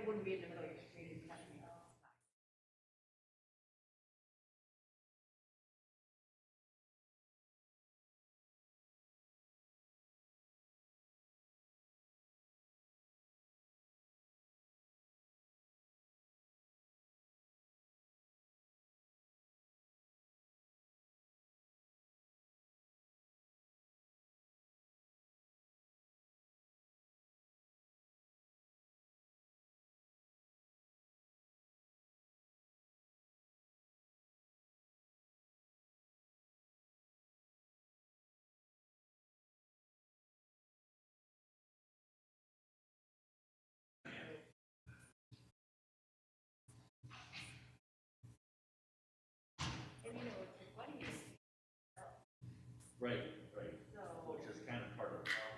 wouldn't be in the middle of your screen and touch me. Right, which is kind of part of the problem.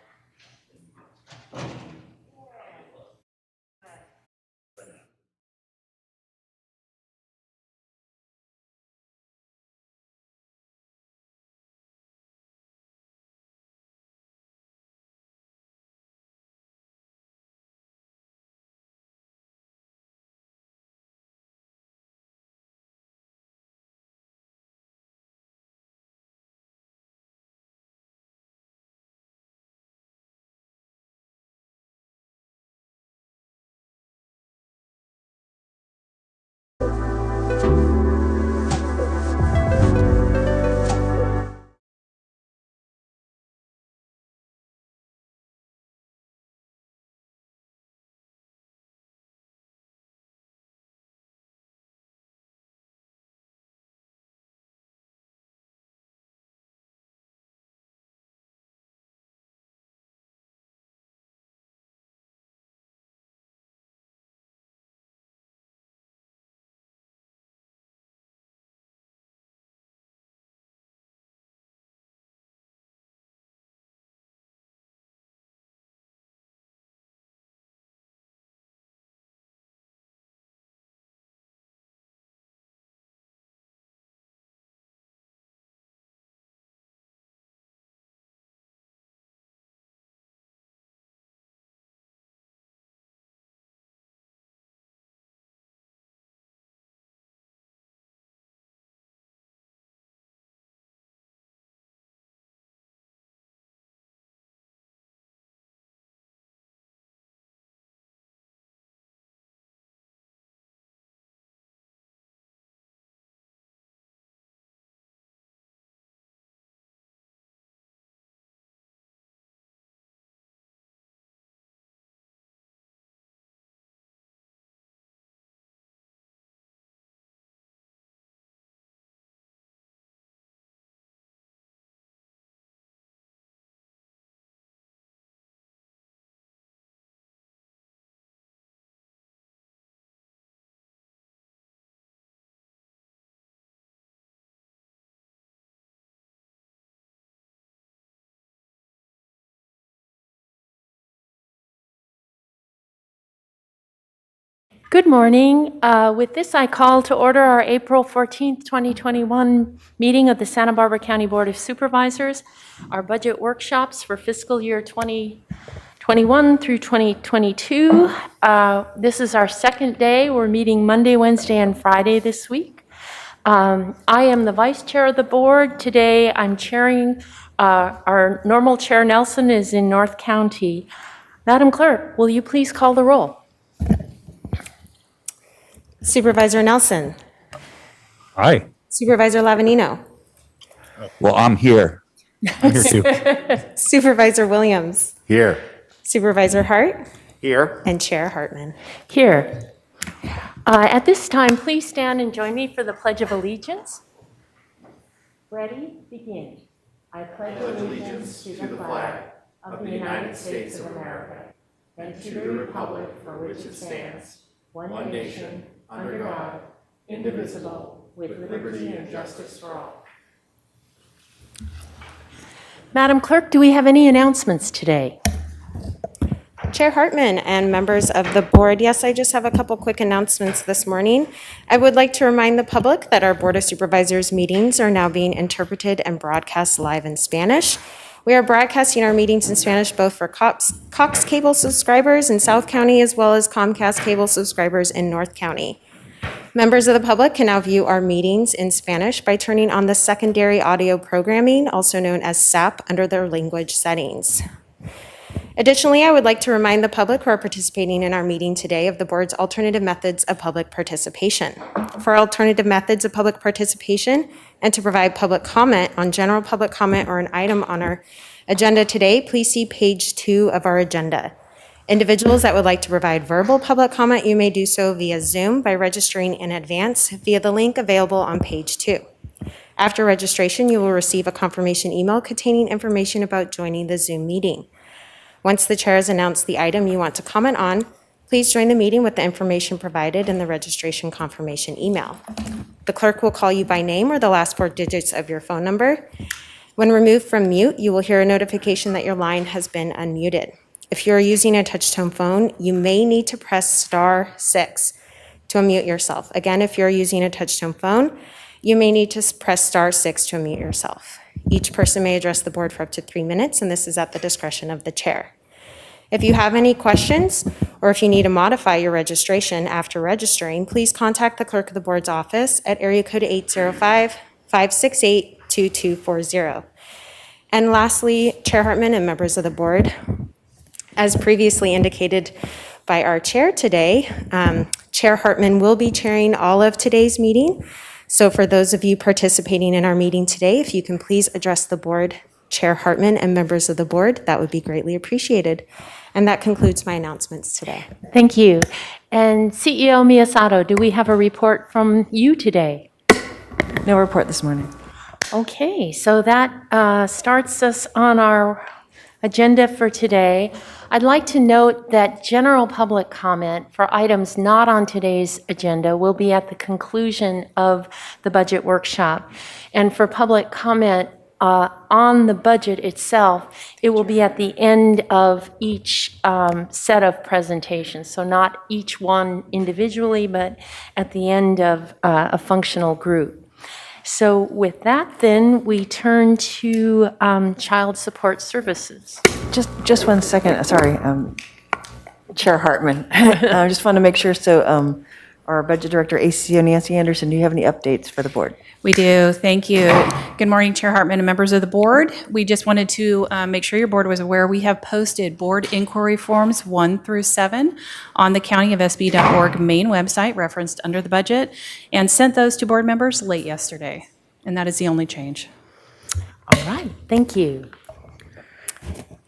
Good morning. With this, I call to order our April 14th, 2021 meeting of the Santa Barbara County Board of Supervisors, our budget workshops for fiscal year 2021 through 2022. This is our second day. We're meeting Monday, Wednesday, and Friday this week. I am the vice chair of the board. Today, I'm chairing. Our normal chair, Nelson, is in North County. Madam Clerk, will you please call the roll? Supervisor Nelson. Aye. Supervisor Lavanino. Well, I'm here. I'm here too. Supervisor Williams. Here. Supervisor Hart. Here. And Chair Hartman. Here. At this time, please stand and join me for the Pledge of Allegiance. Ready? Begin. I pledge allegiance to the flag of the United States of America and to the republic for which it stands, one nation, under God, indivisible, with liberty and justice for all. Madam Clerk, do we have any announcements today? Chair Hartman and members of the board, yes, I just have a couple quick announcements this morning. I would like to remind the public that our Board of Supervisors meetings are now being interpreted and broadcast live in Spanish. We are broadcasting our meetings in Spanish both for Cox Cable subscribers in South County as well as Comcast Cable subscribers in North County. Members of the public can now view our meetings in Spanish by turning on the secondary audio programming, also known as SAP, under their language settings. Additionally, I would like to remind the public who are participating in our meeting today of the board's alternative methods of public participation. For alternative methods of public participation and to provide public comment on general public comment or an item on our agenda today, please see page 2 of our agenda. Individuals that would like to provide verbal public comment, you may do so via Zoom by registering in advance via the link available on page 2. After registration, you will receive a confirmation email containing information about joining the Zoom meeting. Once the chair has announced the item you want to comment on, please join the meeting with the information provided in the registration confirmation email. The clerk will call you by name or the last 4 digits of your phone number. When removed from mute, you will hear a notification that your line has been unmuted. If you are using a touch-tone phone, you may need to press *6 to unmute yourself. Again, if you're using a touch-tone phone, you may need to press *6 to unmute yourself. Each person may address the board for up to 3 minutes, and this is at the discretion of the chair. If you have any questions, or if you need to modify your registration after registering, please contact the clerk of the board's office at area code 805-568-2240. And lastly, Chair Hartman and members of the board, as previously indicated by our chair today, Chair Hartman will be chairing all of today's meeting. So for those of you participating in our meeting today, if you can please address the board, Chair Hartman and members of the board, that would be greatly appreciated. And that concludes my announcements today. Thank you. And CEO Miyasato, do we have a report from you today? No report this morning. Okay, so that starts us on our agenda for today. I'd like to note that general public comment for items not on today's agenda will be at the conclusion of the budget workshop. And for public comment on the budget itself, it will be at the end of each set of presentations. So not each one individually, but at the end of a functional group. So with that, then, we turn to Child Support Services. Just 1 second, sorry, Chair Hartman. I just want to make sure, so our Budget Director, ACO Nancy Anderson, do you have any updates for the board? We do, thank you. Good morning, Chair Hartman and members of the board. We just wanted to make sure your board was aware we have posted board inquiry forms 1 through 7 on the countyofsb.org main website referenced under the budget and sent those to board members late yesterday. And that is the only change. All right, thank you.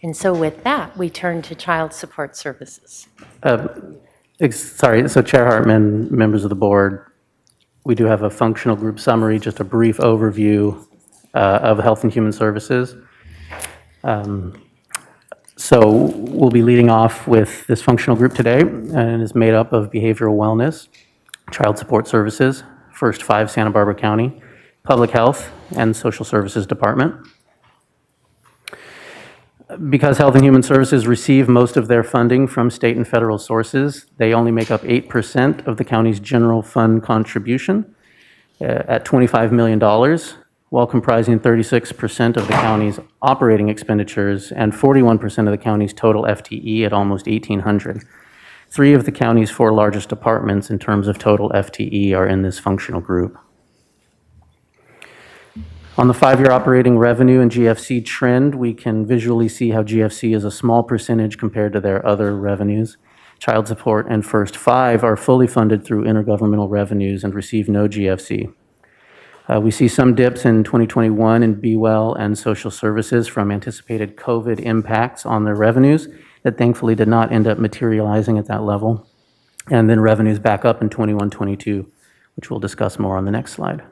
And so with that, we turn to Child Support Services. Sorry, so Chair Hartman, members of the board, we do have a functional group summary, just a brief overview of Health and Human Services. So we'll be leading off with this functional group today, and is made up of behavioral wellness, child support services, first 5 Santa Barbara County, public health, and social services department. Because Health and Human Services receive most of their funding from state and federal sources, they only make up 8% of the county's general fund contribution at $25 million, while comprising 36% of the county's operating expenditures and 41% of the county's total FTE at almost 1,800. 3 of the county's 4 largest departments in terms of total FTE are in this functional group. On the 5-year operating revenue and GFC trend, we can visually see how GFC is a small percentage compared to their other revenues. Child support and First 5 are fully funded through intergovernmental revenues and receive no GFC. We see some dips in 2021 in BWell and social services from anticipated COVID impacts on their revenues that thankfully did not end up materializing at that level. And then revenues back up in 21-22, which we'll discuss more on the next slide.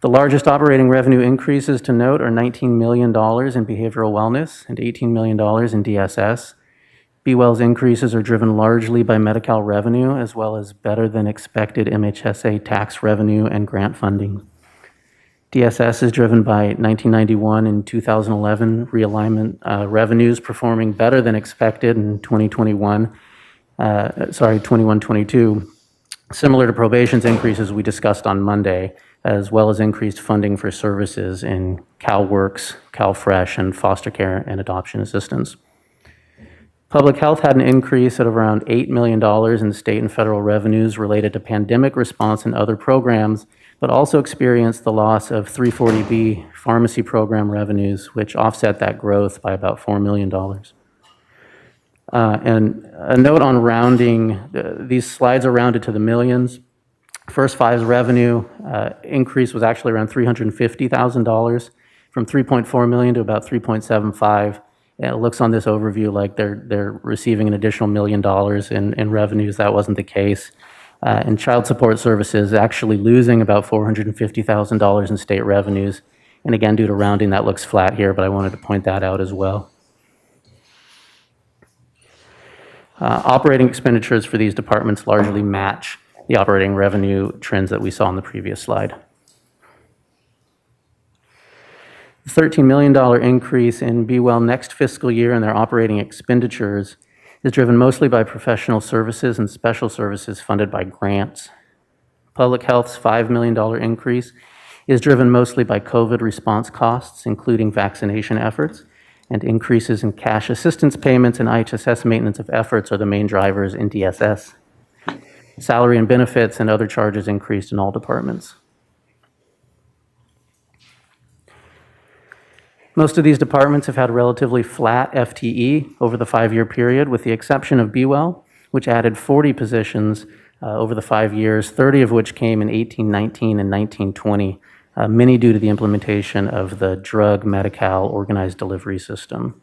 The largest operating revenue increases to note are $19 million in behavioral wellness and $18 million in DSS. BWell's increases are driven largely by Medi-Cal revenue, as well as better than expected MHSA tax revenue and grant funding. DSS is driven by 1991 and 2011 realignment revenues performing better than expected in 21-22. Similar to probation's increases we discussed on Monday, as well as increased funding for services in CalWorks, CalFresh, and foster care and adoption assistance. Public health had an increase of around $8 million in state and federal revenues related to pandemic response and other programs, but also experienced the loss of 340B pharmacy program revenues, which offset that growth by about $4 million. And a note on rounding, these slides are rounded to the millions. First Five's revenue increase was actually around $350,000, from $3.4 million to about $3.75. It looks on this overview like they're receiving an additional $1 million in revenues. That wasn't the case. And child support services actually losing about $450,000 in state revenues. And again, due to rounding, that looks flat here, but I wanted to point that out as well. Operating expenditures for these departments largely match the operating revenue trends that we saw on the previous slide. The $13 million increase in Be Well next fiscal year in their operating expenditures is driven mostly by professional services and special services funded by grants. Public Health's $5 million increase is driven mostly by COVID response costs, including vaccination efforts, and increases in cash assistance payments and IHSS maintenance of efforts are the main drivers in DSS. Salary and benefits and other charges increased in all departments. Most of these departments have had relatively flat FTE over the 5-year period, with the exception of Be Well, which added 40 positions over the 5 years, 30 of which came in 18-19 and 19-20, many due to the implementation of the drug Medi-Cal organized delivery system.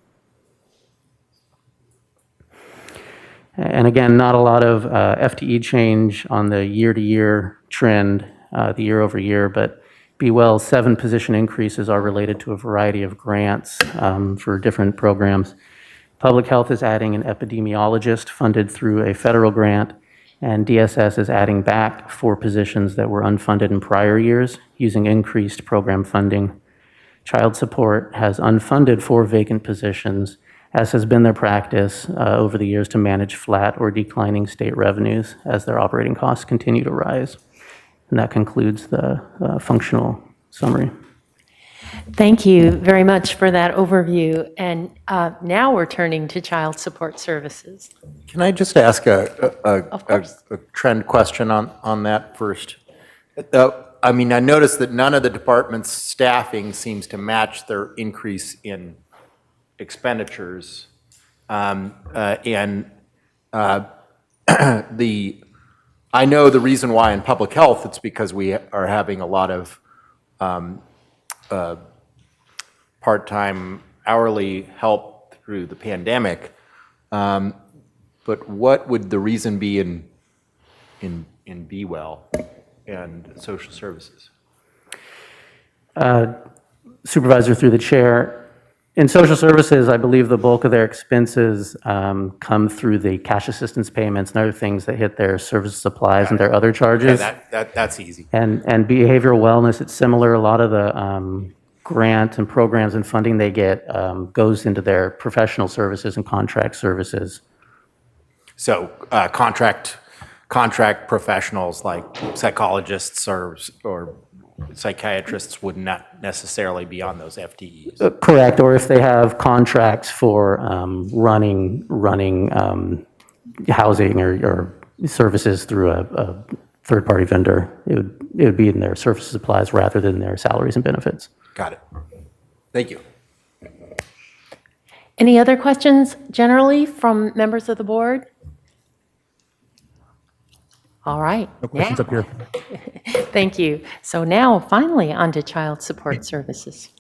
And again, not a lot of FTE change on the year-to-year trend, the year-over-year, but Be Well's 7 position increases are related to a variety of grants for different programs. Public Health is adding an epidemiologist funded through a federal grant, and DSS is adding back 4 positions that were unfunded in prior years using increased program funding. Child Support has unfunded 4 vacant positions, as has been their practice over the years to manage flat or declining state revenues as their operating costs continue to rise. And that concludes the functional summary. Thank you very much for that overview. And now we're turning to child support services. Can I just ask Of course. a trend question on that first? I mean, I noticed that none of the department's staffing seems to match their increase in expenditures. I know the reason why in public health, it's because we are having a lot of part-time hourly help through the pandemic. But what would the reason be in Be Well and social services? Supervisor, through the chair, in social services, I believe the bulk of their expenses come through the cash assistance payments and other things that hit their service supplies and their other charges. Yeah, that's easy. And behavioral wellness, it's similar. A lot of the grant and programs and funding they get goes into their professional services and contract services. So contract professionals like psychologists or psychiatrists would not necessarily be on those FTEs. Correct, or if they have contracts for running housing or services through a third-party vendor, it would be in their service supplies rather than their salaries and benefits. Got it. Thank you. Any other questions generally from members of the board? All right. No questions up here. Thank you. So now, finally, on to child support services.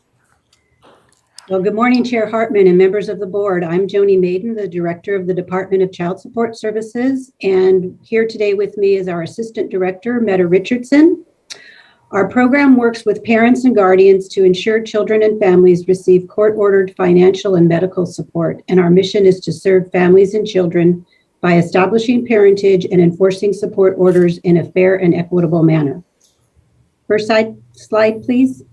Well, good morning, Chair Hartman and members of the board. I'm Joni Maiden, the Director of the Department of Child Support Services, and here today with me is our Assistant Director, Meta Richardson. Our program works with parents and guardians to ensure children and families receive court-ordered financial and medical support, and our mission is to serve families and children by establishing parentage and enforcing support orders in a fair and equitable manner. First slide, please.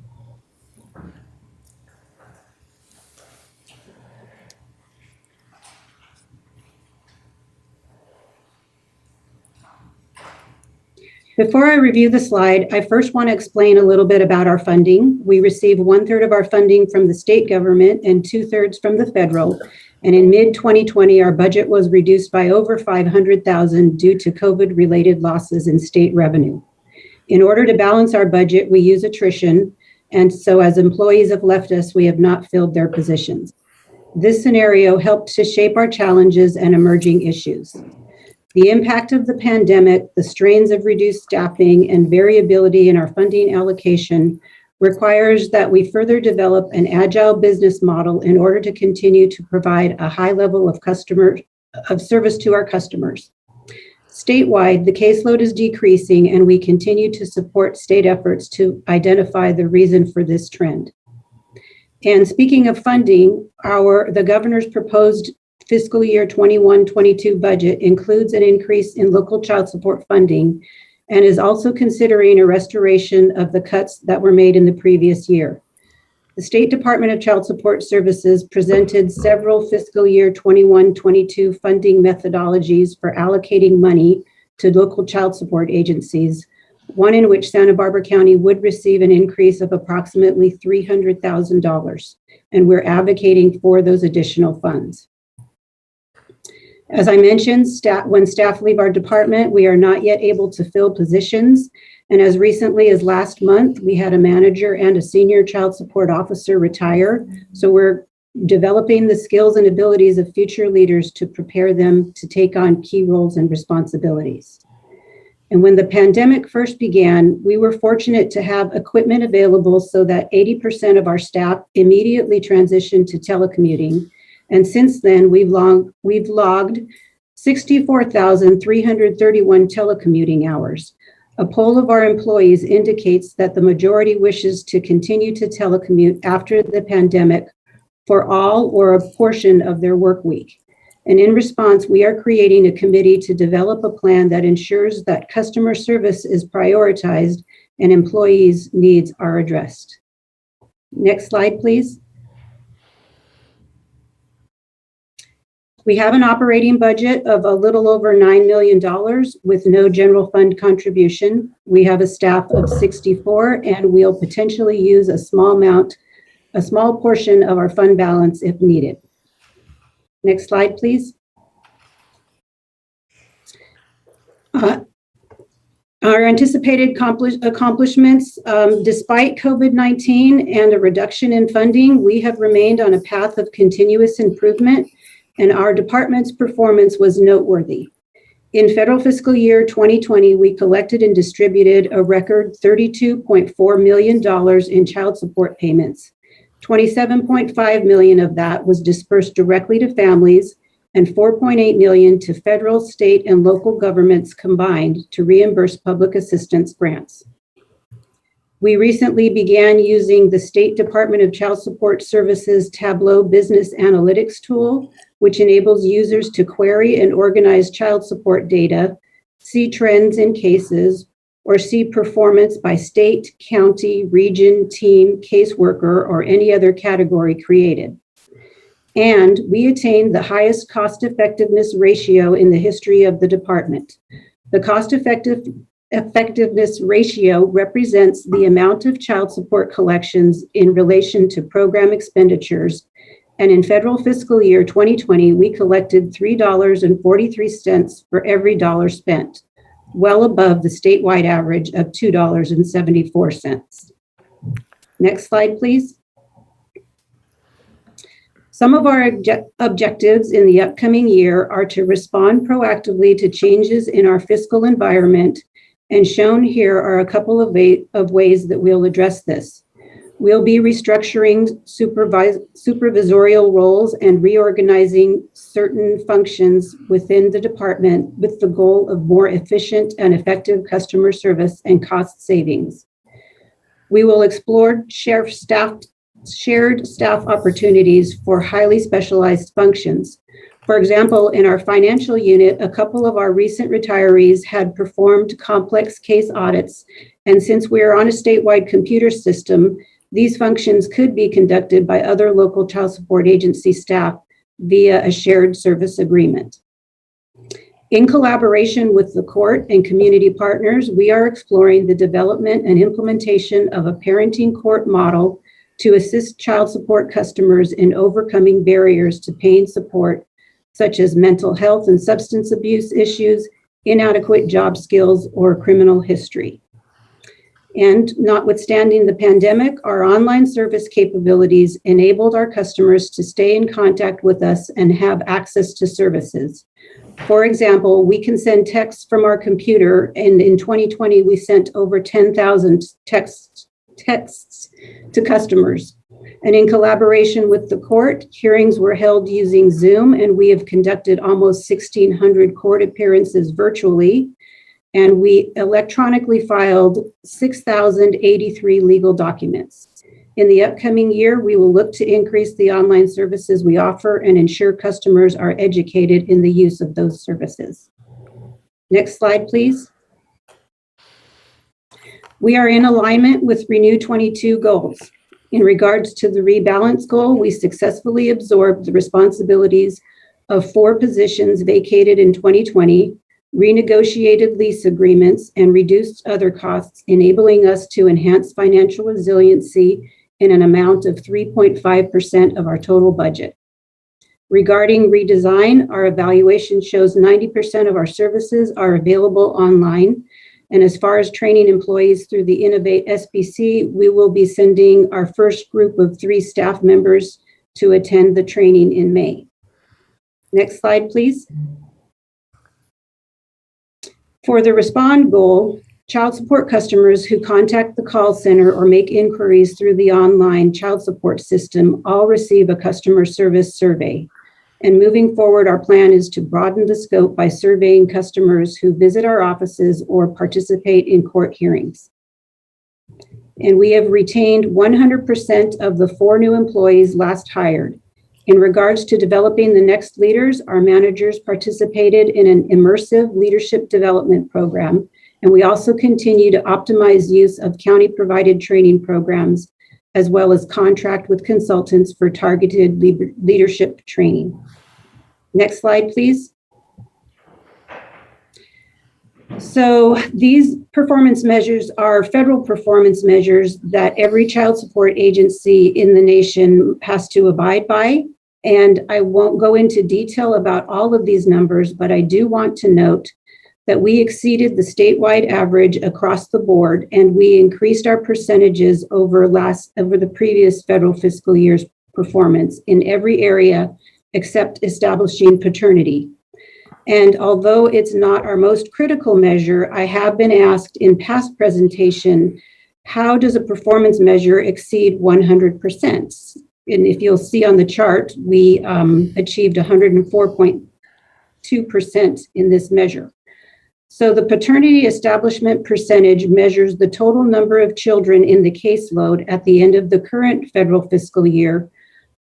Before I review the slide, I first want to explain a little bit about our funding. We receive 1/3 of our funding from the state government and 2/3 from the federal. And in mid-2020, our budget was reduced by over $500,000 due to COVID-related losses in state revenue. In order to balance our budget, we use attrition. And so as employees have left us, we have not filled their positions. This scenario helped to shape our challenges and emerging issues. The impact of the pandemic, the strains of reduced staffing, and variability in our funding allocation requires that we further develop an agile business model in order to continue to provide a high level of service to our customers. Statewide, the caseload is decreasing, and we continue to support state efforts to identify the reason for this trend. And speaking of funding, the governor's proposed fiscal year 21-22 budget includes an increase in local child support funding and is also considering a restoration of the cuts that were made in the previous year. The State Department of Child Support Services presented several fiscal year 21-22 funding methodologies for allocating money to local child support agencies, one in which Santa Barbara County would receive an increase of approximately $300,000, and we're advocating for those additional funds. As I mentioned, when staff leave our department, we are not yet able to fill positions. And as recently as last month, we had a manager and a senior child support officer retire. So we're developing the skills and abilities of future leaders to prepare them to take on key roles and responsibilities. And when the pandemic first began, we were fortunate to have equipment available so that 80% of our staff immediately transitioned to telecommuting. And since then, we've logged 64,331 telecommuting hours. A poll of our employees indicates that the majority wishes to continue to telecommute after the pandemic for all or a portion of their work week. And in response, we are creating a committee to develop a plan that ensures that customer service is prioritized and employees' needs are addressed. Next slide, please. We have an operating budget of a little over $9 million with no general fund contribution. We have a staff of 64, and we'll potentially use a small portion of our fund balance if needed. Next slide, please. Our anticipated accomplishments, despite COVID-19 and a reduction in funding, we have remained on a path of continuous improvement, and our department's performance was noteworthy. In federal fiscal year 2020, we collected and distributed a record $32.4 million in child support payments. $27.5 million of that was dispersed directly to families, and $4.8 million to federal, state, and local governments combined to reimburse public assistance grants. We recently began using the State Department of Child Support Services Tableau Business Analytics tool, which enables users to query and organize child support data, see trends in cases, or see performance by state, county, region, team, caseworker, or any other category created. And we attained the highest cost-effectiveness ratio in the history of the department. The cost-effectiveness ratio represents the amount of child support collections in relation to program expenditures. And in federal fiscal year 2020, we collected $3.43 for every dollar spent, well above the statewide average of $2.74. Next slide, please. Some of our objectives in the upcoming year are to respond proactively to changes in our fiscal environment, and shown here are a couple of ways that we'll address this. We'll be restructuring supervisorial roles and reorganizing certain functions within the department with the goal of more efficient and effective customer service and cost savings. We will explore shared staff opportunities for highly specialized functions. For example, in our financial unit, a couple of our recent retirees had performed complex case audits, and since we are on a statewide computer system, these functions could be conducted by other local child support agency staff via a shared service agreement. In collaboration with the court and community partners, we are exploring the development and implementation of a parenting court model to assist child support customers in overcoming barriers to paying support, such as mental health and substance abuse issues, inadequate job skills, or criminal history. And notwithstanding the pandemic, our online service capabilities enabled our customers to stay in contact with us and have access to services. For example, we can send texts from our computer, and in 2020, we sent over 10,000 texts to customers. And in collaboration with the court, hearings were held using Zoom, and we have conducted almost 1,600 court appearances virtually. And we electronically filed 6,083 legal documents. In the upcoming year, we will look to increase the online services we offer and ensure customers are educated in the use of those services. Next slide, please. We are in alignment with Renew 22 goals. In regards to the rebalance goal, we successfully absorbed the responsibilities of 4 positions vacated in 2020, renegotiated lease agreements, and reduced other costs, enabling us to enhance financial resiliency in an amount of 3.5% of our total budget. Regarding redesign, our evaluation shows 90% of our services are available online. And as far as training employees through the Innovate SBC, we will be sending our first group of 3 staff members to attend the training in May. Next slide, please. For the respond goal, child support customers who contact the call center or make inquiries through the online child support system all receive a customer service survey. And moving forward, our plan is to broaden the scope by surveying customers who visit our offices or participate in court hearings. And we have retained 100% of the 4 new employees last hired. In regards to developing the next leaders, our managers participated in an immersive leadership development program, and we also continue to optimize use of county-provided training programs, as well as contract with consultants for targeted leadership training. Next slide, please. So these performance measures are federal performance measures that every child support agency in the nation has to abide by. And I won't go into detail about all of these numbers, but I do want to note that we exceeded the statewide average across the board, and we increased our percentages over the previous federal fiscal year's performance in every area except establishing paternity. And although it's not our most critical measure, I have been asked in past presentation, how does a performance measure exceed 100%? And if you'll see on the chart, we achieved 104.2% in this measure. So the paternity establishment percentage measures the total number of children in the caseload at the end of the current federal fiscal year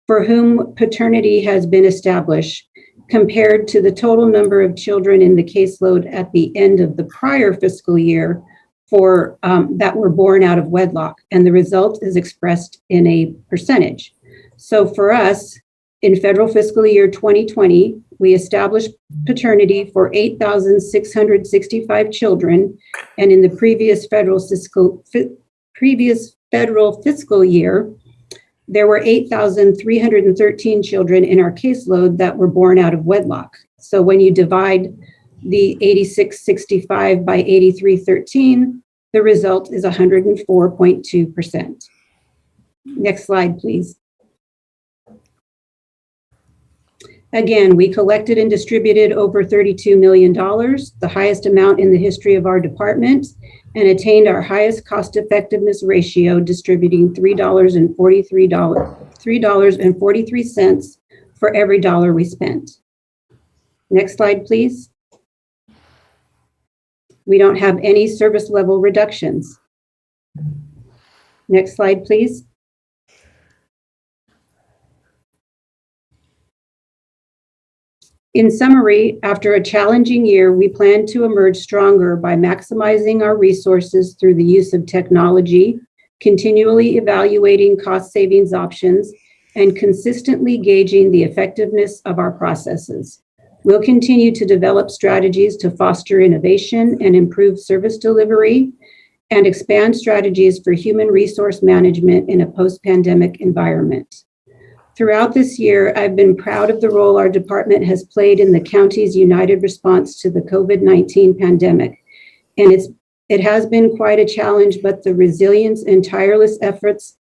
for whom paternity has been established, compared to the total number of children in the caseload at the end of the prior fiscal year for that were born out of wedlock. And the result is expressed in a percentage. So for us, in federal fiscal year 2020, we established paternity for 8,665 children, and in the previous federal fiscal year, there were 8,313 children in our caseload that were born out of wedlock. So when you divide the 8665 by 8313, the result is 104.2%. Next slide, please. Again, we collected and distributed over $32 million, the highest amount in the history of our department, and attained our highest cost effectiveness ratio, distributing $3.43 for every dollar we spent. Next slide, please. We don't have any service level reductions. Next slide, please. In summary, after a challenging year, we plan to emerge stronger by maximizing our resources through the use of technology, continually evaluating cost savings options, and consistently gauging the effectiveness of our processes. We'll continue to develop strategies to foster innovation and improve service delivery and expand strategies for human resource management in a post-pandemic environment. Throughout this year, I've been proud of the role our department has played in the county's united response to the COVID-19 pandemic. And it has been quite a challenge, but the resilience and tireless efforts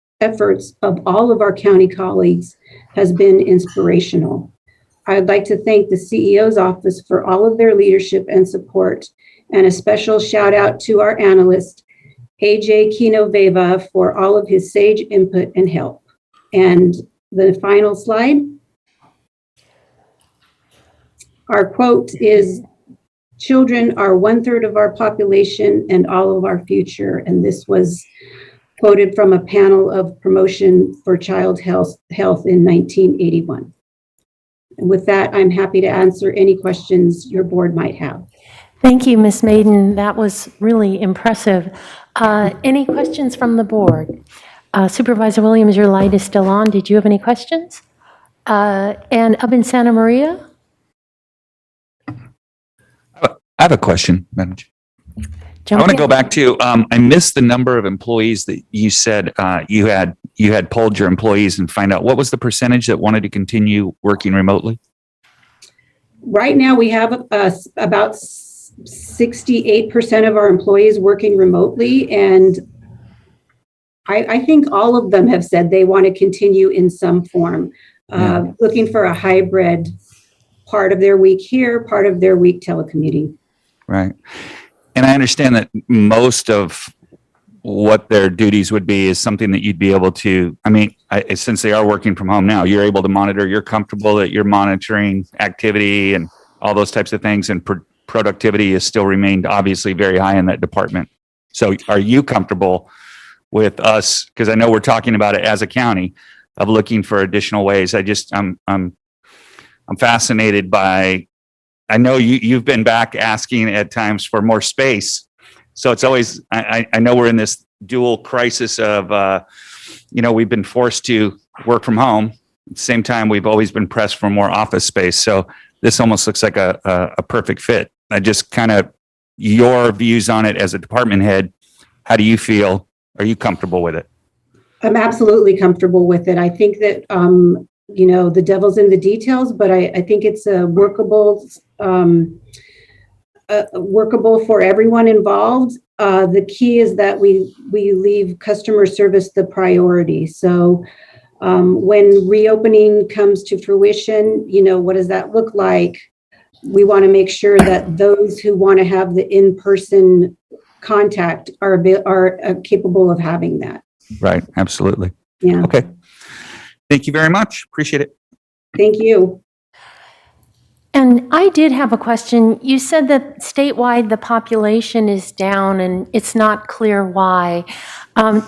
of all of our county colleagues has been inspirational. I'd like to thank the CEO's office for all of their leadership and support, and a special shout out to our analyst, AJ Kinoveva, for all of his sage input and help. And the final slide. Our quote is, "Children are 1/3 of our population and all of our future." And this was quoted from a panel of promotion for child health in 1981. And with that, I'm happy to answer any questions your board might have. Thank you, Ms. Maiden. That was really impressive. Any questions from the board? Supervisor Williams, your light is still on. Did you have any questions? And up in Santa Maria? I have a question, Madam Chair. I Jump want to in. go back to, I missed the number of employees that you said you had polled your employees and find out. What was the percentage that wanted to continue working remotely? Right now, we have about 68% of our employees working remotely, and I think all of them have said they want to continue in some form, looking for a hybrid, part of their week here, part of their week telecommuting. Right. And I understand that most of what their duties would be is something that you'd be able to, since they are working from home now, you're able to monitor, you're comfortable that you're monitoring activity and all those types of things, and productivity has still remained obviously very high in that department. So are you comfortable with us, because I know we're talking about it as a county, of looking for additional ways? I'm fascinated by, I know you've been back asking at times for more space. So it's always, I know we're in this dual crisis of, we've been forced to work from home. At the same time, we've always been pressed for more office space. So this almost looks like a perfect fit. I just your views on it as a department head, how do you feel? Are you comfortable with it? I'm absolutely comfortable with it. I think that, the devil's in the details, but I think it's a workable for everyone involved. The key is that we leave customer service the priority. So when reopening comes to fruition, what does that look like? We want to make sure that those who want to have the in-person contact are capable of having that. Right. Absolutely. Yeah. Okay. Thank you very much. Appreciate it. Thank you. And I did have a question. You said that statewide the population is down and it's not clear why.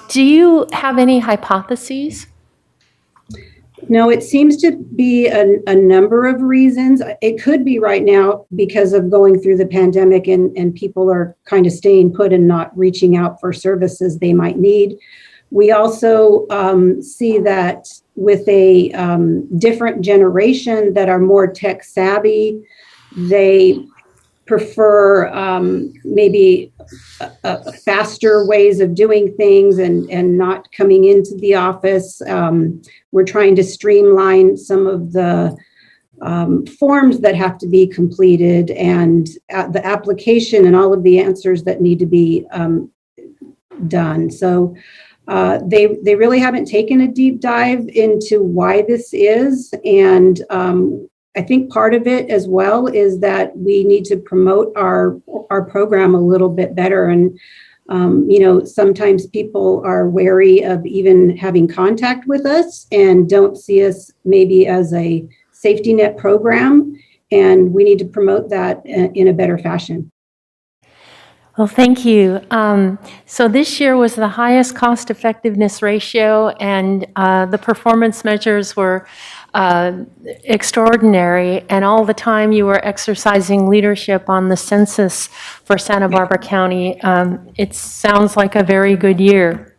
Do you have any hypotheses? No, it seems to be a number of reasons. It could be right now because of going through the pandemic and people are kind of staying put and not reaching out for services they might need. We also see that with a different generation that are more tech savvy, they prefer maybe faster ways of doing things and not coming into the office. We're trying to streamline some of the forms that have to be completed and the application and all of the answers that need to be done. So they really haven't taken a deep dive into why this is. And I think part of it as well is that we need to promote our program a little bit better. And, sometimes people are wary of even having contact with us and don't see us maybe as a safety net program. And we need to promote that in a better fashion. Well, thank you. So this year was the highest cost effectiveness ratio, and the performance measures were extraordinary. And all the time you were exercising leadership on the census for Santa Barbara County. It sounds like a very good year.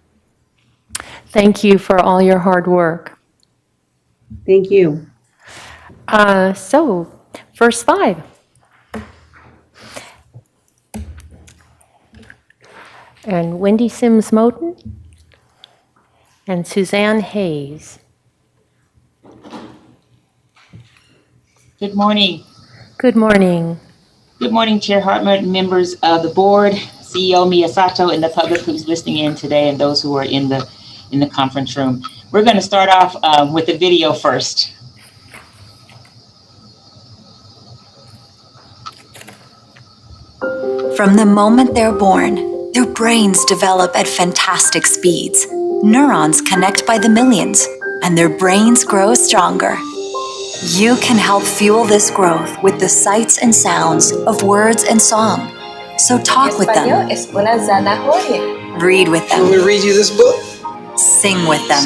Thank you for all your hard work. Thank you. So first five. And Wendy Sims Moten and Suzanne Hayes. Good morning. Good morning. Good morning, Chair Hartman, members of the board, CEO Miyasato, and the public who's listening in today, and those who are in the conference room. We're going to start off with the video first. From the moment they're born, their brains develop at fantastic speeds. Neurons connect by the millions, and their brains grow stronger. You can help fuel this growth with the sights and sounds of words and song. So talk with them. Read with them. Let me read you this book. Sing with them.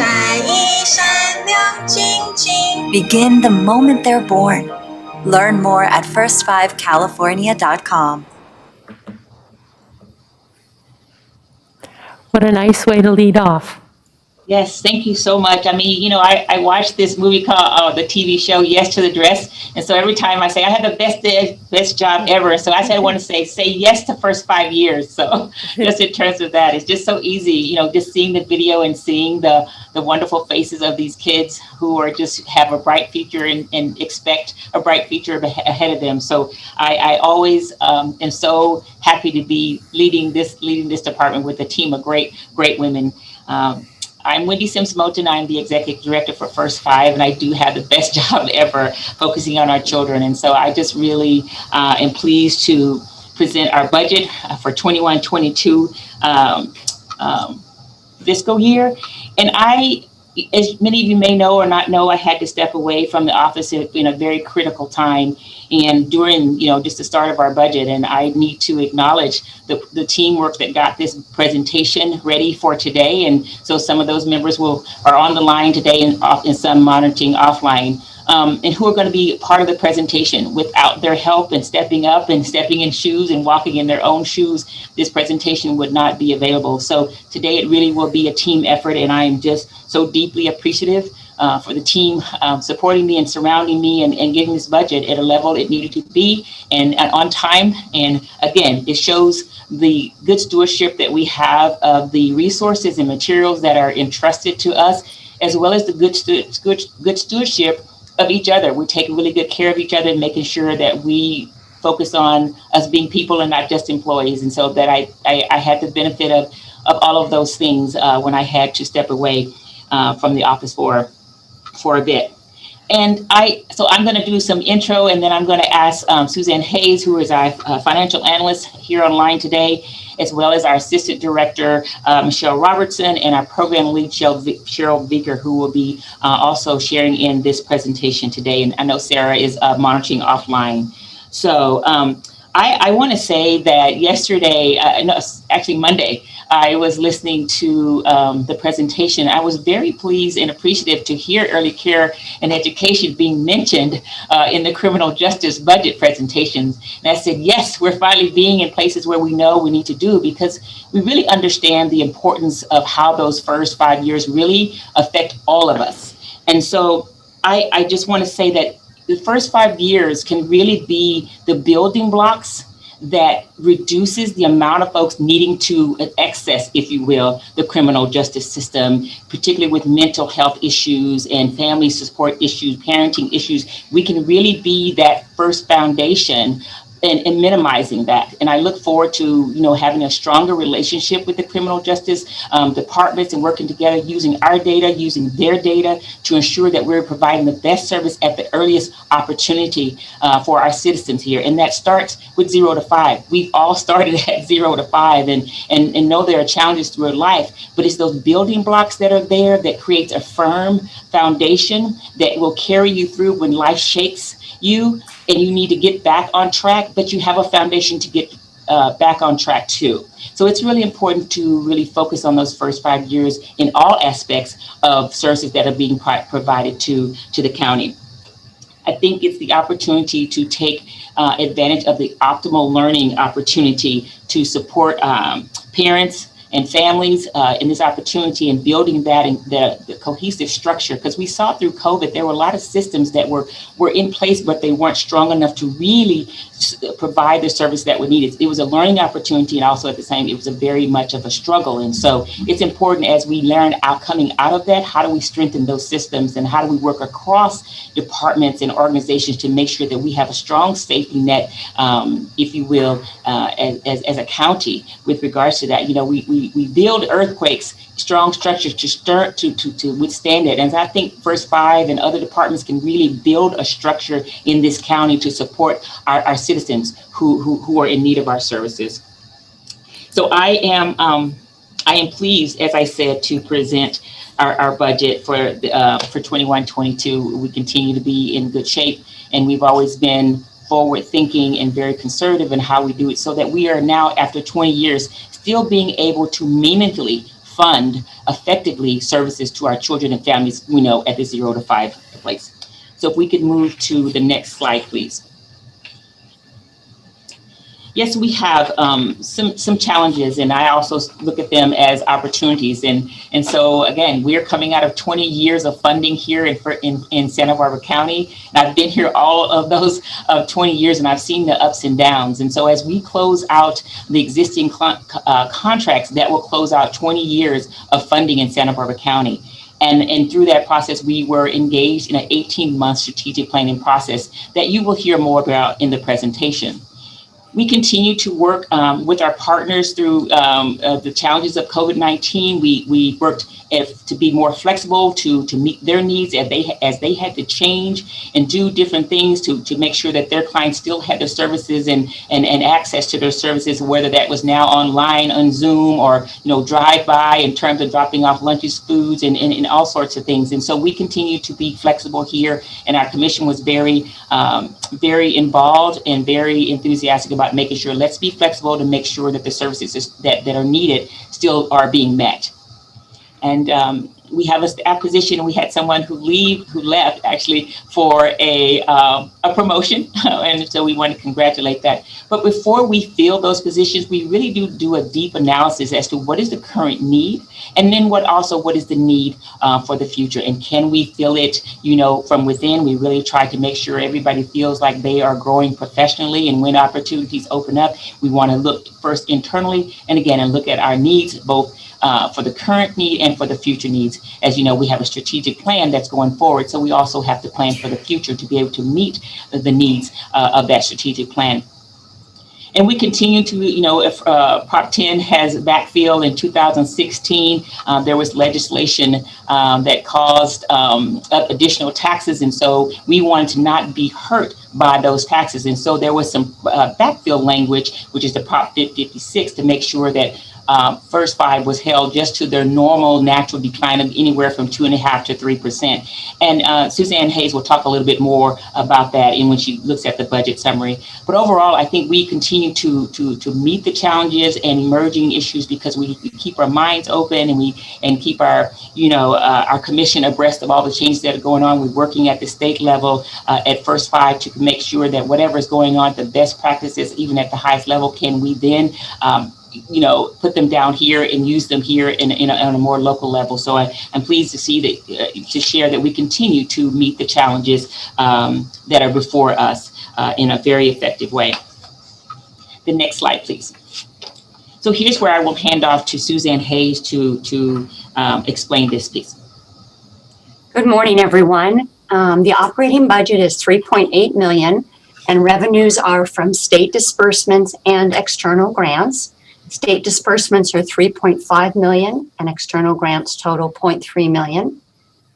Begin the moment they're born. Learn more at first5california.com. What a nice way to lead off. Yes, thank you so much. I mean, you know, I watched this movie called the TV show Yes to the Dress, and so every time I say I had the best job ever, so I said I want to say yes to first 5 years. So just in terms of that, it's just so easy, you know, just seeing the video and seeing the wonderful faces of these kids who are just have a bright future and expect a bright future ahead of them. So I always am so happy to be leading this department with a team of great women. I'm Wendy Sims Moten. I'm the executive director for First Five, and I do have the best job ever focusing on our children. And so I just really am pleased to present our budget for 21-22 fiscal year. And as many of you may know or not know, I had to step away from the office in a very critical time and during, you know, just the start of our budget. And I need to acknowledge the teamwork that got this presentation ready for today. And so some of those members are on the line today and some monitoring offline. And who are going to be part of the presentation. Without their help and stepping up and stepping in shoes and walking in their own shoes, this presentation would not be available. So today it really will be a team effort, and I am just so deeply appreciative for the team supporting me and surrounding me and getting this budget at a level it needed to be and on time. And again, it shows the good stewardship that we have of the resources and materials that are entrusted to us, as well as the good stewardship of each other. We take really good care of each other and making sure that we focus on us being people and not just employees. And so that I had the benefit of all of those things when I had to step away from the office for a bit. And so I'm going to do some intro, and then I'm going to ask Suzanne Hayes, who is our financial analyst here online today, as well as our assistant director, Michelle Robertson, and our program lead, Cheryl Beaker, who will be also sharing in this presentation today. And I know Sarah is monitoring offline. So I want to say that yesterday, actually Monday, I was listening to the presentation. I was very pleased and appreciative to hear early care and education being mentioned in the criminal justice budget presentations. And I said, yes, we're finally being in places where we know we need to do, because we really understand the importance of how those first 5 years really affect all of us. And so I just want to say that the first 5 years can really be the building blocks that reduces the amount of folks needing to access, if you will, the criminal justice system, particularly with mental health issues and family support issues, parenting issues. We can really be that first foundation and minimizing that. And I look forward to, having a stronger relationship with the criminal justice departments and working together, using our data, using their data to ensure that we're providing the best service at the earliest opportunity for our citizens here. And that starts with 0 to 5. We've all started at 0 to 5 and know there are challenges through life, but it's those building blocks that are there that creates a firm foundation that will carry you through when life shakes you and you need to get back on track, but you have a foundation to get back on track too. So it's really important to really focus on those first 5 years in all aspects of services that are being provided to the county. I think it's the opportunity to take advantage of the optimal learning opportunity to support parents, and families in this opportunity and building that and the cohesive structure, because we saw through COVID there were a lot of systems that were in place, but they weren't strong enough to really provide the service that we needed. It was a learning opportunity, and also at the same, it was a very much of a struggle. And so it's important as we learn coming out of that, how do we strengthen those systems and how do we work across departments and organizations to make sure that we have a strong safety net, if you will, as a county with regards to that. We build earthquakes, strong structures to withstand it. And I think First Five and other departments can really build a structure in this county to support our citizens who are in need of our services. So I am pleased, as I said, to present our budget for 21-22. We continue to be in good shape, and we've always been forward thinking and very conservative in how we do it, so that we are now, after 20 years, still being able to meaningfully fund effectively services to our children and families, at the 0 to 5 place. So if we could move to the next slide, please. Yes, we have some challenges, and I also look at them as opportunities. And so again, we're coming out of 20 years of funding here in Santa Barbara County. And I've been here all of those 20 years, and I've seen the ups and downs. And so as we close out the existing contracts, that will close out 20 years of funding in Santa Barbara County. And through that process, we were engaged in an 18-month strategic planning process that you will hear more about in the presentation. We continue to work with our partners through the challenges of COVID-19. We worked to be more flexible to meet their needs as they had to change and do different things to make sure that their clients still had their services and access to their services, whether that was now online on Zoom or drive by in terms of dropping off lunches, foods, and all sorts of things. And so we continue to be flexible here, and our commission was very involved and very enthusiastic about making sure, let's be flexible to make sure that the services that are needed still are being met. And we have an acquisition. We had someone who left actually for a promotion, and so we want to congratulate that. But before we fill those positions, we really do a deep analysis as to what is the current need, and then what is the need for the future, and can we fill it, from within. We really try to make sure everybody feels like they are growing professionally, and when opportunities open up, we want to look first internally and look at our needs, both for the current need and for the future needs. As you know, we have a strategic plan that's going forward, so we also have to plan for the future to be able to meet the needs of that strategic plan. And we continue to, if Prop 10 has backfill in 2016, there was legislation that caused additional taxes. And so we wanted to not be hurt by those taxes. And so there was some backfill language, which is the Prop 56, to make sure that First Five was held just to their normal natural decline of anywhere from 2.5% to 3%. And Suzanne Hayes will talk a little bit more about that when she looks at the budget summary. But overall, I think we continue to meet the challenges and emerging issues because we keep our minds open and keep our commission abreast of all the changes that are going on. We're working at the state level at First Five to make sure that whatever is going on, the best practices, even at the highest level, can we then put them down here and use them here on a more local level. So I'm pleased to see that, to share that we continue to meet the challenges that are before us in a very effective way. The next slide, please. So here's where I will hand off to Suzanne Hayes to explain this piece. Good morning, everyone. The operating budget is $3.8 million, and revenues are from state disbursements and external grants. State disbursements are $3.5 million, and external grants total $0.3 million.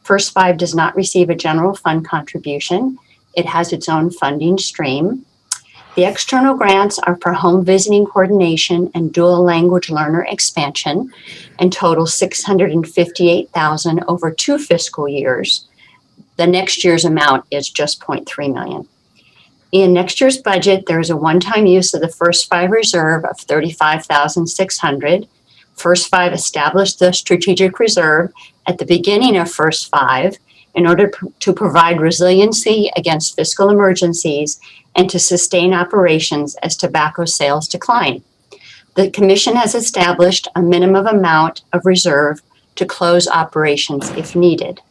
First Five does not receive a general fund contribution. It has its own funding stream. The external grants are for home visiting coordination and dual language learner expansion, and total $658,000 over 2 fiscal years. The next year's amount is just $0.3 million. In next year's budget, there is a one-time use of the First Five reserve of $35,600. First Five established the strategic reserve at the beginning of First Five in order to provide resiliency against fiscal emergencies and to sustain operations as tobacco sales decline. The commission has established a minimum amount of reserve to close operations if needed.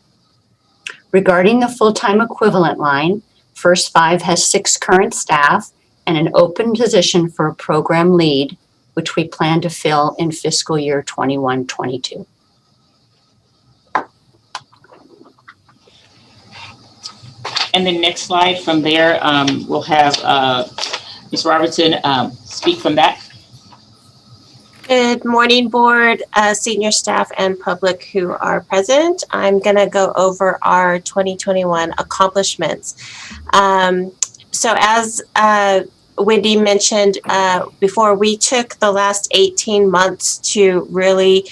Regarding the full-time equivalent line, First Five has 6 current staff and an open position for a program lead, which we plan to fill in fiscal year 21-22. And the next slide from there, we'll have Ms. Robertson speak from that. Good morning, board, senior staff, and public who are present. I'm going to go over our 2021 accomplishments. So as Wendy mentioned before, we took the last 18 months to really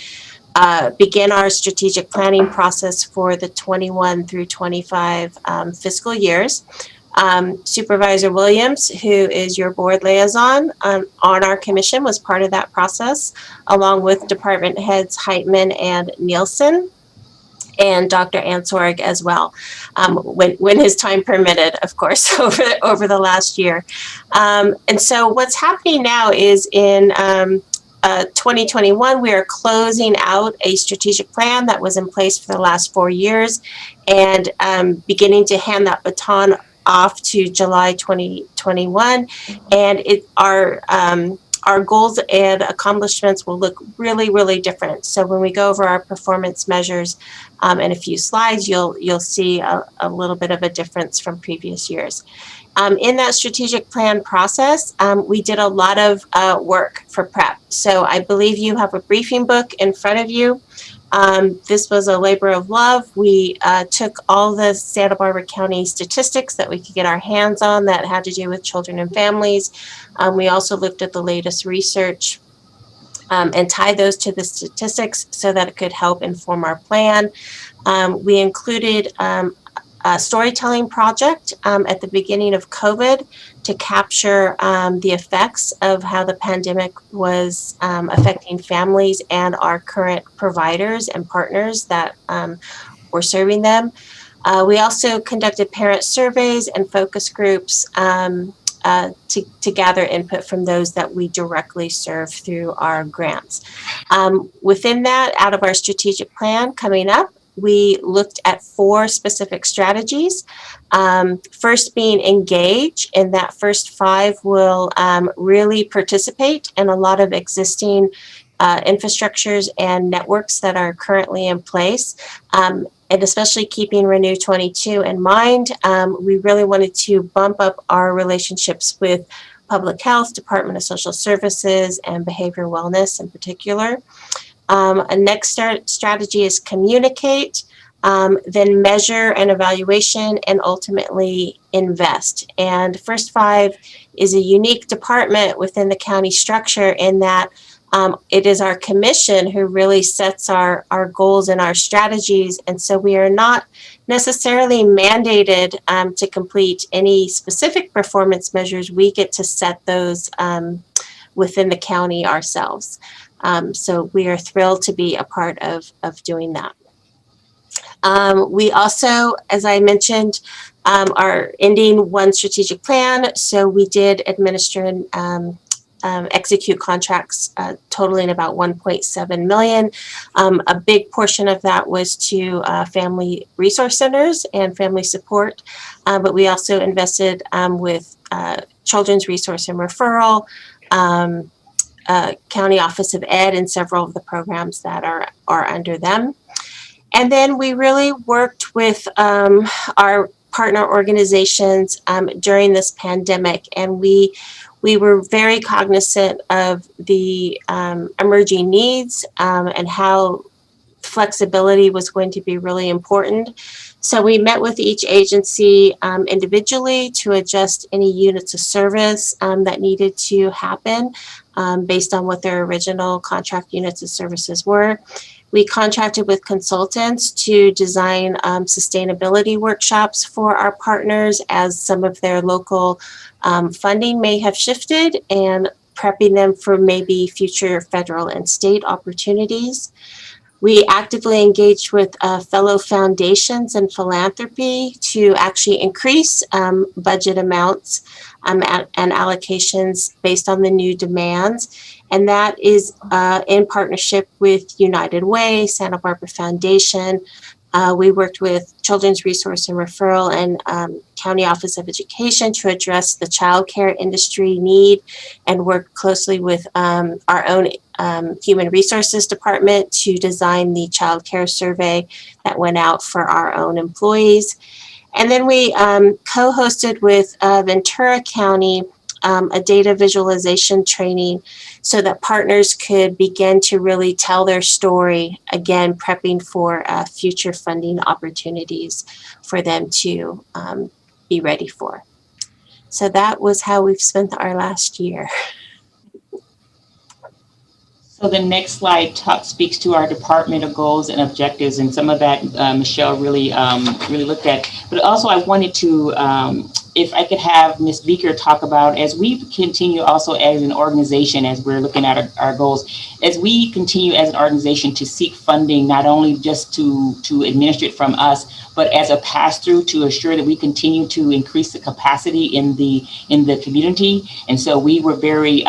begin our strategic planning process for the 21 through 25 fiscal years. Supervisor Williams, who is your board liaison on our commission, was part of that process, along with department heads Heitman and Nielsen, and Dr. Ansorg as well, when his time permitted, of course, over the last year. And so what's happening now is in 2021, we are closing out a strategic plan that was in place for the last 4 years, and beginning to hand that baton off to July 2021, and our goals and accomplishments will look really, really different. So when we go over our performance measures in a few slides, you'll see a little bit of a difference from previous years. In that strategic plan process, we did a lot of work for prep. So I believe you have a briefing book in front of you. This was a labor of love. We took all the Santa Barbara County statistics that we could get our hands on that had to do with children and families. We also looked at the latest research and tied those to the statistics so that it could help inform our plan. We included a storytelling project at the beginning of COVID to capture the effects of how the pandemic was affecting families and our current providers and partners that were serving them. We also conducted parent surveys and focus groups to gather input from those that we directly serve through our grants. Within that, out of our strategic plan coming up, we looked at 4 specific strategies. First being engage, and that First Five will really participate in a lot of existing infrastructures and networks that are currently in place. And especially keeping Renew 22 in mind, we really wanted to bump up our relationships with public health, Department of Social Services, and behavioral wellness in particular. A next strategy is communicate, then measure and evaluation, and ultimately invest. And First Five is a unique department within the county structure in that it is our commission who really sets our goals and our strategies. And so we are not necessarily mandated to complete any specific performance measures. We get to set those within the county ourselves. So we are thrilled to be a part of doing that. We also, as I mentioned, are ending one strategic plan. So we did administer and execute contracts totaling about $1.7 million. A big portion of that was to family resource centers and family support, but we also invested with Children's Resource and Referral, County Office of Ed, and several of the programs that are under them. And then we really worked with our partner organizations during this pandemic, and we were very cognizant of the emerging needs and how flexibility was going to be really important. So we met with each agency individually to adjust any units of service that needed to happen based on what their original contract units of services were. We contracted with consultants to design sustainability workshops for our partners as some of their local funding may have shifted, and prepping them for maybe future federal and state opportunities. We actively engage with fellow foundations and philanthropy to actually increase budget amounts and allocations based on the new demands. And that is in partnership with United Way, Santa Barbara Foundation. We worked with Children's Resource and Referral and County Office of Education to address the childcare industry need, and worked closely with our own Human Resources Department to design the childcare survey that went out for our own employees. And then we co-hosted with Ventura County a data visualization training so that partners could begin to really tell their story, again, prepping for future funding opportunities for them to be ready for. So that was how we've spent our last year. So the next slide speaks to our departmental goals and objectives, and some of that Michelle really looked at. But also I wanted to, if I could have Ms. Beaker talk about, as we continue also as an organization, as we're looking at our goals, as we continue as an organization to seek funding, not only just to administer it from us, but as a pass-through to assure that we continue to increase the capacity in the community. And so we were very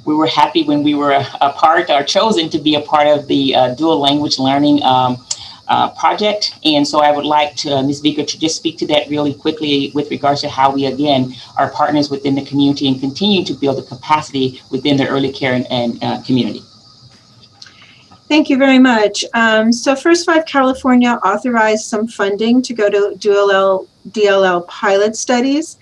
we were happy when we were a part or chosen to be a part of the dual language learning project. And so I would like to, Ms. Beaker, to just speak to that really quickly with regards to how we, again, are partners within the community and continue to build the capacity within the early care and community. Thank you very much. So First 5 California authorized some funding to go to DLL pilot studies.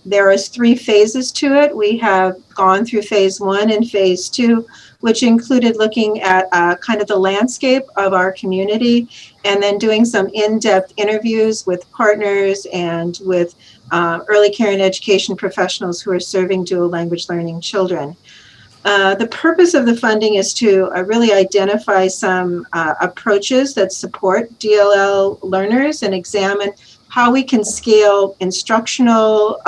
There is 3 phases to it. We have gone through phase 1 and phase 2, which included looking at kind of the landscape of our community, and then doing some in-depth interviews with partners and with early care and education professionals who are serving dual language learning children. The purpose of the funding is to really identify some approaches that support DLL learners and examine how we can scale instructional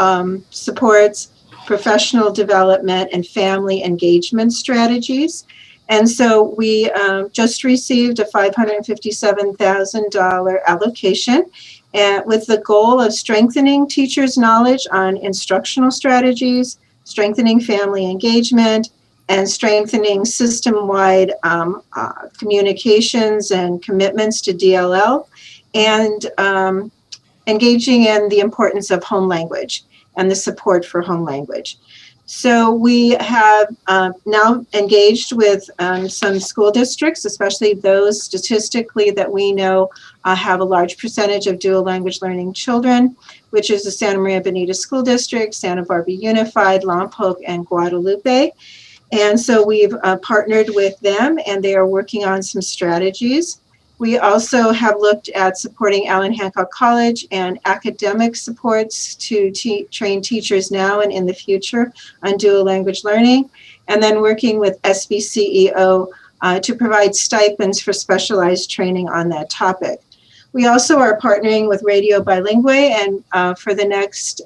supports, professional development, and family engagement strategies. And so we just received a $557,000 allocation with the goal of strengthening teachers' knowledge on instructional strategies, strengthening family engagement, and strengthening system-wide communications and commitments to DLL, and engaging in the importance of home language and the support for home language. So we have now engaged with some school districts, especially those statistically that we know have a large percentage of dual language learning children, which is the Santa Maria Bonita School District, Santa Barbara Unified, Lompoc, and Guadalupe. And so we've partnered with them, and they are working on some strategies. We also have looked at supporting Allen Hancock College and academic supports to train teachers now and in the future on dual language learning, and then working with SBCEO to provide stipends for specialized training on that topic. We also are partnering with Radio Bilingue, and for the next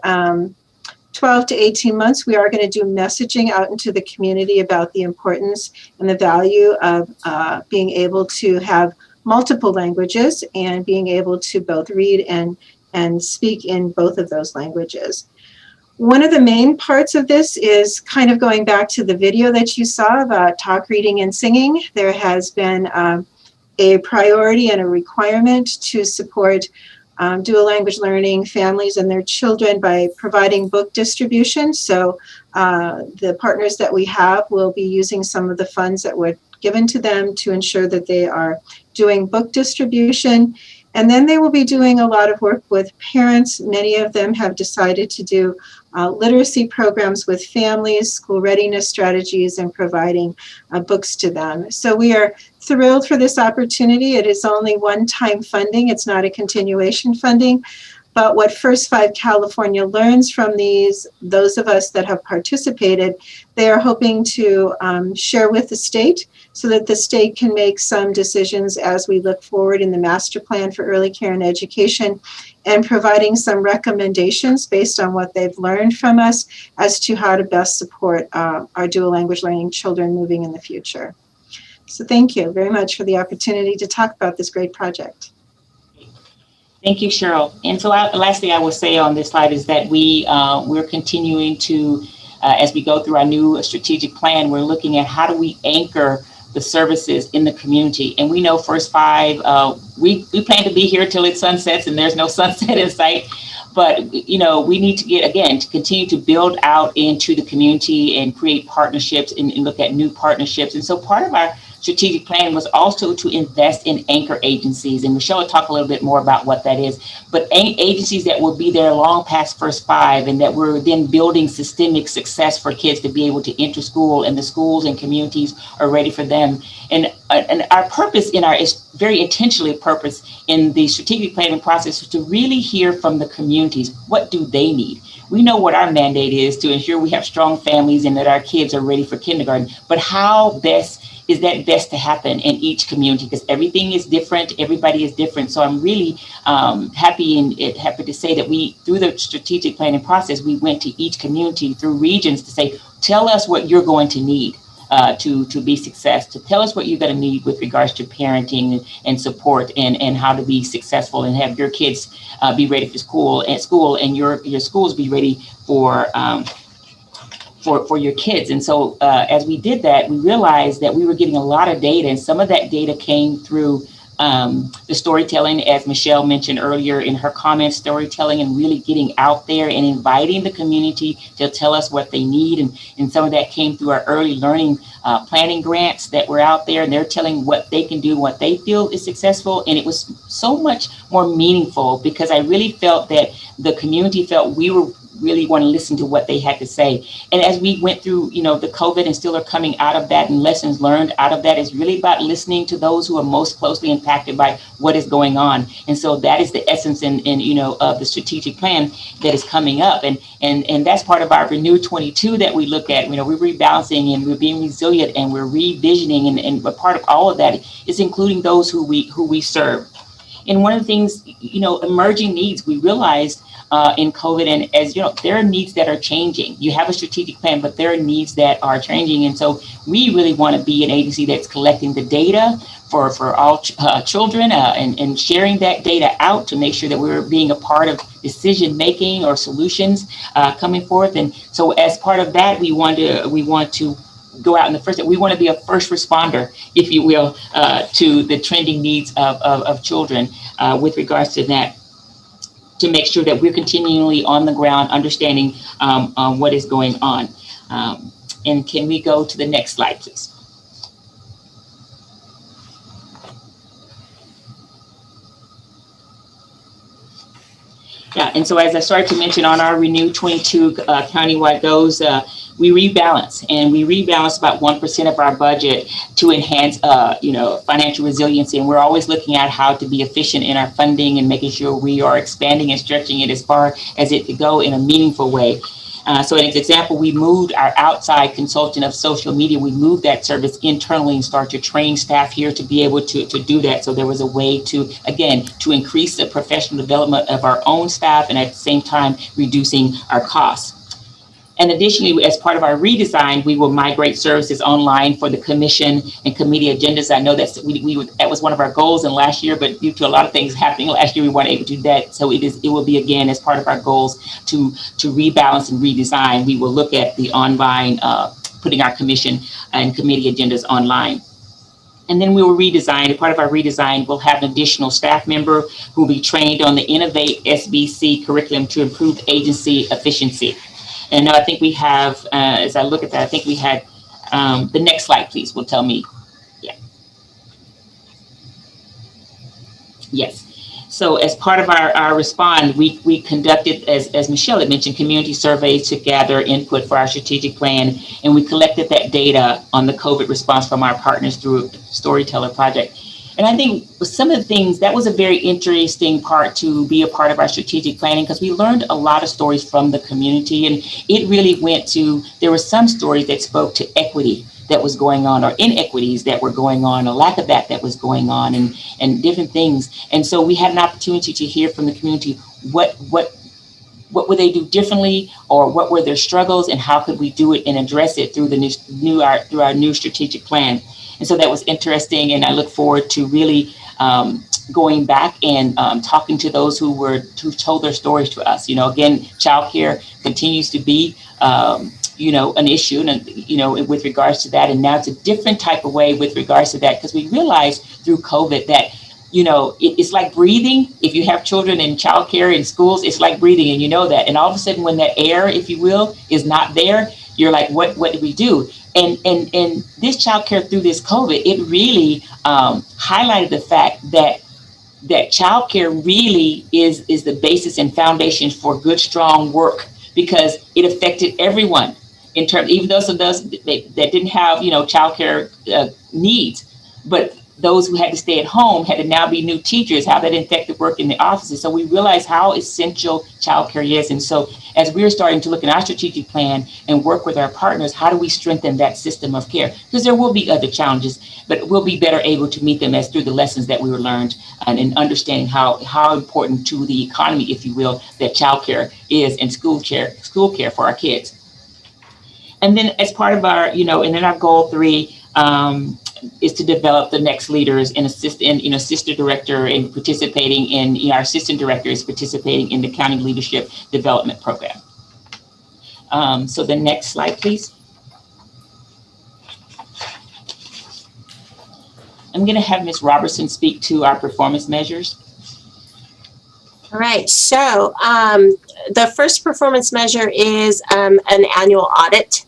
12 to 18 months, we are going to do messaging out into the community about the importance and the value of being able to have multiple languages and being able to both read and speak in both of those languages. One of the main parts of this is kind of going back to the video that you saw about talk, reading, and singing. There has been a priority and a requirement to support dual language learning families and their children by providing book distribution. So the partners that we have will be using some of the funds that were given to them to ensure that they are doing book distribution. And then they will be doing a lot of work with parents. Many of them have decided to do literacy programs with families, school readiness strategies, and providing books to them. So we are thrilled for this opportunity. It is only one-time funding. It's not a continuation funding. But what First 5 California learns from those of us that have participated, they are hoping to share with the state so that the state can make some decisions as we look forward in the master plan for early care and education, and providing some recommendations based on what they've learned from us as to how to best support our dual language learning children moving in the future. So thank you very much for the opportunity to talk about this great project. Thank you, Cheryl. And so last thing I will say on this slide is that we're continuing to, as we go through our new strategic plan, we're looking at how do we anchor the services in the community. And we know First Five, we plan to be here till it sunsets, and there's no sunset in sight. But, you know, we need to to continue to build out into the community and create partnerships and look at new partnerships. And so part of our strategic plan was also to invest in anchor agencies. And Michelle will talk a little bit more about what that is. But agencies that will be there long past First Five, and that we're then building systemic success for kids to be able to enter school, and the schools and communities are ready for them. And our purpose is very intentionally a purpose in the strategic planning process is to really hear from the communities. What do they need? We know what our mandate is, to ensure we have strong families and that our kids are ready for kindergarten. But how best is that best to happen in each community? Because everything is different, everybody is different. So I'm really happy to say that through the strategic planning process, we went to each community through regions to say, tell us what you're going to need to be success, to tell us what you're going to need with regards to parenting and support, and how to be successful and have your kids be ready for school and your schools be ready for your kids. And so as we did that, we realized that we were getting a lot of data, and some of that data came through the storytelling, as Michelle mentioned earlier in her comments, storytelling and really getting out there and inviting the community to tell us what they need. And some of that came through our early learning planning grants that were out there, and they're telling what they can do, what they feel is successful. And it was so much more meaningful because I really felt that the community felt we were really want to listen to what they had to say. And as we went through, the COVID and still are coming out of that, and lessons learned out of that is really about listening to those who are most closely impacted by what is going on. And so that is the essence of the strategic plan that is coming up. And that's part of our Renew 22 that we look at. We're rebalancing and we're being resilient and we're revisioning. And a part of all of that is including those who we serve. And one of the things, emerging needs, we realized in COVID, and as there are needs that are changing. You have a strategic plan, but there are needs that are changing. And so we really want to be an agency that's collecting the data for all children and sharing that data out to make sure that we're being a part of decision making or solutions coming forth. And so as part of that, we want to go out in the first, we want to be a first responder, if you will, to the trending needs of children with regards to that, to make sure that we're continually on the ground understanding what is going on. And can we go to the next slide, please? Yeah, and so as I started to mention on our Renew 22 countywide goals, we rebalance, and we rebalance about 1% of our budget to enhance, financial resiliency. And we're always looking at how to be efficient in our funding and making sure we are expanding and stretching it as far as it could go in a meaningful way. So as an example, we moved our outside consultant of social media. We moved that service internally and started to train staff here to be able to do that. So there was a way to increase the professional development of our own staff and at the same time reducing our costs. And additionally, as part of our redesign, we will migrate services online for the commission and committee agendas. I know that was one of our goals in last year, but due to a lot of things happening last year, we weren't able to do that. So it will be again as part of our goals to rebalance and redesign. We will look at the online, putting our commission and committee agendas online. And then we will redesign. Part of our redesign, we'll have an additional staff member who will be trained on the Innovate SBC curriculum to improve agency efficiency. And I think we have, as I look at that, I think we had the next slide, please, will tell me. Yeah. Yes. So as part of our respond, we conducted, as Michelle had mentioned, community surveys to gather input for our strategic plan. And we collected that data on the COVID response from our partners through Storyteller Project. And I think some of the things, that was a very interesting part to be a part of our strategic planning, because we learned a lot of stories from the community. And it really there were some stories that spoke to equity that was going on, or inequities that were going on, a lack of that was going on, and different things. And so we had an opportunity to hear from the community what what would they do differently, or what were their struggles, and how could we do it and address it through through our new strategic plan. And so that was interesting, and I look forward to really going back and talking to those who told their stories to us. Again, childcare continues to be an issue, and with regards to that, and now it's a different type of way with regards to that, because we realized through COVID that it's like breathing. If you have children in childcare in schools, it's like breathing, and that. And all of a sudden, when that air, if you will, is not there, you're like, what do we do? And this childcare through this COVID, it really highlighted the fact that childcare really is the basis and foundation for good, strong work, because it affected everyone in terms, even those of us that didn't have childcare needs, but those who had to stay at home had to now be new teachers, how that affected work in the offices. So we realized how essential childcare is. And so as we're starting to look at our strategic plan and work with our partners, how do we strengthen that system of care? Because there will be other challenges, but we'll be better able to meet them as through the lessons that we were learned, and in understanding how important to the economy, if you will, that childcare is, and school care for our kids. And then as part of our, and then our goal 3, is to develop the next leaders and assistant director, and participating in, our assistant director is participating in the county leadership development program. So the next slide, please. I'm going to have Ms. Robertson speak to our performance measures. All right, so the first performance measure is an annual audit,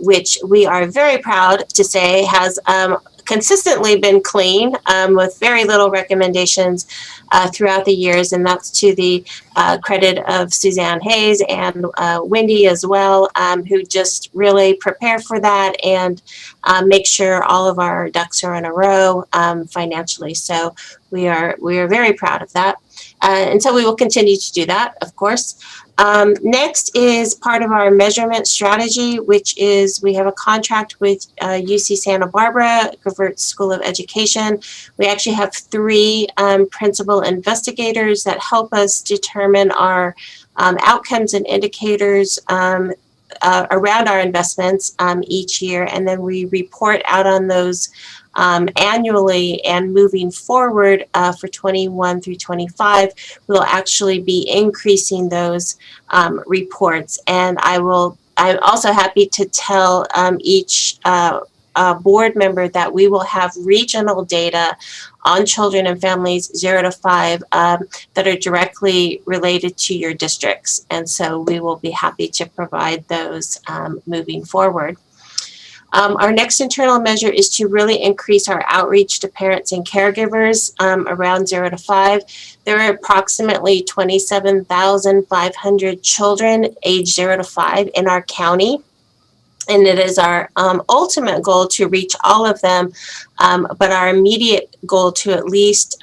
which we are very proud to say has consistently been clean, with very little recommendations throughout the years, and that's to the credit of Suzanne Hayes and Wendy as well, who just really prepare for that and make sure all of our ducks are in a row financially. So we are very proud of that. And so we will continue to do that, of course. Next is part of our measurement strategy, which is we have a contract with UC Santa Barbara, Gravert School of Education. We actually have 3 principal investigators that help us determine our outcomes and indicators around our investments each year. And then we report out on those annually, and moving forward for 21 through 25, we'll actually be increasing those reports. And I'm also happy to tell each board member that we will have regional data on children and families 0 to 5 that are directly related to your districts. And so we will be happy to provide those moving forward. Our next internal measure is to really increase our outreach to parents and caregivers around 0 to 5. There are approximately 27,500 children age 0 to 5 in our county. And it is our ultimate goal to reach all of them, but our immediate goal to at least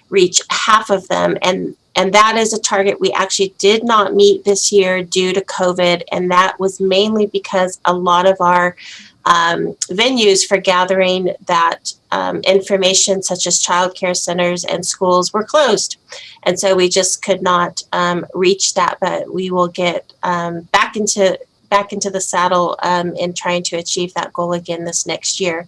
reach half of them. And that is a target we actually did not meet this year due to COVID. And that was mainly because a lot of our venues for gathering that information, such as childcare centers and schools, were closed. And so we just could not reach that, but we will get back into the saddle in trying to achieve that goal again this next year.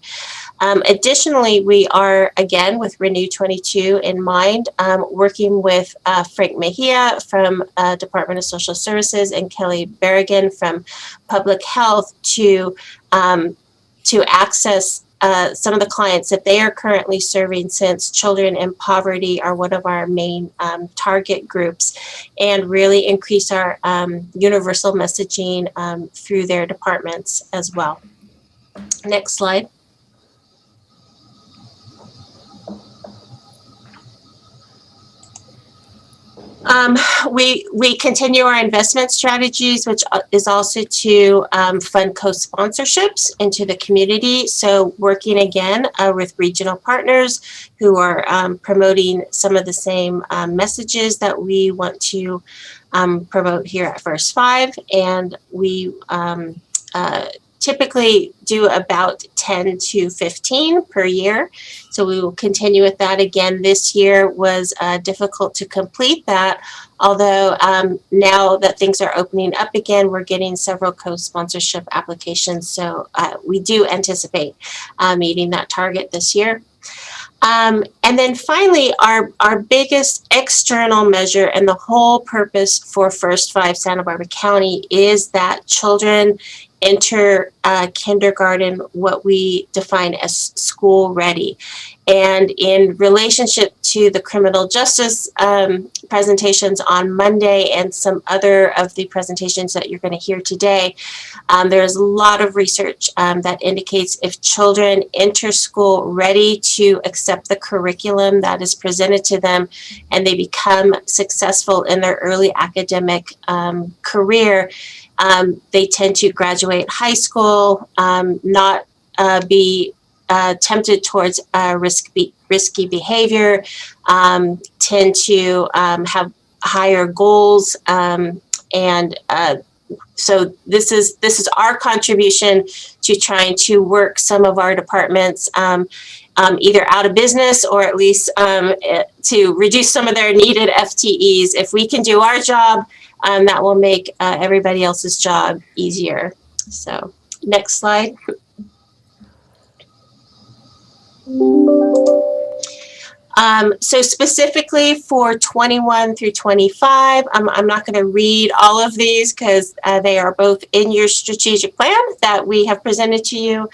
Additionally, we are, again, with Renew 22 in mind, working with Frank Mejia from Department of Social Services and Kelly Berrigan from Public Health to access some of the clients that they are currently serving, since children in poverty are one of our main target groups, and really increase our universal messaging through their departments as well. Next slide. We continue our investment strategies, which is also to fund co-sponsorships into the community. So working again with regional partners who are promoting some of the same messages that we want to promote here at First 5. And we typically do about 10 to 15 per year. So we will continue with that again. This year was difficult to complete that, although now that things are opening up again, we're getting several co-sponsorship applications. So we do anticipate meeting that target this year. And then finally, our biggest external measure and the whole purpose for First Five Santa Barbara County is that children enter kindergarten, what we define as school ready. And in relationship to the criminal justice presentations on Monday and some other of the presentations that you're going to hear today, there's a lot of research that indicates if children enter school ready to accept the curriculum that is presented to them and they become successful in their early academic career, they tend to graduate high school, not be tempted towards risky behavior, tend to have higher goals, and so this is our contribution to trying to work some of our departments either out of business or at least to reduce some of their needed FTEs. If we can do our job, that will make everybody else's job easier. So next slide. So specifically for 21 through 25, I'm not going to read all of these because they are both in your strategic plan that we have presented to you,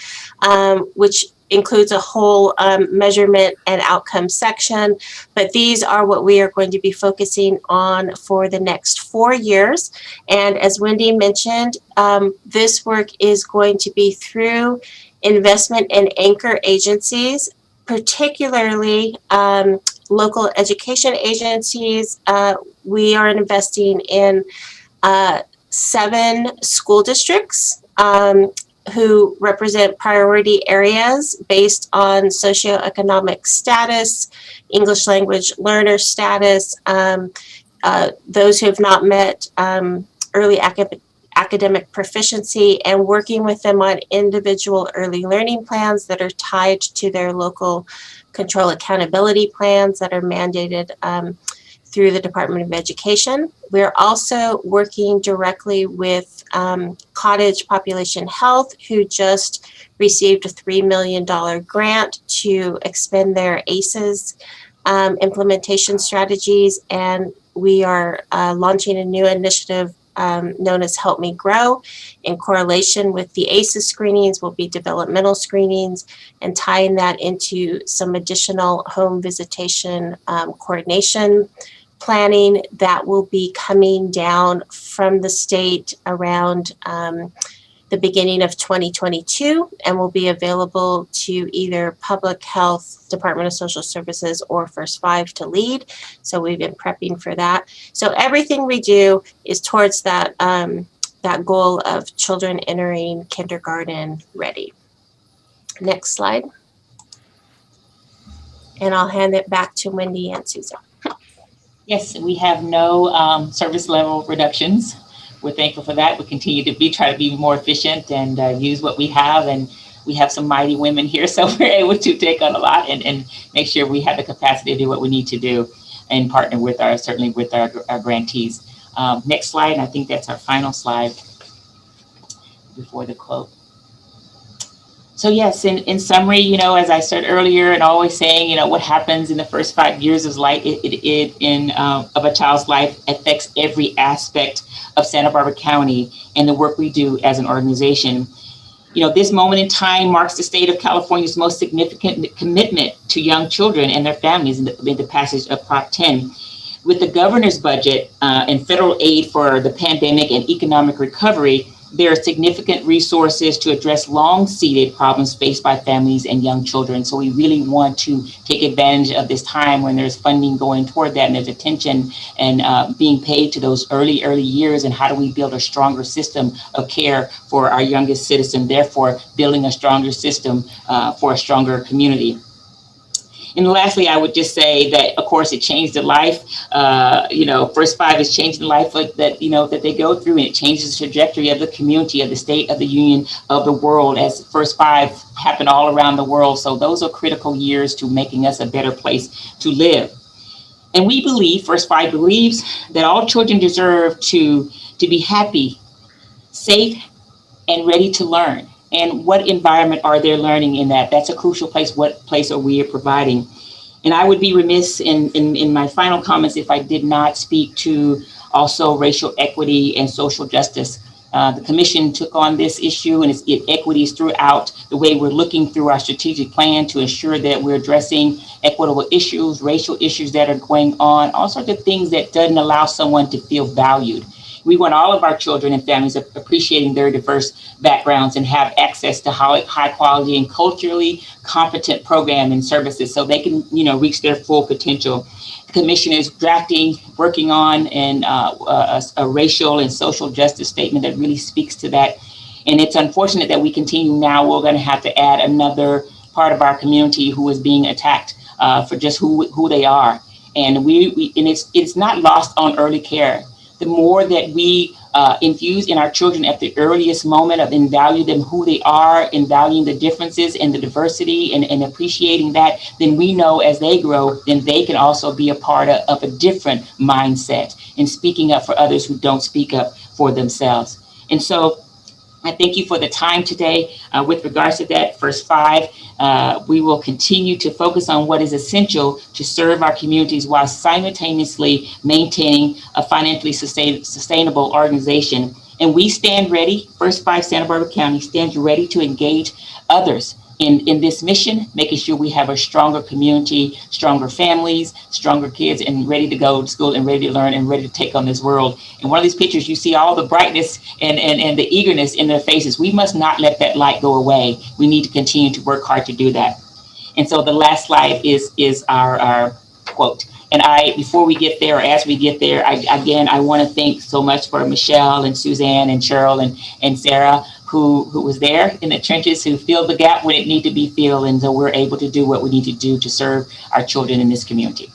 which includes a whole measurement and outcome section. But these are what we are going to be focusing on for the next 4 years. And as Wendy mentioned, this work is going to be through investment in anchor agencies, particularly local education agencies. We are investing in 7 school districts who represent priority areas based on socioeconomic status, English language learner status, those who have not met early academic proficiency, and working with them on individual early learning plans that are tied to their local control accountability plans that are mandated through the Department of Education. We're also working directly with Cottage Population Health, who just received a $3 million grant to expand their ACEs implementation strategies. And we are launching a new initiative known as Help Me Grow. In correlation with the ACEs screenings will be developmental screenings, and tying that into some additional home visitation coordination planning that will be coming down from the state around the beginning of 2022 and will be available to either Public Health, Department of Social Services, or First Five to lead. So we've been prepping for that. So everything we do is towards that, that goal of children entering kindergarten ready. Next slide. And I'll hand it back to Wendy and Susan. Yes, we have no service level reductions. We're thankful for that. We continue to try to be more efficient and use what we have. And we have some mighty women here, so we're able to take on a lot and make sure we have the capacity to do what we need to do and partner with certainly with our grantees. Next slide, and I think that's our final slide before the quote. So yes, in summary, as I said earlier, and always saying, what happens in the first 5 years of life, of a child's life affects every aspect of Santa Barbara County and the work we do as an organization. This moment in time marks the state of California's most significant commitment to young children and their families in the passage of Prop 10. With the governor's budget and federal aid for the pandemic and economic recovery, there are significant resources to address long-seated problems faced by families and young children. So we really want to take advantage of this time when there's funding going toward that and there's attention and being paid to those early years, and how do we build a stronger system of care for our youngest citizen, therefore building a stronger system for a stronger community. And lastly, I would just say that, of course, it changed their life. First Five is changing the life that they go through, and it changes the trajectory of the community, of the state, of the union, of the world, as First Five happen all around the world. So those are critical years to making us a better place to live. And we believe, First Five believes, that all children deserve to be happy, safe, and ready to learn. And what environment are they learning in that? That's a crucial place. What place are we providing? And I would be remiss in my final comments if I did not speak to also racial equity and social justice. The commission took on this issue, and it equities throughout the way we're looking through our strategic plan to ensure that we're addressing equitable issues, racial issues that are going on, all sorts of things that doesn't allow someone to feel valued. We want all of our children and families appreciating their diverse backgrounds and have access to high quality and culturally competent program and services so they can, reach their full potential. The commission is working on a racial and social justice statement that really speaks to that. And it's unfortunate that we continue now. We're going to have to add another part of our community who is being attacked for just who they are. And it's not lost on early care. The more that we infuse in our children at the earliest moment of value them who they are, and valuing the differences and the diversity and appreciating that, then we know as they grow, then they can also be a part of a different mindset and speaking up for others who don't speak up for themselves. And so I thank you for the time today. With regards to that, First Five, we will continue to focus on what is essential to serve our communities while simultaneously maintaining a financially sustainable organization. And we stand ready, First Five Santa Barbara County stands ready to engage others in this mission, making sure we have a stronger community, stronger families, stronger kids, and ready to go to school and ready to learn and ready to take on this world. In one of these pictures, you see all the brightness and the eagerness in their faces. We must not let that light go away. We need to continue to work hard to do that. And so the last slide is our quote. And before we get there, or as we get there, I want to thank so much for Michelle and Suzanne and Cheryl and Sarah, who was there in the trenches, who filled the gap when it needed to be filled. And so we're able to do what we need to do to serve our children in this community.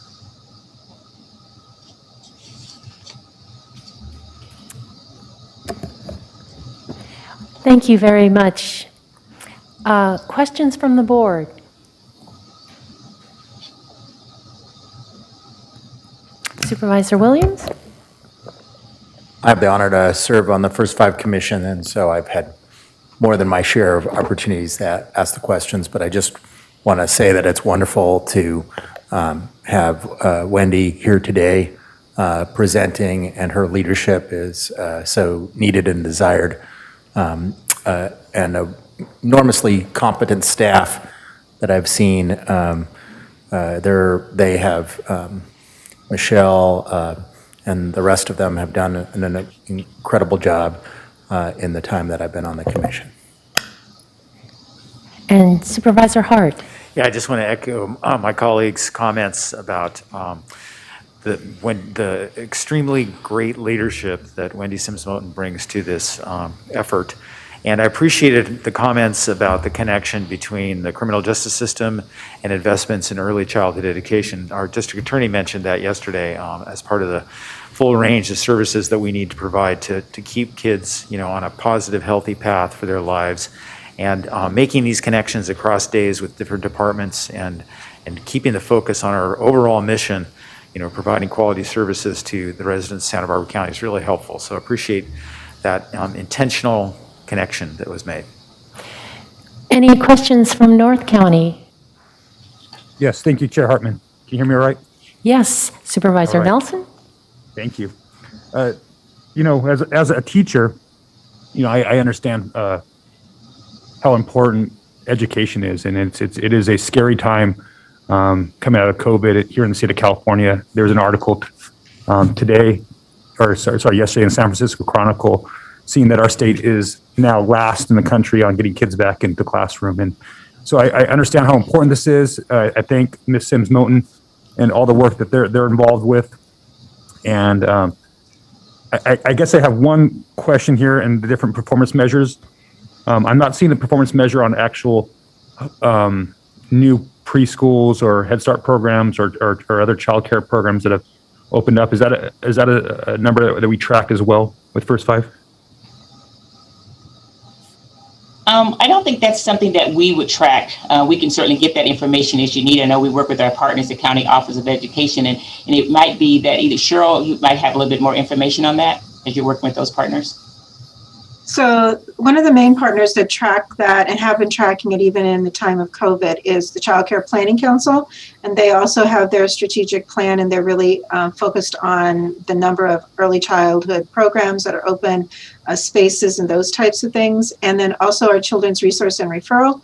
Thank you very much. Questions from the board? Supervisor Williams? I have the honor to serve on the First Five Commission, and so I've had more than my share of opportunities to ask the questions, but I just want to say that it's wonderful to have Wendy here today presenting, and her leadership is so needed and desired, and an enormously competent staff that I've seen. They have Michelle and the rest of them have done an incredible job in the time that I've been on the commission. And Supervisor Hart? Yeah, I just want to echo my colleagues' comments about the extremely great leadership that Wendy Sims-Moten brings to this effort. And I appreciated the comments about the connection between the criminal justice system and investments in early childhood education. Our district attorney mentioned that yesterday as part of the full range of services that we need to provide to keep kids, on a positive, healthy path for their lives. And making these connections across days with different departments and keeping the focus on our overall mission, providing quality services to the residents of Santa Barbara County is really helpful. So I appreciate that intentional connection that was made. Any questions from North County? Yes, thank you, Chair Hartman. Can you hear me all right? Yes, Supervisor Nelson? Thank you. As a teacher, I understand how important education is, and it is a scary time coming out of COVID here in the state of California. There was an article yesterday in San Francisco Chronicle, seeing that our state is now last in the country on getting kids back into the classroom. And so I understand how important this is. I thank Ms. Sims-Moten and all the work that they're involved with. And I guess I have one question here in the different performance measures. I'm not seeing the performance measure on actual new preschools or Head Start programs or other childcare programs that have opened up? Is that a number that we track as well with First Five? I don't think that's something that we would track. We can certainly get that information as you need. I know we work with our partners, the County Office of Education, and it might be that either Cheryl, you might have a little bit more information on that as you're working with those partners. So one of the main partners that track that and have been tracking it even in the time of COVID is the Child Care Planning Council. And they also have their strategic plan, and they're really focused on the number of early childhood programs that are open, spaces and those types of things. And then also our Children's Resource and Referral,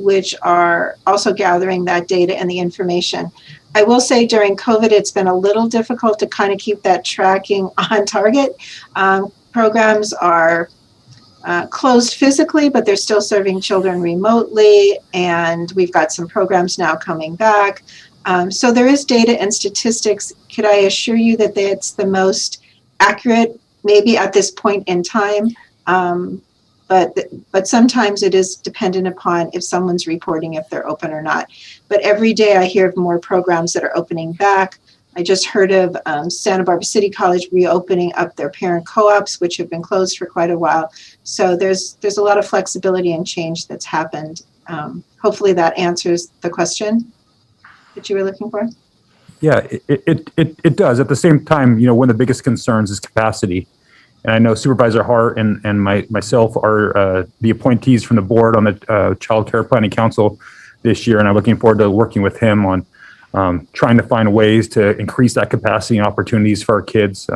which are also gathering that data and the information. I will say during COVID, it's been a little difficult to kind of keep that tracking on target. Programs are closed physically, but they're still serving children remotely, and we've got some programs now coming back. So there is data and statistics. Could I assure you that it's the most accurate, maybe at this point in time? But sometimes it is dependent upon if someone's reporting if they're open or not. But every day I hear of more programs that are opening back. I just heard of Santa Barbara City College reopening up their parent co-ops, which have been closed for quite a while. So there's a lot of flexibility and change that's happened. Hopefully that answers the question that you were looking for. Yeah, it does. At the same time, one of the biggest concerns is capacity. And I know Supervisor Hart and myself are the appointees from the board on the Child Care Planning Council this year, and I'm looking forward to working with him on trying to find ways to increase that capacity and opportunities for our kids.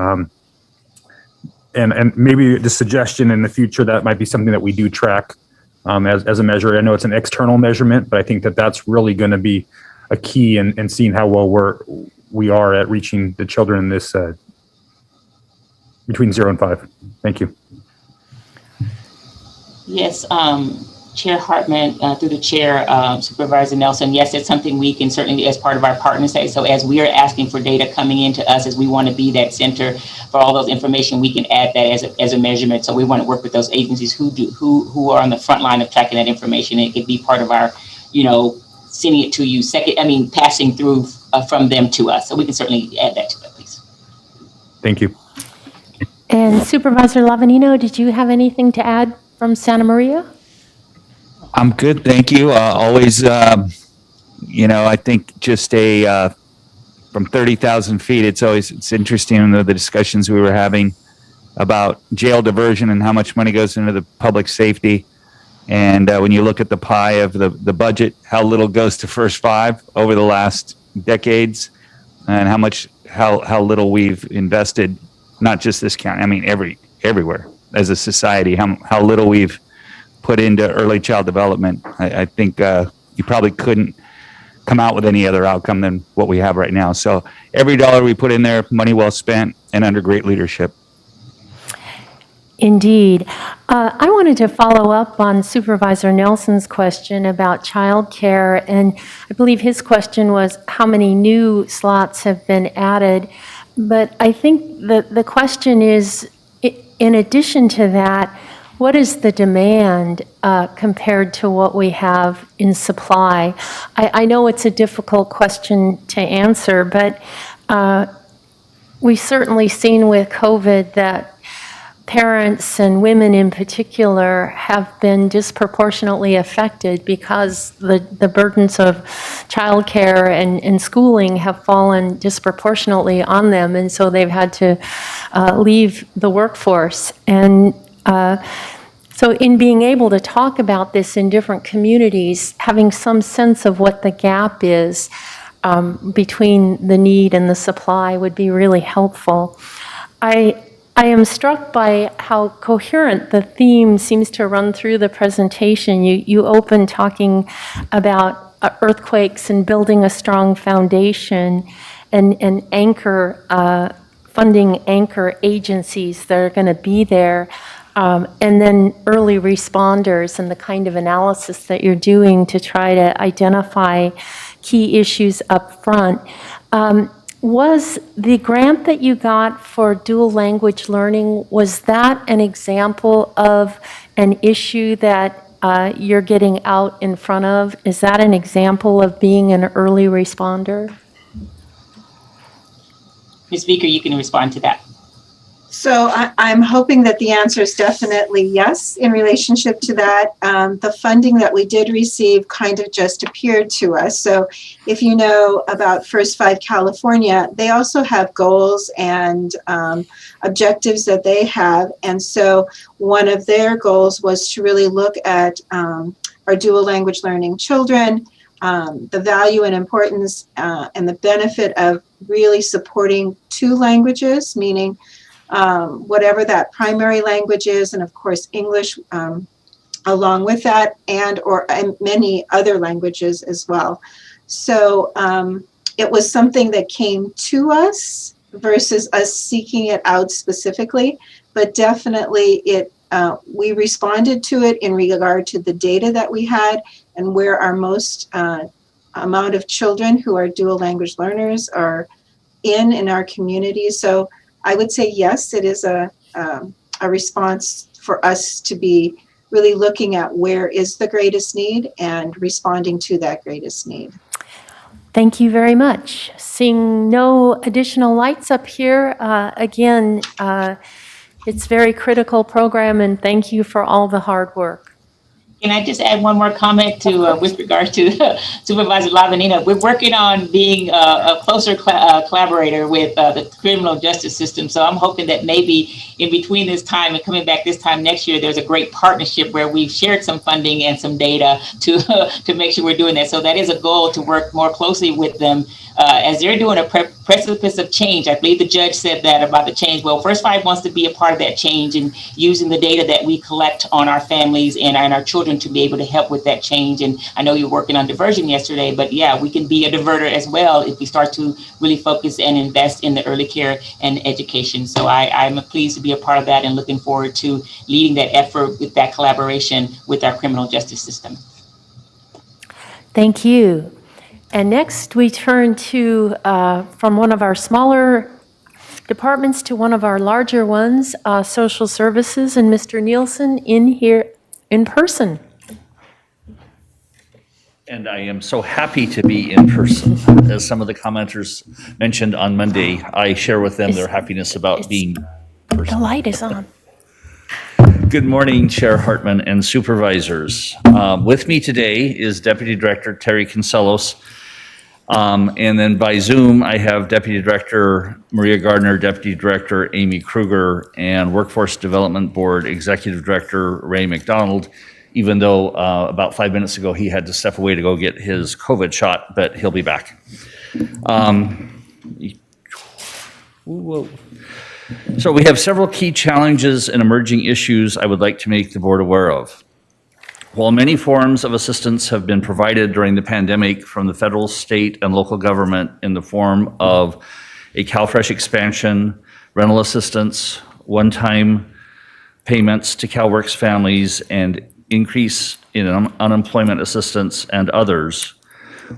And maybe the suggestion in the future that might be something that we do track as a measure. I know it's an external measurement, but I think that that's really going to be a key in seeing how well we are at reaching the children in this between 0 and 5. Thank you. Yes, Chair Hartman, through the chair, Supervisor Nelson, yes, it's something we can certainly, as part of our partner say. So as we are asking for data coming into us, as we want to be that center for all those information, we can add that as a measurement. So we want to work with those agencies who are on the front line of tracking that information. It could be part of our, sending it to you passing through from them to us. So we can certainly add that to it, please. Thank you. And Supervisor Lavanino, did you have anything to add from Santa Maria? I'm good, thank you. Always, I think just from 30,000 feet, it's interesting in the discussions we were having about jail diversion and how much money goes into the public safety. And when you look at the pie of the budget, how little goes to First Five over the last decades, and how little we've invested, not just this county, I mean everywhere as a society, how little we've put into early child development. I think you probably couldn't come out with any other outcome than what we have right now. So every dollar we put in there, money well spent and under great leadership. Indeed. I wanted to follow up on Supervisor Nelson's question about childcare, and I believe his question was how many new slots have been added. But I think the question is, in addition to that, what is the demand compared to what we have in supply? I know it's a difficult question to answer, but we've certainly seen with COVID that parents and women in particular have been disproportionately affected because the burdens of childcare and schooling have fallen disproportionately on them, and so they've had to leave the workforce. And so in being able to talk about this in different communities, having some sense of what the gap is between the need and the supply would be really helpful. I am struck by how coherent the theme seems to run through the presentation. You open talking about earthquakes and building a strong foundation and funding anchor agencies that are going to be there. And then early responders and the kind of analysis that you're doing to try to identify key issues up front. Was the grant that you got for dual language learning, was that an example of an issue that you're getting out in front of? Is that an example of being an early responder? Ms. Speaker, you can respond to that. So I'm hoping that the answer is definitely yes in relationship to that. The funding that we did receive kind of just appeared to us. So if you know about First Five California, they also have goals and objectives that they have. And so one of their goals was to really look at our dual language learning children, the value and importance and the benefit of really supporting two languages, meaning whatever that primary language is, and of course English along with that, and many other languages as well. So it was something that came to us versus us seeking it out specifically, but definitely we responded to it in regard to the data that we had and where our most amount of children who are dual language learners are in our community. So I would say yes, it is a response for us to be really looking at where is the greatest need and responding to that greatest need. Thank you very much. Seeing no additional lights up here, again, it's a very critical program, and thank you for all the hard work. Can I just add one more comment to with regards to Supervisor Lavanina? We're working on being a closer collaborator with the criminal justice system. So I'm hoping that maybe in between this time and coming back this time next year, there's a great partnership where we've shared some funding and some data to make sure we're doing that. So that is a goal, to work more closely with them as they're doing a precipice of change. I believe the judge said that about the change. Well, First Five wants to be a part of that change and using the data that we collect on our families and our children to be able to help with that change. And I know you're working on diversion yesterday, but yeah, we can be a diverter as well if we start to really focus and invest in the early care and education. So I'm pleased to be a part of that and looking forward to leading that effort with that collaboration with our criminal justice system. Thank you. And next we turn to, from one of our smaller departments to one of our larger ones, social services, and Mr. Nielsen here in person. And I am so happy to be in person. As some of the commenters mentioned on Monday, I share with them their happiness about being in person. The light is on. Good morning, Chair Hartman and supervisors. With me today is Deputy Director Terry Kinselos. And then by Zoom, I have Deputy Director Maria Gardner, Deputy Director Amy Kruger, and Workforce Development Board Executive Director Ray McDonald, even though about 5 minutes ago he had to step away to go get his COVID shot, but he'll be back. So we have several key challenges and emerging issues I would like to make the board aware of. While many forms of assistance have been provided during the pandemic from the federal, state, and local government in the form of a CalFresh expansion, rental assistance, one-time payments to CalWorks families, and increase in unemployment assistance and others,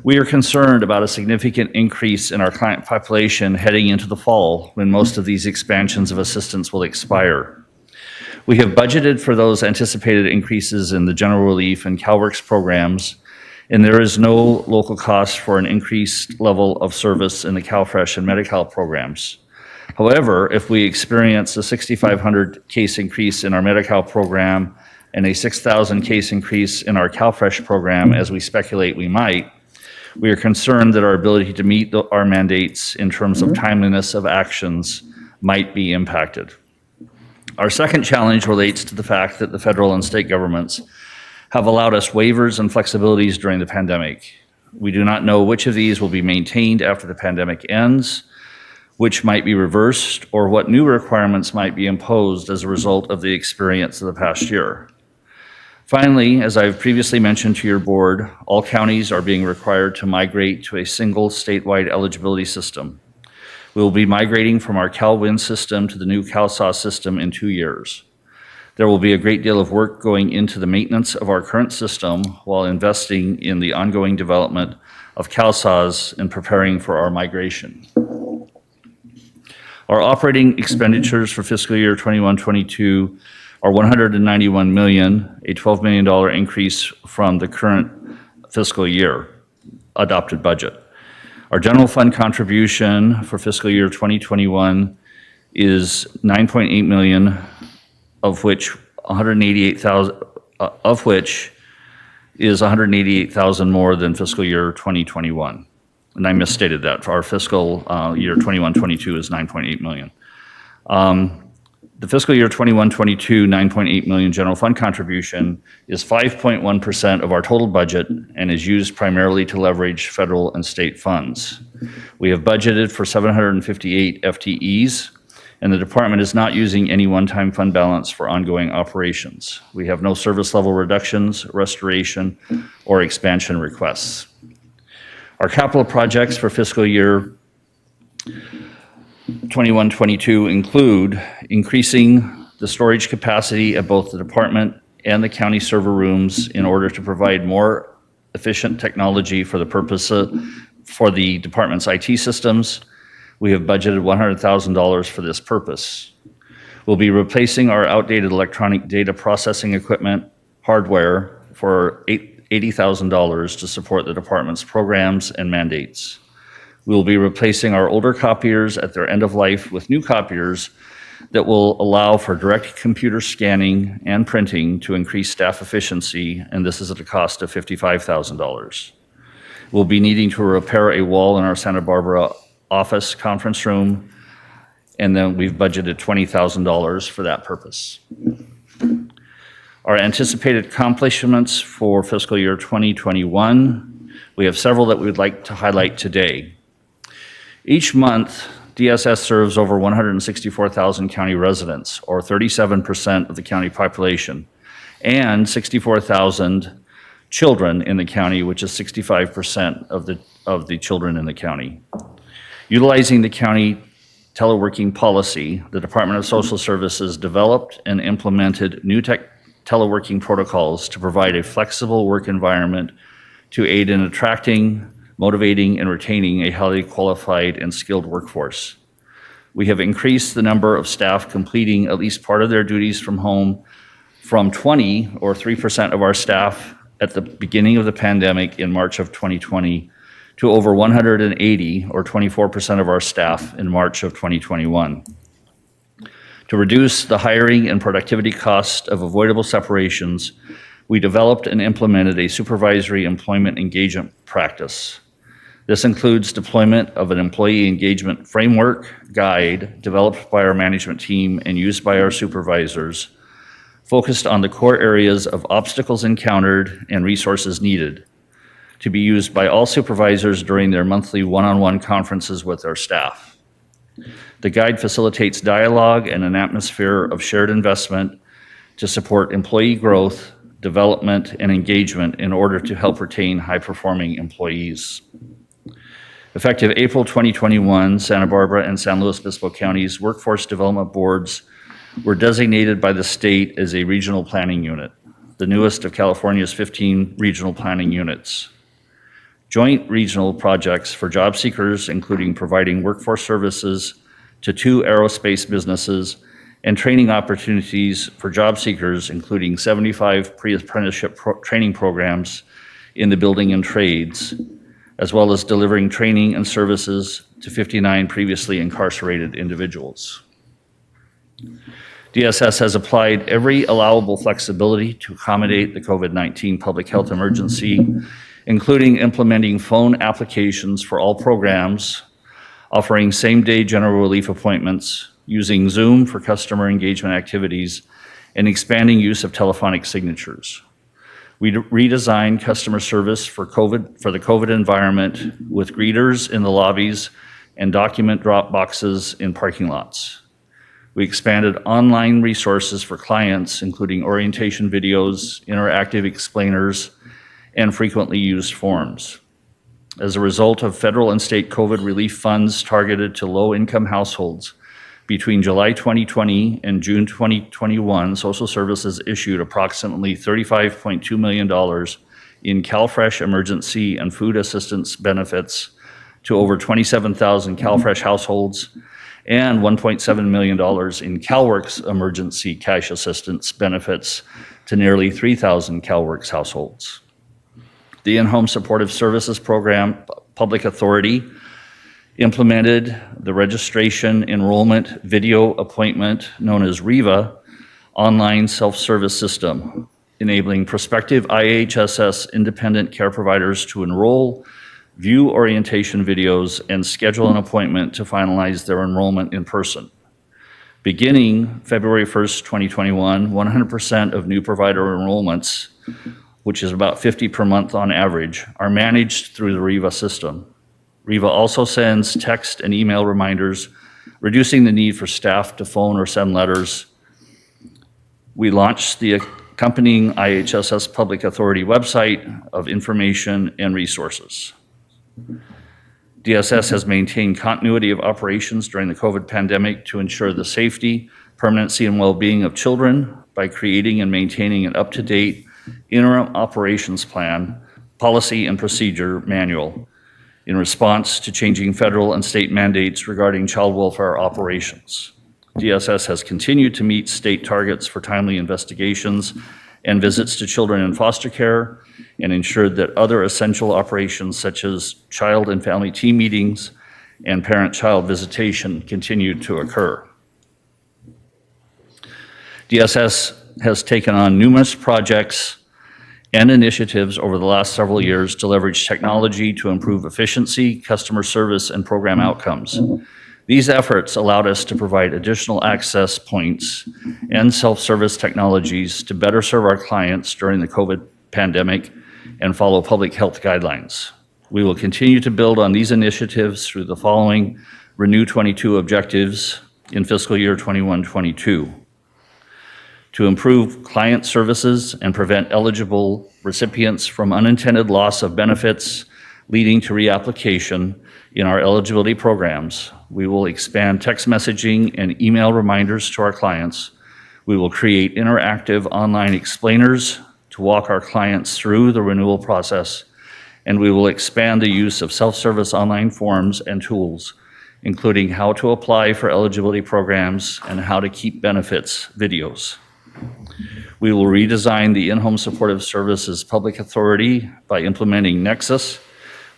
we are concerned about a significant increase in our client population heading into the fall when most of these expansions of assistance will expire. We have budgeted for those anticipated increases in the general relief and CalWorks programs, and there is no local cost for an increased level of service in the CalFresh and Medi-Cal programs. However, if we experience a 6,500 case increase in our Medi-Cal program and a 6,000 case increase in our CalFresh program, as we speculate we might, we are concerned that our ability to meet our mandates in terms of timeliness of actions might be impacted. Our second challenge relates to the fact that the federal and state governments have allowed us waivers and flexibilities during the pandemic. We do not know which of these will be maintained after the pandemic ends, which might be reversed, or what new requirements might be imposed as a result of the experience of the past year. Finally, as I've previously mentioned to your board, all counties are being required to migrate to a single statewide eligibility system. We will be migrating from our CalWIN system to the new CalSAW system in 2 years. There will be a great deal of work going into the maintenance of our current system while investing in the ongoing development of CalSAWs and preparing for our migration. Our operating expenditures for fiscal year 21-22 are $191 million, a $12 million increase from the current fiscal year adopted budget. Our general fund contribution for fiscal year 2021 is $9.8 million, of which $188,000 more than fiscal year 2021. And I misstated that. For our fiscal year 21-22 is $9.8 million. The fiscal year 21-22 $9.8 million general fund contribution is 5.1% of our total budget and is used primarily to leverage federal and state funds. We have budgeted for 758 FTEs, and the department is not using any one-time fund balance for ongoing operations. We have no service level reductions, restoration, or expansion requests. Our capital projects for fiscal year 21-22 include increasing the storage capacity at both the department and the county server rooms in order to provide more efficient technology for the department's IT systems. We have budgeted $100,000 for this purpose. We'll be replacing our outdated electronic data processing equipment hardware for $80,000 to support the department's programs and mandates. We'll be replacing our older copiers at their end of life with new copiers that will allow for direct computer scanning and printing to increase staff efficiency, and this is at a cost of $55,000. We'll be needing to repair a wall in our Santa Barbara office conference room, and then we've budgeted $20,000 for that purpose. Our anticipated accomplishments for fiscal year 2021, we have several that we would like to highlight today. Each month, DSS serves over 164,000 county residents, or 37% of the county population, and 64,000 children in the county, which is 65% of the children in the county. Utilizing the county teleworking policy, the Department of Social Services developed and implemented new teleworking protocols to provide a flexible work environment to aid in attracting, motivating, and retaining a highly qualified and skilled workforce. We have increased the number of staff completing at least part of their duties from home from 20, or 3% of our staff at the beginning of the pandemic in March of 2020, to over 180, or 24% of our staff in March of 2021. To reduce the hiring and productivity cost of avoidable separations, we developed and implemented a supervisory employment engagement practice. This includes deployment of an employee engagement framework guide developed by our management team and used by our supervisors, focused on the core areas of obstacles encountered and resources needed, to be used by all supervisors during their monthly one-on-one conferences with our staff. The guide facilitates dialogue and an atmosphere of shared investment to support employee growth, development, and engagement in order to help retain high-performing employees. Effective April 2021, Santa Barbara and San Luis Obispo County's workforce development boards were designated by the state as a regional planning unit, the newest of California's 15 regional planning units. Joint regional projects for job seekers, including providing workforce services to 2 aerospace businesses, and training opportunities for job seekers, including 75 pre-apprenticeship training programs in the building and trades, as well as delivering training and services to 59 previously incarcerated individuals. DSS has applied every allowable flexibility to accommodate the COVID-19 public health emergency, including implementing phone applications for all programs, offering same-day general relief appointments, using Zoom for customer engagement activities, and expanding use of telephonic signatures. We redesigned customer service for the COVID environment with greeters in the lobbies and document drop boxes in parking lots. We expanded online resources for clients, including orientation videos, interactive explainers, and frequently used forms. As a result of federal and state COVID relief funds targeted to low-income households, between July 2020 and June 2021, Social Services issued approximately $35.2 million in CalFresh emergency and food assistance benefits to over 27,000 CalFresh households and $1.7 million in CalWORKS emergency cash assistance benefits to nearly 3,000 CalWORKS households. The In-Home Supportive Services Program Public Authority implemented the registration enrollment video appointment known as REVA online self-service system, enabling prospective IHSS independent care providers to enroll, view orientation videos, and schedule an appointment to finalize their enrollment in person. Beginning February 1st, 2021, 100% of new provider enrollments, which is about 50 per month on average, are managed through the REVA system. REVA also sends text and email reminders, reducing the need for staff to phone or send letters. We launched the accompanying IHSS Public Authority website of information and resources. DSS has maintained continuity of operations during the COVID pandemic to ensure the safety, permanency, and well-being of children by creating and maintaining an up-to-date interim operations plan, policy, and procedure manual in response to changing federal and state mandates regarding child welfare operations. DSS has continued to meet state targets for timely investigations and visits to children in foster care, and ensured that other essential operations such as child and family team meetings and parent-child visitation continued to occur. DSS has taken on numerous projects and initiatives over the last several years to leverage technology to improve efficiency, customer service, and program outcomes. These efforts allowed us to provide additional access points and self-service technologies to better serve our clients during the COVID pandemic and follow public health guidelines. We will continue to build on these initiatives through the following Renew 22 objectives in fiscal year 21-22. To improve client services and prevent eligible recipients from unintended loss of benefits leading to reapplication in our eligibility programs, we will expand text messaging and email reminders to our clients. We will create interactive online explainers to walk our clients through the renewal process, and we will expand the use of self-service online forms and tools, including how to apply for eligibility programs and how to keep benefits videos. We will redesign the In-Home Supportive Services Public Authority by implementing Nexus,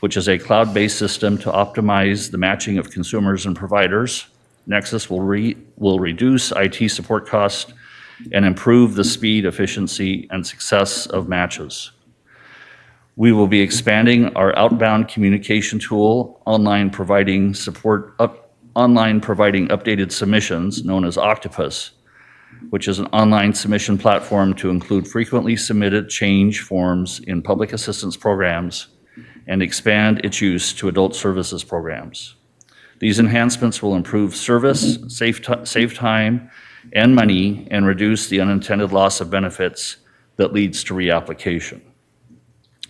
which is a cloud-based system to optimize the matching of consumers and providers. Nexus will reduce IT support costs and improve the speed, efficiency, and success of matches. We will be expanding our outbound communication tool, online providing updated submissions known as Octopus, which is an online submission platform to include frequently submitted change forms in public assistance programs and expand its use to adult services programs. These enhancements will improve service, save time and money, and reduce the unintended loss of benefits that leads to reapplication.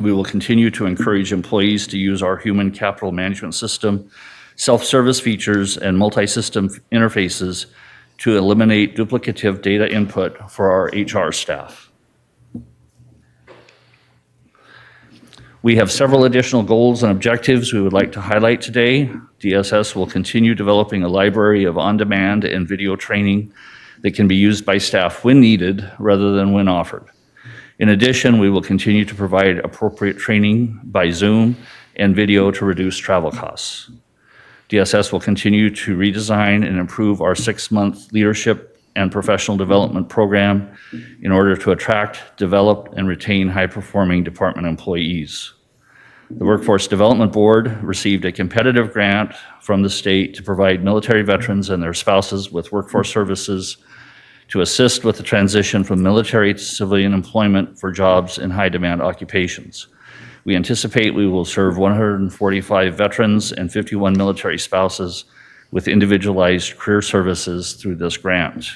We will continue to encourage employees to use our human capital management system, self-service features, and multi-system interfaces to eliminate duplicative data input for our HR staff. We have several additional goals and objectives we would like to highlight today. DSS will continue developing a library of on-demand and video training that can be used by staff when needed rather than when offered. In addition, we will continue to provide appropriate training by Zoom and video to reduce travel costs. DSS will continue to redesign and improve our 6-month leadership and professional development program in order to attract, develop, and retain high-performing department employees. The Workforce Development Board received a competitive grant from the state to provide military veterans and their spouses with workforce services to assist with the transition from military to civilian employment for jobs in high-demand occupations. We anticipate we will serve 145 veterans and 51 military spouses with individualized career services through this grant.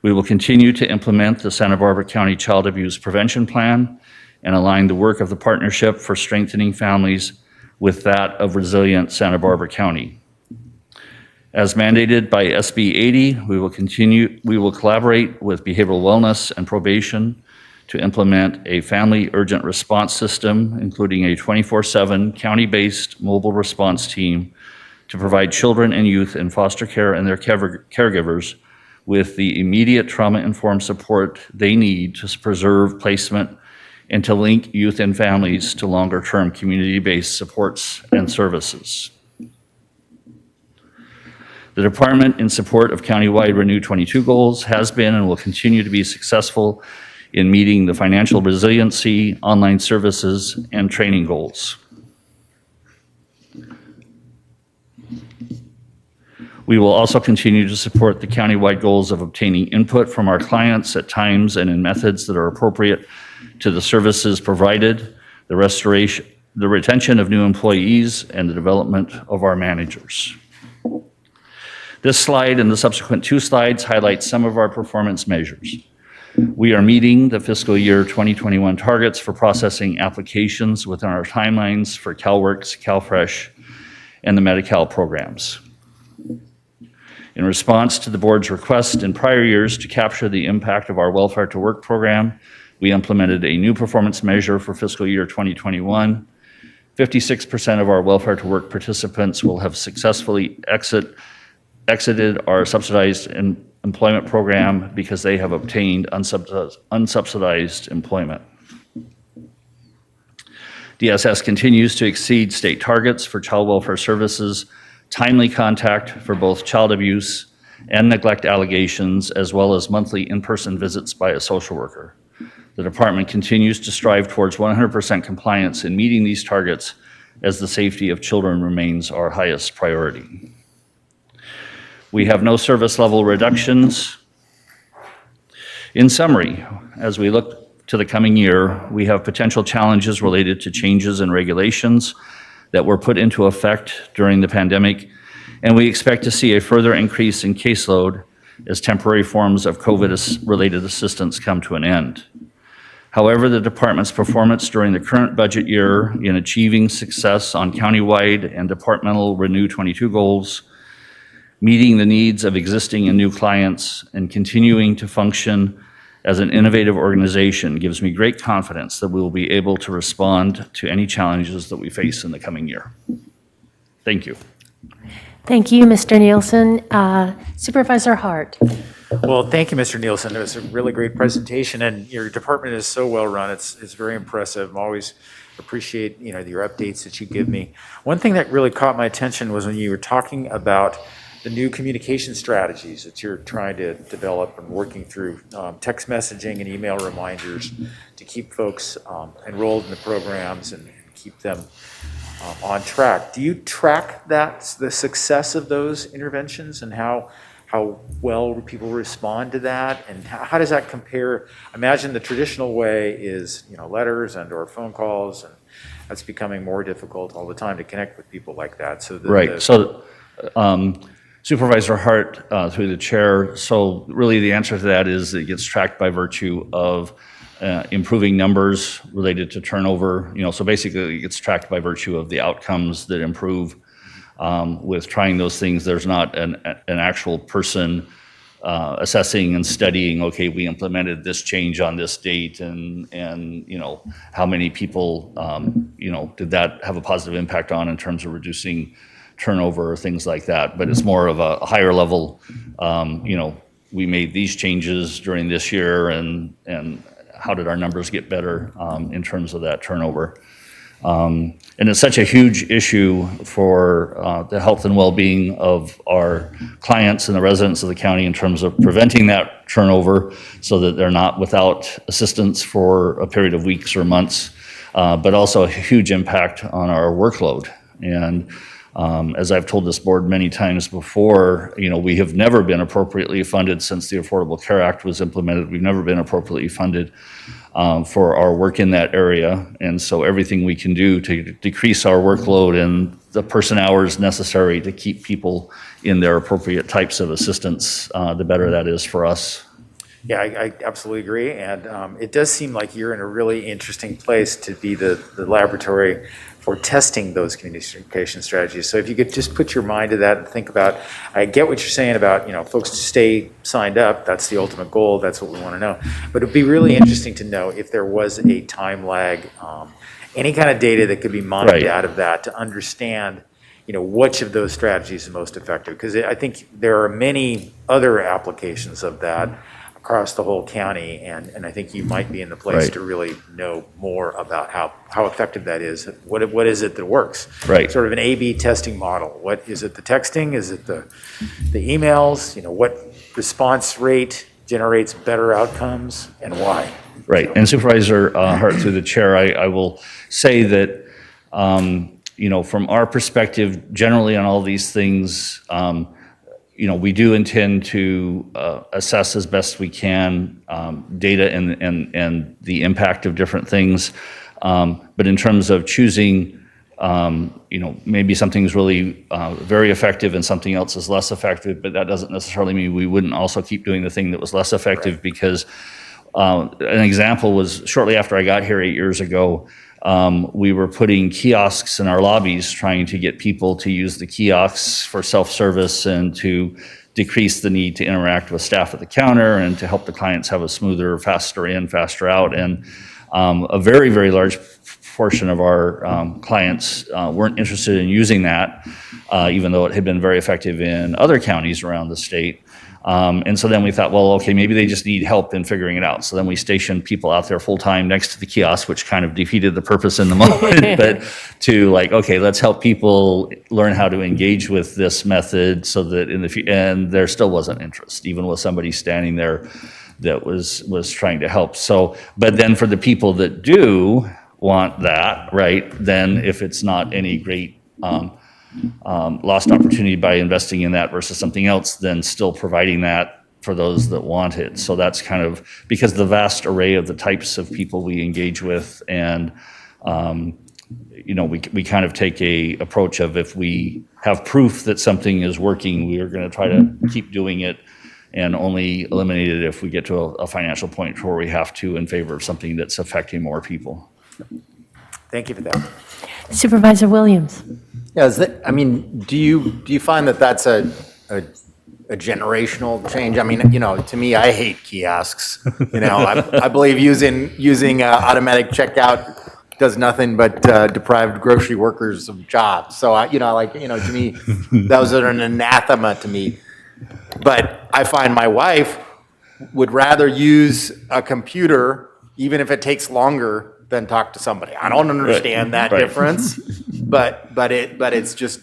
We will continue to implement the Santa Barbara County Child Abuse Prevention Plan and align the work of the Partnership for Strengthening Families with that of Resilient Santa Barbara County. As mandated by SB 80, we will collaborate with behavioral wellness and probation to implement a family urgent response system, including a 24/7 county-based mobile response team to provide children and youth in foster care and their caregivers with the immediate trauma-informed support they need to preserve placement and to link youth and families to longer-term community-based supports and services. The department, in support of countywide Renew 22 goals, has been and will continue to be successful in meeting the financial resiliency, online services, and training goals. We will also continue to support the countywide goals of obtaining input from our clients at times and in methods that are appropriate to the services provided, the retention of new employees, and the development of our managers. This slide and the subsequent 2 slides highlight some of our performance measures. We are meeting the fiscal year 2021 targets for processing applications within our timelines for CalWORKS, CalFresh, and the Medi-Cal programs. In response to the board's request in prior years to capture the impact of our Welfare to Work program, we implemented a new performance measure for fiscal year 2021. 56% of our Welfare to Work participants will have successfully exited our subsidized employment program because they have obtained unsubsidized employment. DSS continues to exceed state targets for child welfare services, timely contact for both child abuse and neglect allegations, as well as monthly in-person visits by a social worker. The department continues to strive towards 100% compliance in meeting these targets, as the safety of children remains our highest priority. We have no service level reductions. In summary, as we look to the coming year, we have potential challenges related to changes in regulations that were put into effect during the pandemic, and we expect to see a further increase in caseload as temporary forms of COVID-related assistance come to an end. However, the department's performance during the current budget year in achieving success on countywide and departmental Renew 22 goals, meeting the needs of existing and new clients, and continuing to function as an innovative organization gives me great confidence that we will be able to respond to any challenges that we face in the coming year. Thank you. Thank you, Mr. Nielsen. Supervisor Hart. Well, thank you, Mr. Nielsen. It was a really great presentation, and your department is so well run. It's very impressive. I always appreciate your updates that you give me. One thing that really caught my attention was when you were talking about the new communication strategies that you're trying to develop and working through, text messaging and email reminders to keep folks enrolled in the programs and keep them on track. Do you track the success of those interventions and how well people respond to that, and how does that compare? I imagine the traditional way is letters and or phone calls, and that's becoming more difficult all the time to connect with people like that. So Supervisor Hart, through the chair, so really the answer to that is it gets tracked by virtue of improving numbers related to turnover. So basically it gets tracked by virtue of the outcomes that improve. With trying those things, there's not an actual person assessing and studying, okay, we implemented this change on this date, and how many people, did that have a positive impact on in terms of reducing turnover or things like that. But it's more of a higher level, we made these changes during this year, and how did our numbers get better in terms of that turnover. And it's such a huge issue for the health and well-being of our clients and the residents of the county in terms of preventing that turnover so that they're not without assistance for a period of weeks or months, but also a huge impact on our workload. And as I've told this board many times before, we have never been appropriately funded since the Affordable Care Act was implemented. We've never been appropriately funded for our work in that area. And so everything we can do to decrease our workload and the person hours necessary to keep people in their appropriate types of assistance, the better that is for us. Yeah, I absolutely agree. And it does seem like you're in a really interesting place to be the laboratory for testing those communication strategies. So if you could just put your mind to that and think about, I get what you're saying about, folks to stay signed up. That's the ultimate goal. That's what we want to know. But it'd be really interesting to know if there was a time lag, any kind of data that could be mined out of that to understand, which of those strategies is most effective? Because I think there are many other applications of that across the whole county, and I think you might be in the place Right. to really know more about how effective that is. What is it that works? Right. Sort of an A/B testing model. What is it? The texting? Is it the emails? What response rate generates better outcomes, and why? Right. And Supervisor Hart, through the chair, I will say that, from our perspective, generally on all these things, we do intend to assess as best we can data and the impact of different things. But in terms of choosing, maybe something's really very effective and something else is less effective, but that doesn't necessarily mean we wouldn't also keep doing the thing that was less effective. Right. Because an example was shortly after I got here 8 years ago, we were putting kiosks in our lobbies, trying to get people to use the kiosks for self-service and to decrease the need to interact with staff at the counter and to help the clients have a smoother, faster in, faster out. And a very, very large portion of our clients weren't interested in using that, even though it had been very effective in other counties around the state. And so then we thought, well, okay, maybe they just need help in figuring it out. So then we stationed people out there full time next to the kiosk, which kind of defeated the purpose in the moment, but to okay, let's help people learn how to engage with this method so that in the future, and there still wasn't interest, even with somebody standing there that was trying to help. So, but then for the people that do want that, right, then if it's not any great lost opportunity by investing in that versus something else, then still providing that for those that want it. So that's kind of because the vast array of the types of people we engage with, and we kind of take a approach of if we have proof that something is working, we are going to try to keep doing it and only eliminate it if we get to a financial point where we have to in favor of something that's affecting more people. Thank you for that. Supervisor Williams. Yeah, do you find that that's a generational change? I mean, to me, I hate kiosks. I believe using automatic checkout does nothing but deprive grocery workers of jobs. So to me, those are an anathema to me. But I find my wife would rather use a computer, even if it takes longer, than talk to somebody. I don't understand that difference, but it's just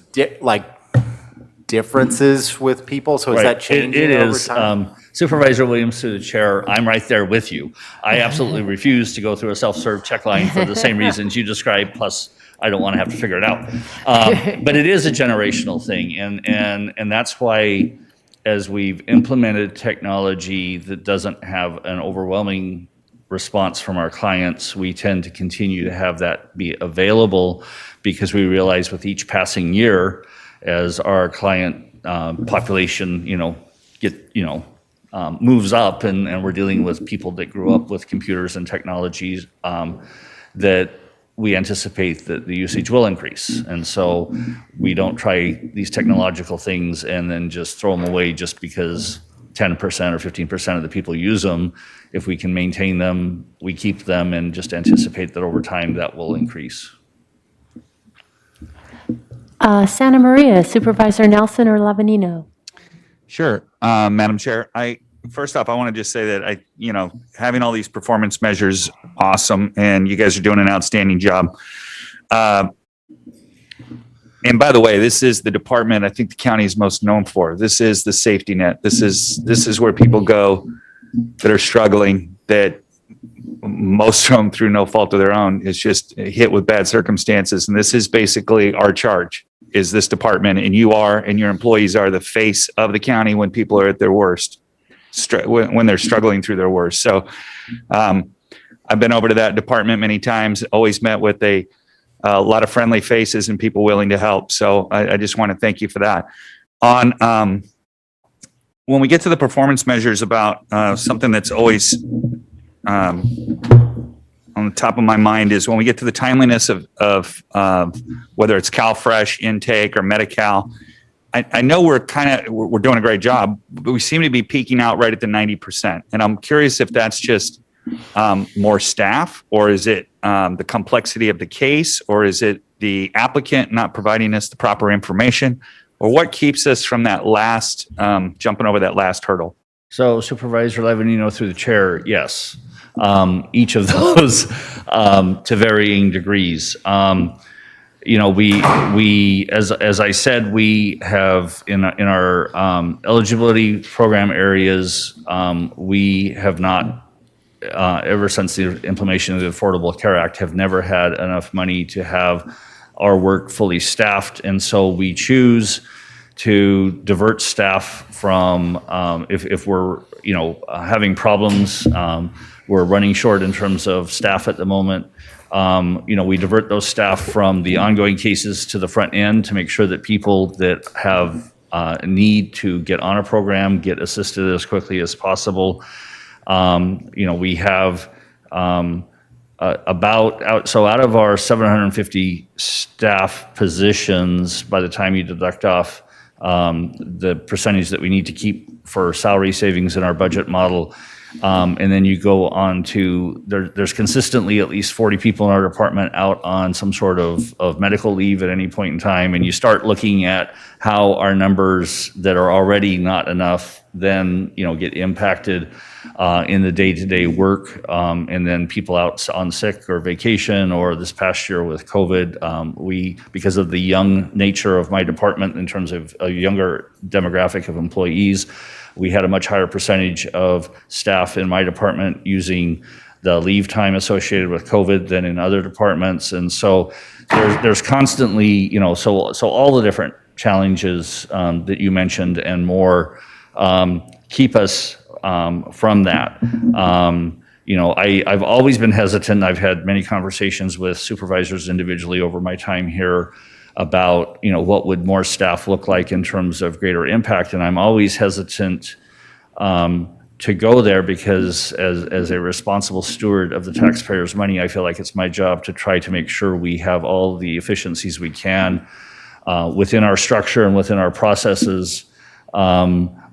differences with people. So is that changing over time? Supervisor Williams, to the chair, I'm right there with you. I absolutely refuse to go through a self-serve check line for the same reasons you described, plus I don't want to have to figure it out. But it is a generational thing, and that's why as we've implemented technology that doesn't have an overwhelming response from our clients, we tend to continue to have that be available because we realize with each passing year, as our client population, moves up and we're dealing with people that grew up with computers and technologies, that we anticipate that the usage will increase. And so we don't try these technological things and then just throw them away just because 10% or 15% of the people use them. If we can maintain them, we keep them and just anticipate that over time that will increase. Santa Maria, Supervisor Nelson or Lavanino? Sure, Madam Chair. First off, I want to just say that having all these performance measures, awesome, and you guys are doing an outstanding job. And by the way, this is the department I think the county is most known for. This is the safety net. This is where people go that are struggling, that most of them through no fault of their own is just hit with bad circumstances. And this is basically our charge, is this department, and you are, and your employees are the face of the county when people are at their worst, when they're struggling through their worst. So I've been over to that department many times, always met with a lot of friendly faces and people willing to help. So I just want to thank you for that. When we get to the performance measures, about something that's always on the top of my mind is when we get to the timeliness of whether it's CalFresh intake or Medi-Cal. I know we're doing a great job, but we seem to be peaking out right at the 90%. And I'm curious if that's just more staff, or is it the complexity of the case, or is it the applicant not providing us the proper information? Or what keeps us from that last, jumping over that last hurdle? So Supervisor Levanino through the chair, yes. Each of those to varying degrees. We as I said, we have in our eligibility program areas, we have not ever since the implementation of the Affordable Care Act have never had enough money to have our work fully staffed, and so we choose to divert staff from if we're having problems, we're running short in terms of staff at the moment. We divert those staff from the ongoing cases to the front end to make sure that people that have need to get on a program get assisted as quickly as possible. We have out of our 750 staff positions, by the time you deduct off the percentage that we need to keep for salary savings in our budget model, and then you go on to, there's consistently at least 40 people in our department out on some sort of medical leave at any point in time, and you start looking at how our numbers that are already not enough then get impacted in the day-to-day work, and then people out on sick or vacation, or this past year with COVID, because of the young nature of my department in terms of a younger demographic of employees, we had a much higher percentage of staff in my department using the leave time associated with COVID than in other departments. And so there's constantly, so all the different challenges that you mentioned and more keep us from that. I've always been hesitant. I've had many conversations with supervisors individually over my time here about, what would more staff look like in terms of greater impact. And I'm always hesitant to go there because as a responsible steward of the taxpayers' money, I feel like it's my job to try to make sure we have all the efficiencies we can within our structure and within our processes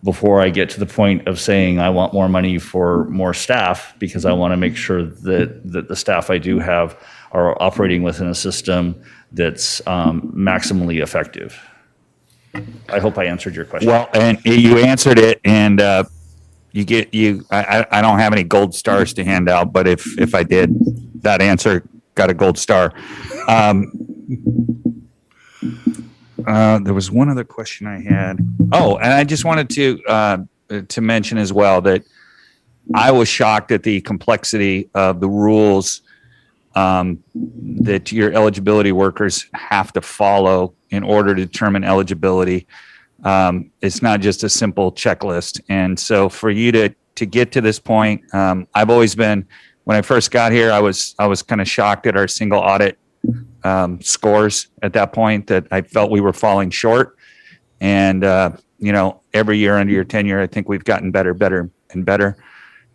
before I get to the point of saying I want more money for more staff, because I want to make sure that the staff I do have are operating within a system that's maximally effective. I hope I answered your question. Well, and you answered it, and I don't have any gold stars to hand out, but if I did, that answer got a gold star. There was one other question I had. Oh, and I just wanted to mention as well that I was shocked at the complexity of the rules that your eligibility workers have to follow in order to determine eligibility. It's not just a simple checklist. And so for you to get to this point, I've always been, when I first got here, I was kind of shocked at our single audit scores at that point, that I felt we were falling short. And, every year under your tenure, I think we've gotten better and better.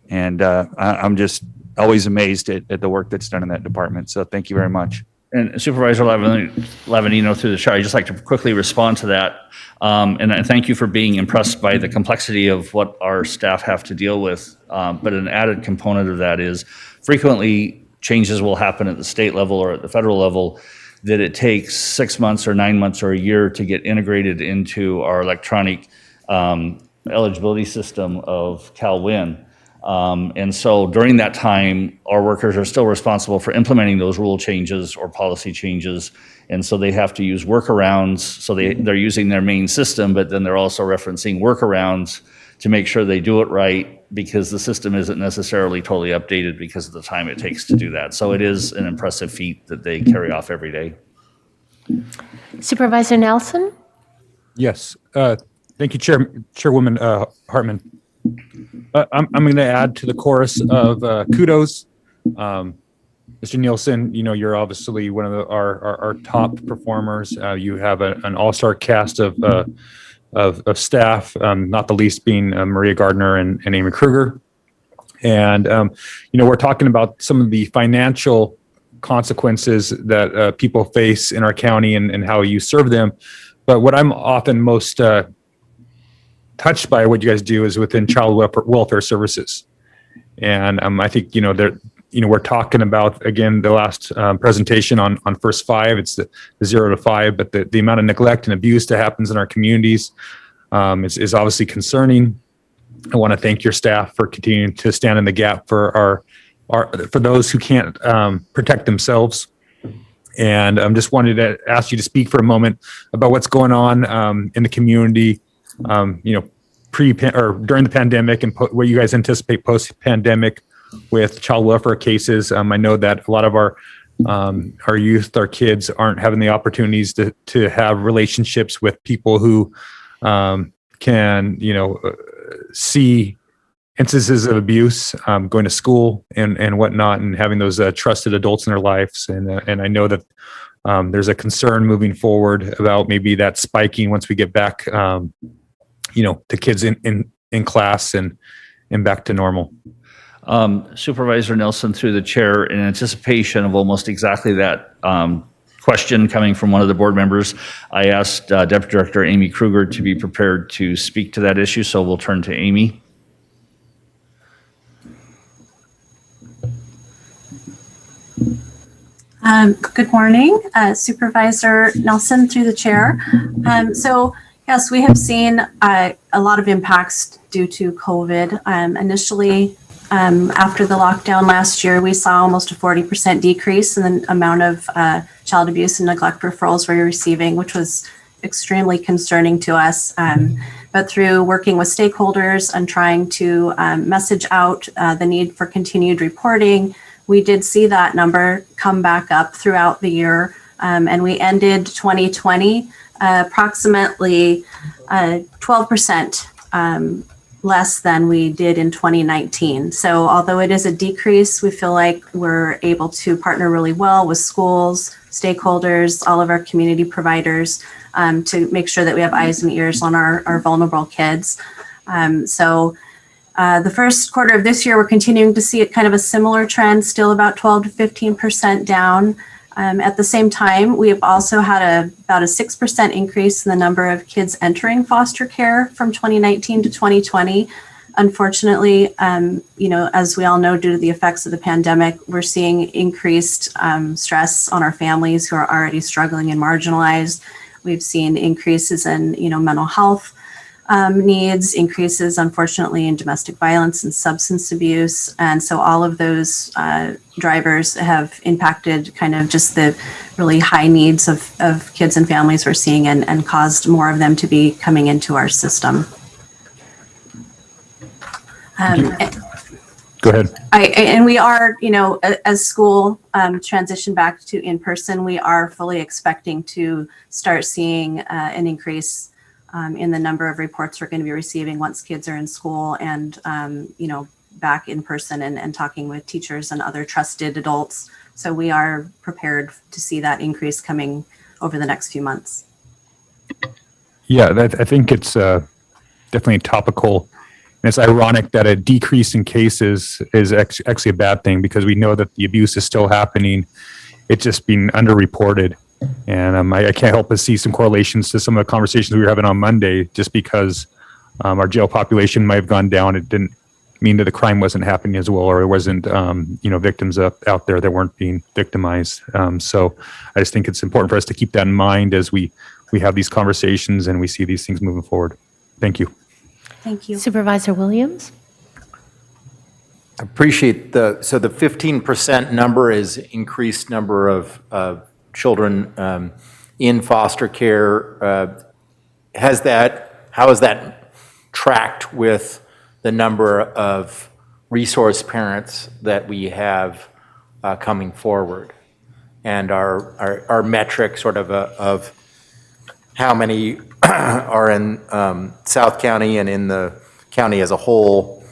And I'm just always amazed at the work that's done in that department. So thank you very much. And Supervisor Lavanino through the chair, I'd just like to quickly respond to that. And I thank you for being impressed by the complexity of what our staff have to deal with. But an added component of that is frequently changes will happen at the state level or at the federal level that it takes 6 months or 9 months or a year to get integrated into our electronic eligibility system of CalWIN. And so during that time, our workers are still responsible for implementing those rule changes or policy changes. And so they have to use workarounds. So they're using their main system, but then they're also referencing workarounds to make sure they do it right, because the system isn't necessarily totally updated because of the time it takes to do that. So it is an impressive feat that they carry off every day. Supervisor Nelson? Yes. Thank you, Chairwoman Hartman. I'm going to add to the chorus of kudos. Mr. Nielsen, you're obviously one of our top performers. You have an all-star cast of staff, not the least being Maria Gardner and Amy Kruger. And, we're talking about some of the financial consequences that people face in our county and how you serve them. But what I'm often most touched by what you guys do is within child welfare services. And I think, we're talking about, again, the last presentation on first five, it's the 0 to 5, but the amount of neglect and abuse that happens in our communities is obviously concerning. I want to thank your staff for continuing to stand in the gap for for those who can't protect themselves. And I just wanted to ask you to speak for a moment about what's going on in the community, or during the pandemic, and what you guys anticipate post-pandemic with child welfare cases. I know that a lot of our youth, our kids, aren't having the opportunities to have relationships with people who can, see instances of abuse, going to school and whatnot, and having those trusted adults in their lives. And I know that there's a concern moving forward about maybe that spiking once we get back, to kids in class and back to normal. Supervisor Nelson, through the chair, in anticipation of almost exactly that question coming from one of the board members, I asked Deputy Director Amy Kruger to be prepared to speak to that issue, so we'll turn to Amy. Good morning, Supervisor Nelson, through the chair. So yes, we have seen a lot of impacts due to COVID. Initially, after the lockdown last year, we saw almost a 40% decrease in the amount of child abuse and neglect referrals we were receiving, which was extremely concerning to us. But through working with stakeholders and trying to message out the need for continued reporting, we did see that number come back up throughout the year. And we ended 2020 approximately 12% less than we did in 2019. So although it is a decrease, we feel like we're able to partner really well with schools, stakeholders, all of our community providers to make sure that we have eyes and ears on our vulnerable kids. The first quarter of this year, we're continuing to see it kind of a similar trend, still about 12 to 15% down. At the same time, we have also had about a 6% increase in the number of kids entering foster care from 2019 to 2020. Unfortunately, as we all know, due to the effects of the pandemic, we're seeing increased stress on our families who are already struggling and marginalized. We've seen increases in, mental health needs, increases, unfortunately, in domestic violence and substance abuse. And so all of those drivers have impacted kind of just the really high needs of kids and families we're seeing and caused more of them to be coming into our system. Go ahead. And we are, as school transition back to in-person, we are fully expecting to start seeing an increase in the number of reports we're going to be receiving once kids are in school and, back in person and talking with teachers and other trusted adults. So we are prepared to see that increase coming over the next few months. Yeah, I think it's definitely topical. And it's ironic that a decrease in cases is actually a bad thing because we know that the abuse is still happening. It's just being underreported. And I can't help but see some correlations to some of the conversations we were having on Monday, just because our jail population might have gone down. It didn't mean that the crime wasn't happening as well, or there wasn't, victims out there that weren't being victimized. So I just think it's important for us to keep that in mind as we have these conversations and we see these things moving forward. Thank you. Thank you. Supervisor Williams? I appreciate the 15% number is increased number of children in foster care. How is that tracked with the number of resource parents that we have coming forward, and our metric sort of how many are in South County and in the county as a whole,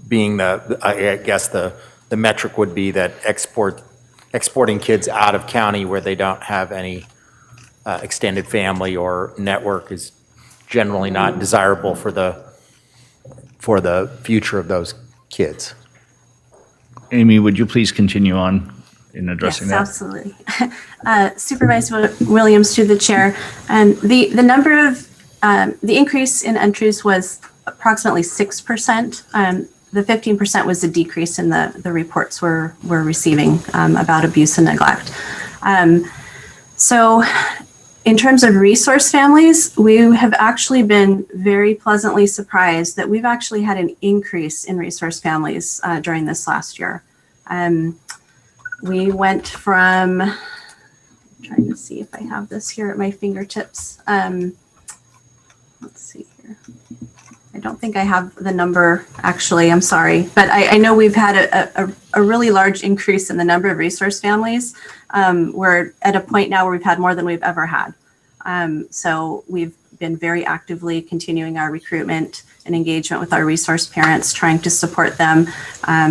being I guess the metric would be that exporting kids out of county where they don't have any extended family or network is generally not desirable for the future of those kids. Amy, would you please continue on in addressing that? Absolutely. Supervisor Williams, through the chair, and the number of the increase in entries was approximately 6%. the 15% was a decrease in the reports we're receiving about abuse and neglect. So in terms of resource families, we have actually been very pleasantly surprised that we've actually had an increase in resource families during this last year. We went from, I'm trying to see if I have this here at my fingertips. Let's see here. I don't think I have the number, actually, I'm sorry. But I know we've had a really large increase in the number of resource families. We're at a point now where we've had more than we've ever had. So we've been very actively continuing our recruitment and engagement with our resource parents, trying to support them.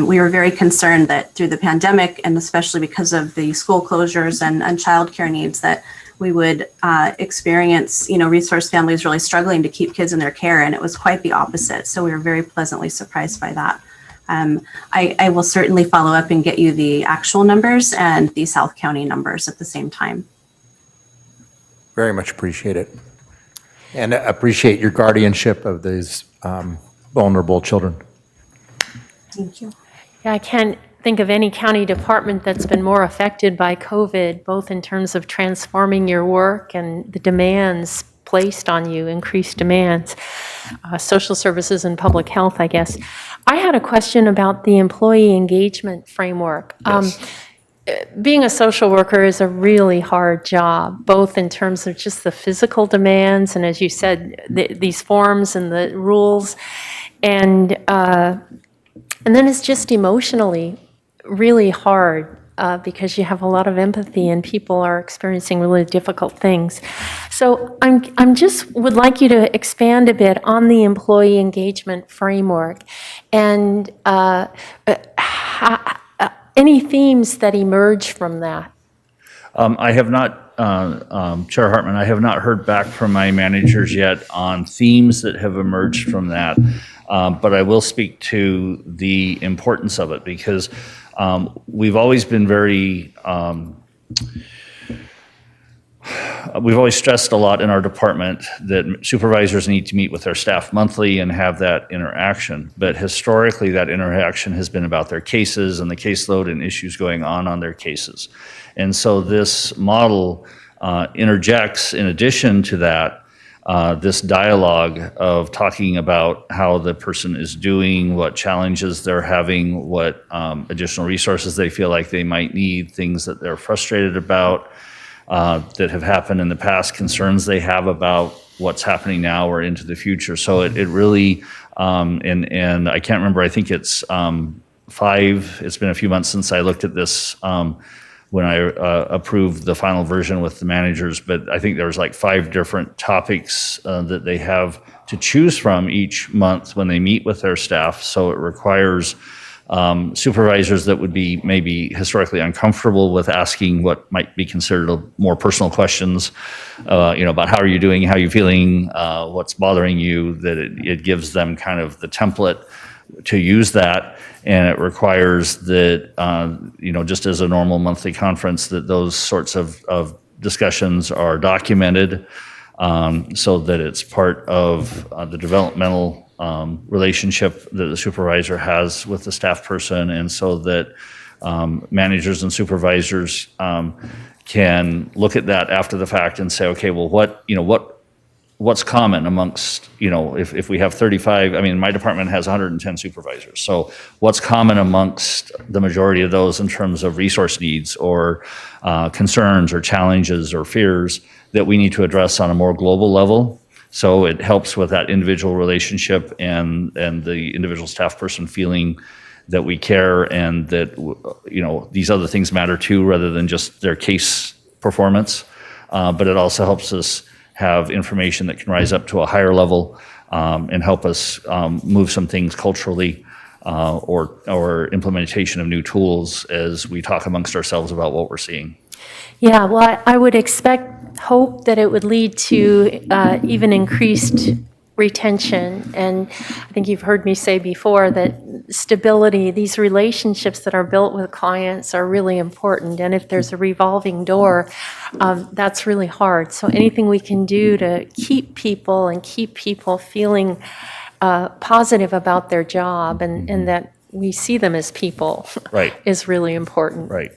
We were very concerned that through the pandemic, and especially because of the school closures and childcare needs, that we would experience, resource families really struggling to keep kids in their care, and it was quite the opposite. So we were very pleasantly surprised by that. I will certainly follow up and get you the actual numbers and the South County numbers at the same time. Very much appreciate it. And appreciate your guardianship of these vulnerable children. Thank you. Yeah, I can't think of any county department that's been more affected by COVID, both in terms of transforming your work and the demands placed on you, increased demands, social services and public health, I guess. I had a question about the employee engagement framework. Yes. Being a social worker is a really hard job, both in terms of just the physical demands and, as you said, these forms and the rules, and then it's just emotionally really hard because you have a lot of empathy and people are experiencing really difficult things. So I'm just would like you to expand a bit on the employee engagement framework and any themes that emerge from that. I have not, Chair Hartman, I have not heard back from my managers yet on themes that have emerged from that. But I will speak to the importance of it because we've always been very, we've always stressed a lot in our department that supervisors need to meet with their staff monthly and have that interaction. But historically, that interaction has been about their cases and the caseload and issues going on their cases. And so this model interjects, in addition to that, this dialogue of talking about how the person is doing, what challenges they're having, what additional resources they feel like they might need, things that they're frustrated about, that have happened in the past, concerns they have about what's happening now or into the future. So it really, and I can't remember, I think it's it's been a few months since I looked at this when I approved the final version with the managers, but I think there's like 5 different topics that they have to choose from each month when they meet with their staff. So it requires supervisors that would be maybe historically uncomfortable with asking what might be considered more personal questions, about how are you doing, how are you feeling, what's bothering you, that it gives them kind of the template to use that. And it requires that, just as a normal monthly conference, that those sorts of discussions are documented so that it's part of the developmental relationship that the supervisor has with the staff person, and so that managers and supervisors can look at that after the fact and say, okay, well, what's common amongst, if we have 35, I mean, my department has 110 supervisors. So what's common amongst the majority of those in terms of resource needs or concerns or challenges or fears that we need to address on a more global level? So it helps with that individual relationship and the individual staff person feeling that we care and that, these other things matter too, rather than just their case performance. But it also helps us have information that can rise up to a higher level and help us move some things culturally or implementation of new tools as we talk amongst ourselves about what we're seeing. Yeah, well, I would hope that it would lead to even increased retention. And I think you've heard me say before that stability, these relationships that are built with clients are really important. And if there's a revolving door, that's really hard. So anything we can do to keep people feeling positive about their job and that we see them as people Right. is really important. Right.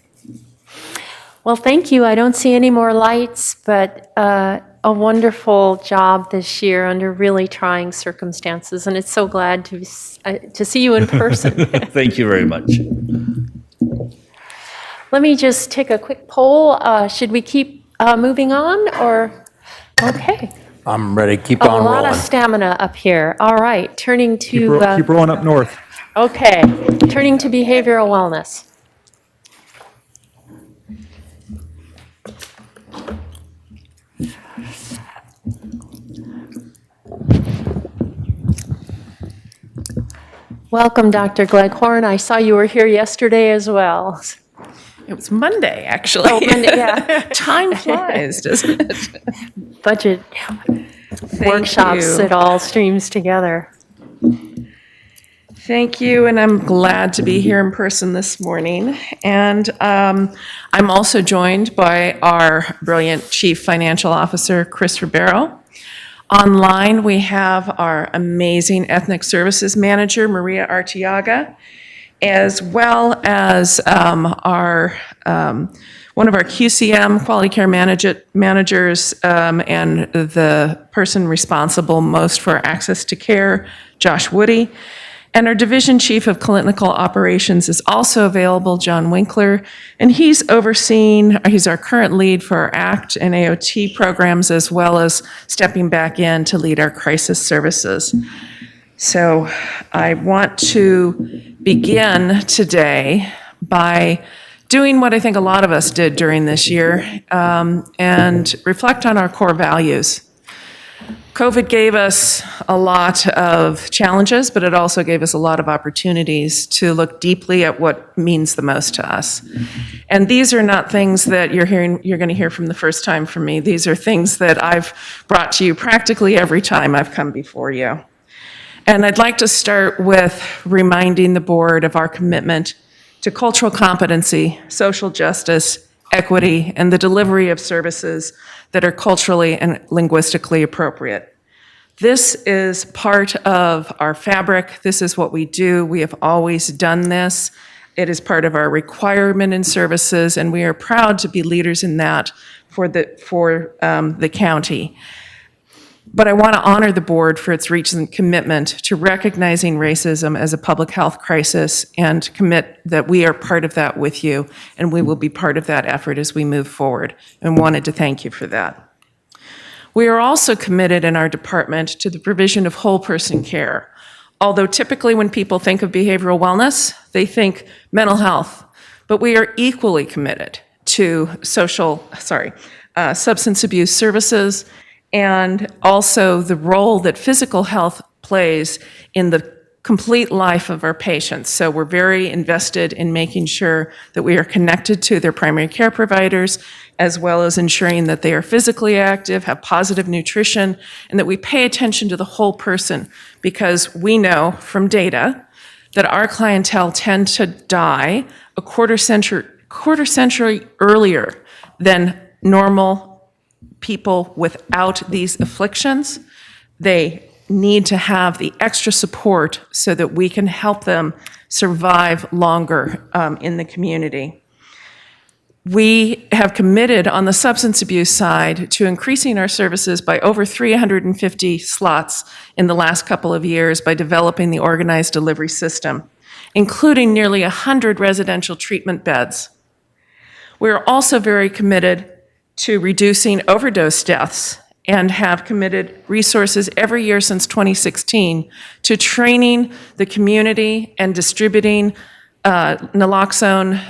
Well, thank you. I don't see any more lights, but a wonderful job this year under really trying circumstances, and it's so glad to see you in person. Thank you very much. Let me just take a quick poll. Should we keep moving on, or? Okay. I'm ready to keep A on lot rolling. of stamina up here. All right, turning to, Keep rolling up north. okay, turning to behavioral wellness. Welcome, Dr. Gleghorn. I saw you were here yesterday as well. It was Monday, actually. Oh, Monday, yeah. Time flies, doesn't it? Budget workshops, you. it all streams together. Thank you, and I'm glad to be here in person this morning. And I'm also joined by our brilliant Chief Financial Officer, Chris Ribeiro. Online, we have our amazing Ethnic Services Manager, Maria Artiaga, as well as one of our QCM, Quality Care Managers, and the person responsible most for access to care, Josh Woody. And our Division Chief of Clinical Operations is also available, John Winkler, and he's our current lead for our ACT and AOT programs, as well as stepping back in to lead our crisis services. So I want to begin today by doing what I think a lot of us did during this year, and reflect on our core values. COVID gave us a lot of challenges, but it also gave us a lot of opportunities to look deeply at what means the most to us. And these are not things that you're going to hear from the first time from me. These are things that I've brought to you practically every time I've come before you. And I'd like to start with reminding the board of our commitment to cultural competency, social justice, equity, and the delivery of services that are culturally and linguistically appropriate. This is part of our fabric. This is what we do. We have always done this. It is part of our requirement in services, and we are proud to be leaders in that for the county. But I want to honor the board for its recent commitment to recognizing racism as a public health crisis and commit that we are part of that with you, and we will be part of that effort as we move forward, and wanted to thank you for that. We are also committed in our department to the provision of whole person care. Although typically when people think of behavioral wellness, they think mental health, but we are equally committed to substance abuse services, and also the role that physical health plays in the complete life of our patients. So we're very invested in making sure that we are connected to their primary care providers, as well as ensuring that they are physically active, have positive nutrition, and that we pay attention to the whole person, because we know from data that our clientele tend to die a quarter century earlier than normal people without these afflictions. They need to have the extra support so that we can help them survive longer in the community. We have committed on the substance abuse side to increasing our services by over 350 slots in the last couple of years by developing the organized delivery system, including nearly 100 residential treatment beds. We're also very committed to reducing overdose deaths and have committed resources every year since 2016 to training the community and distributing naloxone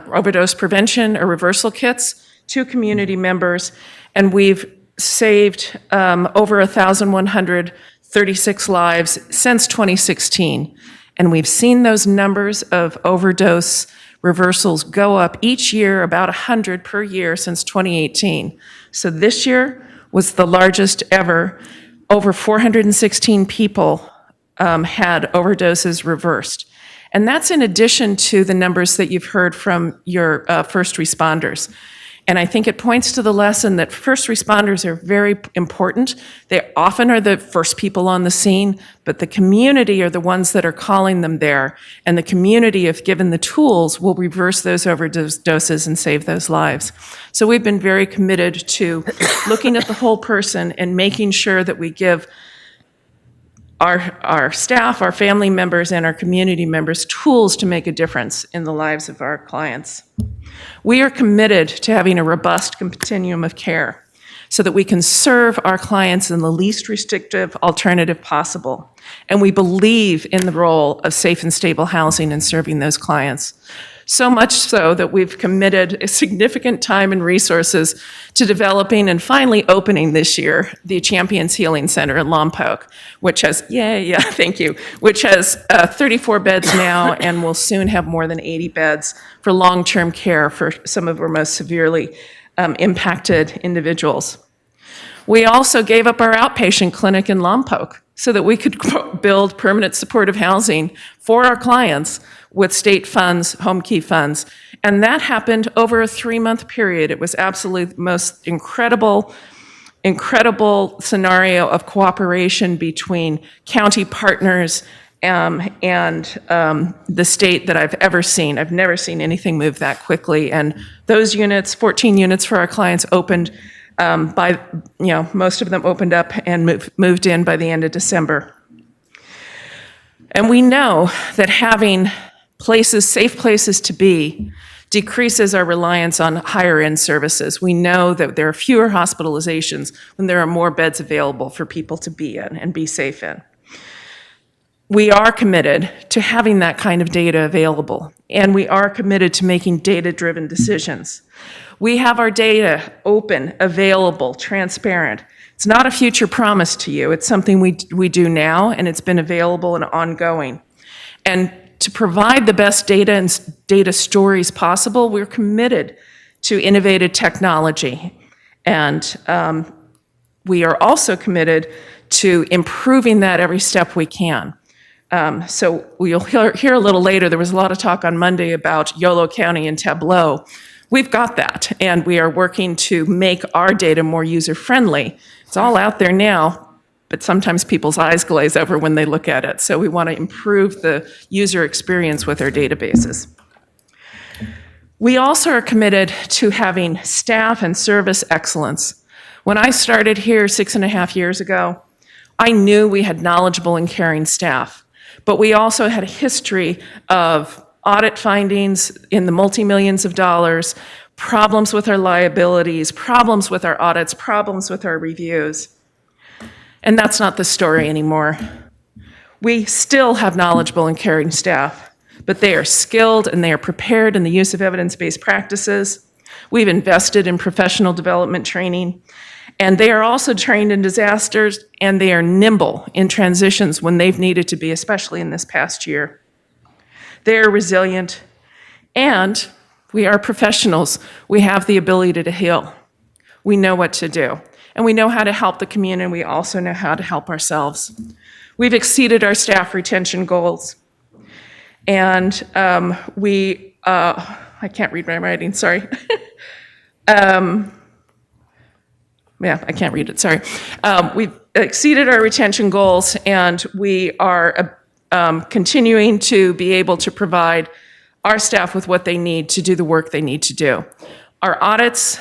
overdose prevention or reversal kits to community members. And we've saved over 1,136 lives since 2016. And we've seen those numbers of overdose reversals go up each year, about 100 per year since 2018. So this year was the largest ever. Over 416 people had overdoses reversed. And that's in addition to the numbers that you've heard from your first responders. And I think it points to the lesson that first responders are very important. They often are the first people on the scene, but the community are the ones that are calling them there. And the community, if given the tools, will reverse those overdoses and save those lives. So we've been very committed to looking at the whole person and making sure that we give our staff, our family members, and our community members tools to make a difference in the lives of our clients. We are committed to having a robust continuum of care so that we can serve our clients in the least restrictive alternative possible. And we believe in the role of safe and stable housing in serving those clients. So much so that we've committed a significant time and resources to developing and finally opening this year the Champions Healing Center in Lompoc, which has, thank you, which has 34 beds now and will soon have more than 80 beds for long-term care for some of our most severely impacted individuals. We also gave up our outpatient clinic in Lompoc so that we could build permanent supportive housing for our clients with state funds, home key funds. And that happened over a 3-month period. It was absolutely the most incredible scenario of cooperation between county partners and the state that I've ever seen. I've never seen anything move that quickly. And those units, 14 units for our clients, opened most of them opened up and moved in by the end of December. And we know that having safe places to be, decreases our reliance on higher end services. We know that there are fewer hospitalizations when there are more beds available for people to be in and be safe in. We are committed to having that kind of data available, and we are committed to making data-driven decisions. We have our data open, available, transparent. It's not a future promise to you. It's something we do now, and it's been available and ongoing. And to provide the best data and data stories possible, we're committed to innovative technology. And we are also committed to improving that every step we can. So you'll hear a little later, there was a lot of talk on Monday about Yolo County and Tableau. We've got that, and we are working to make our data more user-friendly. It's all out there now, but sometimes people's eyes glaze over when they look at it. So we want to improve the user experience with our databases. We also are committed to having staff and service excellence. When I started here 6.5 years ago, I knew we had knowledgeable and caring staff, but we also had a history of audit findings in the multi-millions of dollars, problems with our liabilities, problems with our audits, problems with our reviews. And that's not the story anymore. We still have knowledgeable and caring staff, but they are skilled and they are prepared in the use of evidence-based practices. We've invested in professional development training, and they are also trained in disasters, and they are nimble in transitions when they've needed to be, especially in this past year. They are resilient, and we are professionals. We have the ability to heal. We know what to do. And we know how to help the community, and we also know how to help ourselves. We've exceeded our staff retention goals. And I can't read my writing, sorry. I can't read it, sorry. We've exceeded our retention goals, and we are continuing to be able to provide our staff with what they need to do the work they need to do. Our audits,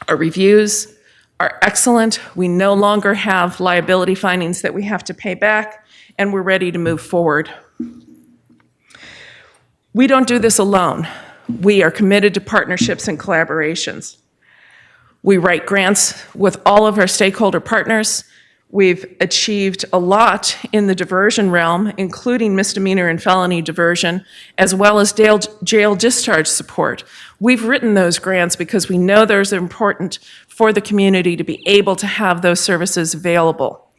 our reviews, are excellent. We no longer have liability findings that we have to pay back, and we're ready to move forward. We don't do this alone. We are committed to partnerships and collaborations. We write grants with all of our stakeholder partners. We've achieved a lot in the diversion realm, including misdemeanor and felony diversion, as well as jail discharge support. We've written those grants because we know those are important for the community to be able to have those services available.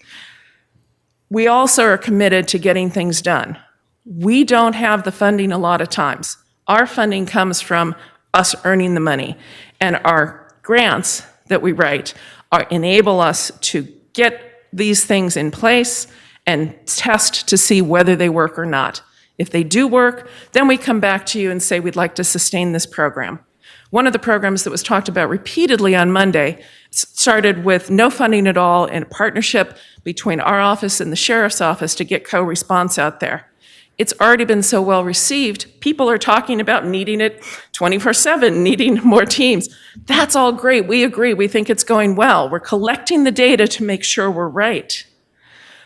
We also are committed to getting things done. We don't have the funding a lot of times. Our funding comes from us earning the money, and our grants that we write enable us to get these things in place and test to see whether they work or not. If they do work, then we come back to you and say we'd like to sustain this program. One of the programs that was talked about repeatedly on Monday started with no funding at all and a partnership between our office and the sheriff's office to get co-response out there. It's already been so well received. People are talking about needing it 24/7, needing more teams. That's all great. We agree. We think it's going well. We're collecting the data to make sure we're right.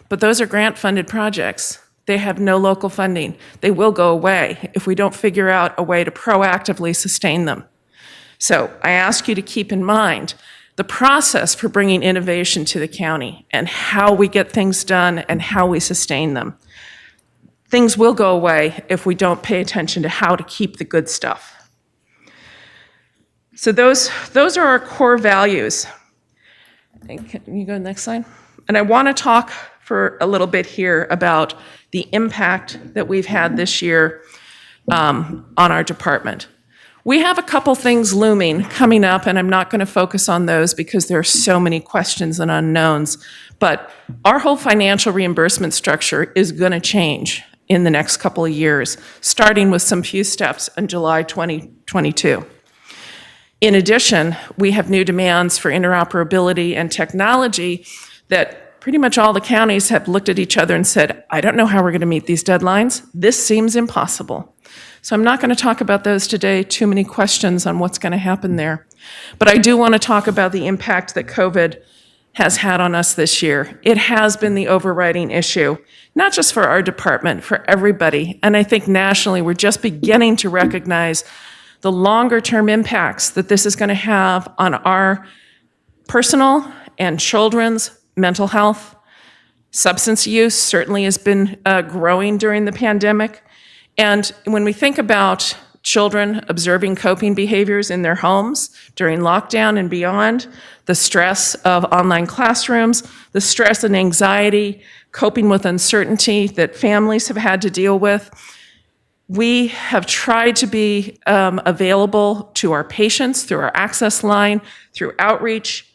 But those are grant-funded projects. They have no local funding. They will go away if we don't figure out a way to proactively sustain them. So I ask you to keep in mind the process for bringing innovation to the county and how we get things done and how we sustain them. Things will go away if we don't pay attention to how to keep the good stuff. So those are our core values. Can you go to the next slide? And I want to talk for a little bit here about the impact that we've had this year on our department. We have a couple things looming coming up, and I'm not going to focus on those because there are so many questions and unknowns. But our whole financial reimbursement structure is going to change in the next couple of years, starting with some few steps in July 2022. In addition, we have new demands for interoperability and technology that pretty much all the counties have looked at each other and said, I don't know how we're going to meet these deadlines. This seems impossible. So I'm not going to talk about those today, too many questions on what's going to happen there. But I do want to talk about the impact that COVID has had on us this year. It has been the overriding issue, not just for our department, for everybody. And I think nationally, we're just beginning to recognize the longer-term impacts that this is going to have on our personal and children's mental health. Substance use certainly has been growing during the pandemic. And when we think about children observing coping behaviors in their homes during lockdown and beyond, the stress of online classrooms, the stress and anxiety, coping with uncertainty that families have had to deal with, we have tried to be available to our patients through our access line, through outreach.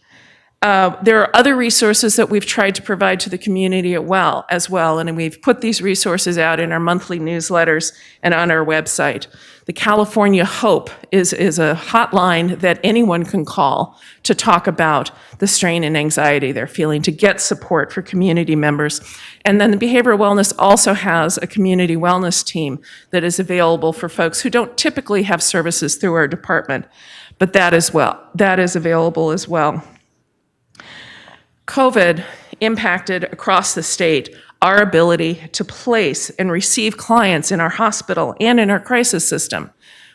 There are other resources that we've tried to provide to the community as well, and we've put these resources out in our monthly newsletters and on our website. The California Hope is a hotline that anyone can call to talk about the strain and anxiety they're feeling, to get support for community members. And then the Behavioral Wellness also has a community wellness team that is available for folks who don't typically have services through our department, but that is available as well. COVID impacted across the state our ability to place and receive clients in our hospital and in our crisis system.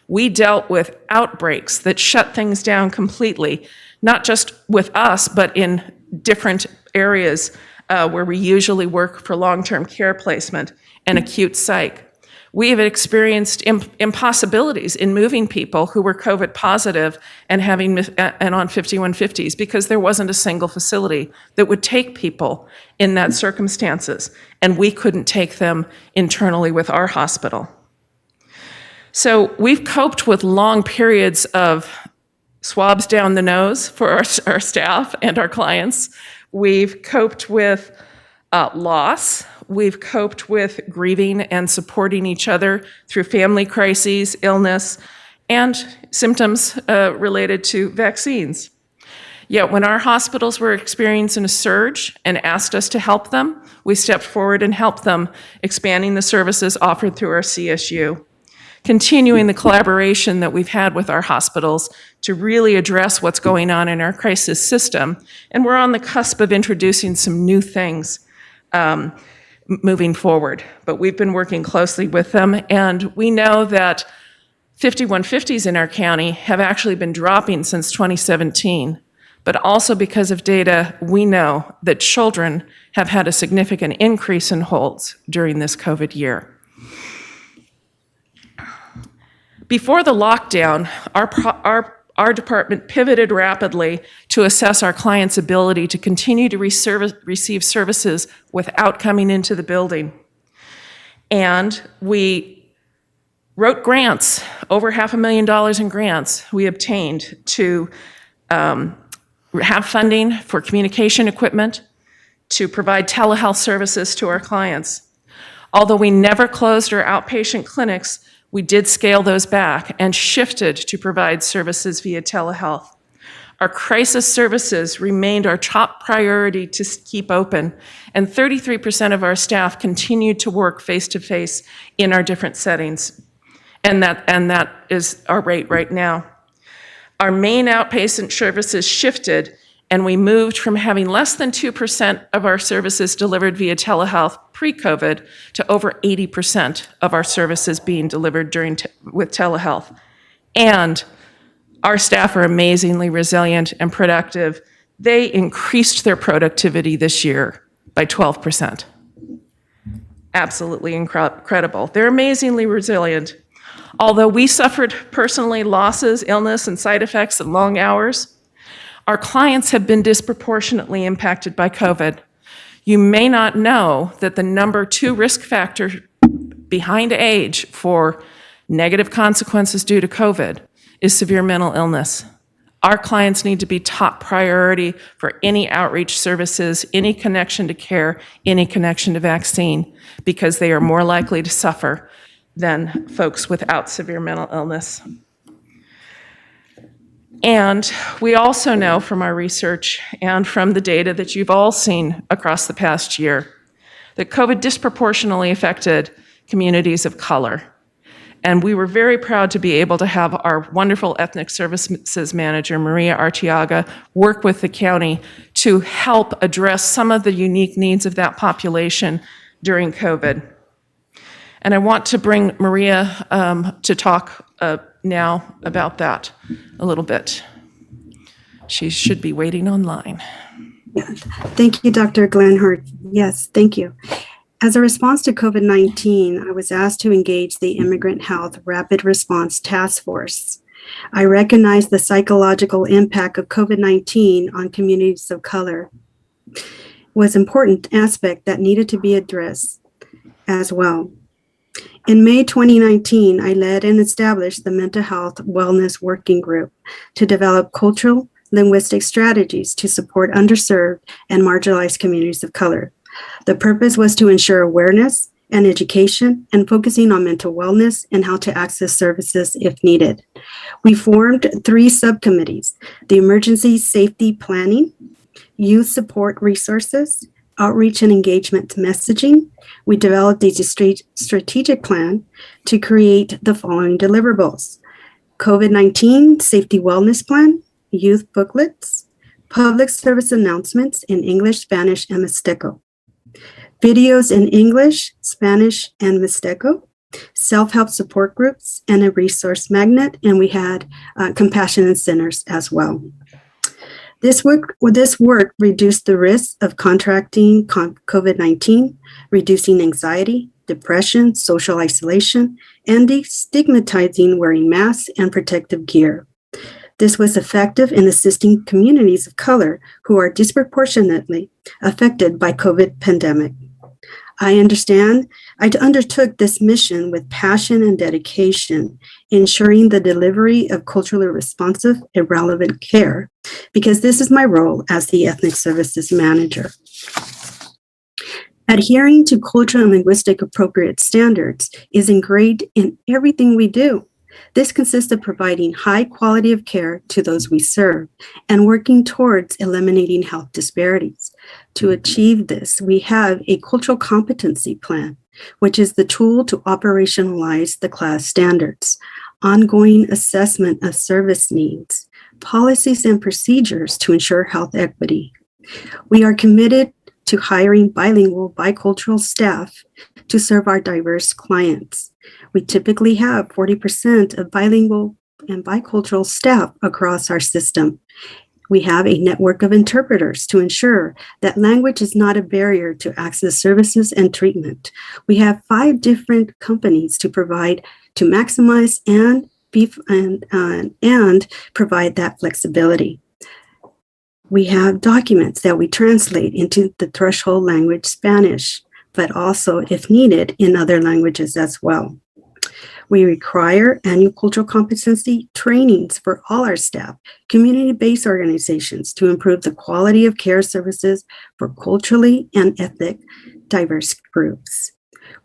We dealt with outbreaks that shut things down completely, not just with us, but in different areas where we usually work for long-term care placement and acute psych. We have experienced impossibilities in moving people who were COVID positive and on 5150s because there wasn't a single facility that would take people in that circumstances, and we couldn't take them internally with our hospital. So we've coped with long periods of swabs down the nose for our staff and our clients. We've coped with loss. We've coped with grieving and supporting each other through family crises, illness, and symptoms related to vaccines. Yet when our hospitals were experiencing a surge and asked us to help them, we stepped forward and helped them, expanding the services offered through our CSU, continuing the collaboration that we've had with our hospitals to really address what's going on in our crisis system. And we're on the cusp of introducing some new things moving forward, but we've been working closely with them, and we know that 5150s in our county have actually been dropping since 2017, but also because of data, we know that children have had a significant increase in holds during this COVID year. Before the lockdown, our department pivoted rapidly to assess our clients' ability to continue to receive services without coming into the building. And we wrote grants, over $500,000 in grants we obtained to have funding for communication equipment, to provide telehealth services to our clients. Although we never closed our outpatient clinics, We did scale those back and shifted to provide services via telehealth. Our crisis services remained our top priority to keep open, and 33% of our staff continued to work face-to-face in our different settings. And that is our rate right now. Our main outpatient services shifted, and we moved from having less than 2% of our services delivered via telehealth pre-COVID to over 80% of our services being delivered with telehealth. And our staff are amazingly resilient and productive. They increased their productivity this year by 12%. Absolutely incredible. They're amazingly resilient. Although we suffered personally losses, illness, and side effects and long hours, our clients have been disproportionately impacted by COVID. You may not know that the number 2 risk factor behind age for negative consequences due to COVID is severe mental illness. Our clients need to be top priority for any outreach services, any connection to care, any connection to vaccine, because they are more likely to suffer than folks without severe mental illness. And we also know from our research and from the data that you've all seen across the past year that COVID disproportionately affected communities of color. And we were very proud to be able to have our wonderful ethnic services manager, Maria Arteaga, work with the county to help address some of the unique needs of that population during COVID. And I want to bring Maria to talk now about that a little bit. She should be waiting online. Thank you, Dr. Glenhart. Yes, thank you. As a response to COVID-19, I was asked to engage the Immigrant Health Rapid Response Task Force. I recognize the psychological impact of COVID-19 on communities of color was an important aspect that needed to be addressed as well. In May 2019, I led and established the Mental Health Wellness Working Group to develop cultural linguistic strategies to support underserved and marginalized communities of color. The purpose was to ensure awareness and education and focusing on mental wellness and how to access services if needed. We formed 3 subcommittees: the Emergency Safety Planning, Youth Support Resources, Outreach and Engagement Messaging. We developed a strategic plan to create the following deliverables: COVID-19 Safety Wellness Plan, Youth Booklets, Public Service Announcements in English, Spanish, and Mixteco, videos in English, Spanish, and Mixteco, self-help support groups, and a resource magnet, and we had compassionate centers as well. This work reduced the risk of contracting COVID-19, reducing anxiety, depression, social isolation, and destigmatizing wearing masks and protective gear. This was effective in assisting communities of color who are disproportionately affected by COVID pandemic. I undertook this mission with passion and dedication, ensuring the delivery of culturally responsive and relevant care, because this is my role as the Ethnic Services Manager. Adhering to cultural and linguistic appropriate standards is ingrained in everything we do. This consists of providing high quality of care to those we serve and working towards eliminating health disparities. To achieve this, we have a cultural competency plan, which is the tool to operationalize the class standards, ongoing assessment of service needs, policies and procedures to ensure health equity. We are committed to hiring bilingual, bicultural staff to serve our diverse clients. We typically have 40% of bilingual and bicultural staff across our system. We have a network of interpreters to ensure that language is not a barrier to access services and treatment. We have 5 different companies to maximize and provide that flexibility. We have documents that we translate into the threshold language Spanish, but also, if needed, in other languages as well. We require annual cultural competency trainings for all our staff, community-based organizations to improve the quality of care services for culturally and ethnic diverse groups.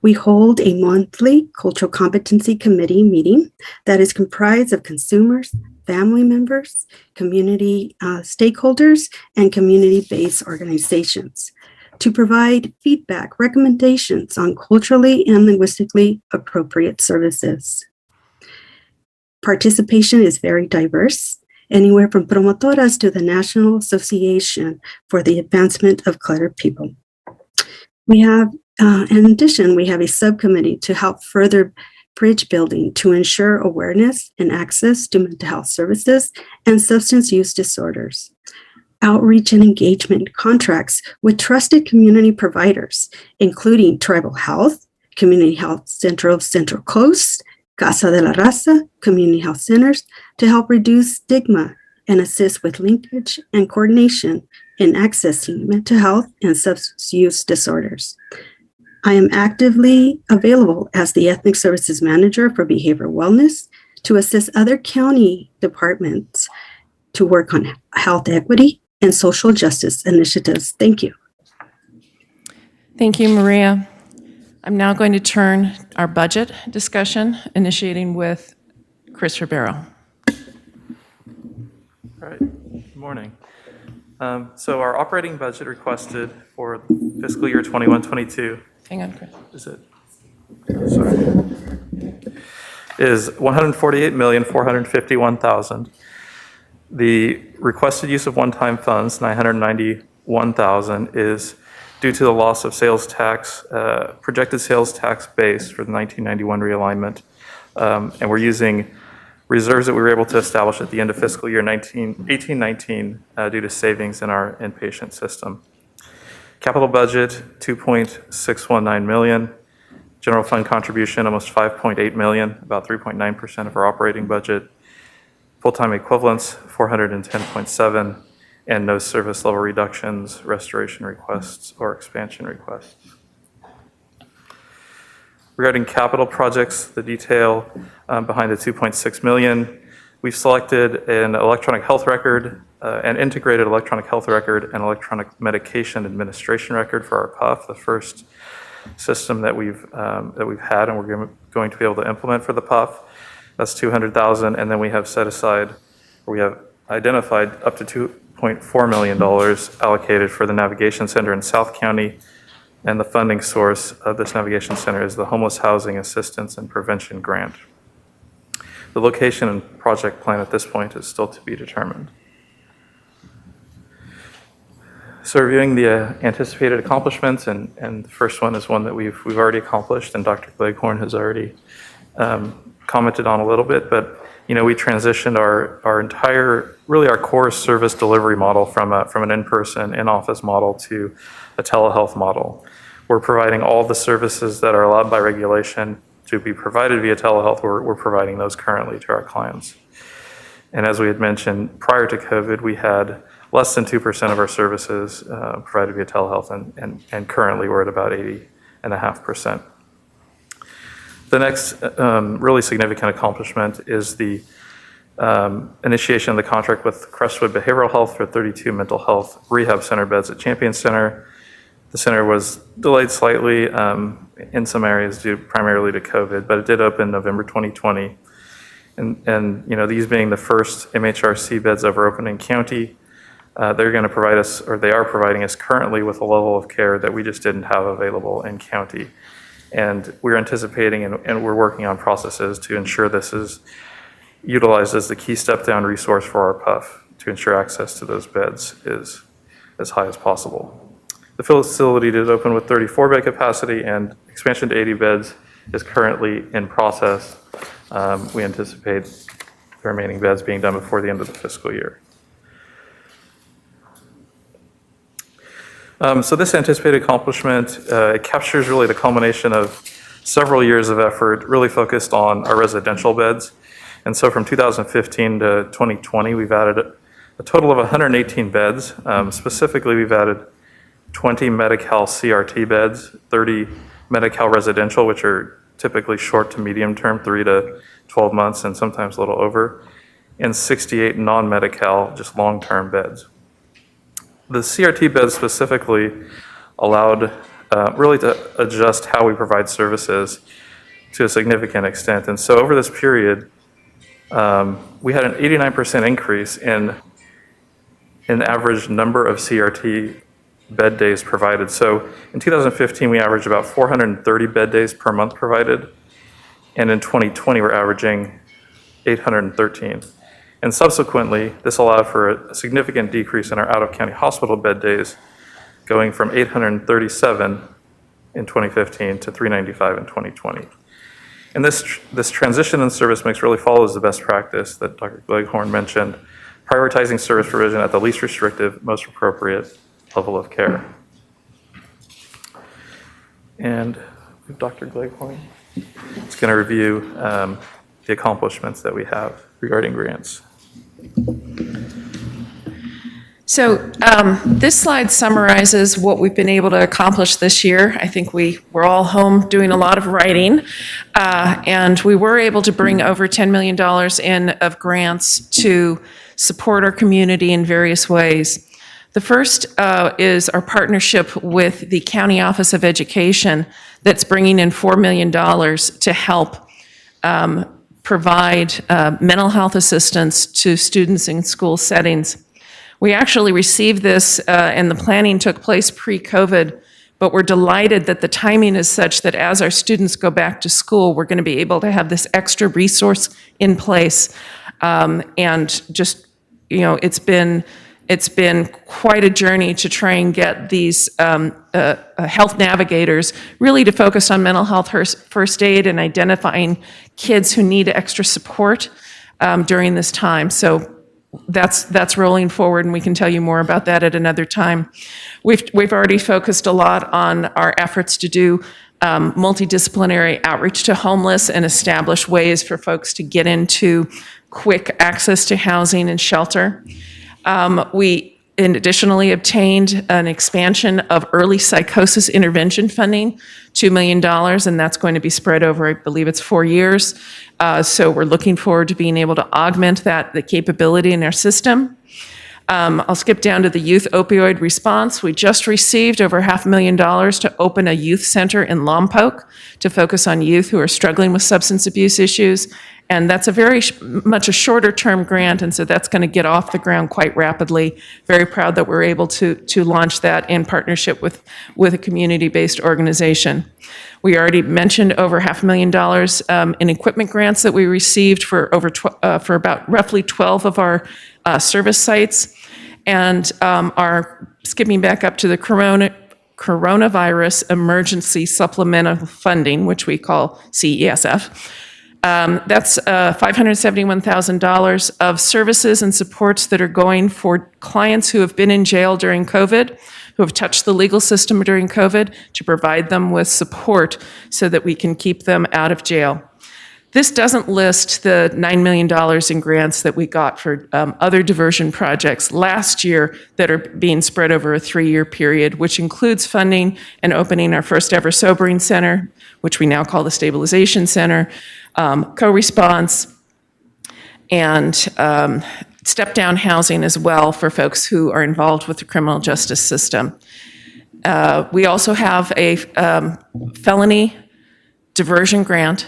We hold a monthly cultural competency committee meeting that is comprised of consumers, family members, community stakeholders, and community-based organizations to provide feedback, recommendations on culturally and linguistically appropriate services. Participation is very diverse, anywhere from promotoras to the National Association for the Advancement of Cluttered People. We have, in addition, we have a subcommittee to help further bridge building to ensure awareness and access to mental health services and substance use disorders. Outreach and engagement contracts with trusted community providers, including Tribal Health, Community Health Central Coast, Casa de la Raza, community health centers, to help reduce stigma and assist with linkage and coordination in accessing mental health and substance use disorders. I am actively available as the Ethnic Services Manager for Behavioral Wellness to assist other county departments to work on health equity and social justice initiatives. Thank you. Thank you, Maria. I'm now going to turn our budget discussion, initiating with Chris Ribeiro. All right, good morning. So our operating budget requested for fiscal year 21-22. Hang on, Chris. Is it? Sorry. Is $148,451,000. The requested use of one-time funds, $991,000, is due to the loss of sales tax, projected sales tax base for the 1991 realignment. And we're using reserves that we were able to establish at the end of fiscal year 18-19 due to savings in our inpatient system. Capital budget, $2.619 million. General fund contribution, almost $5.8 million, about 3.9% of our operating budget. Full-time equivalents, 410.7, and no service level reductions, restoration requests, or expansion requests. Regarding capital projects, the detail behind the $2.6 million, we've selected an electronic health record, an integrated electronic health record, and electronic medication administration record for our PUF, the first system that we've had and we're going to be able to implement for the PUF. That's $200,000, and then we have set aside, or we have identified up to $2.4 million allocated for the Navigation Center in South County, and the funding source of this Navigation Center is the Homeless Housing Assistance and Prevention Grant. The location and project plan at this point is still to be determined. So reviewing the anticipated accomplishments, and the first one is one that we've already accomplished, and Dr. Cleghorn has already commented on a little bit, but we transitioned our entire, really our core service delivery model from an in-person, in-office model to a telehealth model. We're providing all the services that are allowed by regulation to be provided via telehealth. We're providing those currently to our clients. And as we had mentioned, prior to COVID, we had less than 2% of our services provided via telehealth, and currently we're at about 80.5%. The next really significant accomplishment is the initiation of the contract with Crestwood Behavioral Health for 32 mental health rehab center beds at Champion Center. The center was delayed slightly in some areas due primarily to COVID, but it did open November 2020. And these being the first MHRC beds ever opened in county, they're going to provide us, or they are providing us currently with a level of care that we just didn't have available in county. And we're anticipating and we're working on processes to ensure this is utilized as the key step-down resource for our PUF to ensure access to those beds is as high as possible. The facility did open with 34-bed capacity, and expansion to 80 beds is currently in process. We anticipate the remaining beds being done before the end of the fiscal year. So this anticipated accomplishment, it captures really the culmination of several years of effort really focused on our residential beds. And so from 2015 to 2020, we've added a total of 118 beds. Specifically, we've added 20 Medi-Cal CRT beds, 30 Medi-Cal residential, which are typically short to medium term, 3 to 12 months, and sometimes a little over, and 68 non-Medi-Cal, just long-term beds. The CRT beds specifically allowed really to adjust how we provide services to a significant extent. And so over this period, we had an 89% increase in average number of CRT bed days provided. So in 2015, we averaged about 430 bed days per month provided. And in 2020, we're averaging 813. And subsequently, this allowed for a significant decrease in our out-of-county hospital bed days, going from 837 in 2015 to 395 in 2020. And this transition in service mix really follows the best practice that Dr. Gleghorn mentioned, prioritizing service provision at the least restrictive, most appropriate level of care. And Dr. Gleghorn is going to review the accomplishments that we have regarding grants. So this slide summarizes what we've been able to accomplish this year. I think we're all home doing a lot of writing, and we were able to bring over $10 million in of grants to support our community in various ways. The first is our partnership with the County Office of Education that's bringing in $4 million to help provide mental health assistance to students in school settings. We actually received this, and the planning took place pre-COVID, but we're delighted that the timing is such that as our students go back to school, we're going to be able to have this extra resource in place. And just, it's been quite a journey to try and get these health navigators really to focus on mental health first aid and identifying kids who need extra support during this time. So that's rolling forward, and we can tell you more about that at another time. We've already focused a lot on our efforts to do multidisciplinary outreach to homeless and establish ways for folks to get into quick access to housing and shelter. We additionally obtained an expansion of early psychosis intervention funding, $2 million, and that's going to be spread over, I believe it's 4 years. So we're looking forward to being able to augment the capability in our system. I'll skip down to the youth opioid response. We just received over $500,000 to open a youth center in Lompoc to focus on youth who are struggling with substance abuse issues. And that's a very much a shorter term grant, and so that's going to get off the ground quite rapidly. Very proud that we're able to launch that in partnership with a community-based organization. We already mentioned over $500,000 in equipment grants that we received for about roughly 12 of our service sites, and are skipping back up to the coronavirus emergency supplemental funding, which we call CESF. That's $571,000 of services and supports that are going for clients who have been in jail during COVID, who have touched the legal system during COVID, to provide them with support so that we can keep them out of jail. This doesn't list the $9 million in grants that we got for other diversion projects last year that are being spread over a 3-year period, which includes funding and opening our first ever sobering center, which we now call the Stabilization Center, co-response, and step-down housing as well for folks who are involved with the criminal justice system. We also have a felony diversion grant,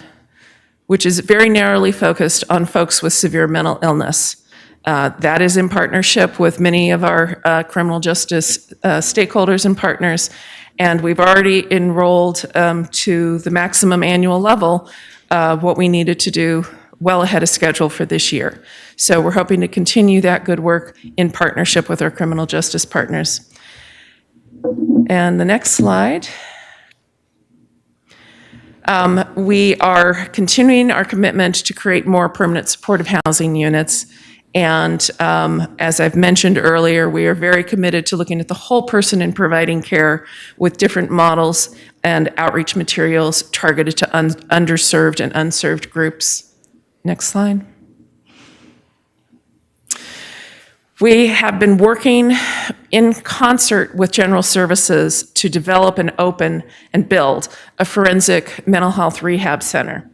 which is very narrowly focused on folks with severe mental illness. That is in partnership with many of our criminal justice stakeholders and partners, and we've already enrolled to the maximum annual level what we needed to do well ahead of schedule for this year. So we're hoping to continue that good work in partnership with our criminal justice partners. And the next slide. We are continuing our commitment to create more permanent supportive housing units. And as I've mentioned earlier, we are very committed to looking at the whole person in providing care with different models and outreach materials targeted to underserved and unserved groups. Next slide. We have been working in concert with General Services to develop and open and build a forensic mental health rehab center.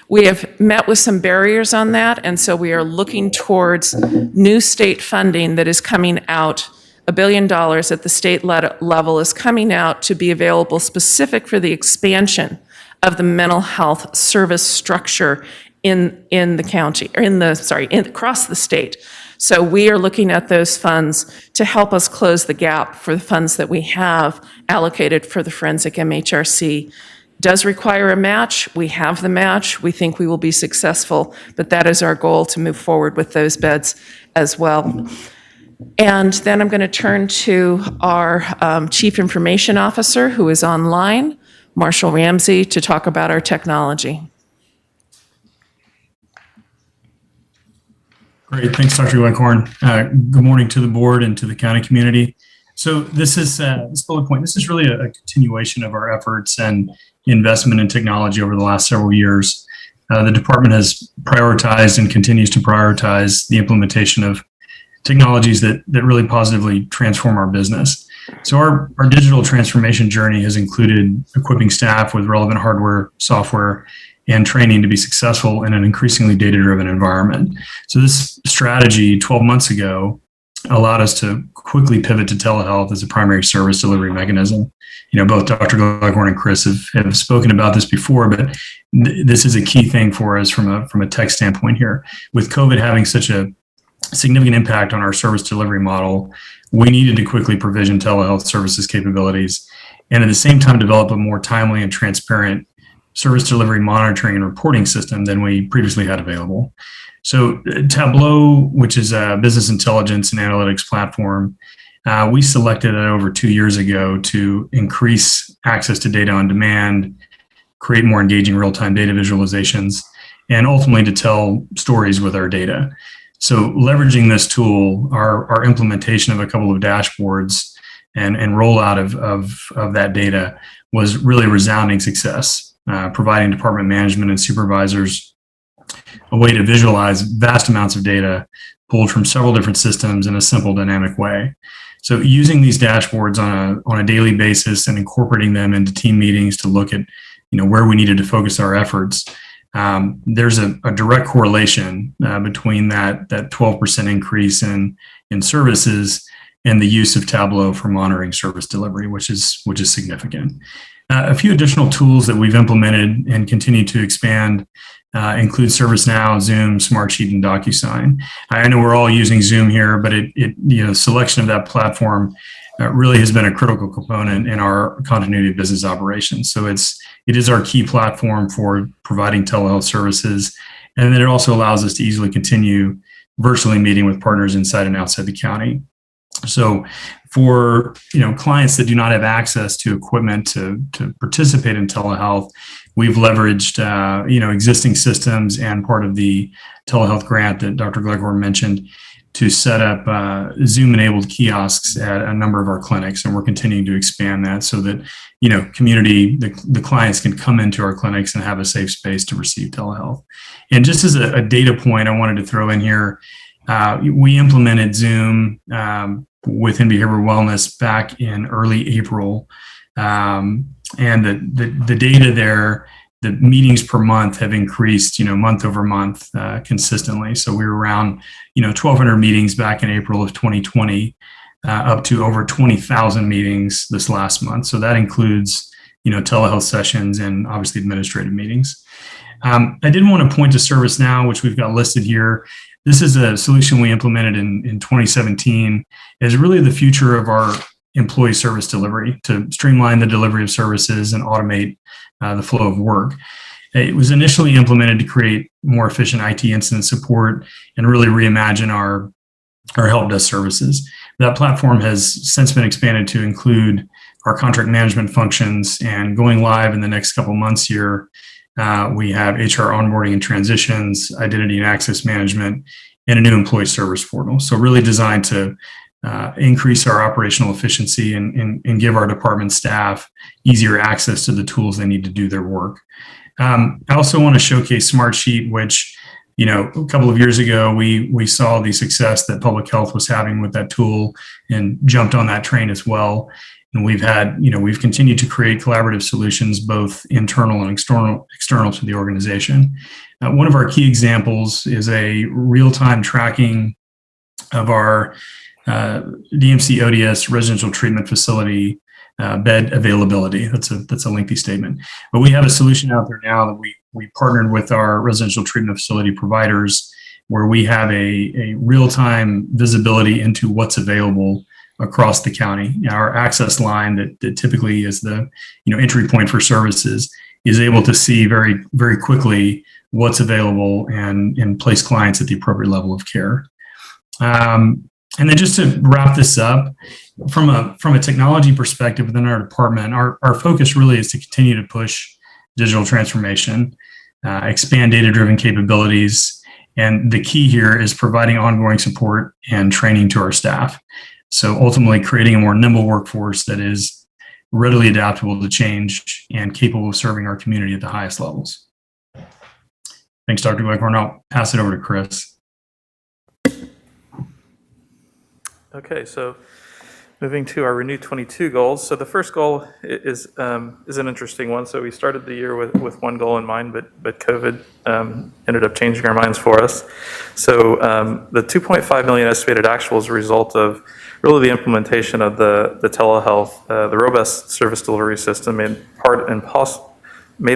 We have met with some barriers on that, and so we are looking towards new state funding that is coming out $1 billion at the state level is coming out to be available specific for the expansion of the mental health service structure in the county, or across the state. So we are looking at those funds to help us close the gap for the funds that we have allocated for the forensic MHRC. Does require a match. We have the match. We think we will be successful, but that is our goal, to move forward with those beds as well. And then I'm going to turn to our Chief Information Officer, who is online, Marshall Ramsey, to talk about our technology. Great, thanks, Dr. Gleghorn. Good morning to the board and to the county community. So this is this bullet point. This is really a continuation of our efforts and investment in technology over the last several years. The department has prioritized and continues to prioritize the implementation of technologies that really positively transform our business. So our digital transformation journey has included equipping staff with relevant hardware, software, and training to be successful in an increasingly data-driven environment. So this strategy 12 months ago allowed us to quickly pivot to telehealth as a primary service delivery mechanism. Both Dr. Gleghorn and Chris have spoken about this before, but this is a key thing for us from a tech standpoint here. With COVID having such a significant impact on our service delivery model, we needed to quickly provision telehealth services capabilities and at the same time develop a more timely and transparent service delivery monitoring and reporting system than we previously had available. So Tableau, which is a business intelligence and analytics platform, we selected it over 2 years ago to increase access to data on demand, create more engaging real-time data visualizations, and ultimately to tell stories with our data. So leveraging this tool, our implementation of a couple of dashboards and rollout of that data was really a resounding success, providing department management and supervisors a way to visualize vast amounts of data pulled from several different systems in a simple, dynamic way. So using these dashboards on a daily basis and incorporating them into team meetings to look at where we needed to focus our efforts, there's a direct correlation between that 12% increase in services and the use of Tableau for monitoring service delivery, which is significant. A few additional tools that we've implemented and continue to expand include ServiceNow, Zoom, Smartsheet, and DocuSign. I know we're all using Zoom here, but selection of that platform really has been a critical component in our continuity of business operations. So it is our key platform for providing telehealth services, and then it also allows us to easily continue virtually meeting with partners inside and outside the county. So for clients that do not have access to equipment to participate in telehealth, we've leveraged existing systems and part of the telehealth grant that Dr. Gleghorn mentioned to set up Zoom-enabled kiosks at a number of our clinics, and we're continuing to expand that so that community, the clients can come into our clinics and have a safe space to receive telehealth. And just as a data point, I wanted to throw in here, we implemented Zoom within behavioral wellness back in early April, and the data there, the meetings per month have increased, month over month consistently. So we were around, 1,200 meetings back in April of 2020, up to over 20,000 meetings this last month. So that includes, telehealth sessions and obviously administrative meetings. I did want to point to ServiceNow, which we've got listed here. This is a solution we implemented in 2017. It's really the future of our employee service delivery to streamline the delivery of services and automate the flow of work. It was initially implemented to create more efficient IT incident support and really reimagine our help desk services. That platform has since been expanded to include our contract management functions, and going live in the next couple months here, we have HR onboarding and transitions, identity and access management, and a new employee service portal. So really designed to increase our operational efficiency and give our department staff easier access to the tools they need to do their work. I also want to showcase Smartsheet, which, a couple of years ago, we saw the success that public health was having with that tool and jumped on that train as well. And we've continued to create collaborative solutions, both internal and external to the organization. One of our key examples is a real-time tracking of our DMC ODS residential treatment facility bed availability. That's a lengthy statement, but we have a solution out there now that we partnered with our residential treatment facility providers, where we have a real-time visibility into what's available across the county. Our access line that typically is the entry point for services is able to see very, very quickly what's available and place clients at the appropriate level of care. And then just to wrap this up, from a technology perspective within our department, our focus really is to continue to push digital transformation, expand data-driven capabilities, and the key here is providing ongoing support and training to our staff. So ultimately creating a more nimble workforce that is readily adaptable to change and capable of serving our community at the highest levels. Thanks, Dr. Gleghorn. I'll pass it over to Chris. Okay, so moving to our Renew 22 goals. So the first goal is an interesting one. So we started the year with one goal in mind, but COVID ended up changing our minds for us. So the 2.5 million estimated actual is a result of really the implementation of the telehealth, the robust service delivery system, made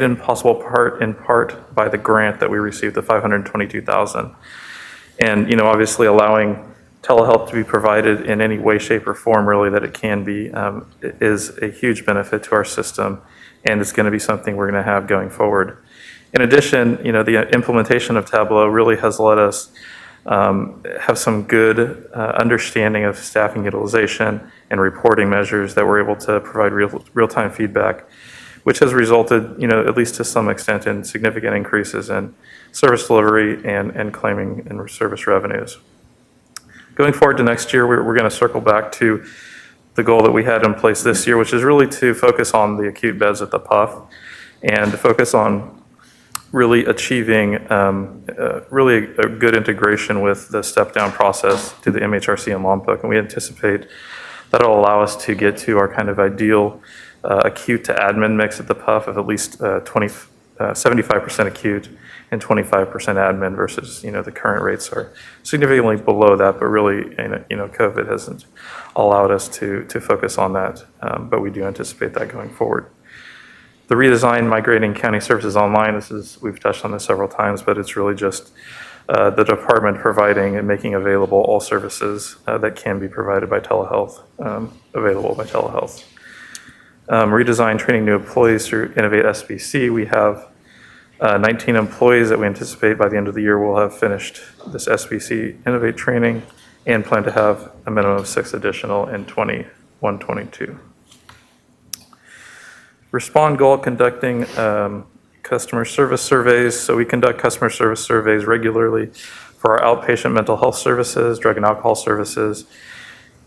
impossible in part by the grant that we received, the $522,000, and obviously allowing telehealth to be provided in any way, shape, or form really that it can be is a huge benefit to our system, and it's going to be something we're going to have going forward. In addition, the implementation of Tableau really has let us have some good understanding of staffing utilization and reporting measures that we're able to provide real-time feedback, which has resulted, at least to some extent, in significant increases in service delivery and claiming and service revenues. Going forward to next year, we're going to circle back to the goal that we had in place this year, which is really to focus on the acute beds at the PUF and to focus on really achieving really a good integration with the step-down process to the MHRC and Lompoc. And we anticipate that will allow us to get to our kind of ideal acute to admin mix at the PUF of at least 75% acute and 25% admin versus, the current rates are significantly below that, but really, COVID hasn't allowed us to focus on that, but we do anticipate that going forward. The redesign, migrating county services online, we've touched on this several times, but it's really just the department providing and making available all services that can be provided by telehealth, available by telehealth. Redesign, training new employees through Innovate SBC. We have 19 employees that we anticipate by the end of the year will have finished this SBC Innovate training and plan to have a minimum of 6 additional in 21-22. Respond goal, conducting customer service surveys. So we conduct customer service surveys regularly for our outpatient mental health services, drug and alcohol services,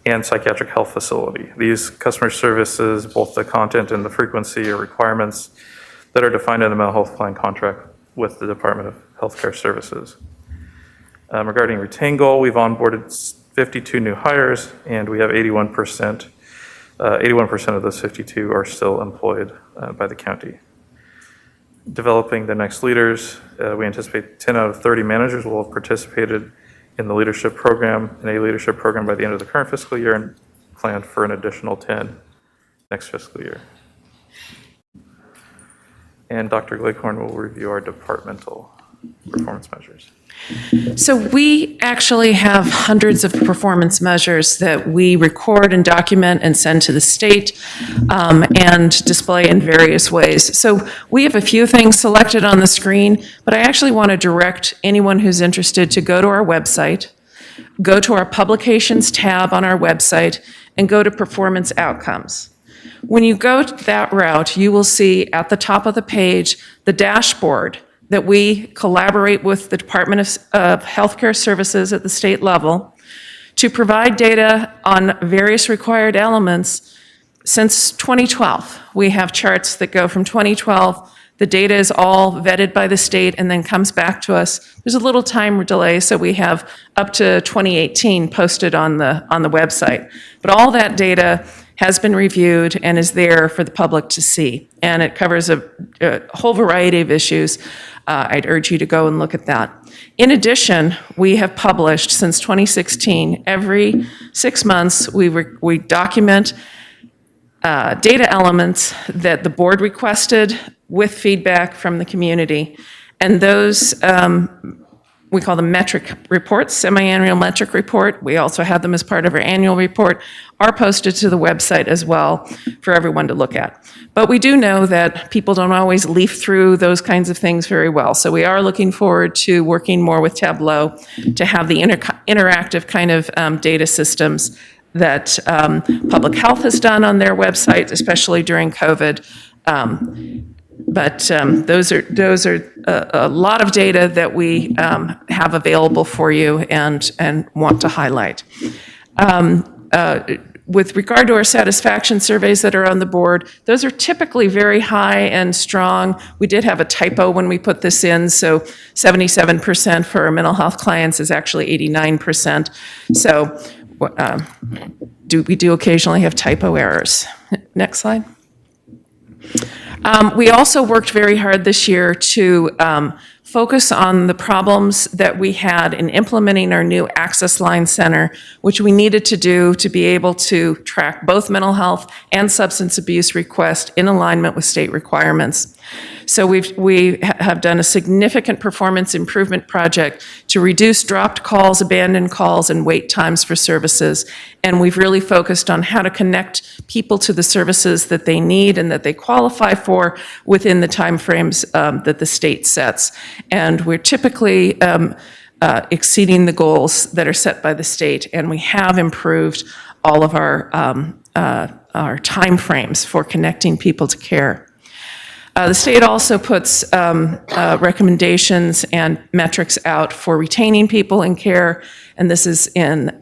and psychiatric health facility. These customer services, both the content and the frequency, are requirements that are defined in the mental health plan contract with the Department of Healthcare Services. Regarding retain goal, we've onboarded 52 new hires, and we have 81% of those 52 are still employed by the county. Developing the next leaders, we anticipate 10 out of 30 managers will have participated in the leadership program, an A leadership program by the end of the current fiscal year, and planned for an additional 10 next fiscal year. And Dr. Gleghorn will review our departmental performance measures. So we actually have hundreds of performance measures that we record and document and send to the state and display in various ways. So we have a few things selected on the screen, but I actually want to direct anyone who's interested to go to our website, go to our publications tab on our website, and go to performance outcomes. When you go that route, you will see at the top of the page the dashboard that we collaborate with the Department of Healthcare Services at the state level to provide data on various required elements since 2012. We have charts that go from 2012. The data is all vetted by the state and then comes back to us. There's a little time delay, so we have up to 2018 posted on the website. But all that data has been reviewed and is there for the public to see. And it covers a whole variety of issues. I'd urge you to go and look at that. In addition, we have published since 2016, every 6 months, we document data elements that the board requested with feedback from the community. And those, we call them metric reports, semi-annual metric report. We also have them as part of our annual report, are posted to the website as well for everyone to look at. But we do know that people don't always leaf through those kinds of things very well. So we are looking forward to working more with Tableau to have the interactive kind of data systems that public health has done on their website, especially during COVID. But those are a lot of data that we have available for you and want to highlight. With regard to our satisfaction surveys that are on the board, those are typically very high and strong. We did have a typo when we put this in, so 77% for our mental health clients is actually 89%. So we do occasionally have typo errors. Next slide. We also worked very hard this year to focus on the problems that we had in implementing our new Access Line Center, which we needed to do to be able to track both mental health and substance abuse requests in alignment with state requirements. So we have done a significant performance improvement project to reduce dropped calls, abandoned calls, and wait times for services. And we've really focused on how to connect people to the services that they need and that they qualify for within the timeframes that the state sets. And we're typically exceeding the goals that are set by the state, and we have improved all of our timeframes for connecting people to care. The state also puts recommendations and metrics out for retaining people in care, and this is in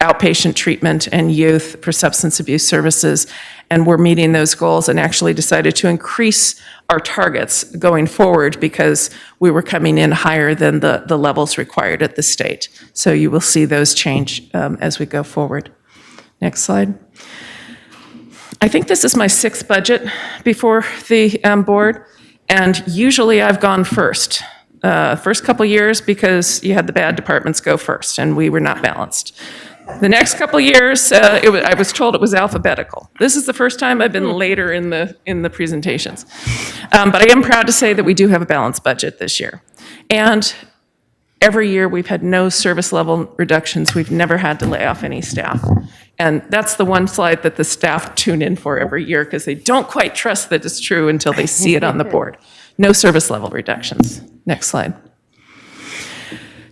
outpatient treatment and youth for substance abuse services, and we're meeting those goals and actually decided to increase our targets going forward because we were coming in higher than the levels required at the state. So you will see those change as we go forward. Next slide. I think this is my 6th budget before the board, and usually I've gone first. First couple years because you had the bad departments go first, and we were not balanced. The next couple years, I was told it was alphabetical. This is the first time I've been later in the presentations. But I am proud to say that we do have a balanced budget this year. And every year we've had no service level reductions. We've never had to lay off any staff. And that's the one slide that the staff tune in for every year because they don't quite trust that it's true until they see it on the board. No service level reductions. Next slide.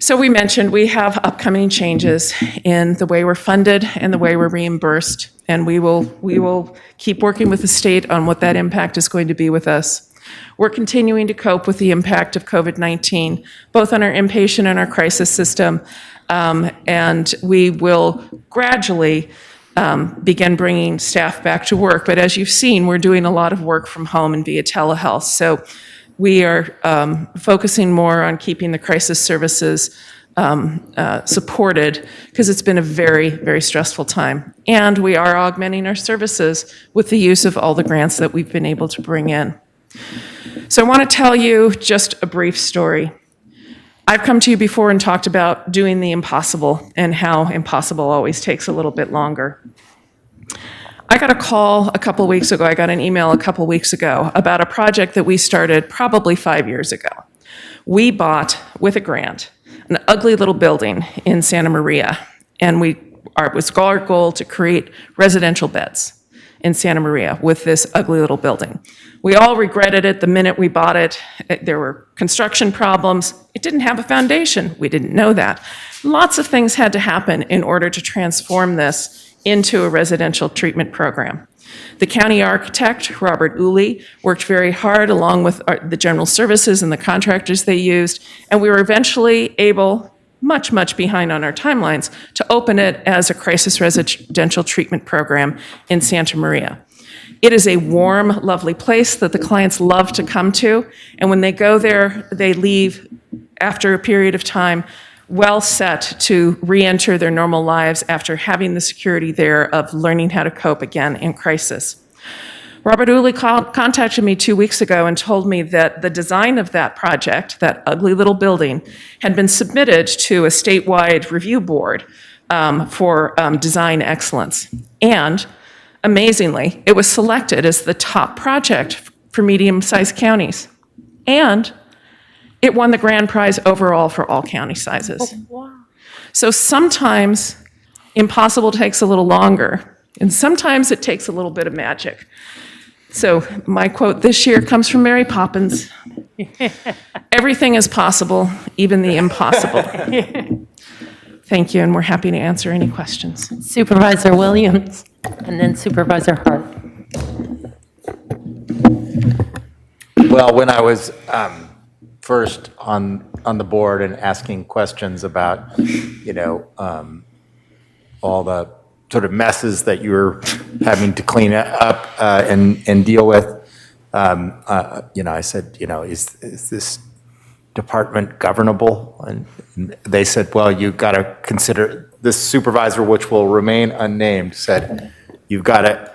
So we mentioned we have upcoming changes in the way we're funded and the way we're reimbursed, and we will keep working with the state on what that impact is going to be with us. We're continuing to cope with the impact of COVID-19, both on our inpatient and our crisis system, and we will gradually begin bringing staff back to work. But as you've seen, we're doing a lot of work from home and via telehealth. So we are focusing more on keeping the crisis services supported because it's been a very, very stressful time. And we are augmenting our services with the use of all the grants that we've been able to bring in. So I want to tell you just a brief story. I've come to you before and talked about doing the impossible and how impossible always takes a little bit longer. I got a call a couple weeks ago, I got an email a couple weeks ago about a project that we started probably 5 years ago. We bought, with a grant, an ugly little building in Santa Maria, and it was our goal to create residential beds in Santa Maria with this ugly little building. We all regretted it the minute we bought it. There were construction problems. It didn't have a foundation. We didn't know that. Lots of things had to happen in order to transform this into a residential treatment program. The county architect, Robert Uli, worked very hard along with the general services and the contractors they used, and we were eventually able, much behind on our timelines, to open it as a crisis residential treatment program in Santa Maria. It is a warm, lovely place that the clients love to come to, and when they go there, they leave after a period of time well set to re-enter their normal lives after having the security there of learning how to cope again in crisis. Robert Uli contacted me 2 weeks ago and told me that the design of that project, that ugly little building, had been submitted to a statewide review board for design excellence. And amazingly, it was selected as the top project for medium-sized counties. And it won the grand prize overall for all county sizes. So sometimes impossible takes a little longer, and sometimes it takes a little bit of magic. So my quote this year comes from Mary Poppins. Everything is possible, even the impossible. Thank you, and we're happy to answer any questions. Supervisor Williams, and then Supervisor Hart. Well, when I was first on the board and asking questions about, all the sort of messes that you were having to clean up and deal with, I said, is this department governable? And they said, well, you've got to consider, this supervisor, which will remain unnamed, said, you've got to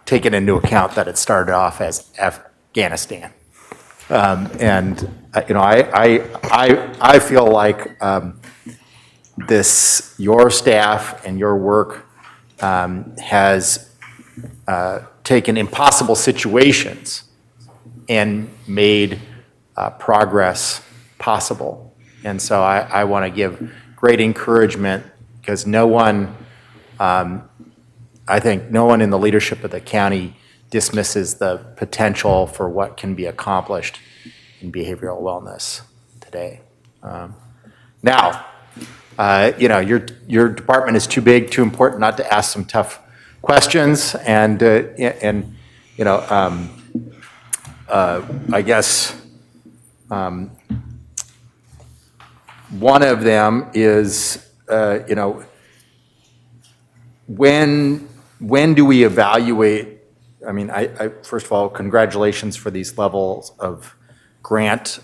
take it into account that it started off as Afghanistan. I feel like your staff and your work has taken impossible situations and made progress possible. And so I want to give great encouragement, because I think no one in the leadership of the county dismisses the potential for what can be accomplished in behavioral wellness today. Now, your department is too big, too important not to ask some tough questions, and I guess one of them is, when do we evaluate? I mean, I first of all, congratulations for these levels of grant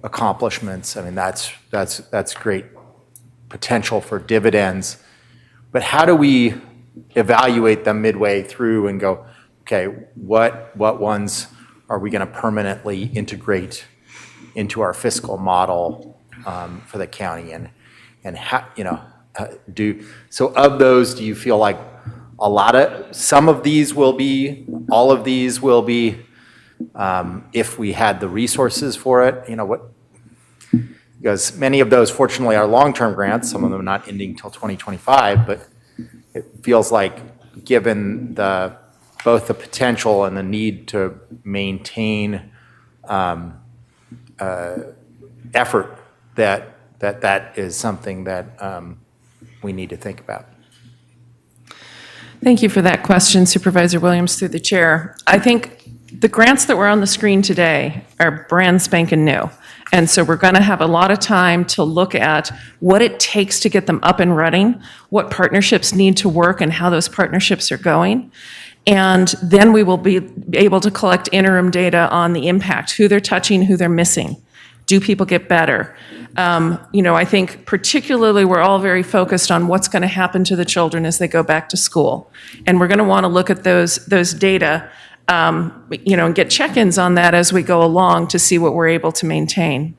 accomplishments. I mean, that's great potential for dividends. But how do we evaluate them midway through and go, okay, what ones are we going to permanently integrate into our fiscal model for the county, and how, so of those, do you feel like some of these will be, all of these will be, if we had the resources for it, because many of those fortunately are long-term grants, some of them not ending till 2025, but it feels like given both the potential and the need to maintain effort, that is something that we need to think about. Thank you for that question, Supervisor Williams, through the chair. I think the grants that were on the screen today are brand spanking new. And so we're going to have a lot of time to look at what it takes to get them up and running, what partnerships need to work and how those partnerships are going. And then we will be able to collect interim data on the impact, who they're touching, who they're missing. Do people get better? I think particularly we're all very focused on what's going to happen to the children as they go back to school. And we're going to want to look at those data, and get check-ins on that as we go along to see what we're able to maintain.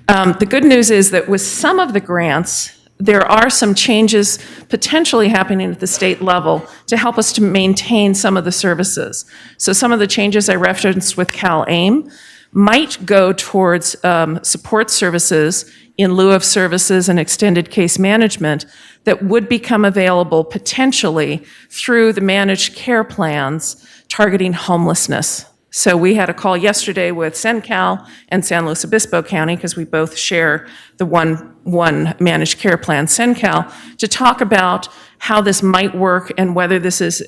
The good news is that with some of the grants, there are some changes potentially happening at the state level to help us to maintain some of the services. So some of the changes I referenced with CalAIM might go towards support services in lieu of services and extended case management that would become available potentially through the managed care plans targeting homelessness. So we had a call yesterday with CenCal and San Luis Obispo County, because we both share the one managed care plan, CenCal, to talk about how this might work and whether this is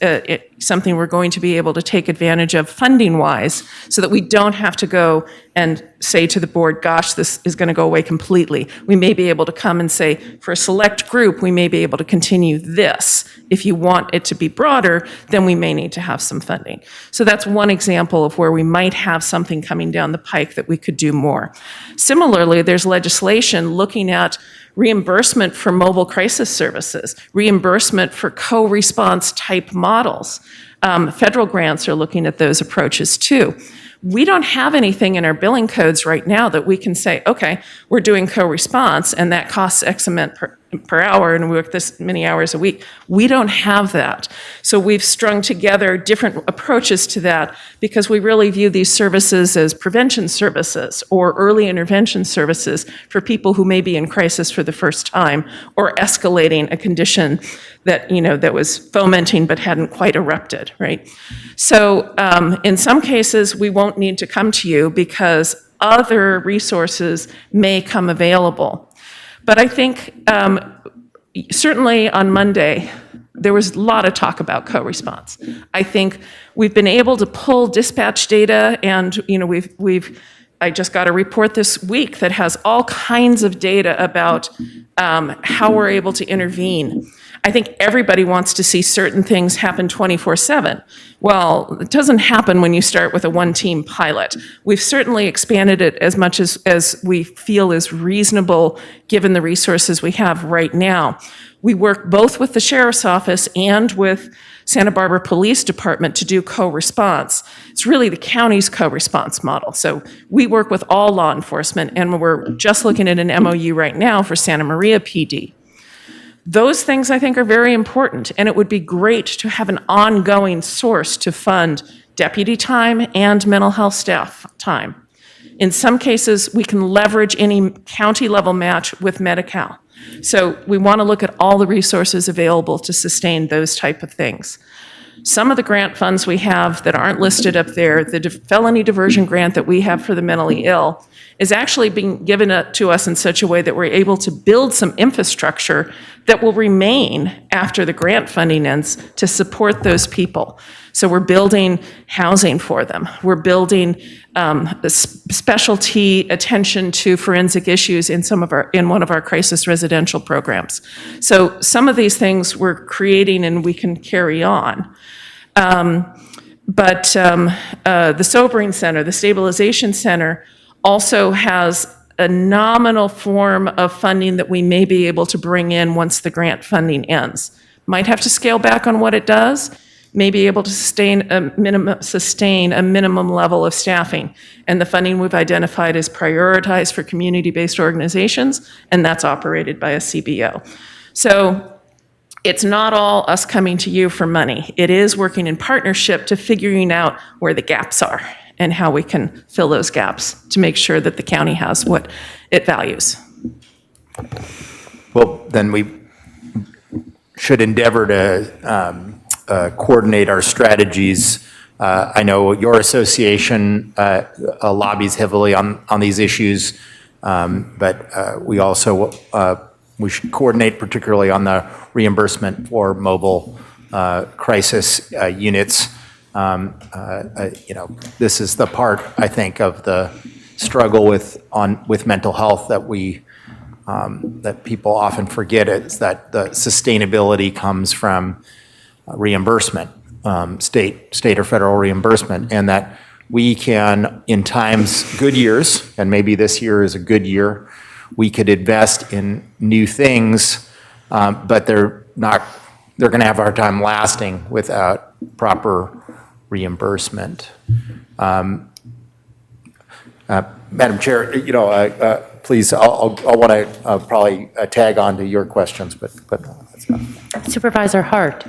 something we're going to be able to take advantage of funding-wise, so that we don't have to go and say to the board, gosh, this is going to go away completely. We may be able to come and say, for a select group, we may be able to continue this. If you want it to be broader, then we may need to have some funding. So that's one example of where we might have something coming down the pike that we could do more. Similarly, there's legislation looking at reimbursement for mobile crisis services, reimbursement for co-response type models. Federal grants are looking at those approaches too. We don't have anything in our billing codes right now that we can say, okay, we're doing co-response and that costs X amount per hour and we work this many hours a week. We don't have that. So we've strung together different approaches to that because we really view these services as prevention services or early intervention services for people who may be in crisis for the first time or escalating a condition that, that was fomenting but hadn't quite erupted, right? So in some cases, we won't need to come to you because other resources may come available. But I think certainly on Monday, there was a lot of talk about co-response. I think we've been able to pull dispatch data and, I just got a report this week that has all kinds of data about how we're able to intervene. I think everybody wants to see certain things happen 24/7. Well, it doesn't happen when you start with a one-team pilot. We've certainly expanded it as much as we feel is reasonable given the resources we have right now. We work both with the Sheriff's Office and with Santa Barbara Police Department to do co-response. It's really the county's co-response model. So we work with all law enforcement, and we're just looking at an MOU right now for Santa Maria PD. Those things I think are very important, and it would be great to have an ongoing source to fund deputy time and mental health staff time. In some cases, we can leverage any county level match with Medi-Cal. So we want to look at all the resources available to sustain those type of things. Some of the grant funds we have that aren't listed up there, the felony diversion grant that we have for the mentally ill, is actually being given to us in such a way that we're able to build some infrastructure that will remain after the grant funding ends to support those people. So we're building housing for them. We're building specialty attention to forensic issues in one of our crisis residential programs. So some of these things we're creating and we can carry on. But the Sobering Center, the Stabilization Center, also has a nominal form of funding that we may be able to bring in once the grant funding ends. Might have to scale back on what it does, may be able to sustain a minimum level of staffing. And the funding we've identified is prioritized for community-based organizations, and that's operated by a CBO. So it's not all us coming to you for money. It is working in partnership to figuring out where the gaps are and how we can fill those gaps to make sure that the county has what it values. Well, then we should endeavor to coordinate our strategies. I know your association lobbies heavily on these issues, but we also we should coordinate particularly on the reimbursement for mobile crisis units. This is the part, I think, of the struggle with mental health that that people often forget, is that the sustainability comes from reimbursement, state or federal reimbursement, and that we can, in times, good years, and maybe this year is a good year, we could invest in new things, but they're going to have a hard time lasting without proper reimbursement. Madam Chair, please, I'll want to probably tag on to your questions, but that's not. Supervisor Hart.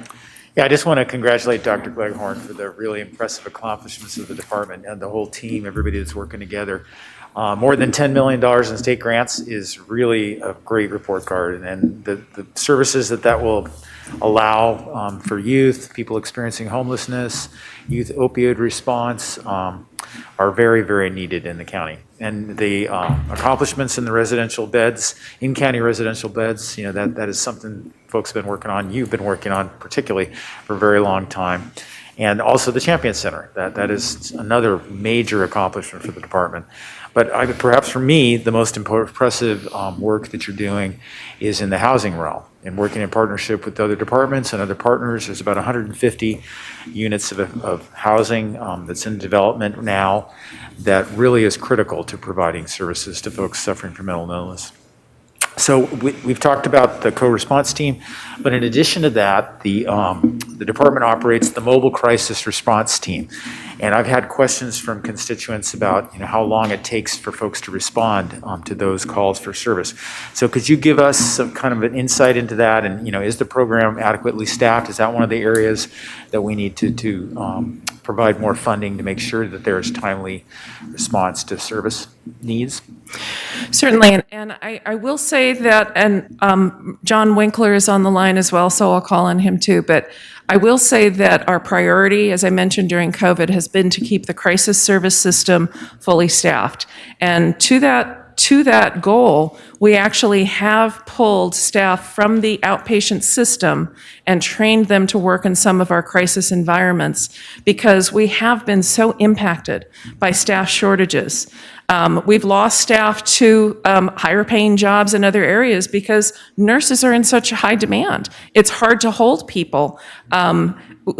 Yeah, I just want to congratulate Dr. Gleghorn for the really impressive accomplishments of the department and the whole team, everybody that's working together. More than $10 million in state grants is really a great report card, and the services that will allow for youth, people experiencing homelessness, youth opioid response are very, very needed in the county. And the accomplishments in the residential beds, in-county residential beds, that is something folks have been working on, you've been working on particularly for a very long time. And also the Champion Center, that is another major accomplishment for the department. But perhaps for me, the most impressive work that you're doing is in the housing realm and working in partnership with other departments and other partners. There's about 150 units of housing that's in development now that really is critical to providing services to folks suffering from mental illness. So we've talked about the co-response team, but in addition to that, the department operates the mobile crisis response team. And I've had questions from constituents about, how long it takes for folks to respond to those calls for service. So could you give us some kind of an insight into that? And, is the program adequately staffed? Is that one of the areas that we need to provide more funding to make sure that there is timely response to service needs? Certainly, and I will say that, and John Winkler is on the line as well, so I'll call on him too, but I will say that our priority, as I mentioned during COVID, has been to keep the crisis service system fully staffed. And to that goal, we actually have pulled staff from the outpatient system and trained them to work in some of our crisis environments because we have been so impacted by staff shortages. We've lost staff to higher paying jobs in other areas because nurses are in such high demand. It's hard to hold people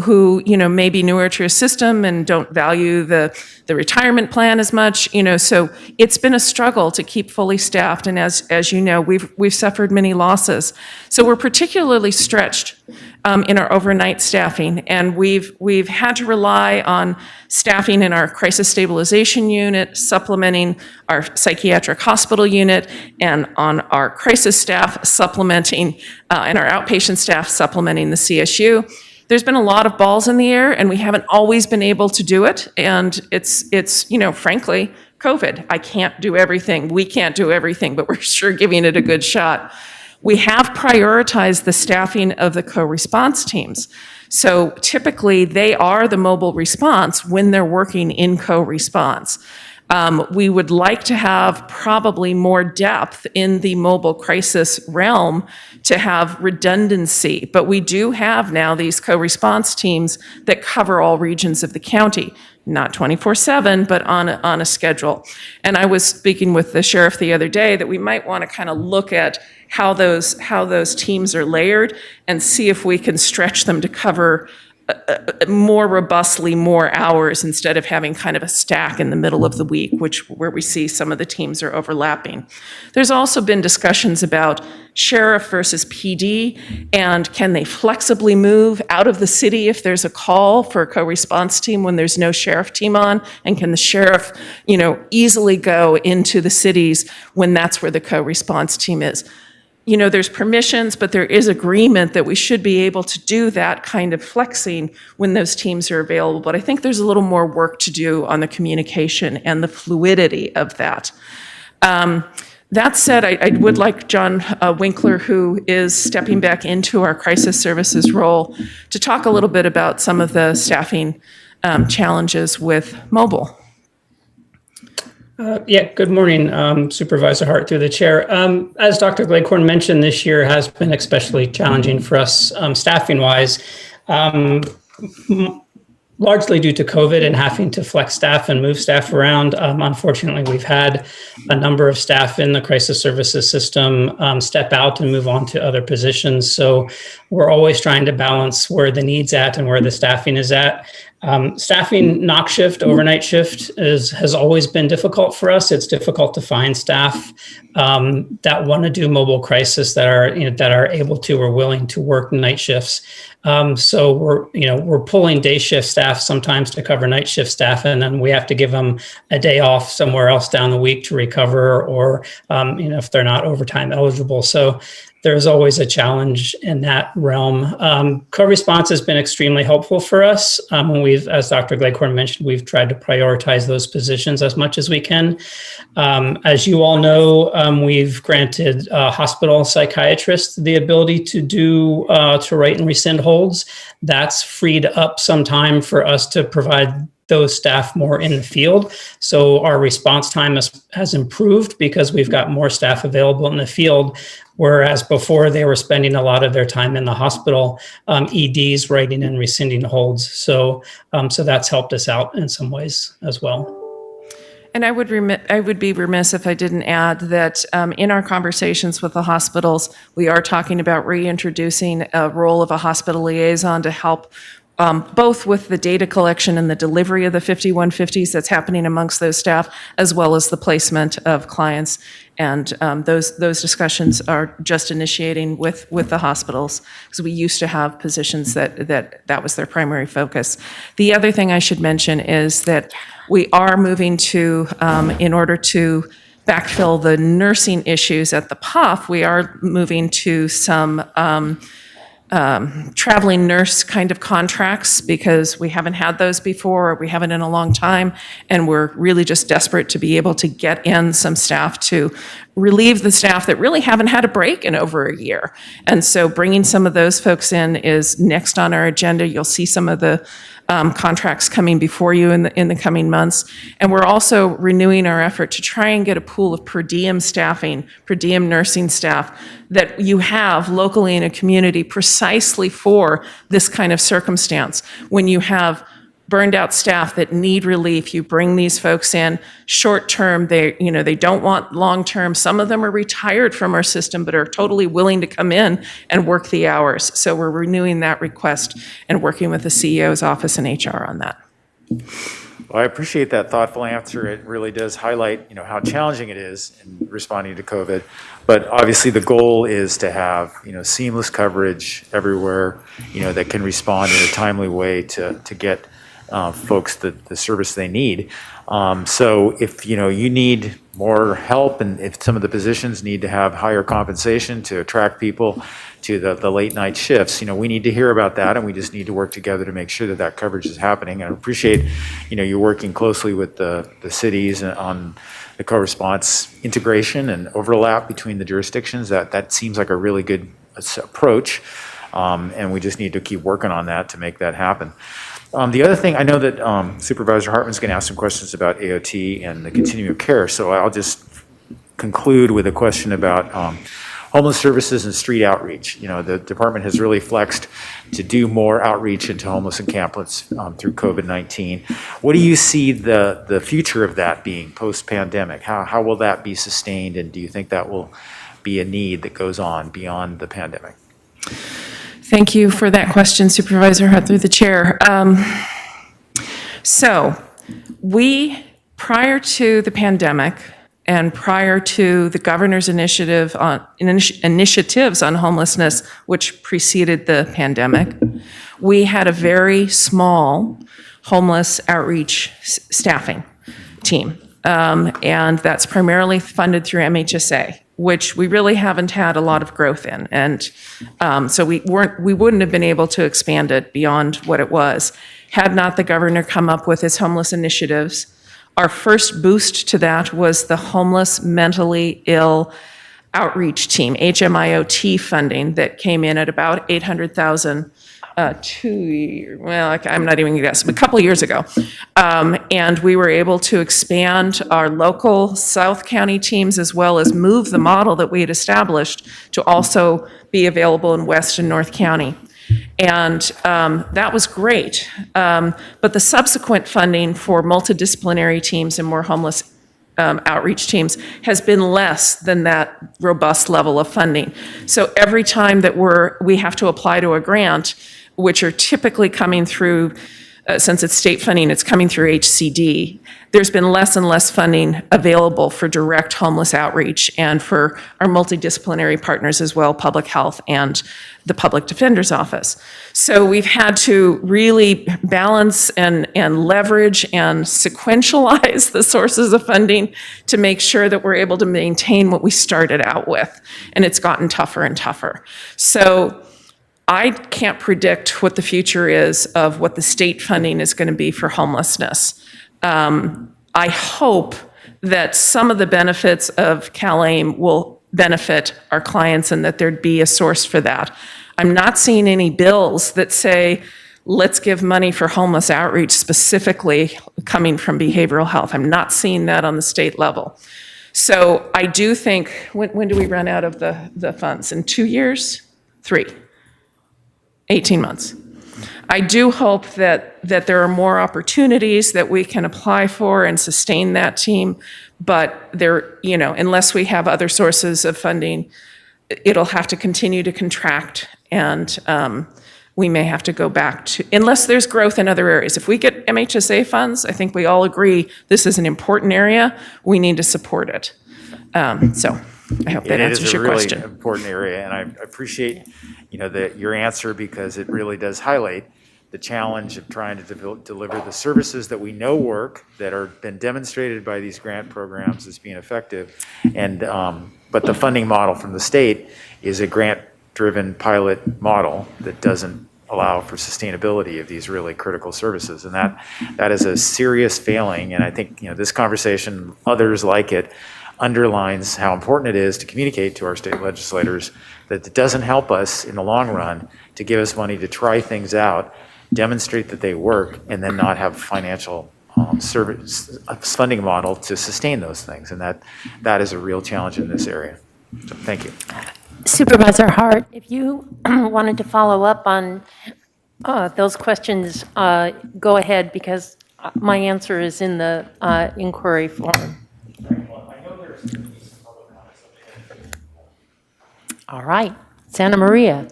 who, may be newer to your system and don't value the retirement plan as much, so it's been a struggle to keep fully staffed. And as you know, we've suffered many losses. So we're particularly stretched in our overnight staffing, and we've had to rely on staffing in our crisis stabilization unit, supplementing our psychiatric hospital unit, and on our crisis staff supplementing, and our outpatient staff supplementing the CSU. There's been a lot of balls in the air, and we haven't always been able to do it, and it's frankly, COVID. I can't do everything. We can't do everything, but we're sure giving it a good shot. We have prioritized the staffing of the co-response teams. So typically, they are the mobile response when they're working in co-response. We would like to have probably more depth in the mobile crisis realm to have redundancy, but we do have now these co-response teams that cover all regions of the county, not 24/7, but on a schedule. And I was speaking with the sheriff the other day that we might want to kind of look at how those teams are layered and see if we can stretch them to cover more robustly more hours instead of having kind of a stack in the middle of the week, where we see some of the teams are overlapping. There's also been discussions about sheriff versus PD, and can they flexibly move out of the city if there's a call for a co-response team when there's no sheriff team on, and can the sheriff, easily go into the cities when that's where the co-response team is. There's permissions, but there is agreement that we should be able to do that kind of flexing when those teams are available. But I think there's a little more work to do on the communication and the fluidity of that. That said, I would like John Winkler, who is stepping back into our crisis services role, to talk a little bit about some of the staffing challenges with mobile. Good morning, Supervisor Hart through the chair. As Dr. Gleghorn mentioned, this year has been especially challenging for us staffing-wise, largely due to COVID and having to flex staff and move staff around. Unfortunately, we've had a number of staff in the crisis services system step out and move on to other positions. So we're always trying to balance where the need's at and where the staffing is at. Staffing knock shift, overnight shift has always been difficult for us. It's difficult to find staff that want to do mobile crisis, that are able to or willing to work night shifts. So we're pulling day shift staff sometimes to cover night shift staff, and then we have to give them a day off somewhere else down the week to recover, or if they're not overtime eligible. So there's always a challenge in that realm. Co-response has been extremely helpful for us. As Dr. Gleghorn mentioned, we've tried to prioritize those positions as much as we can. As you all know, we've granted hospital psychiatrists the ability to write and rescind holds. That's freed up some time for us to provide those staff more in the field. So our response time has improved because we've got more staff available in the field, whereas before they were spending a lot of their time in the hospital, EDs writing and rescinding holds. So that's helped us out in some ways as well. And I would be remiss if I didn't add that in our conversations with the hospitals, we are talking about reintroducing a role of a hospital liaison to help both with the data collection and the delivery of the 5150s that's happening amongst those staff, as well as the placement of clients. And those discussions are just initiating with the hospitals, because we used to have positions that was their primary focus. The other thing I should mention is that we are moving to, in order to backfill the nursing issues at the PUF, we are moving to some traveling nurse kind of contracts, because we haven't had those before, or we haven't in a long time, and we're really just desperate to be able to get in some staff to relieve the staff that really haven't had a break in over a year. And so bringing some of those folks in is next on our agenda. You'll see some of the contracts coming before you in the coming months. And we're also renewing our effort to try and get a pool of per diem staffing, per diem nursing staff that you have locally in a community precisely for this kind of circumstance. When you have burned out staff that need relief, you bring these folks in short term. They don't want long term. Some of them are retired from our system but are totally willing to come in and work the hours. So we're renewing that request and working with the CEO's office and HR on that. Well, I appreciate that thoughtful answer. It really does highlight, how challenging it is in responding to COVID. But obviously the goal is to have, seamless coverage everywhere, that can respond in a timely way to get folks the service they need. So if you need more help, and if some of the positions need to have higher compensation to attract people to the late night shifts, we need to hear about that, and we just need to work together to make sure that coverage is happening. And I appreciate you working closely with the cities on the co-response integration and overlap between the jurisdictions. That seems like a really good approach, and we just need to keep working on that to make that happen. The other thing, I know that Supervisor Hartman's going to ask some questions about AOT and the continuum of care, so I'll just conclude with a question about homeless services and street outreach. The department has really flexed to do more outreach into homeless encampments through COVID-19. What do you see the future of that being post-pandemic? How will that be sustained, and do you think that will be a need that goes on beyond the pandemic? Thank you for that question, Supervisor Hart, through the chair. So we, prior to the pandemic and prior to the governor's initiatives on homelessness, which preceded the pandemic, we had a very small homeless outreach staffing team. And that's primarily funded through MHSA, which we really haven't had a lot of growth in. And so we wouldn't have been able to expand it beyond what it was had not the governor come up with his homeless initiatives. Our first boost to that was the homeless mentally ill outreach team, HMIOT funding, that came in at about $800,000 I'm not even gonna guess, but a couple of years ago. And we were able to expand our local South County teams, as well as move the model that we had established to also be available in West and North County. And that was great. But the subsequent funding for multidisciplinary teams and more homeless outreach teams has been less than that robust level of funding. So every time that we have to apply to a grant, which are typically coming through, since it's state funding, it's coming through HCD, there's been less and less funding available for direct homeless outreach and for our multidisciplinary partners as well, public health and the public defender's office. So we've had to really balance and leverage and sequentialize the sources of funding to make sure that we're able to maintain what we started out with. And it's gotten tougher and tougher. So I can't predict what the future is of what the state funding is going to be for homelessness. I hope that some of the benefits of CalAIM will benefit our clients and that there'd be a source for that. I'm not seeing any bills that say, let's give money for homeless outreach specifically coming from behavioral health. I'm not seeing that on the state level. So I do think, when do we run out of the funds? In 2 years? 3? 18 months. I do hope that there are more opportunities that we can apply for and sustain that team, but unless we have other sources of funding, it'll have to continue to contract. And we may have to go back to, unless there's growth in other areas. If we get MHSA funds, I think we all agree this is an important area. We need to support it. So I hope that answers your question. It is a really important area, and I appreciate, your answer, because it really does highlight the challenge of trying to deliver the services that we know work, that are been demonstrated by these grant programs as being effective, and but the funding model from the state is a grant-driven pilot model that doesn't allow for sustainability of these really critical services, and that is a serious failing. And I think this conversation, others like it, underlines how important it is to communicate to our state legislators that it doesn't help us in the long run to give us money to try things out, demonstrate that they work, and then not have financial service funding model to sustain those things. And that is a real challenge in this area. So thank you. Supervisor Hart, if you wanted to follow up on those questions, go ahead, because my answer is in the inquiry form. All right, Santa Maria.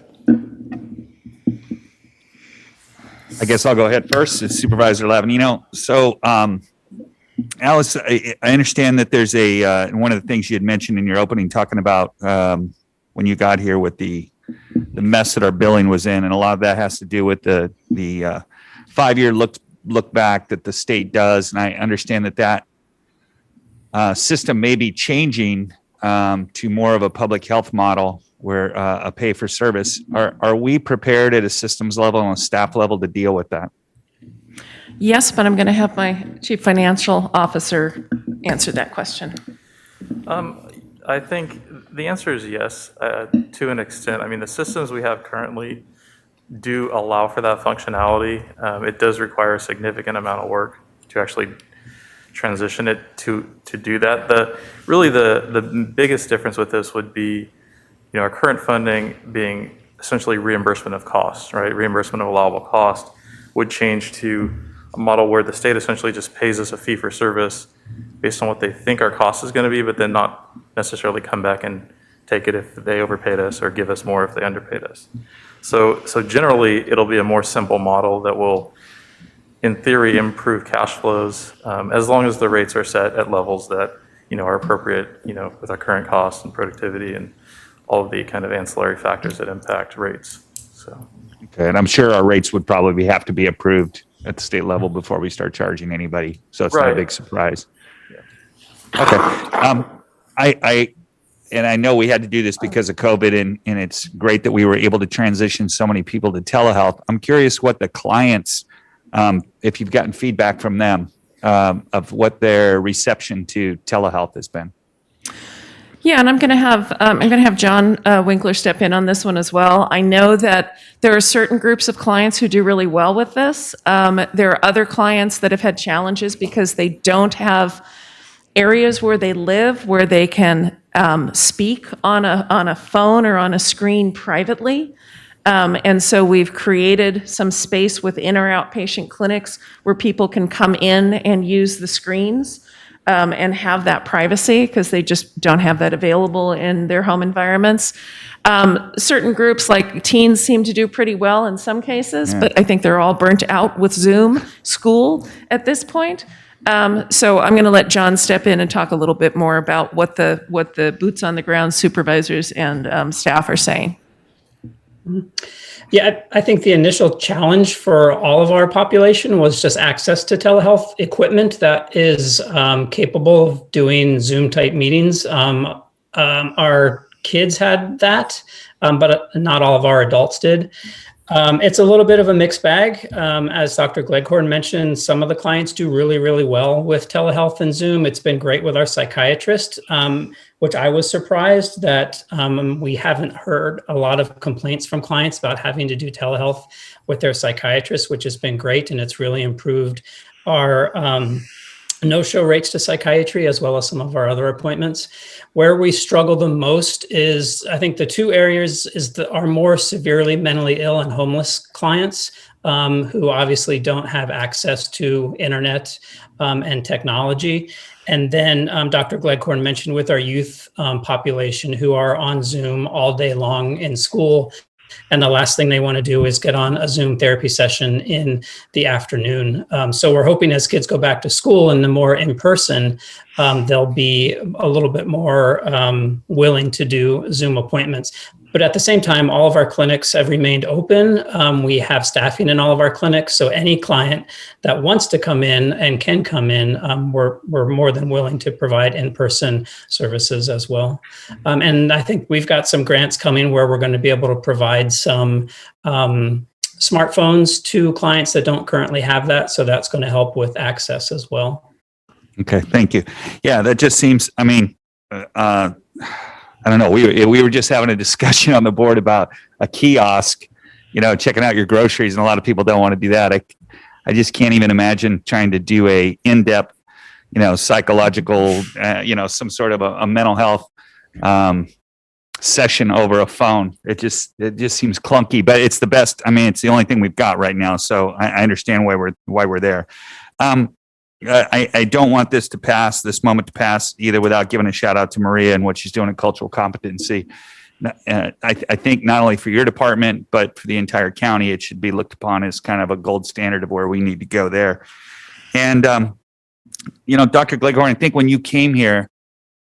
I guess I'll go ahead first. It's Supervisor Lavanino. So, Alice, I understand that there's one of the things you had mentioned in your opening, talking about when you got here with the mess that our billing was in, and a lot of that has to do with the 5-year look back that the state does, and I understand that system may be changing to more of a public health model, where a pay for service. Are we prepared at a systems level and a staff level to deal with that? Yes, but I'm going to have my Chief Financial Officer answer that question. I think the answer is yes, to an extent. I mean, the systems we have currently do allow for that functionality. It does require a significant amount of work to actually transition it to do that. The biggest difference with this would be, our current funding being essentially reimbursement of costs, right? Reimbursement of allowable cost would change to a model where the state essentially just pays us a fee for service based on what they think our cost is going to be, but then not necessarily come back and take it if they overpaid us, or give us more if they underpaid us. So generally, it'll be a more simple model that will, in theory, improve cash flows, as long as the rates are set at levels that are appropriate, with our current costs and productivity and all of the kind of ancillary factors that impact rates. So. Okay, and I'm sure our rates would probably have to be approved at the state level before we start charging anybody, so it's not a big surprise. Yeah. Okay, I know we had to do this because of COVID, and it's great that we were able to transition so many people to telehealth. I'm curious what the clients, if you've gotten feedback from them, of what their reception to telehealth has been. Yeah, and I'm going to have John Winkler step in on this one as well. I know that there are certain groups of clients who do really well with this. There are other clients that have had challenges because they don't have areas where they live where they can speak on a phone or on a screen privately. And so we've created some space within our outpatient clinics where people can come in and use the screens and have that privacy, because they just don't have that available in their home environments. Certain groups like teens seem to do pretty well in some cases, but I think they're all burnt out with Zoom school at this point. So I'm going to let John step in and talk a little bit more about what the boots on the ground supervisors and staff are saying. Yeah, I think the initial challenge for all of our population was just access to telehealth equipment that is capable of doing Zoom type meetings. Our kids had that, but not all of our adults did. It's a little bit of a mixed bag. As Dr. Gleghorn mentioned, some of the clients do really, really well with telehealth and Zoom. It's been great with our psychiatrist, which I was surprised that we haven't heard a lot of complaints from clients about having to do telehealth with their psychiatrist, which has been great. And it's really improved our no-show rates to psychiatry, as well as some of our other appointments. Where we struggle the most is, I think the two areas are more severely mentally ill and homeless clients who obviously don't have access to internet and technology. And then Dr. Gleghorn mentioned with our youth population who are on Zoom all day long in school And the last thing they want to do is get on a Zoom therapy session in the afternoon. So we're hoping as kids go back to school and the more in person, they'll be a little bit more willing to do Zoom appointments. But at the same time, all of our clinics have remained open. We have staffing in all of our clinics. So any client that wants to come in and can come in, we're more than willing to provide in-person services as well. And I think we've got some grants coming where we're going to be able to provide some smartphones to clients that don't currently have that. So that's going to help with access as well. Okay, thank you. Yeah, that just seems, I mean, I don't know. We were just having a discussion on the board about a kiosk, checking out your groceries, and a lot of people don't want to do that. I just can't even imagine trying to do a in-depth, psychological, some sort of a mental health session over a phone. It just seems clunky, but it's the best. I mean, it's the only thing we've got right now, so I understand why we're there. I don't want this moment to pass either without giving a shout out to Maria and what she's doing in cultural competency. I think not only for your department, but for the entire county, it should be looked upon as kind of a gold standard of where we need to go there. And, Dr. Gleghorn, I think when you came here,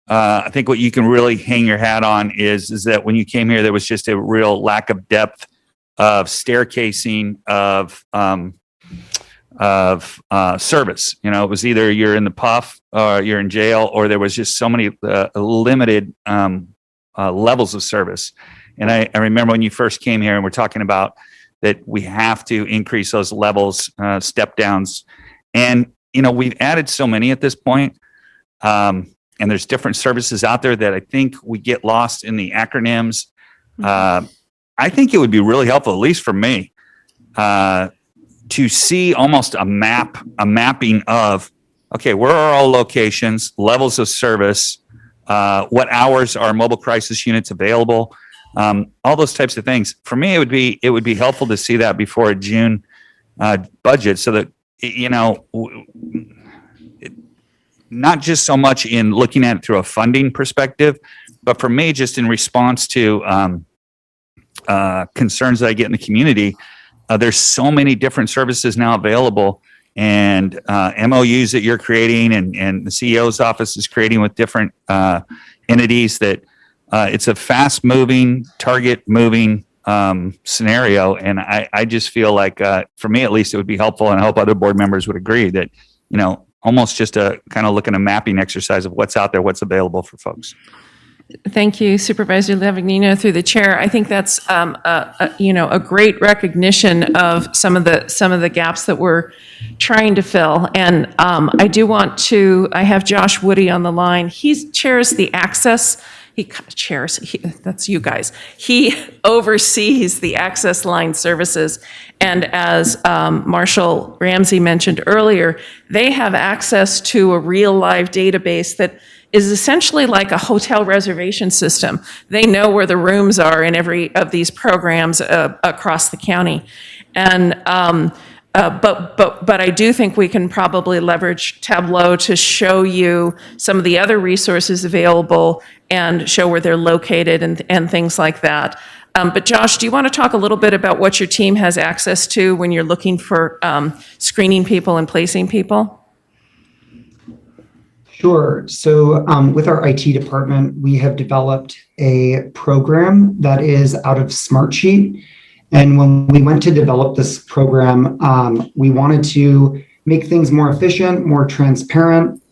I think what you can really hang your hat on is that when you came here, there was just a real lack of depth of staircasing of service. It was either you're in the puff or you're in jail, or there was just so many limited levels of service. And I remember when you first came here and we're talking about that we have to increase those levels, step downs. And, we've added so many at this point. And there's different services out there that I think we get lost in the acronyms. I think it would be really helpful, at least for me, to see almost a mapping of, okay, where are all locations, levels of service, what hours are mobile crisis units available, all those types of things. For me, it would be helpful to see that before a June budget, so that not just so much in looking at it through a funding perspective, but for me, just in response to concerns that I get in the community. There's so many different services now available, and MOUs that you're creating and the CEO's office is creating with different entities that it's a fast moving, target moving scenario. And I just feel like, for me at least, it would be helpful, and I hope other board members would agree that, almost just a kind of look at a mapping exercise of what's out there, what's available for folks. Thank you, Supervisor Levignino, through the chair. I think that's a great recognition of some of the gaps that we're trying to fill. And I have Josh Woody on the line. He chairs the access. That's you guys. He oversees the access line services. And as Marshall Ramsey mentioned earlier, they have access to a real live database that is essentially like a hotel reservation system. They know where the rooms are in every of these programs across the county. And but I do think we can probably leverage Tableau to show you some of the other resources available and show where they're located and things like that. But Josh, do you want to talk a little bit about what your team has access to when you're looking for screening people and placing people? Sure. So with our IT department, we have developed a program that is out of Smartsheet. And when we went to develop this program, we wanted to make things more efficient, more transparent.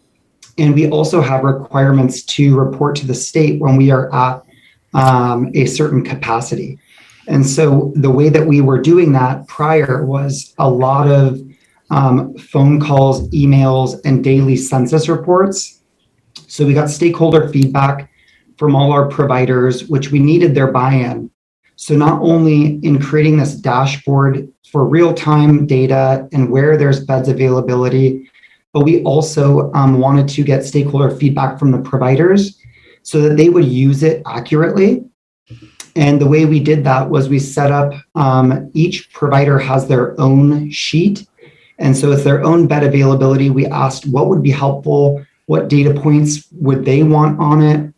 And we also have requirements to report to the state when we are at a certain capacity. And so the way that we were doing that prior was a lot of phone calls, emails, and daily census reports. So we got stakeholder feedback from all our providers, which we needed their buy-in. So not only in creating this dashboard for real-time data and where there's beds availability, but we also wanted to get stakeholder feedback from the providers so that they would use it accurately. And the way we did that was we set up, each provider has their own sheet. And so it's their own bed availability. We asked what would be helpful, what data points would they want on it.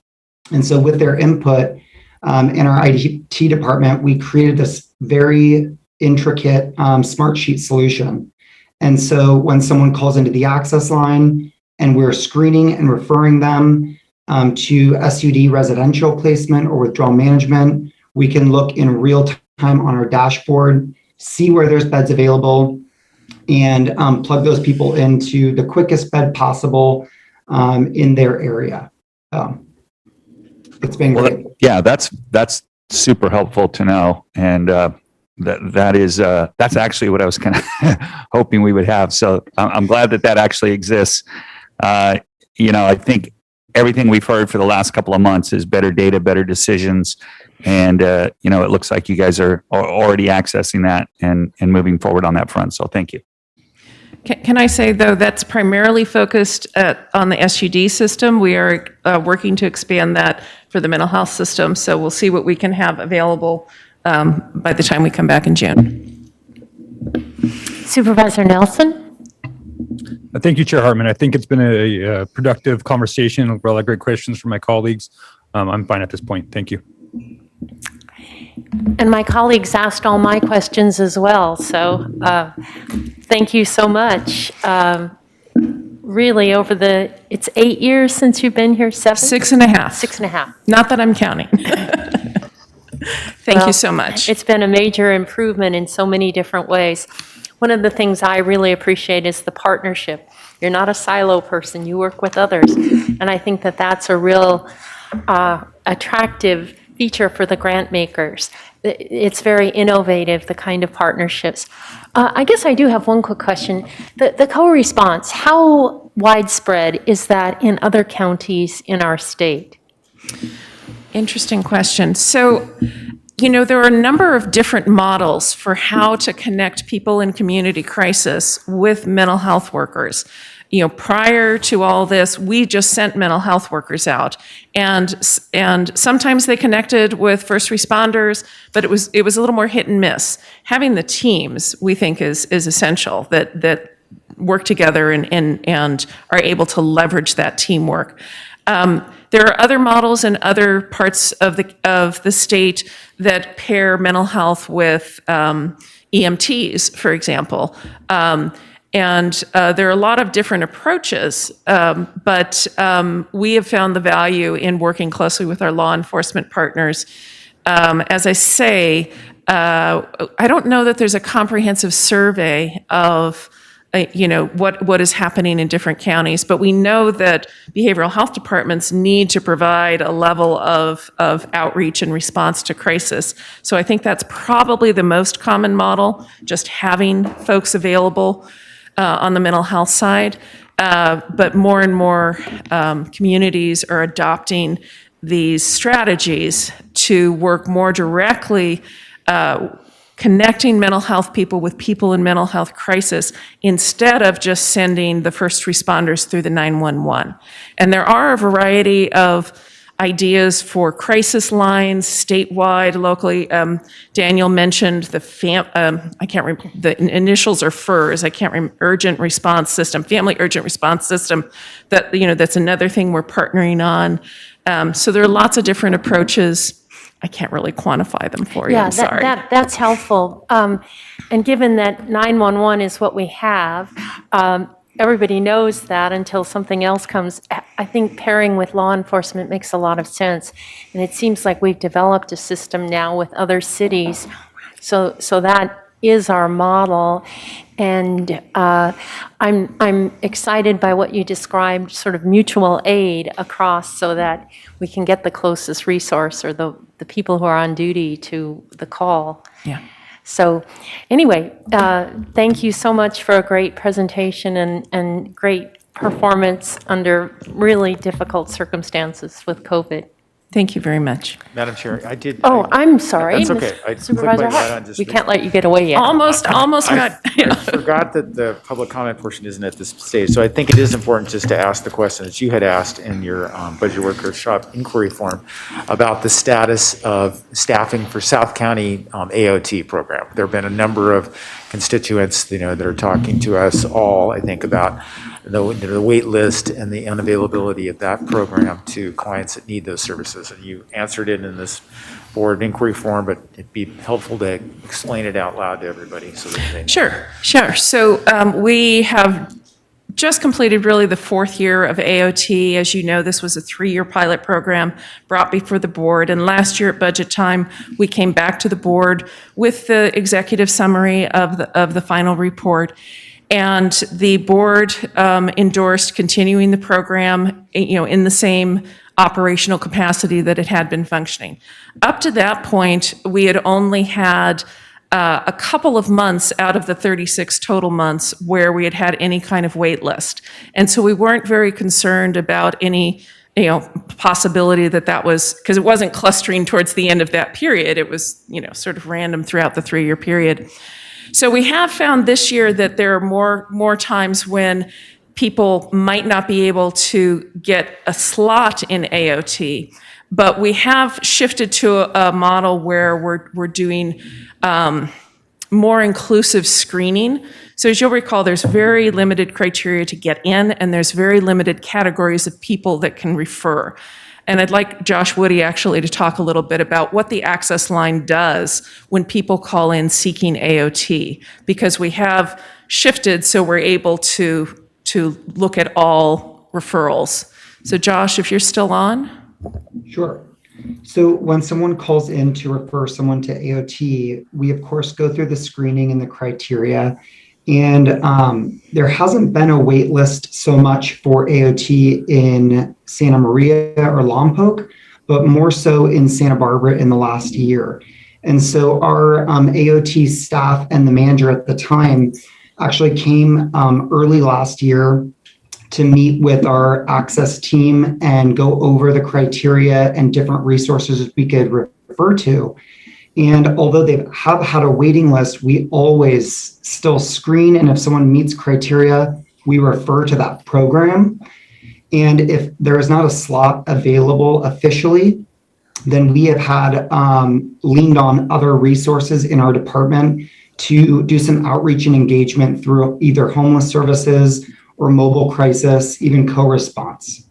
And so with their input, in our IT department, we created this very intricate Smartsheet solution. And so when someone calls into the access line and we're screening and referring them to SUD residential placement or withdrawal management, we can look in real time on our dashboard, see where there's beds available, and plug those people into the quickest bed possible in their area. It's been great. Yeah, that's super helpful to know. And that's actually what I was kind of hoping we would have. So I'm glad that actually exists. I think everything we've heard for the last couple of months is better data, better decisions. And, it looks like you guys are already accessing that and moving forward on that front. So thank you. Can I say, though, that's primarily focused on the SUD system. We are working to expand that for the mental health system. So we'll see what we can have available by the time we come back in June. Supervisor Nelson? Thank you, Chair Hartman. I think it's been a productive conversation, a lot of great questions from my colleagues. I'm fine at this point. Thank you. And my colleagues asked all my questions as well, so thank you so much. Really, it's 8 years since you've been here, 7? 6.5. 6.5. Not that I'm counting. Thank you so much. It's been a major improvement in so many different ways. One of the things I really appreciate is the partnership. You're not a silo person, you work with others. And I think that that's a real attractive feature for the grant makers. It's very innovative, the kind of partnerships. I guess I do have one quick question. The co-response, how widespread is that in other counties in our state? Interesting question. So, there are a number of different models for how to connect people in community crisis with mental health workers. Prior to all this, we just sent mental health workers out, and sometimes they connected with first responders, but it was a little more hit and miss. Having the teams, we think, is essential, that work together and are able to leverage that teamwork. There are other models in other parts of the state that pair mental health with EMTs, for example. And there are a lot of different approaches, but we have found the value in working closely with our law enforcement partners. As I say, I don't know that there's a comprehensive survey of what is happening in different counties, but we know that behavioral health departments need to provide a level of outreach and response to crisis. So I think that's probably the most common model, just having folks available on the mental health side. But more and more communities are adopting these strategies to work more directly connecting mental health people with people in mental health crisis instead of just sending the first responders through the 911. And there are a variety of ideas for crisis lines statewide, locally. Daniel mentioned the I can't remember, the initials are FERS. I can't remember, urgent response system, family urgent response system. That's another thing we're partnering on. So there are lots of different approaches. I can't really quantify them for you. I'm sorry. That's helpful. And given that 911 is what we have, everybody knows that until something else comes. I think pairing with law enforcement makes a lot of sense. And it seems like we've developed a system now with other cities. So that is our model. And I'm excited by what you described, sort of mutual aid across, so that we can get the closest resource or the people who are on duty to the call. Yeah. So anyway, thank you so much for a great presentation and great performance under really difficult circumstances with COVID. Thank you very much. Madam Chair, I'm sorry. That's okay. Supervisor Hart, we can't let you get away yet. Almost got. I forgot that the public comment portion isn't at this stage, so I think it is important just to ask the question that you had asked in your budget workshop inquiry form about the status of staffing for South County AOT program. There have been a number of constituents, that are talking to us all, I think, about the wait list and the unavailability of that program to clients that need those services. resources. And you answered it in this board inquiry form, but it'd be helpful to explain it out loud to everybody so that they know. Sure. So we have just completed really the 4th year of AOT. As you know, this was a 3-year pilot program brought before the board. And last year at budget time, we came back to the board with the executive summary of the final report. And the board endorsed continuing the program, in the same operational capacity that it had been functioning. Up to that point, we had only had a couple of months out of the 36 total months where we had had any kind of wait list. And so we weren't very concerned about any, possibility that was, because it wasn't clustering towards the end of that period. It was, sort of random throughout the 3-year period. So we have found this year that there are more times when people might not be able to get a slot in AOT, but we have shifted to a model where we're doing more inclusive screening. So as you'll recall, there's very limited criteria to get in, and there's very limited categories of people that can refer. And I'd like Josh Woody actually to talk a little bit about what the access line does when people call in seeking AOT, because we have shifted so we're able to look at all referrals. So Josh, if you're still on. Sure. So when someone calls in to refer someone to AOT, we of course go through the screening and the criteria. And there hasn't been a wait list so much for AOT in Santa Maria or Lompoc, but more so in Santa Barbara in the last year. And so our AOT staff and the manager at the time actually came early last year to meet with our access team and go over the criteria and different resources we could refer to. And although they have had a waiting list, we always still screen. And if someone meets criteria, we refer to that program. And if there is not a slot available officially, then we have had leaned on other resources in our department to do some outreach and engagement through either homeless services or mobile crisis, even co-response.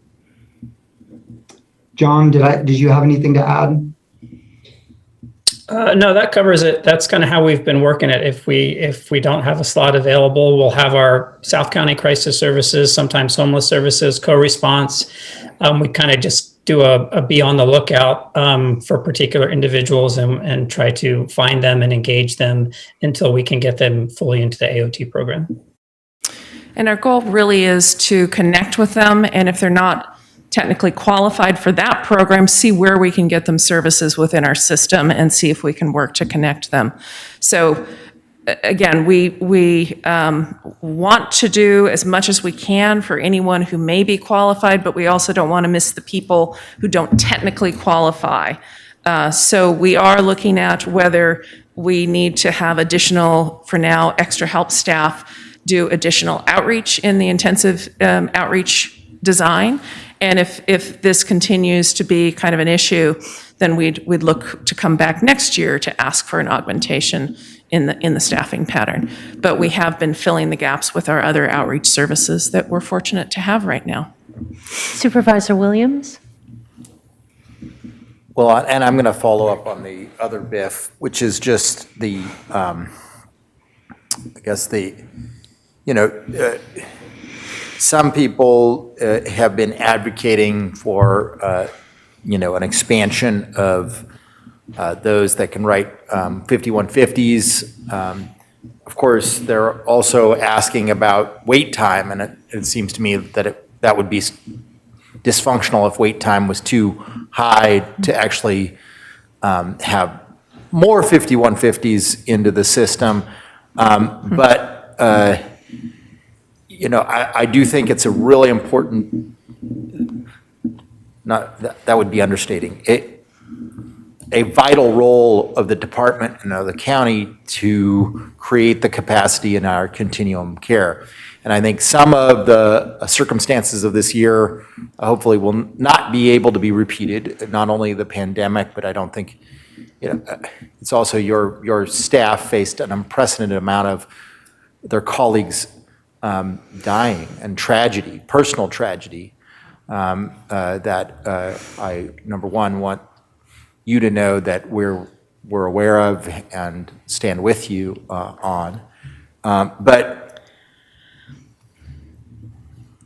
John, did you have anything to add? No, that covers it. That's kind of how we've been working it. If we don't have a slot available, we'll have our South County Crisis Services, sometimes homeless services, co-response. We kind of just do a be on the lookout for particular individuals and try to find them and engage them until we can get them fully into the AOT program. And our goal really is to connect with them, and if they're not technically qualified for that program, see where we can get them services within our system and see if we can work to connect them. So again, we want to do as much as we can for anyone who may be qualified, but we also don't want to miss the people who don't technically qualify. So we are looking at whether we need to have additional, for now, extra help staff do additional outreach in the intensive outreach design. And if this continues to be kind of an issue, then we'd look to come back next year to ask for an augmentation in the staffing pattern. But we have been filling the gaps with our other outreach services that we're fortunate to have right now. Supervisor Williams? Well, and I'm going to follow up on the other BIF, which is just the, I guess some people have been advocating for, an expansion of those that can write 5150s. Of course, they're also asking about wait time, and it seems to me that that would be dysfunctional if wait time was too high to actually have more 5150s into the system. But I do think it's a really important, that would be understating, a vital role of the department and of the county to create the capacity in our continuum care. And I think some of the circumstances of this year hopefully will not be able to be repeated, not only the pandemic, but I don't think, it's also your staff faced an unprecedented amount of their colleagues dying and tragedy, personal tragedy. I, number one, want you to know that we're aware of and stand with you on. But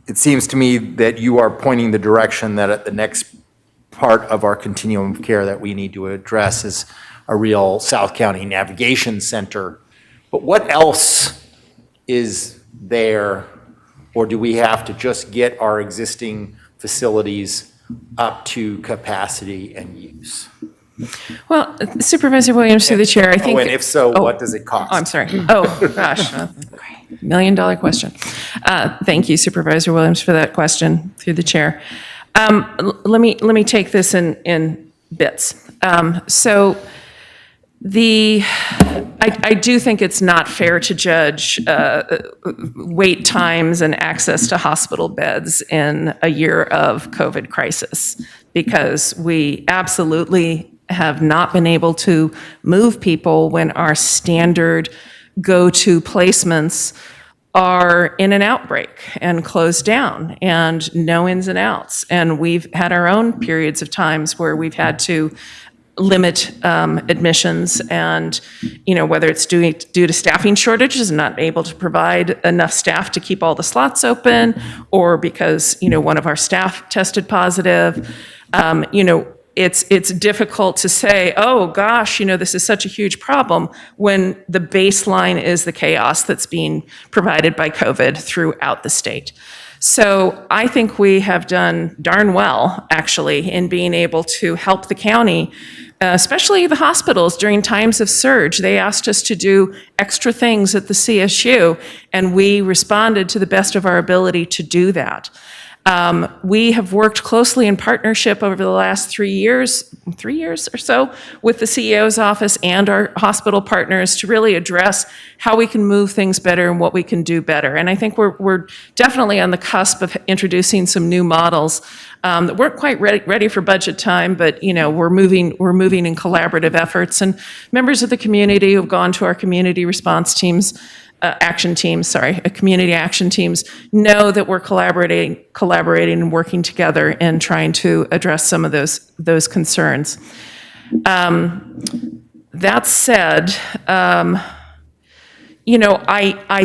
it seems to me that you are pointing the direction that at the next part of our continuum of care that we need to address is a real South County Navigation Center. But what else is there, or do we have to just get our existing facilities up to capacity and use? Well, Supervisor Williams, through the chair, I think. And if so, what does it cost? Oh, I'm sorry. Oh, gosh. $1 million question. Thank you, Supervisor Williams, for that question through the chair. Let me take this in bits. I do think it's not fair to judge wait times and access to hospital beds in a year of COVID crisis, because we absolutely have not been able to move people when our standard go-to placements are in an outbreak and closed down and no ins and outs. And we've had our own periods of times where we've had to limit admissions, and whether it's due to staffing shortages and not able to provide enough staff to keep all the slots open, or because one of our staff tested positive. It's difficult to say, oh gosh, this is such a huge problem, when the baseline is the chaos that's being provided by COVID throughout the state. So I think we have done darn well, actually, in being able to help the county, especially the hospitals during times of surge. They asked us to do extra things at the CSU, and we responded to the best of our ability to do that. We have worked closely in partnership over the last 3 years or so, with the CEO's office and our hospital partners to really address how we can move things better and what we can do better. And I think we're definitely on the cusp of introducing some new models that weren't quite ready for budget time, but we're moving in collaborative efforts. And members of the community who've gone to our community response teams, community action teams, know that we're collaborating and working together and trying to address some of those concerns. That said, I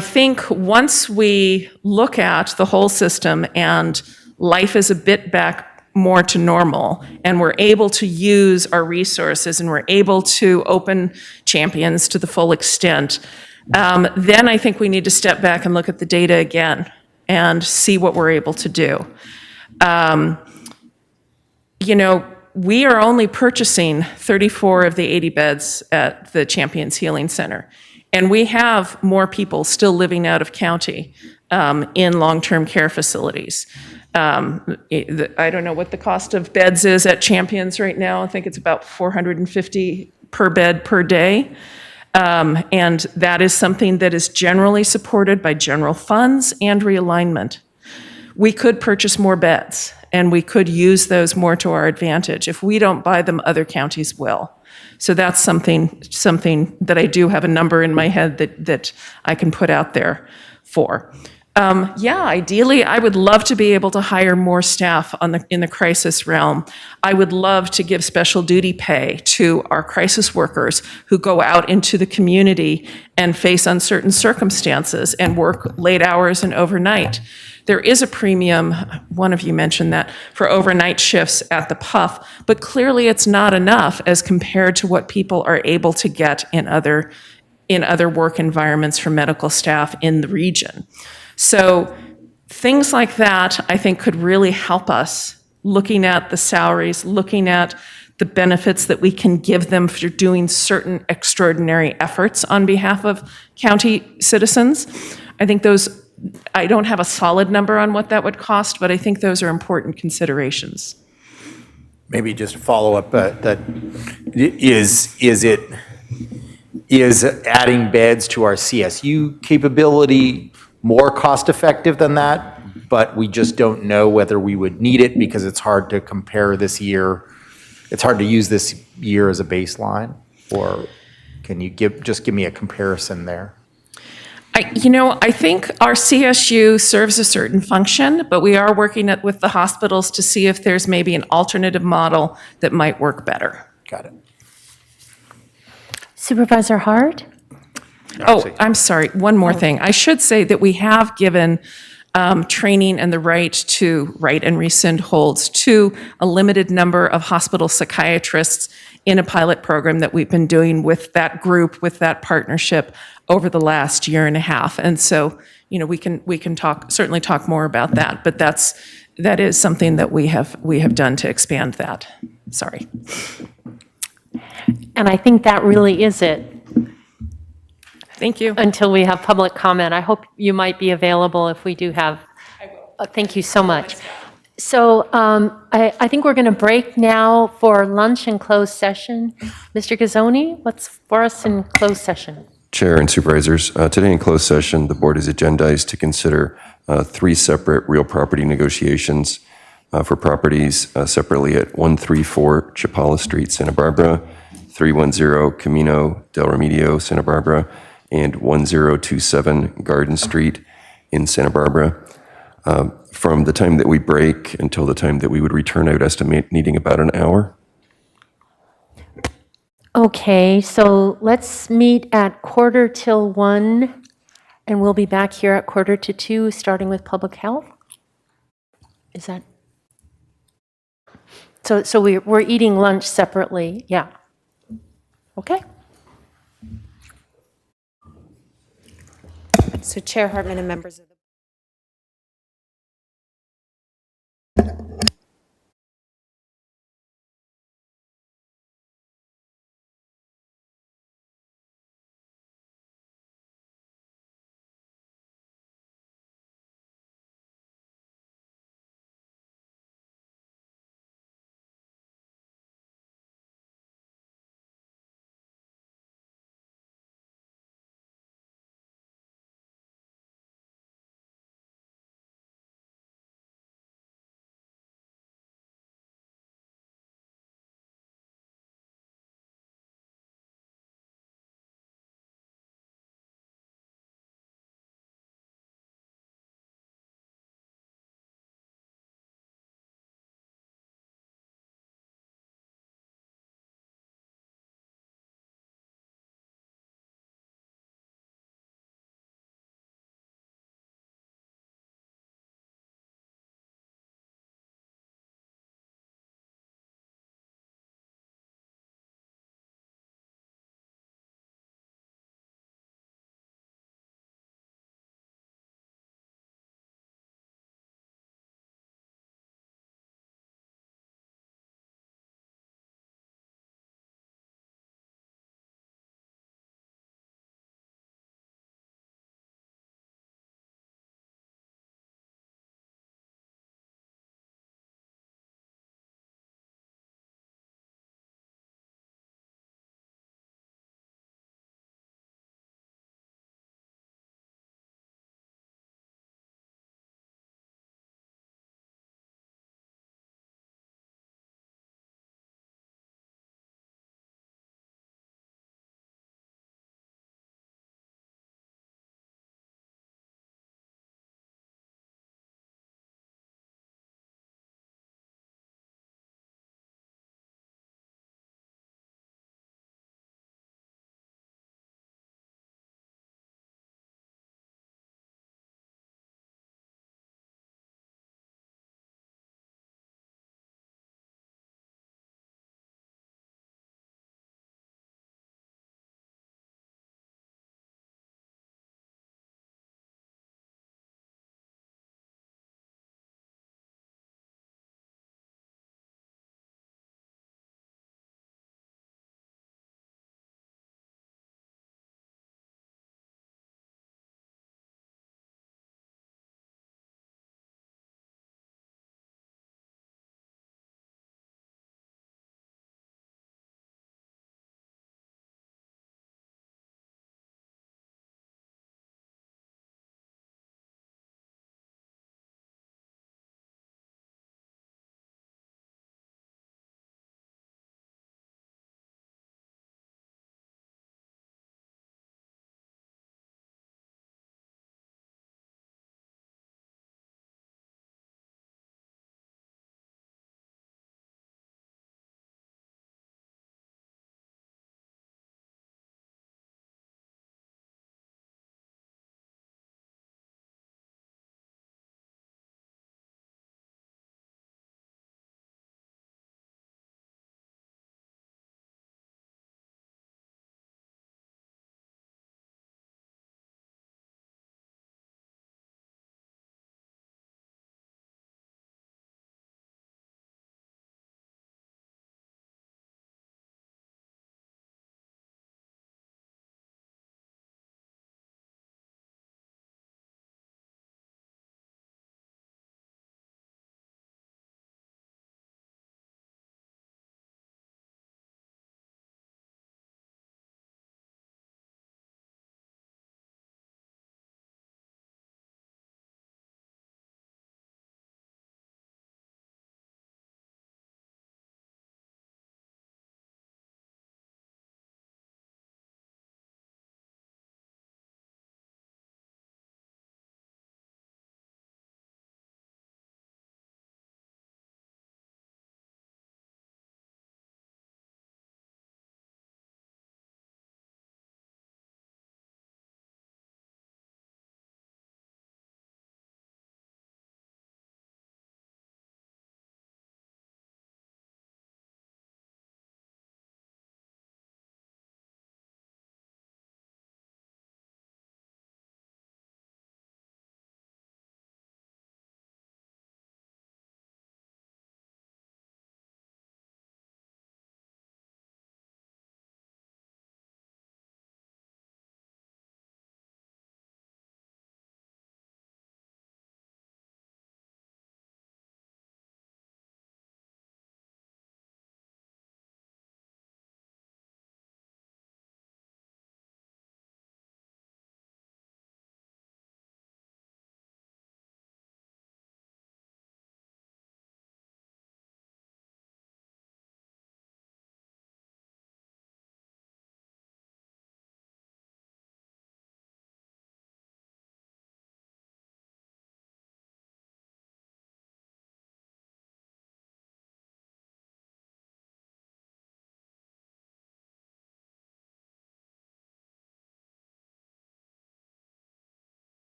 think once we look at the whole system and life is a bit back more to normal, and we're able to use our resources and we're able to open Champions to the full extent, then I think we need to step back and look at the data again and see what we're able to do. We are only purchasing 34 of the 80 beds at the Champions Healing Center, and we have more people still living out of county in long-term care facilities. I don't know what the cost of beds is at Champions right now. I think it's about $450 per bed per day. And that is something that is generally supported by general funds and realignment. We could purchase more beds, and we could use those more to our advantage. If we don't buy them, other counties will. So that's something that I do have a number in my head that I can put out there for. Ideally, I would love to be able to hire more staff in the crisis realm. I would love to give special duty pay to our crisis workers who go out into the community and face uncertain circumstances and work late hours and overnight. There is a premium, one of you mentioned that, for overnight shifts at the PUF, but clearly it's not enough as compared to what people are able to get in other work environments for medical staff in the region. So things like that, I think, could really help us, looking at the salaries, looking at the benefits that we can give them for doing certain extraordinary efforts on behalf of county citizens. I think those, I don't have a solid number on what that would cost, but I think those are important considerations. Maybe just a follow-up, that is adding beds to our CSU capability more cost-effective than that, but we just don't know whether we would need it because it's hard to compare this year. It's hard to use this year as a baseline, or can you give me a comparison there? I think our CSU serves a certain function, but we are working with the hospitals to see if there's maybe an alternative model that might work better. Got it. Supervisor Hart? Oh, I'm sorry, one more thing. I should say that we have given training and the right to write and rescind holds to a limited number of hospital psychiatrists in a pilot program that we've been doing with that group, with that partnership over the last year and a half. And so, we can certainly talk more about that, but that is something that we have done to expand that. Sorry. And I think that really is it. Thank you. Until we have public comment. I hope you might be available if we do have. I will. Thank you so much. So I think we're going to break now for lunch and closed session. Mr. Gazzoni, what's for us in closed session? Chair and Supervisors, today in closed session, the board is agendized to consider 3 separate real property negotiations for properties separately at 134 Chapala Street, Santa Barbara, 310 Camino del Remedio, Santa Barbara, and 1027 Garden Street in Santa Barbara. From the time that we break until the time that we would return, I would estimate needing about an hour. Okay, so let's meet at 1:45, and we'll be back here at 1:45, starting with public health. Is that? So we're eating lunch separately, yeah. Okay. So Chair Hartman and members of the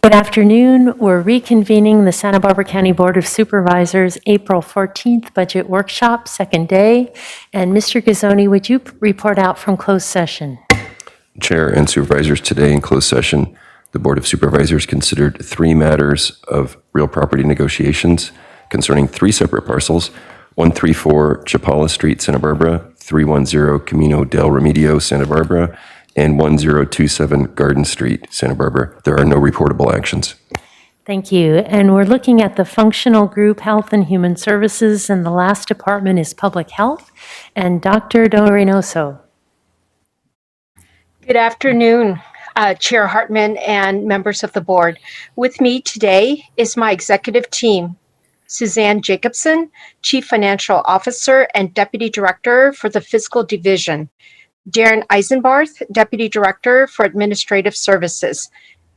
Good afternoon. We're reconvening the Santa Barbara County Board of Supervisors April 14th Budget Workshop, second day. And Mr. Gazzoni, would you report out from closed session? Chair and Supervisors, today in closed session, the Board of Supervisors considered 3 matters of real property negotiations concerning 3 separate parcels: 134 Chapala Street, Santa Barbara, 310 Camino del Remedio, Santa Barbara, and 1027 Garden Street, Santa Barbara. There are no reportable actions. Thank you. And we're looking at the functional group, Health and Human Services, and the last department is Public Health. And Dr. Del Reynoso. Good afternoon, Chair Hartman and members of the board. With me today is my executive team: Suzanne Jacobson, Chief Financial Officer and Deputy Director for the Fiscal Division; Darren Eisenbarth, Deputy Director for Administrative Services;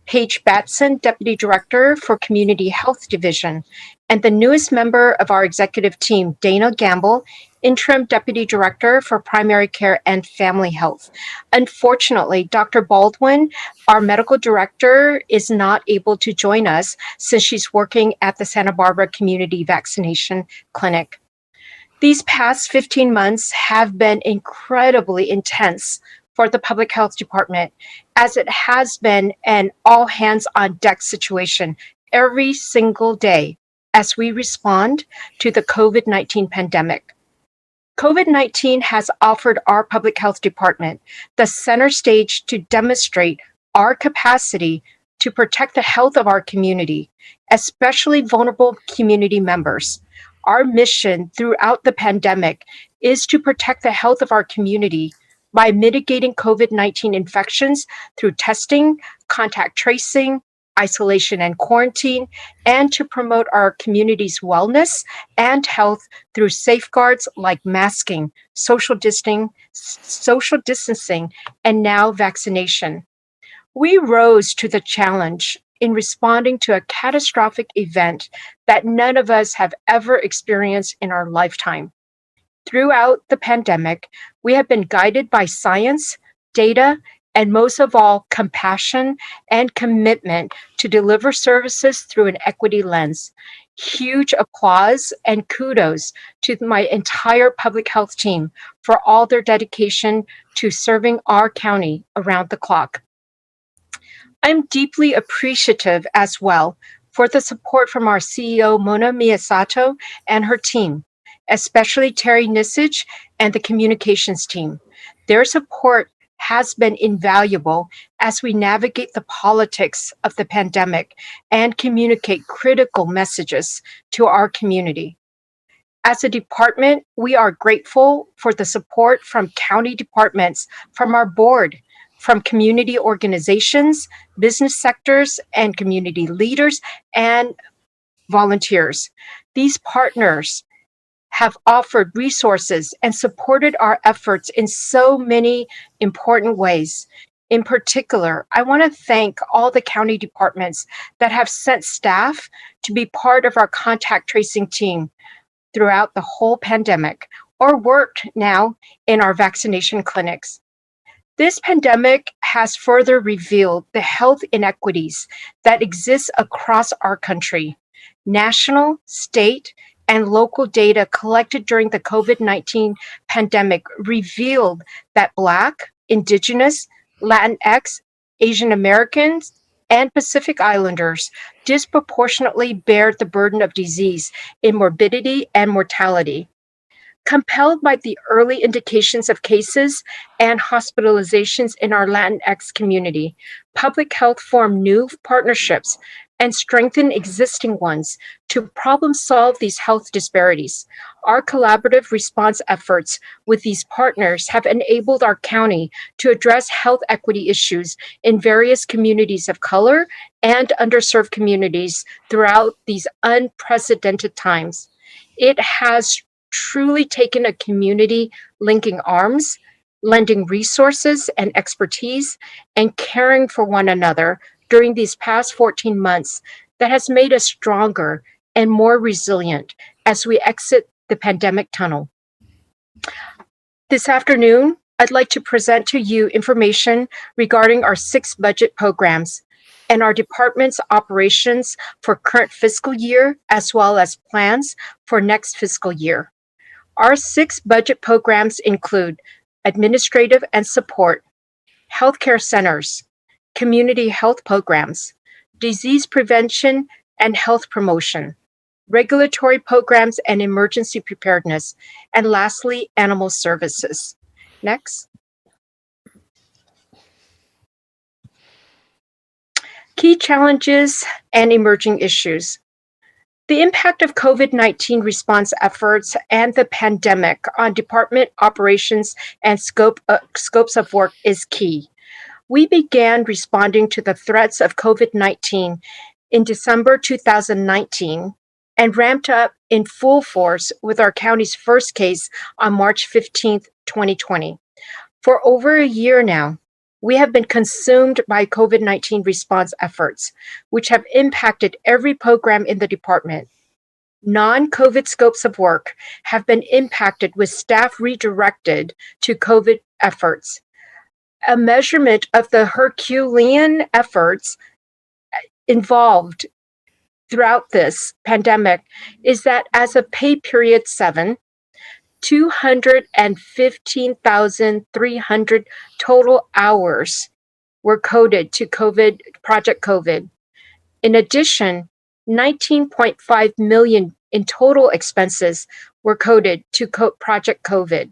Paige Batson, Deputy Director for Community Health Division; and the newest member of our executive team, Dana Gamble, Interim Deputy Director for Primary Care and Family Health. Unfortunately, Dr. Baldwin, our Medical Director, is not able to join us since she's working at the Santa Barbara Community Vaccination Clinic. These past 15 months have been incredibly intense for the Public Health Department, as it has been an all-hands-on-deck situation every single day as we respond to the COVID-19 pandemic. COVID-19 has offered our Public Health Department the center stage to demonstrate our capacity to protect the health of our community, especially vulnerable community members. Our mission throughout the pandemic is to protect the health of our community by mitigating COVID-19 infections through testing, contact tracing, isolation and quarantine, and to promote our community's wellness and health through safeguards like masking, social distancing, and now vaccination. We rose to the challenge in responding to a catastrophic event that none of us have ever experienced in our lifetime. Throughout the pandemic, we have been guided by science, data, and most of all, compassion and commitment to deliver services through an equity lens. Huge applause and kudos to my entire public health team for all their dedication to serving our county around the clock. I'm deeply appreciative as well for the support from our CEO, Mona Miyasato, and her team, especially Terry Nisich and the communications team. Their support has been invaluable as we navigate the politics of the pandemic and communicate critical messages to our community. As a department, we are grateful for the support from county departments, from our board, from community organizations, business sectors, and community leaders and volunteers. These partners have offered resources and supported our efforts in so many important ways. In particular, I want to thank all the county departments that have sent staff to be part of our contact tracing team throughout the whole pandemic, or worked now in our vaccination clinics. This pandemic has further revealed the health inequities that exist across our country. National, state, and local data collected during the COVID-19 pandemic revealed that Black, Indigenous, Latinx, Asian Americans, and Pacific Islanders disproportionately bear the burden of disease in morbidity and mortality. Compelled by the early indications of cases and hospitalizations in our Latinx community, public health formed new partnerships and strengthen existing ones to problem solve these health disparities. Our collaborative response efforts with these partners have enabled our county to address health equity issues in various communities of color and underserved communities throughout these unprecedented times. It has truly taken a community linking arms, lending resources and expertise, and caring for one another during these past 14 months that has made us stronger and more resilient as we exit the pandemic tunnel. This afternoon, I'd like to present to you information regarding our 6 budget programs. and our department's operations for current fiscal year, as well as plans for next fiscal year. Our 6 budget programs include administrative and support, healthcare centers, community health programs, disease prevention and health promotion, regulatory programs and emergency preparedness, and lastly, animal services. Next. Key challenges and emerging issues. The impact of COVID-19 response efforts and the pandemic on department operations and scopes of work is key. We began responding to the threats of COVID-19 in December 2019 and ramped up in full force with our county's first case on March 15, 2020. For over a year now, we have been consumed by COVID-19 response efforts, which have impacted every program in the department. Non-COVID scopes of work have been impacted with staff redirected to COVID efforts. A measurement of the Herculean efforts involved throughout this pandemic is that as of pay period 7, 215,300 total hours were coded to Project COVID. In addition, 19.5 million in total expenses were coded to Project COVID.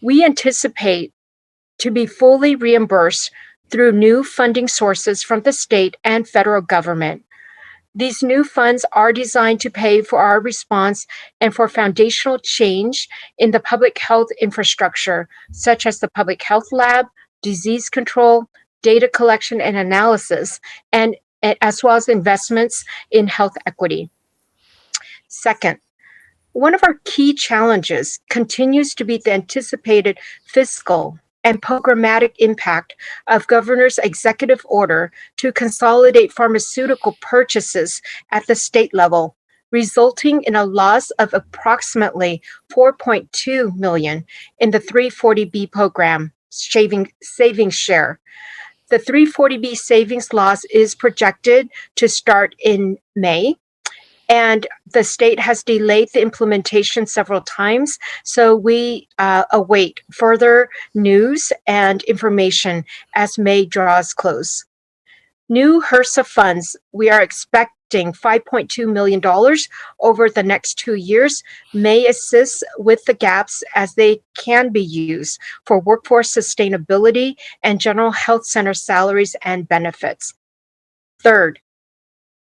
We anticipate to be fully reimbursed through new funding sources from the state and federal government. These new funds are designed to pay for our response and for foundational change in the public health infrastructure, such as the public health lab, disease control, data collection and analysis, and as well as investments in health equity. Second, one of our key challenges continues to be the anticipated fiscal and programmatic impact of Governor's executive order to consolidate pharmaceutical purchases at the state level, resulting in a loss of approximately $4.2 million in the 340B program savings share. The 340B savings loss is projected to start in May, and the state has delayed the implementation several times, so we await further news and information as May draws close. New HRSA funds, we are expecting $5.2 million over the next 2 years, may assist with the gaps as they can be used for workforce sustainability and general health center salaries and benefits. Third,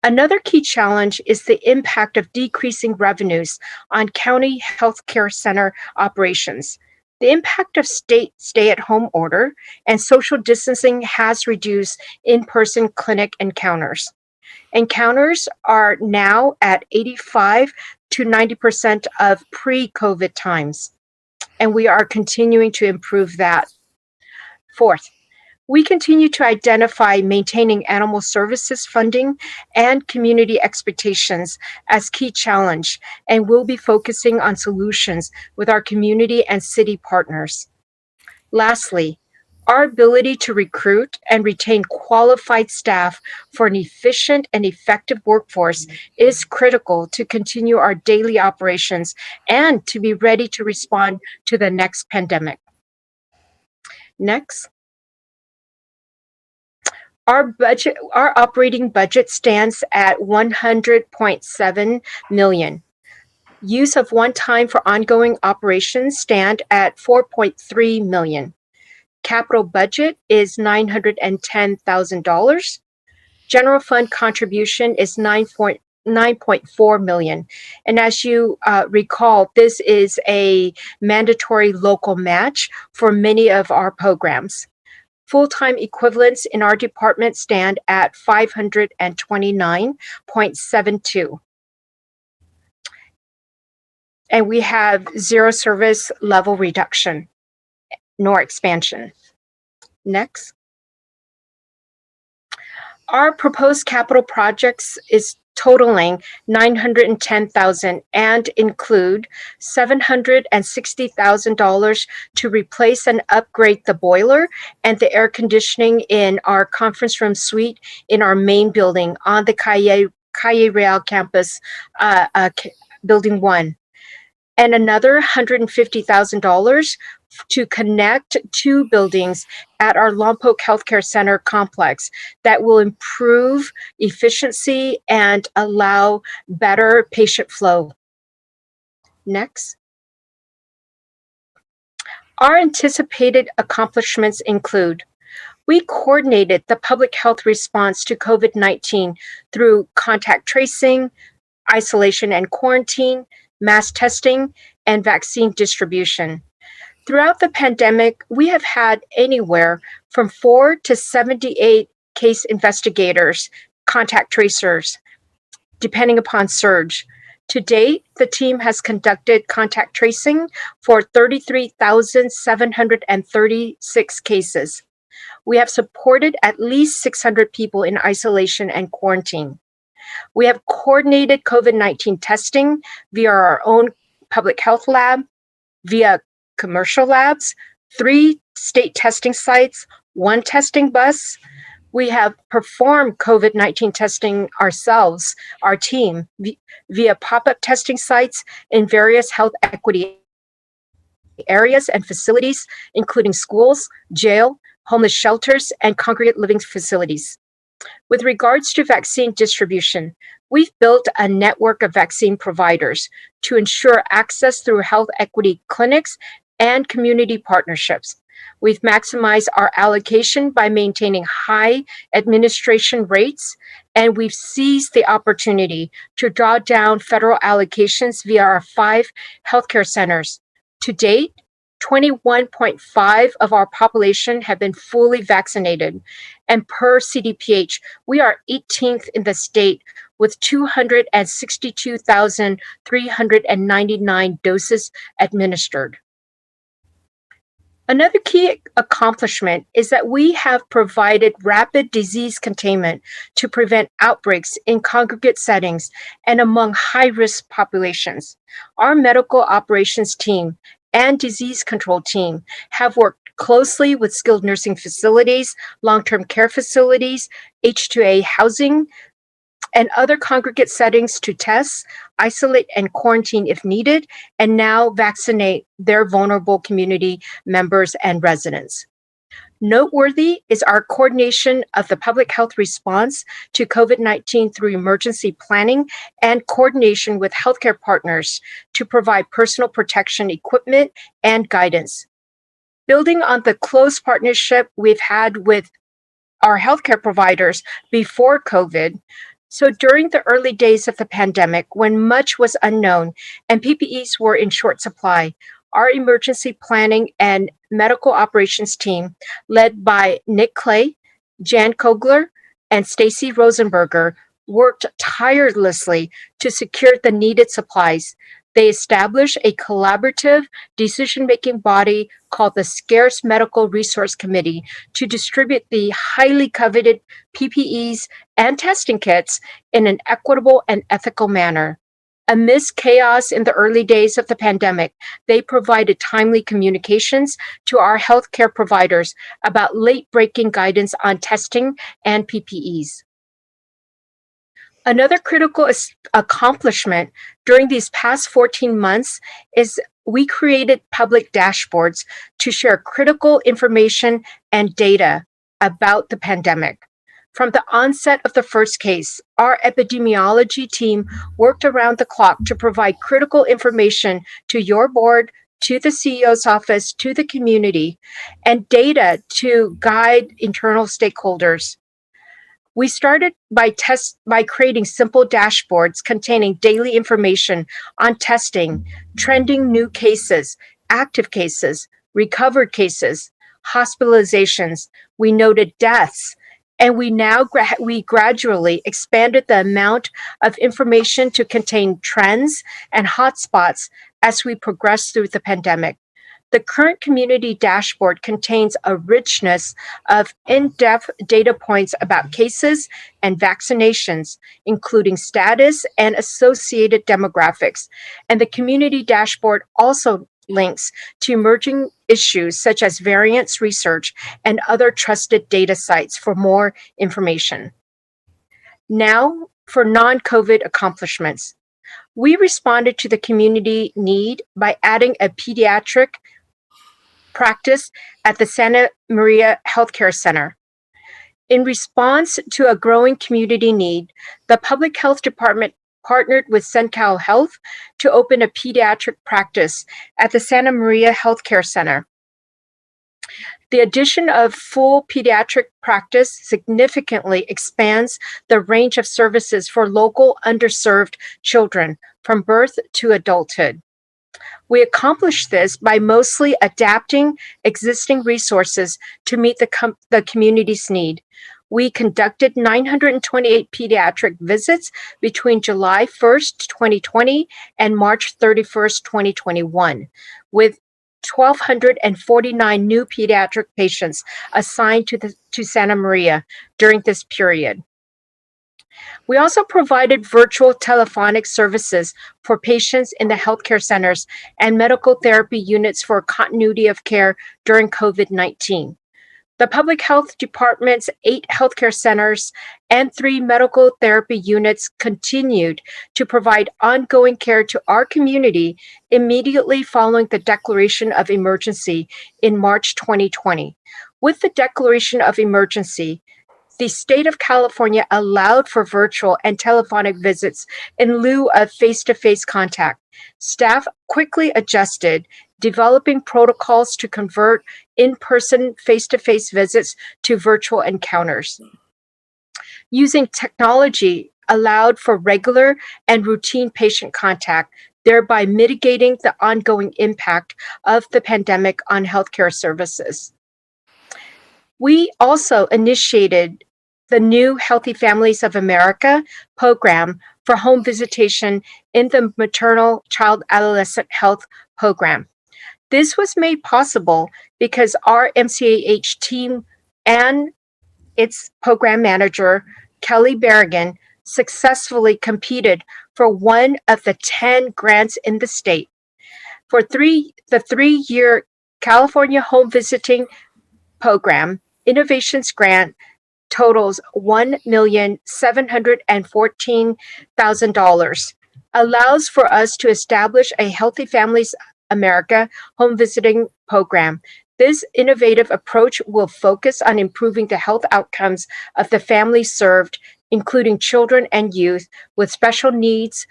another key challenge is the impact of decreasing revenues on county healthcare center operations. The impact of state stay-at-home order and social distancing has reduced in-person clinic encounters. Encounters are now at 85 to 90% of pre-COVID times, and we are continuing to improve that. Fourth, we continue to identify maintaining animal services funding and community expectations as key challenge, and we'll be focusing on solutions with our community and city partners. Lastly, our ability to recruit and retain qualified staff for an efficient and effective workforce is critical to continue our daily operations and to be ready to respond to the next pandemic. Next. Our operating budget stands at $100.7 million. Use of one-time for ongoing operations stand at $4.3 million. Capital budget is $910,000. General fund contribution is $9.4 million. And as you recall, this is a mandatory local match for many of our programs. Full-time equivalents in our department stand at 529.72. And we have 0 service level reduction nor expansion. Next. Our proposed capital projects is totaling $910,000 and include $760,000 to replace and upgrade the boiler and the air conditioning in our conference room suite in our main building on the Calle Real campus, Building 1. And another $150,000 to connect two buildings at our Lompoc Healthcare Center complex that will improve efficiency and allow better patient flow. Next. Our anticipated accomplishments include: we coordinated the public health response to COVID-19 through contact tracing, isolation and quarantine, mass testing, and vaccine distribution. Throughout the pandemic, we have had anywhere from 4 to 78 case investigators, contact tracers, depending upon surge. To date, the team has conducted contact tracing for 33,736 cases. We have supported at least 600 people in isolation and quarantine. We have coordinated COVID-19 testing via our own public health lab, via commercial labs, 3 state testing sites, 1 testing bus. We have performed COVID-19 testing ourselves, our team, via pop-up testing sites in various health equity areas and facilities, including schools, jail, homeless shelters, and congregate living facilities. With regards to vaccine distribution, we've built a network of vaccine providers to ensure access through health equity clinics and community partnerships. We've maximized our allocation by maintaining high administration rates, and we've seized the opportunity to draw down federal allocations via our 5 healthcare centers. To date, 21.5% of our population have been fully vaccinated, and per CDPH, we are 18th in the state with 262,399 doses administered. Another key accomplishment is that we have provided rapid disease containment to prevent outbreaks in congregate settings and among high-risk populations. Our medical operations team and disease control team have worked closely with skilled nursing facilities, long-term care facilities, H2A housing, and other congregate settings to test, isolate, and quarantine if needed, and now vaccinate their vulnerable community members and residents. Noteworthy is our coordination of the public health response to COVID-19 through emergency planning and coordination with healthcare partners to provide personal protection equipment and guidance. Building on the close partnership we've had with our healthcare providers before COVID, so during the early days of the pandemic, when much was unknown and PPEs were in short supply, our emergency planning and medical operations team, led by Nick Clay, Jan Kogler, and Stacy Rosenberger, worked tirelessly to secure the needed supplies. They established a collaborative decision-making body called the Scarce Medical Resource Committee to distribute the highly coveted PPEs and testing kits in an equitable and ethical manner. Amidst chaos in the early days of the pandemic, they provided timely communications to our healthcare providers about late-breaking guidance on testing and PPEs. Another critical accomplishment during these past 14 months is we created public dashboards to share critical information and data about the pandemic. From the onset of the first case, our epidemiology team worked around the clock to provide critical information to your board, to the CEO's office, to the community, and data to guide internal stakeholders. We started by creating simple dashboards containing daily information on testing, trending new cases, active cases, recovered cases, hospitalizations. We noted deaths, and we gradually expanded the amount of information to contain trends and hotspots as we progress through the pandemic. The current community dashboard contains a richness of in-depth data points about cases and vaccinations, including status and associated demographics. And the community dashboard also links to emerging issues such as variance research and other trusted data sites for more information. Now, for non-COVID accomplishments. We responded to the community need by adding a pediatric practice at the Santa Maria Healthcare Center. In response to a growing community need, the Public Health Department partnered with SenCal Health to open a pediatric practice at the Santa Maria Healthcare Center. The addition of full pediatric practice significantly expands the range of services for local underserved children from birth to adulthood. We accomplished this by mostly adapting existing resources to meet the community's need. We conducted 928 pediatric visits between July 1st, 2020 and March 31st, 2021, with 1,249 new pediatric patients assigned to Santa Maria during this period. We also provided virtual telephonic services for patients in the healthcare centers and medical therapy units for continuity of care during COVID-19. The Public Health Department's 8 healthcare centers and 3 medical therapy units continued to provide ongoing care to our community immediately following the declaration of emergency in March 2020. With the declaration of emergency, the state of California allowed for virtual and telephonic visits in lieu of face-to-face contact. Staff quickly adjusted, developing protocols to convert in-person face-to-face visits to virtual encounters. Using technology allowed for regular and routine patient contact, thereby mitigating the ongoing impact of the pandemic on healthcare services. We also initiated the new Healthy Families of America program for home visitation in the Maternal Child Adolescent Health Program. This was made possible because our MCAH team and its program manager, Kelly Berrigan, successfully competed for one of the 10 grants in the state. For the 3-year California Home Visiting Program, Innovations Grant totals $1,714,000, allows for us to establish a Healthy Families America home visiting program. This innovative approach will focus on improving the health outcomes of the families served, including children and youth with special needs,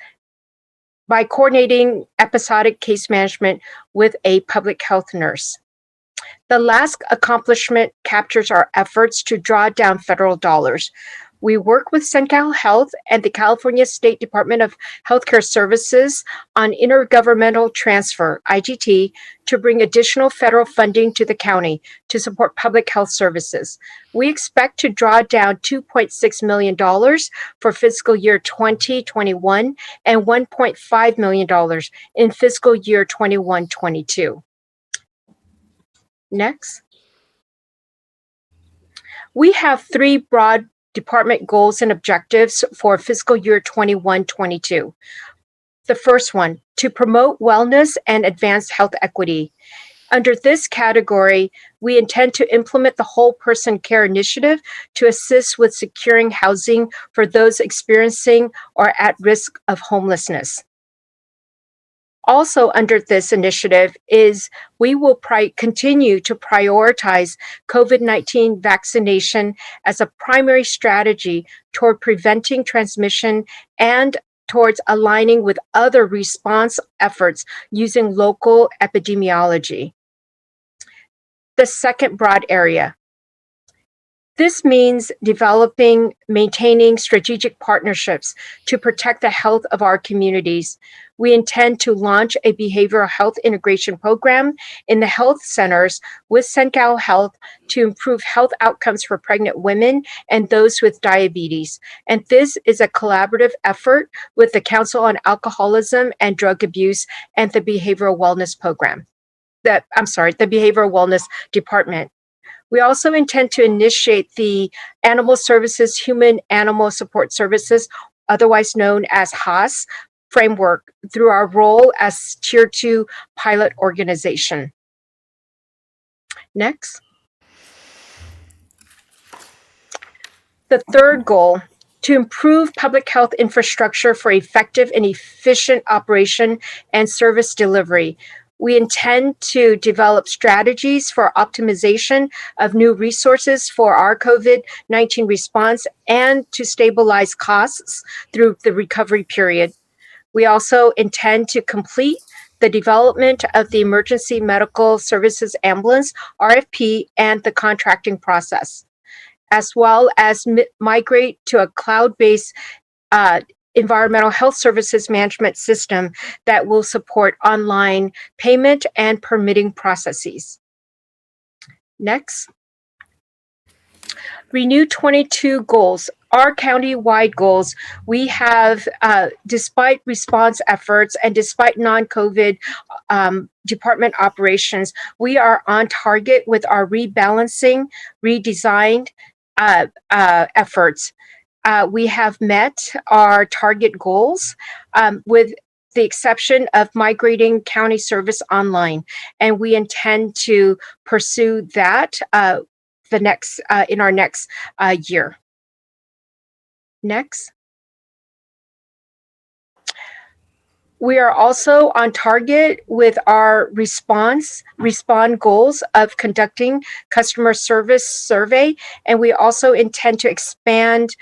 by coordinating episodic case management with a public health nurse. The last accomplishment captures our efforts to draw down federal dollars. We work with SenCal Health and the California State Department of Healthcare Services on intergovernmental transfer, IGT, to bring additional federal funding to the county to support public health services. We expect to draw down $2.6 million for fiscal year 2021 and $1.5 million in fiscal year 21-22. Next. We have 3 broad department goals and objectives for fiscal year 21-22. The first one, to promote wellness and advance health equity. Under this category, we intend to implement the Whole Person Care Initiative to assist with securing housing for those experiencing or at risk of homelessness. Also under this initiative is we will continue to prioritize COVID-19 vaccination as a primary strategy toward preventing transmission and towards aligning with other response efforts using local epidemiology. The second broad area. This means developing, maintaining strategic partnerships to protect the health of our communities. We intend to launch a behavioral health integration program in the health centers with SenCal Health to improve health outcomes for pregnant women and those with diabetes. And this is a collaborative effort with the Council on Alcoholism and Drug Abuse and the Behavioral Wellness Program. the Behavioral Wellness Department. We also intend to initiate the Animal Services Human Animal Support Services, otherwise known as HAS, framework through our role as Tier 2 pilot organization. Next. The third goal, to improve public health infrastructure for effective and efficient operation and service delivery. We intend to develop strategies for optimization of new resources for our COVID-19 response and to stabilize costs through the recovery period. We also intend to complete the development of the Emergency Medical Services Ambulance, RFP, and the contracting process, as well as migrate to a cloud-based environmental health services management system that will support online payment and permitting processes. Next. Renew 22 goals. Our county-wide goals, we have, despite response efforts and despite non-COVID department operations, we are on target with our rebalancing, redesigned efforts. We have met our target goals with the exception of migrating county service online, and we intend to pursue that in our next year. Next. We are also on target with our respond goals of conducting customer service survey, and we also intend to expand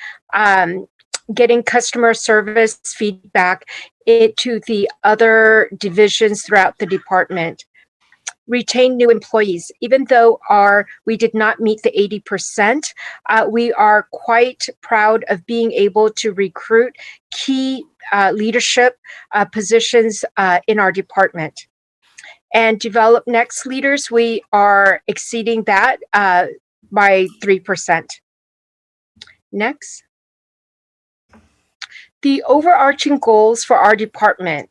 getting customer service feedback to the other divisions throughout the department. Retain new employees. Even though we did not meet the 80%, we are quite proud of being able to recruit key leadership positions in our department. And develop next leaders, we are exceeding that by 3%. Next. The overarching goals for our department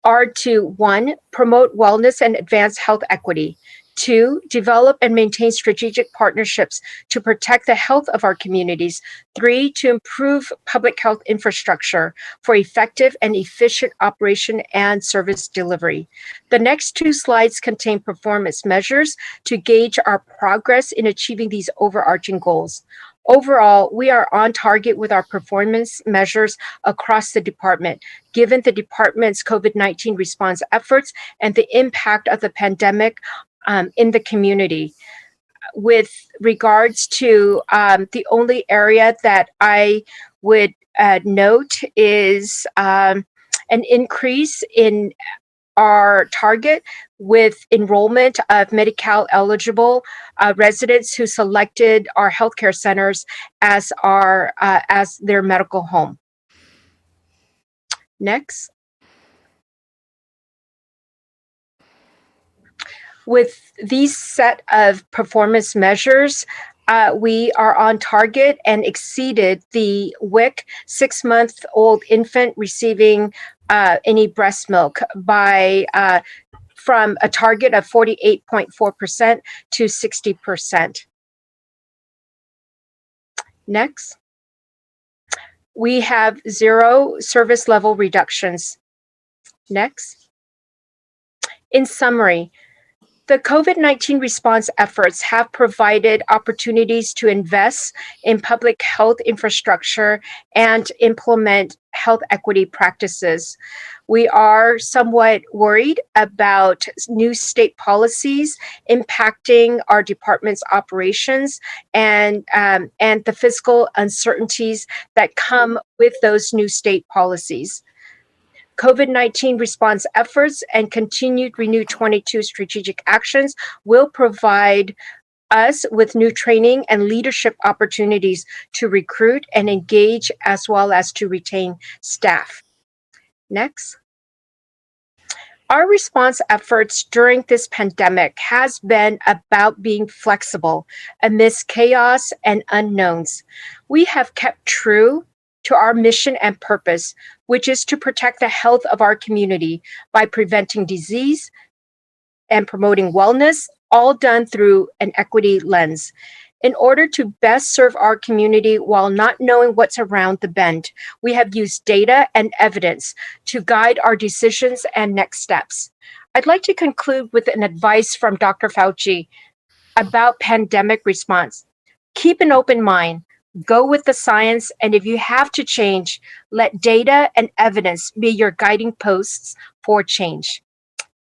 are to 1, promote wellness and advance health equity. 2, develop and maintain strategic partnerships to protect the health of our communities. 3, to improve public health infrastructure for effective and efficient operation and service delivery. The next 2 slides contain performance measures to gauge our progress in achieving these overarching goals. Overall, we are on target with our performance measures across the department, given the department's COVID-19 response efforts and the impact of the pandemic in the community. With regards to the only area that I would note is an increase in our target with enrollment of Medi-Cal eligible residents who selected our healthcare centers as their medical home. Next. With these set of performance measures, we are on target and exceeded the WIC 6-month-old infant receiving any breast milk by from a target of 48.4% to 60%. Next. We have 0 service level reductions. Next. In summary, the COVID-19 response efforts have provided opportunities to invest in public health infrastructure and implement health equity practices. We are somewhat worried about new state policies impacting our department's operations and the fiscal uncertainties that come with those new state policies. COVID-19 response efforts and continued Renew 22 strategic actions will provide us with new training and leadership opportunities to recruit and engage as well as to retain staff. Next. Our response efforts during this pandemic has been about being flexible amidst chaos and unknowns. We have kept true to our mission and purpose, which is to protect the health of our community by preventing disease, and promoting wellness, all done through an equity lens. In order to best serve our community while not knowing what's around the bend, we have used data and evidence to guide our decisions and next steps. I'd like to conclude with an advice from Dr. Fauci about pandemic response. Keep an open mind, go with the science, and if you have to change, let data and evidence be your guiding posts for change.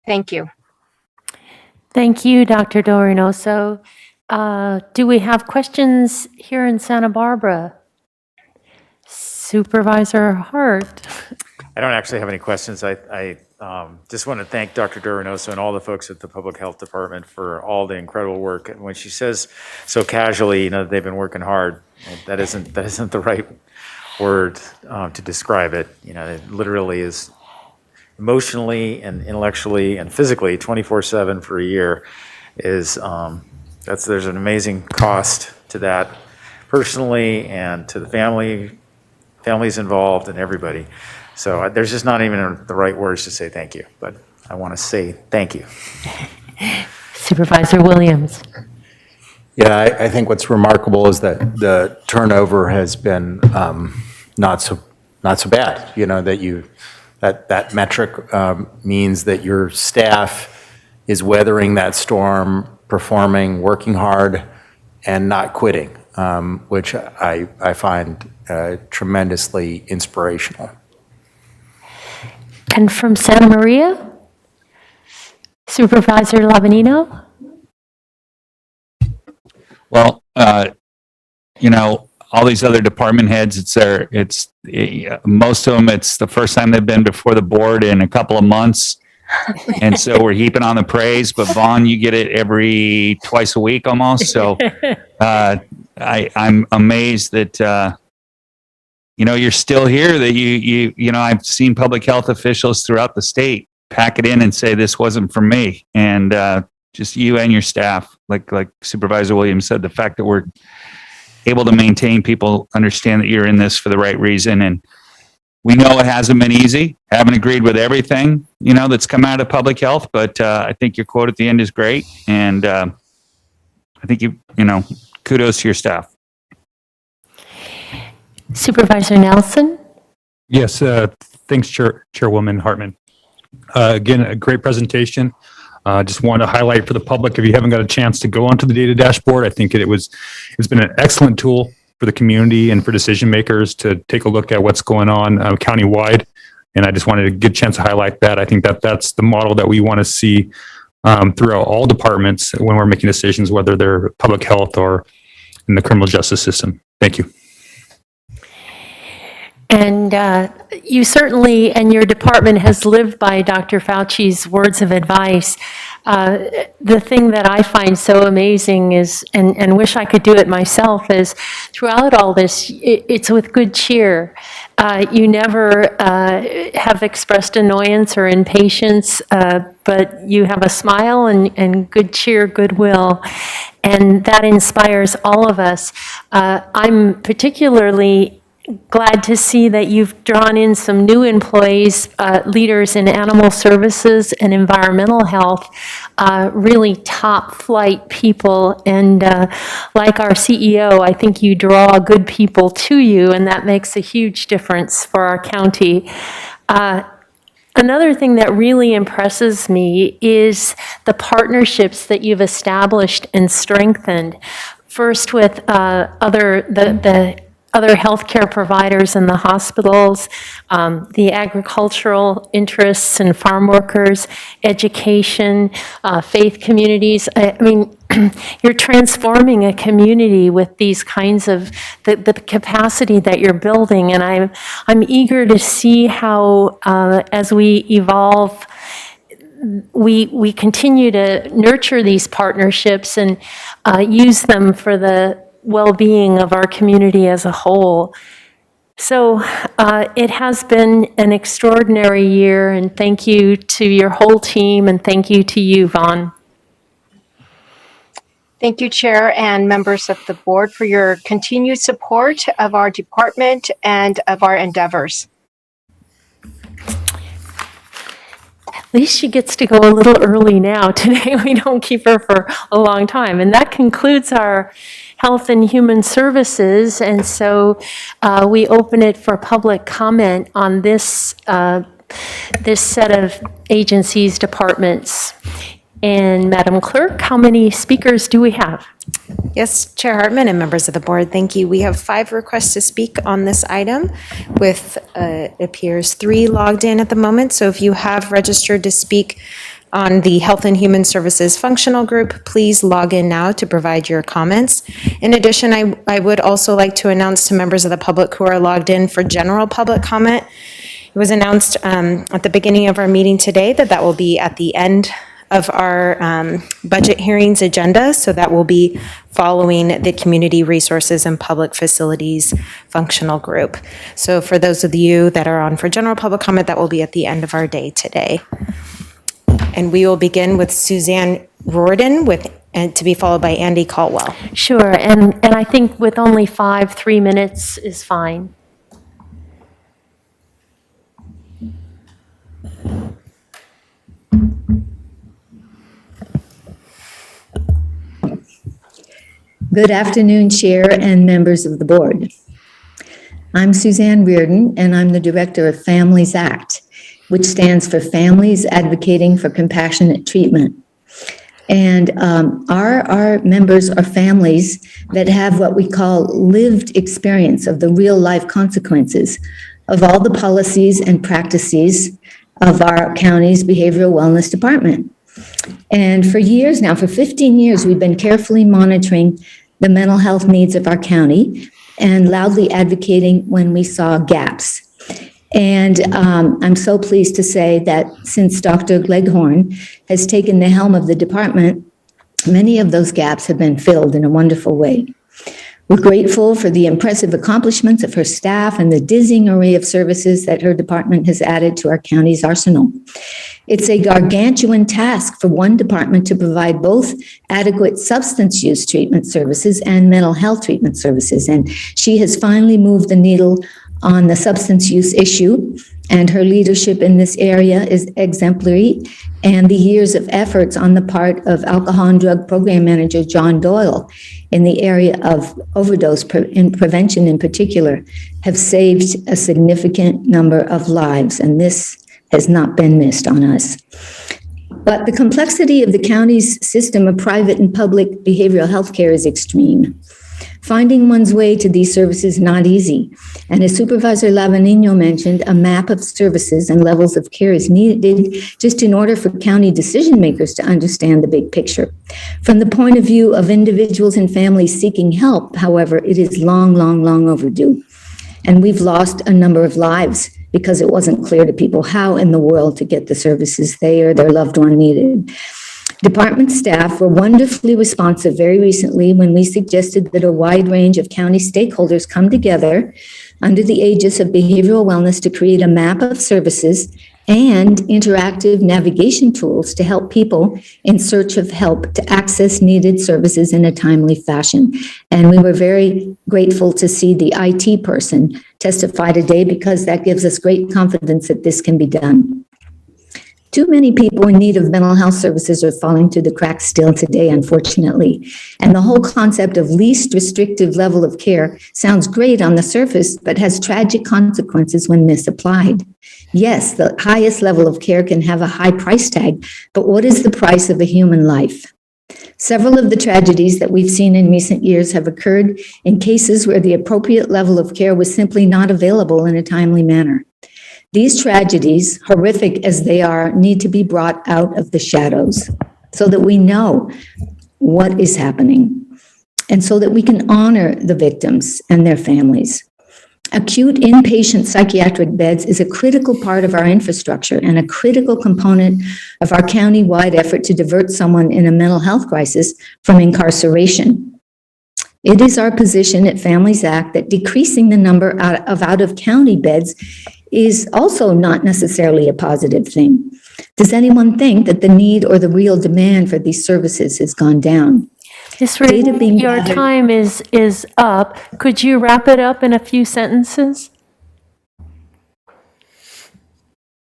Thank you. Thank you, Dr. Dorinoso. Do we have questions here in Santa Barbara? Supervisor Hart. I don't actually have any questions. I just want to thank Dr. Duranoso and all the folks at the Public Health Department for all the incredible work. And when she says so casually, they've been working hard, that isn't the right word to describe it. It literally is emotionally and intellectually and physically 24/7 for a year. There's an amazing cost to that personally and to the families involved and everybody. So there's just not even the right words to say thank you, but I want to say thank you. Supervisor Williams. Yeah, I think what's remarkable is that the turnover has been not so bad. That metric means that your staff is weathering that storm, performing, working hard, and not quitting, which I find tremendously inspirational. And from Santa Maria, Supervisor Lavanino. Well, all these other department heads, most of them, it's the first time they've been before the board in a couple of months. And so we're heaping on the praise, but Vaughn, you get it twice a week almost. So I'm amazed that, you're still here, that I've seen public health officials throughout the state pack it in and say, this wasn't for me. And just you and your staff, like Supervisor Williams said, the fact that we're able to maintain, people understand that you're in this for the right reason. And we know it hasn't been easy. Haven't agreed with everything, that's come out of public health, but I think your quote at the end is great. And I think kudos to your staff. Supervisor Nelson. Yes, thanks, Chairwoman Hartman. Again, a great presentation. Just want to highlight for the public, if you haven't got a chance to go onto the data dashboard, I think it's been an excellent tool for the community and for decision makers to take a look at what's going on countywide. And I just wanted to get a chance to highlight that. I think that's the model that we want to see throughout all departments when we're making decisions, whether they're public health or in the criminal justice system. Thank you. And you certainly, and your department has lived by Dr. Fauci's words of advice. The thing that I find so amazing is, and wish I could do it myself, is throughout all this, it's with good cheer. You never have expressed annoyance or impatience, but you have a smile and good cheer, goodwill. And that inspires all of us. I'm particularly glad to see that you've drawn in some new employees, leaders in animal services and environmental health, really top flight people. And like our CEO, I think you draw good people to you, and that makes a huge difference for our county. Another thing that really impresses me is the partnerships that you've established and strengthened. First with the other healthcare providers in the hospitals, the agricultural interests and farm workers, education, faith communities. I mean, you're transforming a community with these kinds of the capacity that you're building, and I'm eager to see how as we evolve, we continue to nurture these partnerships and use them for the well-being of our community as a whole. So it has been an extraordinary year, and thank you to your whole team, and thank you to you, Vaughn. Thank you, Chair and members of the board, for your continued support of our department and of our endeavors. least she gets to go a little early now. Today, we don't keep her for a long time. And that concludes our Health and Human Services. And so we open it for public comment on this, this set of agencies, departments. And Madam Clerk, how many speakers do we have? Yes, Chair Hartman and members of the board, thank you. We have 5 requests to speak on this item with, it appears 3 logged in at the moment. So if you have registered to speak on the Health and Human Services Functional Group, please log in now to provide your comments. In addition, I would also like to announce to members of the public who are logged in for general public comment. It was announced at the beginning of our meeting today that that will be at the end of our budget hearings agenda, so that will be following the Community Resources and Public Facilities Functional Group. So for those of you that are on for general public comment, that will be at the end of our day today. And we will begin with Suzanne Riordan and to be followed by Andy Caldwell. Sure, and I think with only 3 minutes is fine. Good afternoon, Chair and members of the board. I'm Suzanne Riordan, and I'm the Director of Families Act, which stands for Families Advocating for Compassionate Treatment. And our members are families that have what we call lived experience of the real life consequences of all the policies and practices of our county's behavioral wellness department. And for years now, for 15 years, we've been carefully monitoring the mental health needs of our county and loudly advocating when we saw gaps. And I'm so pleased to say that since Dr. Gleghorn has taken the helm of the department, many of those gaps have been filled in a wonderful way. We're grateful for the impressive accomplishments of her staff and the dizzying array of services that her department has added to our county's arsenal. It's a gargantuan task for one department to provide both adequate substance use treatment services and mental health treatment services. And she has finally moved the needle on the substance use issue, and her leadership in this area is exemplary. And the years of efforts on the part of Alcohol and Drug Program Manager John Doyle in the area of overdose prevention in particular have saved a significant number of lives, and this has not been missed on us. But the complexity of the county's system of private and public behavioral health care is extreme. Finding one's way to these services is not easy. And as Supervisor Lavanino mentioned, a map of services and levels of care is needed just in order for county decision makers to understand the big picture. From the point of view of individuals and families seeking help, however, it is long, long, long overdue. And we've lost a number of lives because it wasn't clear to people how in the world to get the services they or their loved one needed. Department staff were wonderfully responsive very recently when we suggested that a wide range of county stakeholders come together under the aegis of behavioral wellness to create a map of services and interactive navigation tools to help people in search of help to access needed services in a timely fashion. And we were very grateful to see the IT person testify today because that gives us great confidence that this can be done. Too many people in need of mental health services are falling through the cracks still today, unfortunately. And the whole concept of least restrictive level of care sounds great on the surface, but has tragic consequences when misapplied. Yes, the highest level of care can have a high price tag, but what is the price of a human life? Several of the tragedies that we've seen in recent years have occurred in cases where the appropriate level of care was simply not available in a timely manner. These tragedies, horrific as they are, need to be brought out of the shadows so that we know what is happening and so that we can honor the victims and their families. Acute inpatient psychiatric beds is a critical part of our infrastructure and a critical component of our county-wide effort to divert someone in a mental health crisis from incarceration. It is our position at Families Act that decreasing the number of out-of-county beds is also not necessarily a positive thing. Does anyone think that the need or the real demand for these services has gone down? Ms. Riordan, your time is up. Could you wrap it up in a few sentences?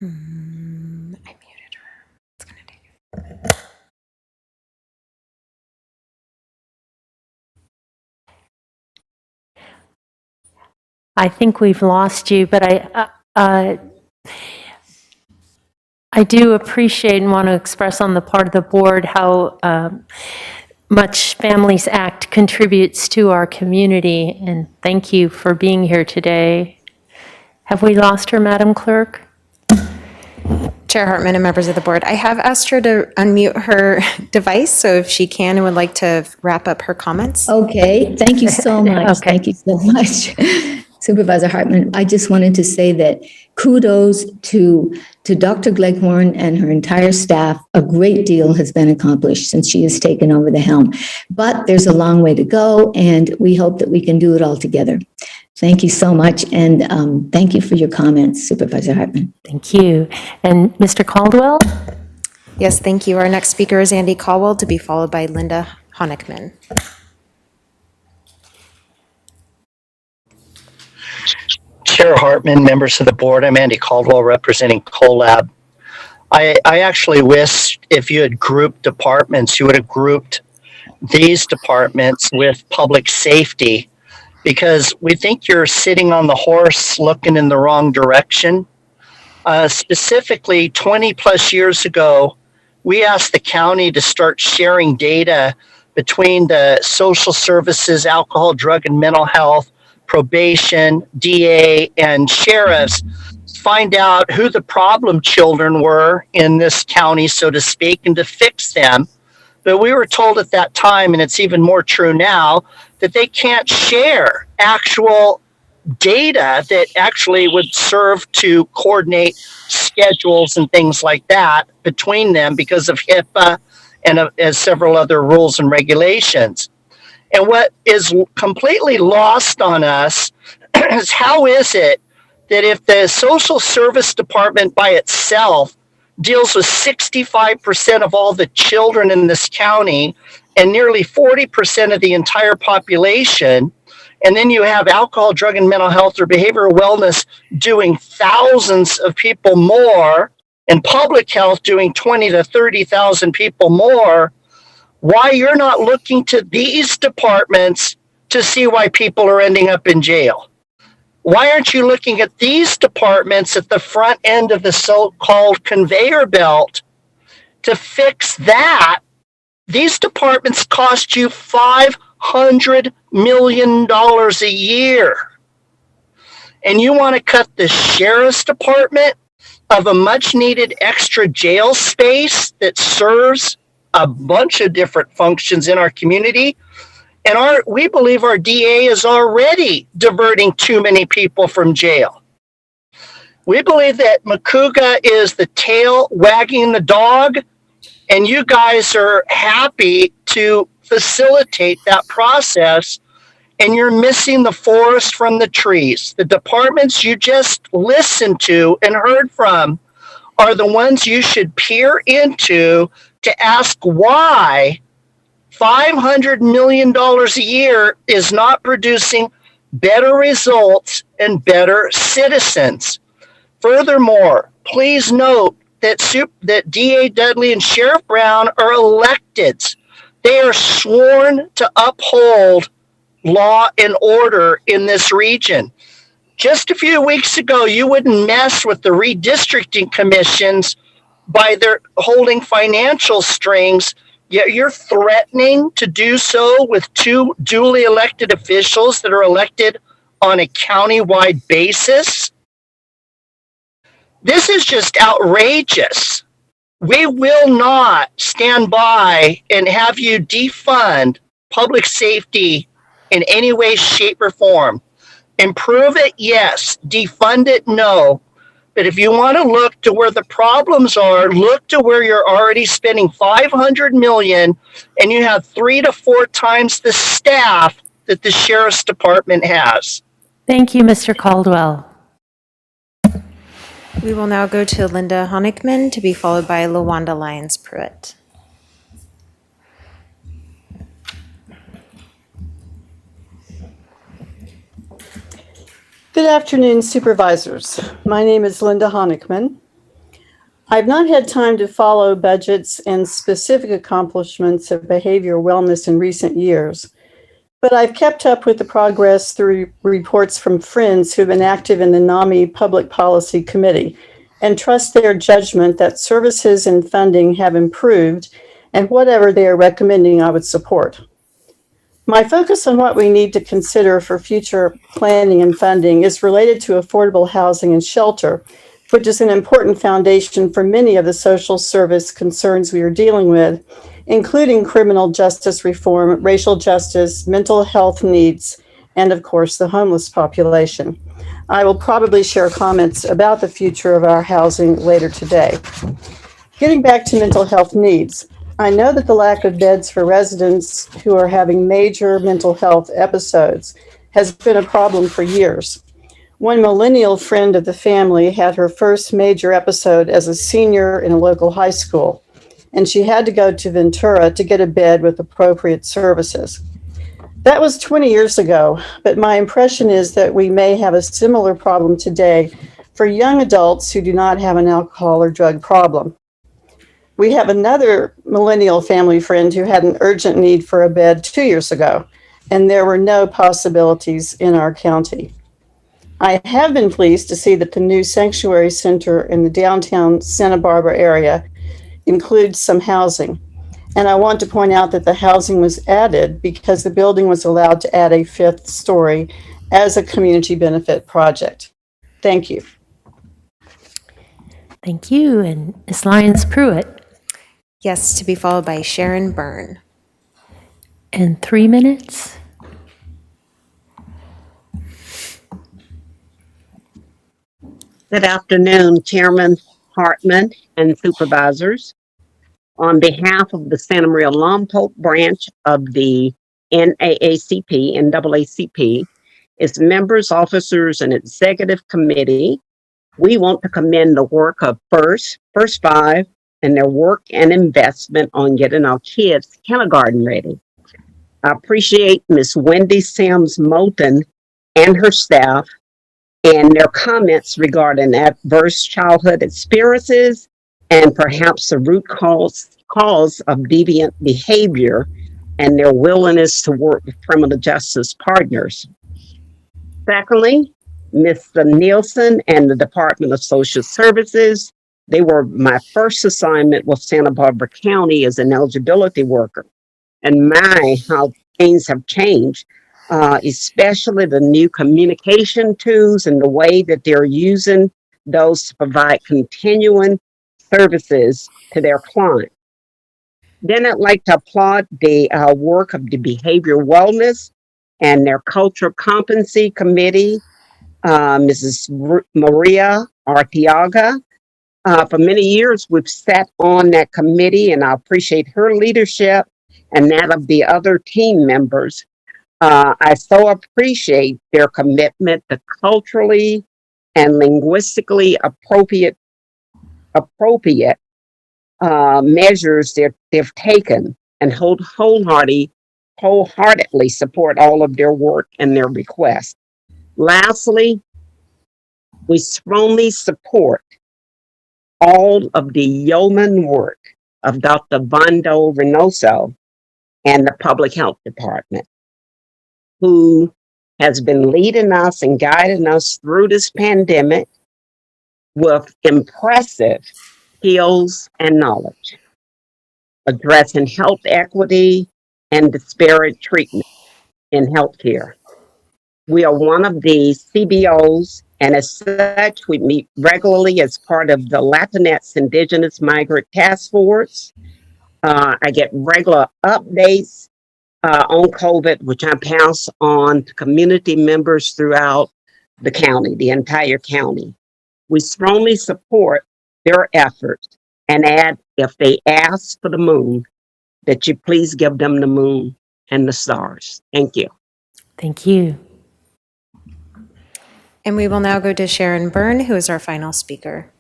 I muted her. I think we've lost you, but I do appreciate and want to express on the part of the board how much Families Act contributes to our community, and thank you for being here today. Have we lost her, Madam Clerk? Chair Hartman and members of the board, I have asked her to unmute her device, so if she can and would like to wrap up her comments. Okay, thank you so much. Okay. Thank you so much. Supervisor Hartman, I just wanted to say that kudos to Dr. Gleghorn and her entire staff. A great deal has been accomplished since she has taken over the helm. But there's a long way to go, and we hope that we can do it all together. Thank you so much, and thank you for your comments, Supervisor Hartman. Thank you. And Mr. Caldwell? Yes, thank you. Our next speaker is Andy Caldwell, to be followed by Linda Honigman. Chair Hartman, members of the board, I'm Andy Caldwell representing CoLab. I actually wish if you had grouped departments, you would have grouped these departments with public safety, because we think you're sitting on the horse looking in the wrong direction. Specifically, 20 plus years ago, we asked the county to start sharing data between the social services, alcohol, drug, and mental health, probation, DA, and sheriffs, find out who the problem children were in this county, so to speak, and to fix them. But we were told at that time, and it's even more true now, that they can't share actual data that actually would serve to coordinate schedules and things like that between them because of HIPAA and several other rules and regulations. And what is completely lost on us is how is it that if the social service department by itself deals with 65% of all the children in this county and nearly 40% of the entire population, and then you have alcohol, drug, and mental health or behavioral wellness doing thousands of people more, and public health doing 20 to 30,000 people more, why you're not looking to these departments to see why people are ending up in jail? Why aren't you looking at these departments at the front end of the so-called conveyor belt to fix that? These departments cost you $500 million a year. And you want to cut the sheriff's department of a much needed extra jail space that serves a bunch of different functions in our community. And we believe our DA is already diverting too many people from jail. We believe that Makuga is the tail wagging the dog, and you guys are happy to facilitate that process, and you're missing the forest from the trees. The departments you just listened to and heard from are the ones you should peer into to ask why $500 million a year is not producing better results and better citizens. Furthermore, please note that DA Dudley and Sheriff Brown are electeds. They are sworn to uphold law and order in this region. Just a few weeks ago, you wouldn't mess with the redistricting commissions by their holding financial strings, yet you're threatening to do so with two duly elected officials that are elected on a county-wide basis. This is just outrageous. We will not stand by and have you defund public safety in any way, shape, or form. Improve it, yes. Defund it, no. But if you want to look to where the problems are, look to where you're already spending $500 million and you have 3 to 4 times the staff that the Sheriff's Department has. Thank you, Mr. Caldwell. We will now go to Linda Honigman, to be followed by LaWanda Lyons-Pruitt. Good afternoon, Supervisors. My name is Linda Honigman. I've not had time to follow budgets and specific accomplishments of behavioral wellness in recent years, but I've kept up with the progress through reports from friends who've been active in the NAMI Public Policy Committee and trust their judgment that services and funding have improved, and whatever they are recommending, I would support. My focus on what we need to consider for future planning and funding is related to affordable housing and shelter, which is an important foundation for many of the social service concerns we are dealing with, including criminal justice reform, racial justice, mental health needs, and of course, the homeless population. I will probably share comments about the future of our housing later today. Getting back to mental health needs, I know that the lack of beds for residents who are having major mental health episodes has been a problem for years. One millennial friend of the family had her first major episode as a senior in a local high school, and she had to go to Ventura to get a bed with appropriate services. That was 20 years ago, but my impression is that we may have a similar problem today for young adults who do not have an alcohol or drug problem. We have another millennial family friend who had an urgent need for a bed 2 years ago, and there were no possibilities in our county. I have been pleased to see that the new sanctuary center in the downtown Santa Barbara area includes some housing. And I want to point out that the housing was added because the building was allowed to add a 5th story as a community benefit project. Thank you. Thank you. And Ms. Lyons-Pruitt. Yes, to be followed by Sharon Byrne. And 3 minutes. Good afternoon, Chairman Hartman and Supervisors. On behalf of the Santa Maria Lompoc branch of the NAACP and AACP, its members, officers, and executive committee, we want to commend the work of First Five, and their work and investment on getting our kids kindergarten ready. I appreciate Miss Wendy Sims Moulton and her staff and their comments regarding adverse childhood experiences and perhaps the root cause of deviant behavior and their willingness to work with criminal justice partners. Secondly, Mr. Nielsen and the Department of Social Services, they were my first assignment with Santa Barbara County as an eligibility worker. And my, how things have changed, especially the new communication tools and the way that they're using those to provide continuing services to their clients. Then I'd like to applaud the work of the Behavioral Wellness and their Cultural Competency Committee, Mrs. Maria Arteaga. For many years, we've sat on that committee, and I appreciate her leadership and that of the other team members. I so appreciate their commitment to culturally and linguistically appropriate measures that they've taken, and wholeheartedly support all of their work and their requests. Lastly, we strongly support all of the yeoman work of Dr. Vando Reynoso and the Public Health Department, who has been leading us and guiding us through this pandemic with impressive skills and knowledge, addressing health equity and disparate treatment in healthcare. We are one of the CBOs, and as such, we meet regularly as part of the Latinx Indigenous Migrant Task Force. I get regular updates on COVID, which I pass on to community members throughout the county, the entire county. We strongly support their efforts and add, if they ask for the moon, that you please give them the moon and the stars. Thank you. Thank you. And we will now go to Sharon Byrne, who is our final speaker.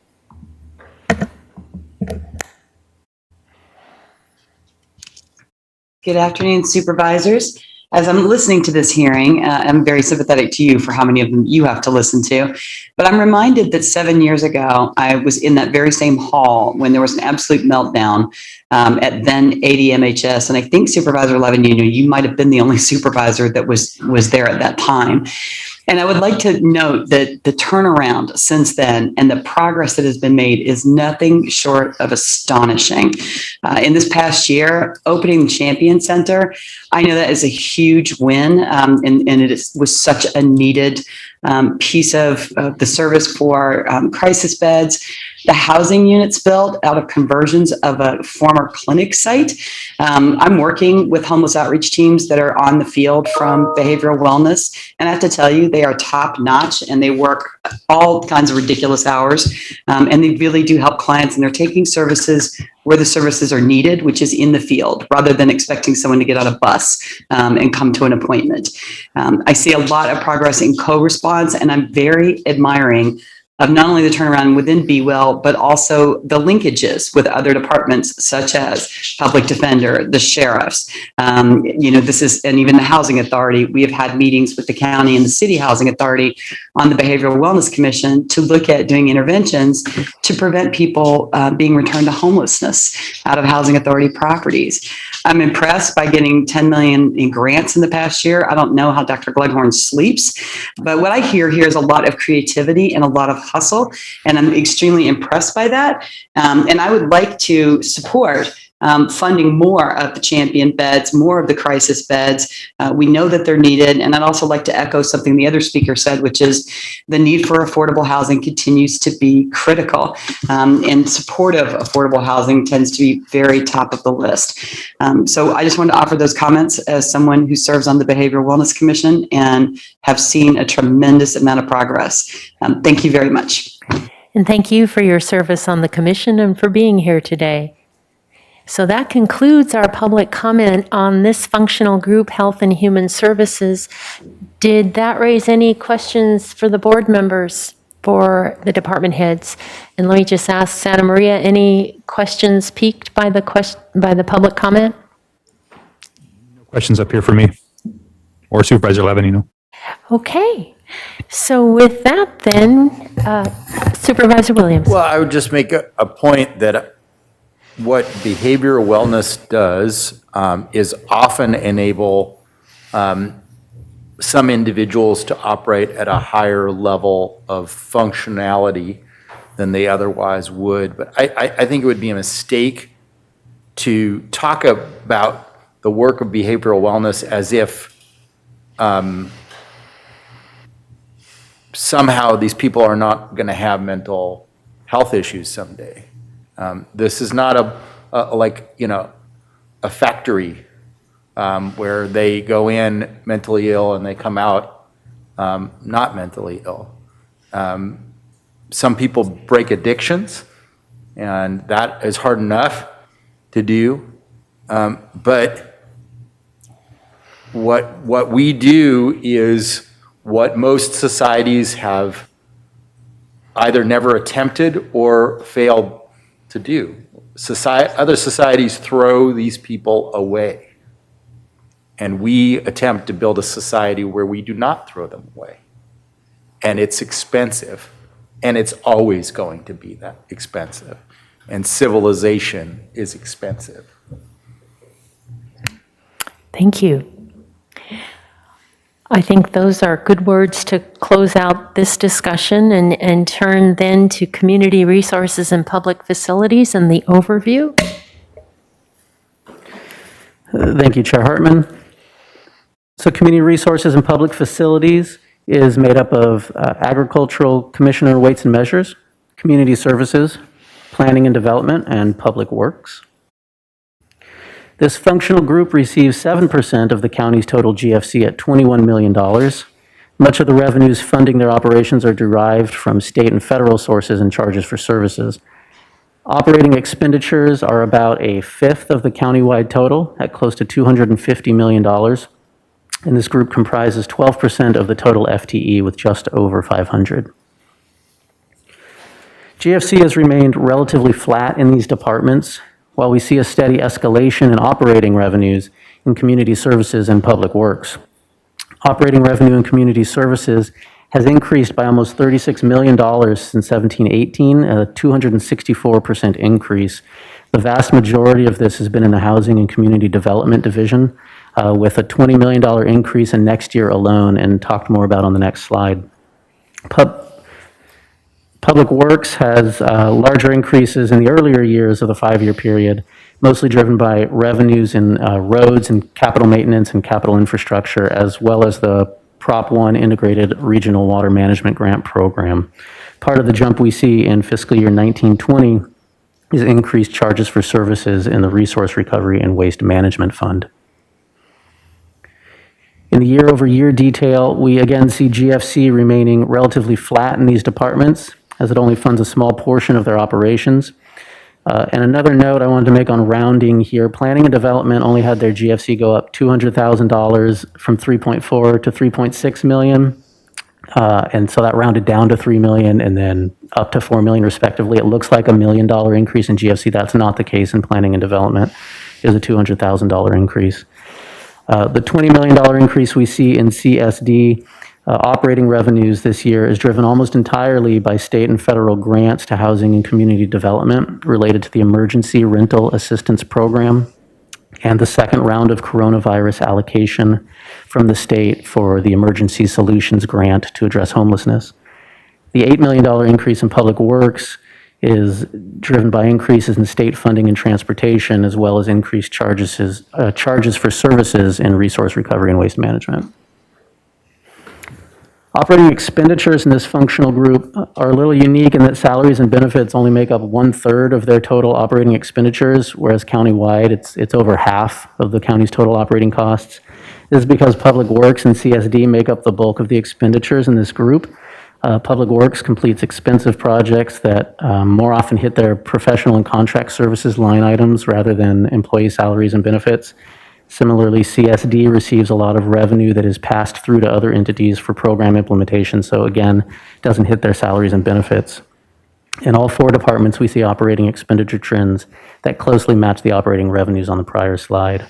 Good afternoon, Supervisors. As I'm listening to this hearing, I'm very sympathetic to you for how many of them you have to listen to. But I'm reminded that 7 years ago, I was in that very same hall when there was an absolute meltdown at then ADMHS. And I think Supervisor Levin, you might have been the only supervisor that was there at that time. And I would like to note that the turnaround since then and the progress that has been made is nothing short of astonishing. In this past year, opening the Champion Center, I know that is a huge win, and it was such a needed piece of the service for crisis beds. The housing units built out of conversions of a former clinic site. I'm working with homeless outreach teams that are on the field from behavioral wellness. And I have to tell you, they are top notch and they work all kinds of ridiculous hours. And they really do help clients, and they're taking services where the services are needed, which is in the field, rather than expecting someone to get on a bus and come to an appointment. I see a lot of progress in co-response, and I'm very admiring of not only the turnaround within Be Well, but also the linkages with other departments such as public defender, the sheriffs, and even the housing authority. We have had meetings with the county and the city housing authority on the Behavioral Wellness Commission to look at doing interventions to prevent people being returned to homelessness out of housing authority properties. I'm impressed by getting 10 million in grants in the past year. I don't know how Dr. Gleghorn sleeps, but what I hear here is a lot of creativity and a lot of hustle, and I'm extremely impressed by that. And I would like to support funding more of the Champion beds, more of the crisis beds. We know that they're needed. And I'd also like to echo something the other speaker said, which is the need for affordable housing continues to be critical. And supportive affordable housing tends to be very top of the list. So I just wanted to offer those comments as someone who serves on the Behavioral Wellness Commission and have seen a tremendous amount of progress. Thank you very much. And thank you for your service on the commission and for being here today. So that concludes our public comment on this functional group, Health and Human Services. Did that raise any questions for the board members, for the department heads? And let me just ask Santa Maria, any questions piqued by the public comment? No questions up here for me or Supervisor Levin, Okay. So with that then, Supervisor Williams. Well, I would just make a point that what behavioral wellness does is often enable some individuals to operate at a higher level of functionality than they otherwise would. But I think it would be a mistake to talk about the work of behavioral wellness as if somehow these people are not going to have mental health issues someday. This is not a factory where they go in mentally ill and they come out not mentally ill. Some people break addictions, and that is hard enough to do. But what we do is what most societies have either never attempted or failed to do. Other societies throw these people away, and we attempt to build a society where we do not throw them away. And it's expensive, and it's always going to be that expensive. And civilization is expensive. Thank you. I think those are good words to close out this discussion and turn then to community resources and public facilities and the overview. Thank you, Chair Hartman. So Community Resources and Public Facilities is made up of Agricultural Commissioner Weights and Measures, Community Services, Planning and Development, and Public Works. This functional group receives 7% of the county's total GFC at $21 million. Much of the revenues funding their operations are derived from state and federal sources and charges for services. Operating expenditures are about a fifth of the countywide total at close to $250 million. And this group comprises 12% of the total FTE with just over 500. GFC has remained relatively flat in these departments, while we see a steady escalation in operating revenues in community services and public works. Operating revenue in community services has increased by almost $36 million since 1718, a 264% increase. The vast majority of this has been in the Housing and Community Development Division, with a $20 million increase in next year alone, and talked more about on the next slide. Public Works has larger increases in the earlier years of the 5-year period, mostly driven by revenues in roads and capital maintenance and capital infrastructure, as well as the Prop 1 Integrated Regional Water Management Grant Program. Part of the jump we see in fiscal year 1920 is increased charges for services in the Resource Recovery and Waste Management Fund. In the year-over-year detail, we again see GFC remaining relatively flat in these departments, as it only funds a small portion of their operations. And another note I wanted to make on rounding here, planning and development only had their GFC go up $200,000 from 3.4 to 3.6 million. And so that rounded down to 3 million and then up to 4 million respectively. It looks like $1 million increase in GFC. That's not the case in planning and development. It is a $200,000 increase. The $20 million increase we see in CSD operating revenues this year is driven almost entirely by state and federal grants to housing and community development related to the Emergency Rental Assistance Program and the second round of coronavirus allocation from the state for the Emergency Solutions Grant to address homelessness. The $8 million increase in public works is driven by increases in state funding and transportation, as well as increased charges for services in resource recovery and waste management. Operating expenditures in this functional group are a little unique in that salaries and benefits only make up 1/3 of their total operating expenditures, whereas countywide it's over half of the county's total operating costs. This is because Public Works and CSD make up the bulk of the expenditures in this group. Public Works completes expensive projects that more often hit their professional and contract services line items rather than employee salaries and benefits. Similarly, CSD receives a lot of revenue that is passed through to other entities for program implementation, so again, doesn't hit their salaries and benefits. In all 4 departments, we see operating expenditure trends that closely match the operating revenues on the prior slide.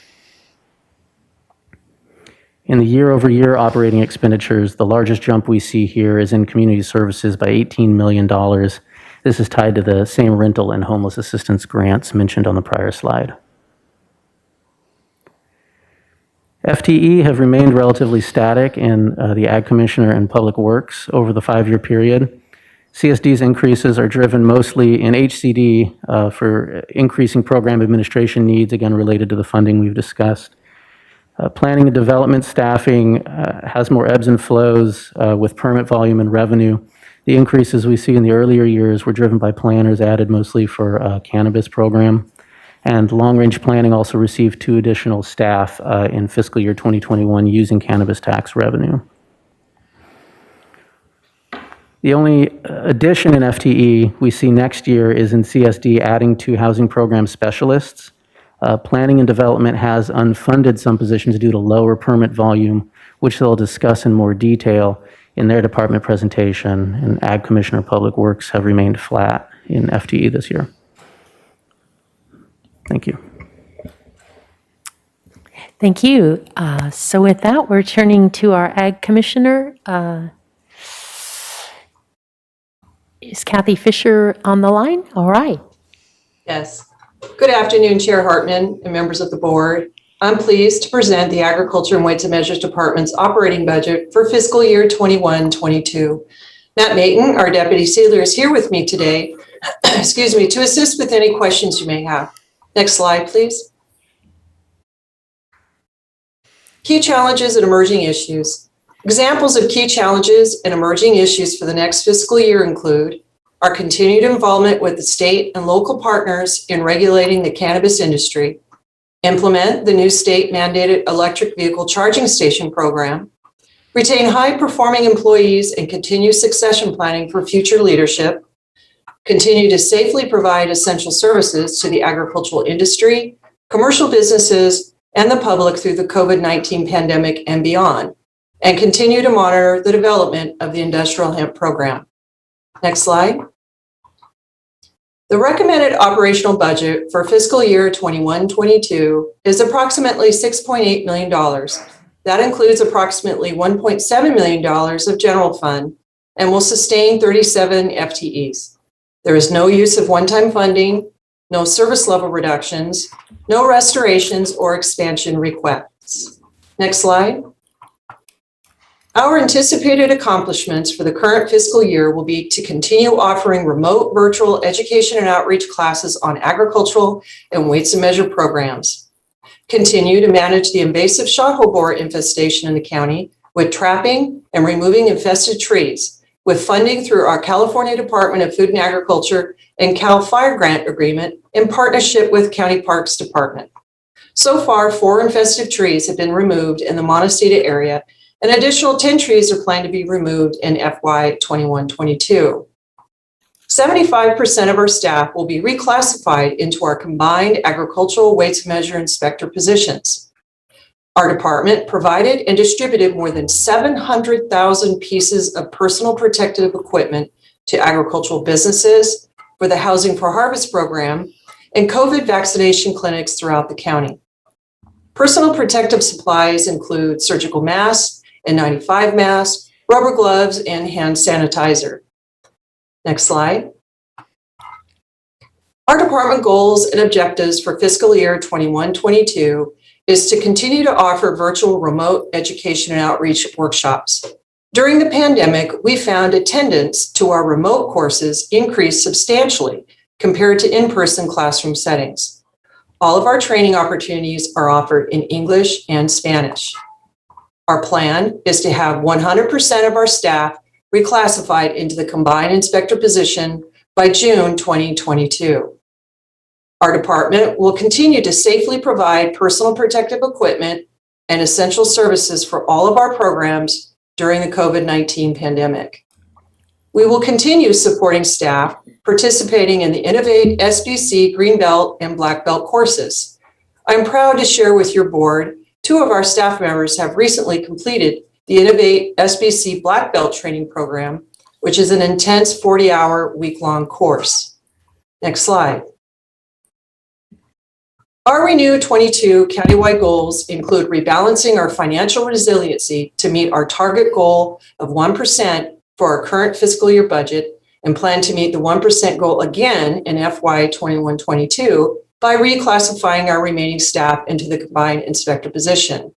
In the year-over-year operating expenditures, the largest jump we see here is in community services by $18 million. This is tied to the same rental and homeless assistance grants mentioned on the prior slide. FTE have remained relatively static in the Ag Commissioner and Public Works over the 5-year period. CSD's increases are driven mostly in HCD for increasing program administration needs, again related to the funding we've discussed. Planning and development staffing has more ebbs and flows with permit volume and revenue. The increases we see in the earlier years were driven by planners added mostly for a cannabis program. And long-range planning also received 2 additional staff in fiscal year 2021 using cannabis tax revenue. The only addition in FTE we see next year is in CSD adding 2 housing program specialists. Planning and development has unfunded some positions due to lower permit volume, which they'll discuss in more detail in their department presentation, and Ag Commissioner Public Works have remained flat in FTE this year. Thank you. Thank you. So with that, we're turning to our Ag Commissioner. Is Kathy Fisher on the line? All right. Yes. Good afternoon, Chair Hartman and members of the board. I'm pleased to present the Agriculture and Weights and Measures Department's operating budget for fiscal year 21-22. Matt Mayton, our Deputy Sealer, is here with me today, excuse me, to assist with any questions you may have. Next slide, please. Key challenges and emerging issues. Examples of key challenges and emerging issues for the next fiscal year include our continued involvement with the state and local partners in regulating the cannabis industry, implement the new state mandated electric vehicle charging station program, retain high-performing employees and continue succession planning for future leadership, continue to safely provide essential services to the agricultural industry, commercial businesses, and the public through the COVID-19 pandemic and beyond, and continue to monitor the development of the industrial hemp program. Next slide. The recommended operational budget for fiscal year 21-22 is approximately $6.8 million. That includes approximately $1.7 million of general fund and will sustain 37 FTEs. There is no use of one-time funding, no service level reductions, no restorations or expansion requests. Next slide. Our anticipated accomplishments for the current fiscal year will be to continue offering remote virtual education and outreach classes on agricultural and weights and measure programs. Continue to manage the invasive shot-hole borer infestation in the county with trapping and removing infested trees, with funding through our California Department of Food and Agriculture and CAL FIRE grant agreement in partnership with County Parks Department. So far, 4 infested trees have been removed in the Montecito area. An additional 10 trees are planned to be removed in FY 21-22. 75% of our staff will be reclassified into our combined agricultural weights and measure inspector positions. Our department provided and distributed more than 700,000 pieces of personal protective equipment to agricultural businesses for the Housing for Harvest program and COVID vaccination clinics throughout the county. Personal protective supplies include surgical masks, N95 masks, rubber gloves, and hand sanitizer. Next slide. Our department goals and objectives for fiscal year 21-22 is to continue to offer virtual remote education and outreach workshops. During the pandemic, we found attendance to our remote courses increased substantially compared to in-person classroom settings. All of our training opportunities are offered in English and Spanish. Our plan is to have 100% of our staff reclassified into the combined inspector position by June 2022. Our department will continue to safely provide personal protective equipment and essential services for all of our programs during the COVID-19 pandemic. We will continue supporting staff participating in the Innovate SBC Green Belt and Black Belt courses. I'm proud to share with your board 2 of our staff members have recently completed the Innovate SBC Black Belt training program, which is an intense 40-hour week-long course. Next slide. Our Renew 22 countywide goals include rebalancing our financial resiliency to meet our target goal of 1% for our current fiscal year budget and plan to meet the 1% goal again in FY 21-22 by reclassifying our remaining staff into the combined inspector position.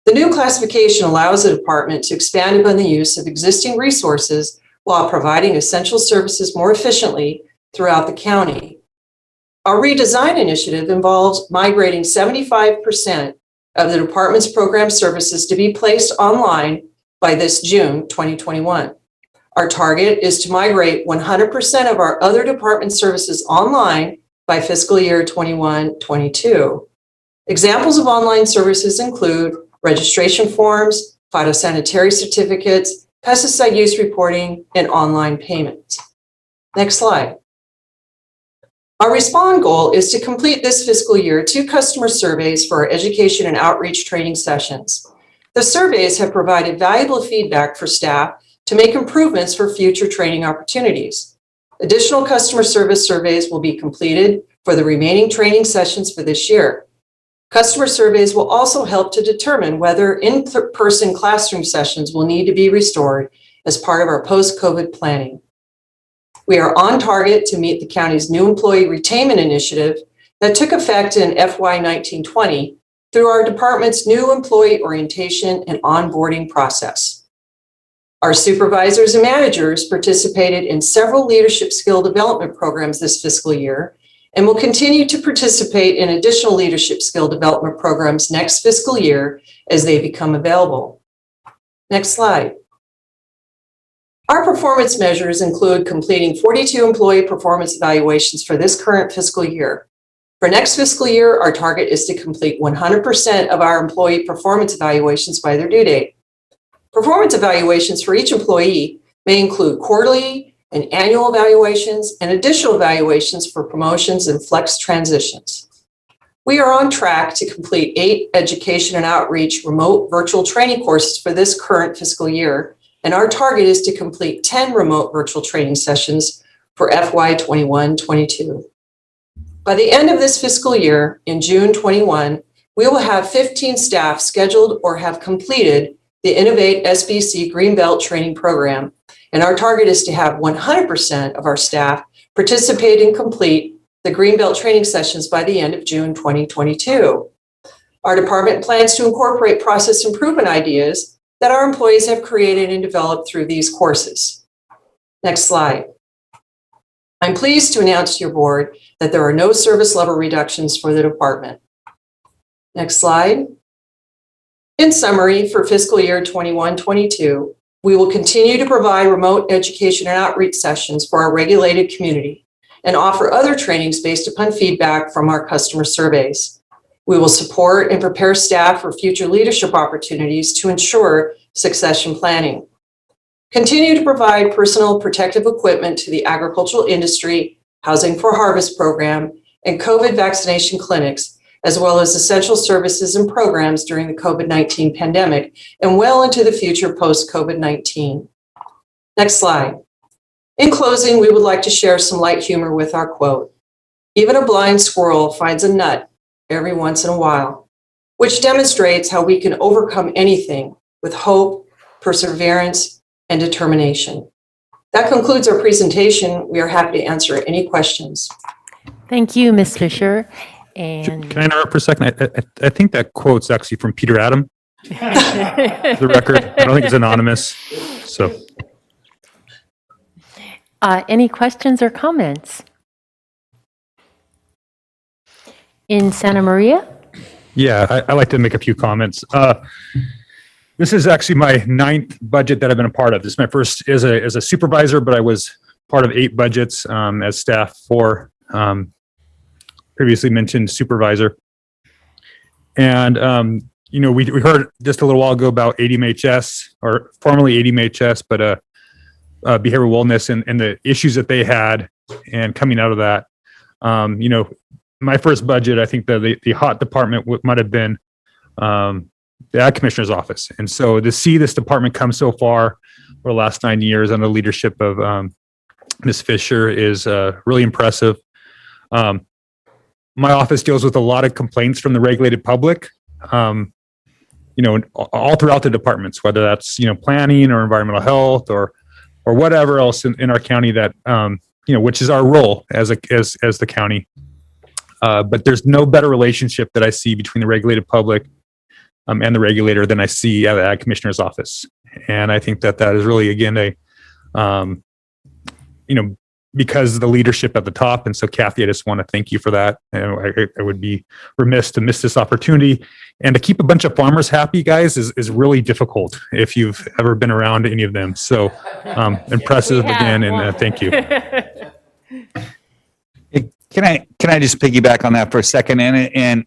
The new classification allows the department to expand upon the use of existing resources while providing essential services more efficiently throughout the county. Our redesign initiative involves migrating 75% of the department's program services to be placed online by this June 2021. Our target is to migrate 100% of our other department services online by fiscal year 21-22. Examples of online services include registration forms, phytosanitary certificates, pesticide use reporting, and online payments. Next slide. Our Respond goal is to complete this fiscal year 2 customer surveys for our education and outreach training sessions. The surveys have provided valuable feedback for staff to make improvements for future training opportunities. Additional customer service surveys will be completed for the remaining training sessions for this year. Customer surveys will also help to determine whether in-person classroom sessions will need to be restored as part of our post-COVID planning. We are on target to meet the county's new employee retainment initiative that took effect in FY 19-20 through our department's new employee orientation and onboarding process. Our supervisors and managers participated in several leadership skill development programs this fiscal year and will continue to participate in additional leadership skill development programs next fiscal year as they become available. Next slide. Our performance measures include completing 42 employee performance evaluations for this current fiscal year. For next fiscal year, our target is to complete 100% of our employee performance evaluations by their due date. Performance evaluations for each employee may include quarterly and annual evaluations and additional evaluations for promotions and flex transitions. We are on track to complete 8 education and outreach remote virtual training courses for this current fiscal year, and our target is to complete 10 remote virtual training sessions for FY 21-22. By the end of this fiscal year, in June 21, we will have 15 staff scheduled or have completed the Innovate SBC Greenbelt Training Program, and our target is to have 100% of our staff participate and complete the Greenbelt training sessions by the end of June 2022. Our department plans to incorporate process improvement ideas that our employees have created and developed through these courses. Next slide. I'm pleased to announce to your board that there are no service level reductions for the department. Next slide. In summary, for fiscal year 21-22, we will continue to provide remote education and outreach sessions for our regulated community and offer other trainings based upon feedback from our customer surveys. We will support and prepare staff for future leadership opportunities to ensure succession planning. Continue to provide personal protective equipment to the agricultural industry, Housing for Harvest program, and COVID vaccination clinics, as well as essential services and programs during the COVID-19 pandemic and well into the future post-COVID-19. Next slide. In closing, we would like to share some light humor with our quote. Even a blind squirrel finds a nut every once in a while, which demonstrates how we can overcome anything with hope, perseverance, and determination. That concludes our presentation. We are happy to answer any questions. Thank you, Ms. Fisher. And Can I interrupt for a second? I think that quote's actually from Peter Adam. The record. I don't think it's anonymous. So, any questions or comments? In Santa Maria? yeah, I like to make a few comments. This is actually my 9th budget that I've been a part of. This is my first as a supervisor, but I was part of 8 budgets as staff for previously mentioned supervisor. And, we heard just a little while ago about ADMHS, or formerly ADMHS, but behavioral wellness and the issues that they had and coming out of that. My first budget, I think the hot department might have been the Ag Commissioner's office. And so to see this department come so far over the last 9 years under the leadership of Ms. Fisher is really impressive. My office deals with a lot of complaints from the regulated public, all throughout the departments, whether that's, planning or environmental health or whatever else in our county that, which is our role as the county. But there's no better relationship that I see between the regulated public and the regulator than I see at the Ag Commissioner's office. And I think that is really, again, because of the leadership at the top. And so, Kathy, I just want to thank you for that. And I would be remiss to miss this opportunity. And to keep a bunch of farmers happy, guys, is really difficult if you've ever been around any of them. So impressive again, and thank you. Can I just piggyback on that for a second? And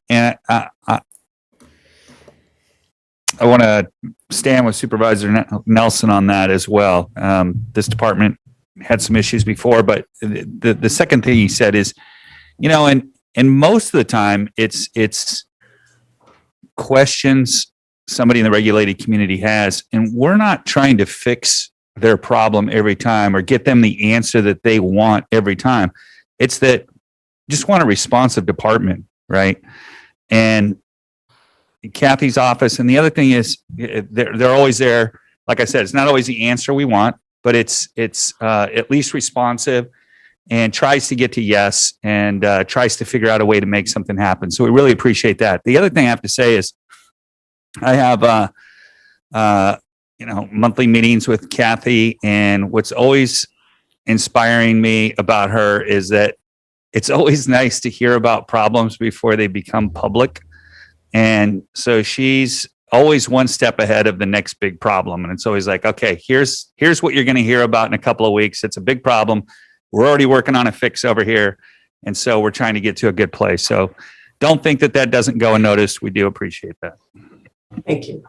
I want to stand with Supervisor Nelson on that as well. This department had some issues before, but the second thing he said is, and most of the time it's questions somebody in the regulated community has, and we're not trying to fix their problem every time or get them the answer that they want every time. It's that just want a responsive department, right? And Kathy's office, and the other thing is they're always there. Like I said, it's not always the answer we want, but it's at least responsive and tries to get to yes and tries to figure out a way to make something happen. So we really appreciate that. The other thing I have to say is I have monthly meetings with Kathy, and what's always inspiring me about her is that it's always nice to hear about problems before they become public. And so she's always one step ahead of the next big problem. And it's always like, okay, here's what you're going to hear about in a couple of weeks. It's a big problem. We're already working on a fix over here. And so we're trying to get to a good place. So don't think that doesn't go unnoticed. We do appreciate that. Thank you.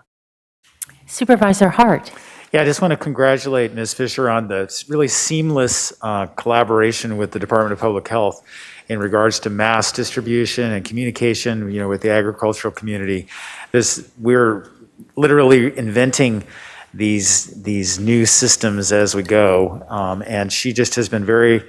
Supervisor Hart. Yeah, I just want to congratulate Ms. Fisher on the really seamless collaboration with the Department of Public Health in regards to mass distribution and communication, with the agricultural community. We're literally inventing these new systems as we go. And she just has been very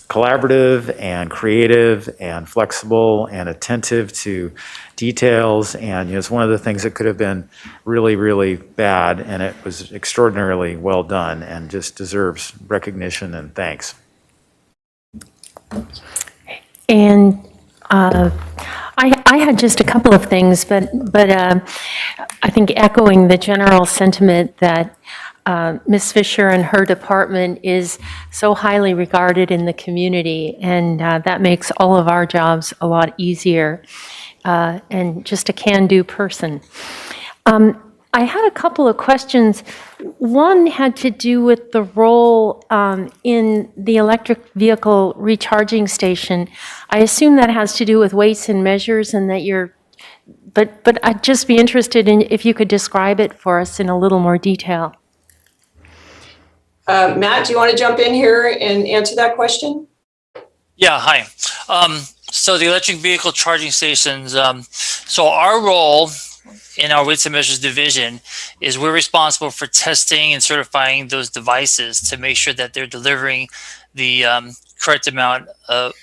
collaborative and creative and flexible and attentive to details. And it's one of the things that could have been really, really bad, and it was extraordinarily well done and just deserves recognition and thanks. And I had just a couple of things, but I think echoing the general sentiment that Ms. Fisher and her department is so highly regarded in the community, and that makes all of our jobs a lot easier, and just a can-do person. I had a couple of questions. One had to do with the role in the electric vehicle recharging station. I assume that has to do with weights and measures, and that but I'd just be interested in if you could describe it for us in a little more detail. Matt, do you want to jump in here and answer that question? Yeah, hi. So the electric vehicle charging stations, so our role in our weights and measures division is we're responsible for testing and certifying those devices to make sure that they're delivering the correct amount of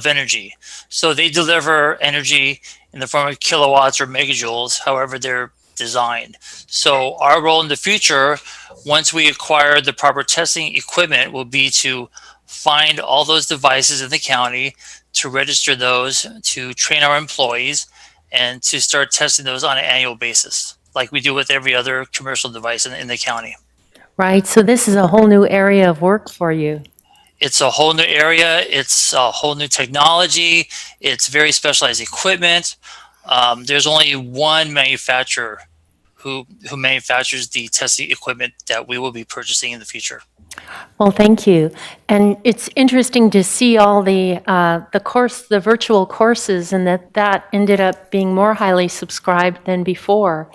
energy. So they deliver energy in the form of kilowatts or megajoules, however they're designed. So our role in the future, once we acquire the proper testing equipment, will be to find all those devices in the county, to register those, to train our employees, and to start testing those on an annual basis, like we do with every other commercial device in the county. Right, so this is a whole new area of work for you. It's a whole new area. It's a whole new technology. It's very specialized equipment. There's only one manufacturer who manufactures the testing equipment that we will be purchasing in the future. Well, thank you. And it's interesting to see all the virtual courses, and that ended up being more highly subscribed than before.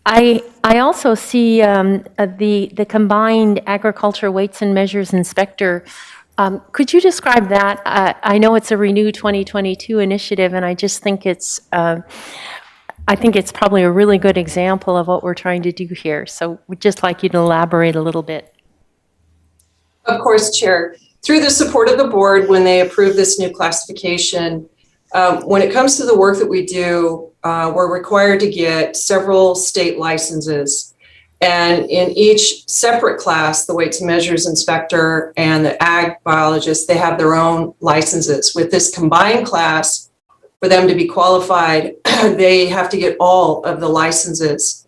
I also see the combined agriculture weights and measures inspector. Could you describe that? I know it's a Renew 2022 initiative, and I just think I think it's probably a really good example of what we're trying to do here. So we'd just like you to elaborate a little bit. Of course, Chair. Through the support of the board, when they approved this new classification, when it comes to the work that we do, we're required to get several state licenses. And in each separate class, the weights and measures inspector and the ag biologist, they have their own licenses. With this combined class, for them to be qualified, they have to get all of the licenses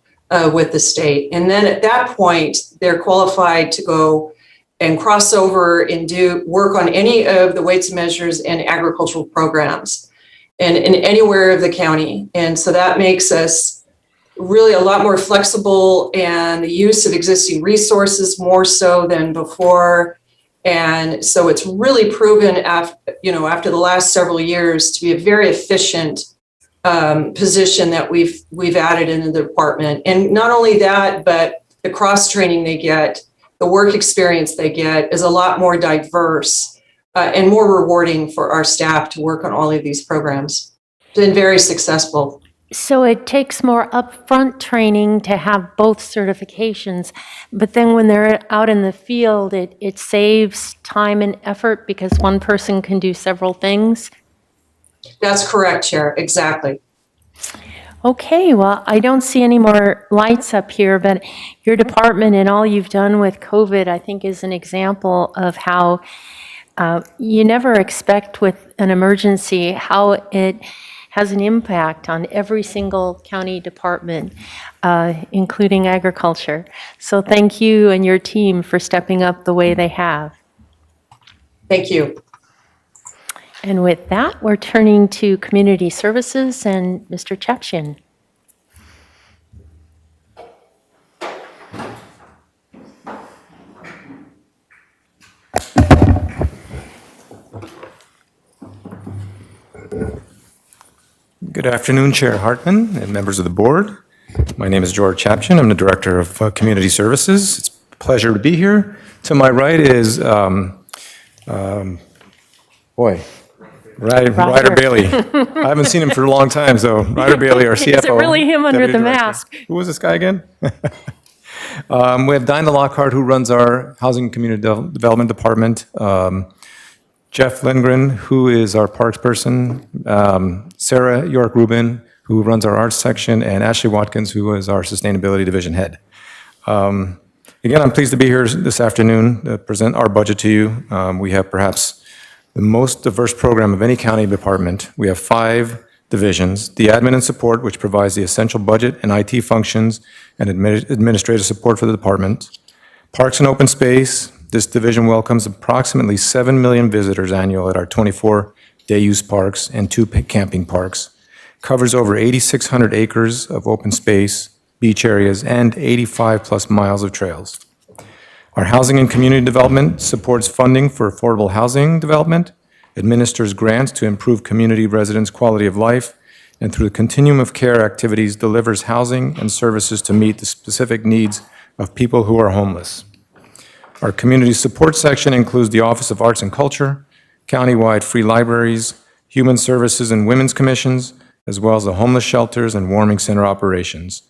with the state. And then at that point, they're qualified to go and cross over and do work on any of the weights and measures and agricultural programs and in anywhere of the county. And so that makes us really a lot more flexible, and the use of existing resources more so than before. And so it's really proven after the last several years to be a very efficient position that we've added in the department. And not only that, but the cross training they get, the work experience they get is a lot more diverse and more rewarding for our staff to work on all of these programs. It's been very successful. So it takes more upfront training to have both certifications, but then when they're out in the field, it saves time and effort because one person can do several things? That's correct, Chair. Exactly. Okay, well, I don't see any more lights up here, but your department and all you've done with COVID, I think, is an example of how you never expect with an emergency how it has an impact on every single county department, including agriculture. So thank you and your team for stepping up the way they have. Thank you. And with that, we're turning to Community Services and Mr. Chapchin. Good afternoon, Chair Hartman and members of the board. My name is George Chapchin. I'm the Director of Community Services. It's a pleasure to be here. To my right is, Ryder Bailey. I haven't seen him for a long time, so Ryder Bailey, our CFO. Is it really him under the Deputy Director. mask? Who was this guy again? We have Dinah Lockhart, who runs our Housing and Community Development Department. Jeff Lindgren, who is our parks person. Sarah York Rubin, who runs our arts section, and Ashley Watkins, who is our Sustainability Division head. Again, I'm pleased to be here this afternoon to present our budget to you. We have perhaps the most diverse program of any county department. We have 5 divisions: the admin and support, which provides the essential budget and IT functions and administrative support for the department. Parks and open space. This division welcomes approximately 7 million visitors annually at our 24-day use parks and 2 camping parks. Covers over 8,600 acres of open space, beach areas, and 85 plus miles of trails. Our housing and community development supports funding for affordable housing development, administers grants to improve community residents' quality of life, and through the continuum of care activities delivers housing and services to meet the specific needs of people who are homeless. Our community support section includes the Office of Arts and Culture, countywide free libraries, human services and women's commissions, as well as the homeless shelters and warming center operations.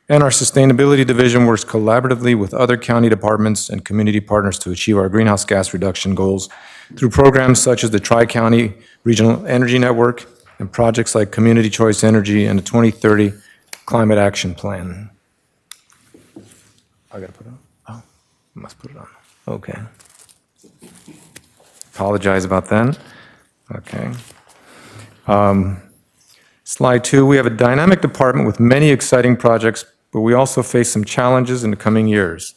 And our sustainability division works collaboratively with other county departments and community partners to achieve our greenhouse gas reduction goals through programs such as the Tri-County Regional Energy Network and projects like Community Choice Energy and the 2030 Climate Action Plan. I gotta put it on? Oh, I must put it on. Okay. Apologize about that. Okay. Slide 2, we have a dynamic department with many exciting projects, but we also face some challenges in the coming years.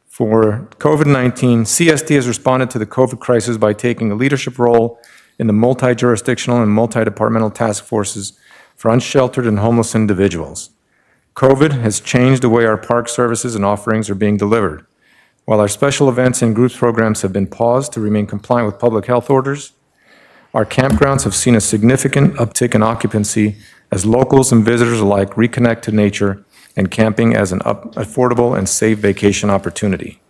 For COVID-19, CSD has responded to the COVID crisis by taking a leadership role in the multi-jurisdictional and multi-departmental task forces for unsheltered and homeless individuals. COVID has changed the way our park services and offerings are being delivered. While our special events and groups programs have been paused to remain compliant with public health orders, our campgrounds have seen a significant uptick in occupancy as locals and visitors alike reconnect to nature and camping as an affordable and safe vacation opportunity.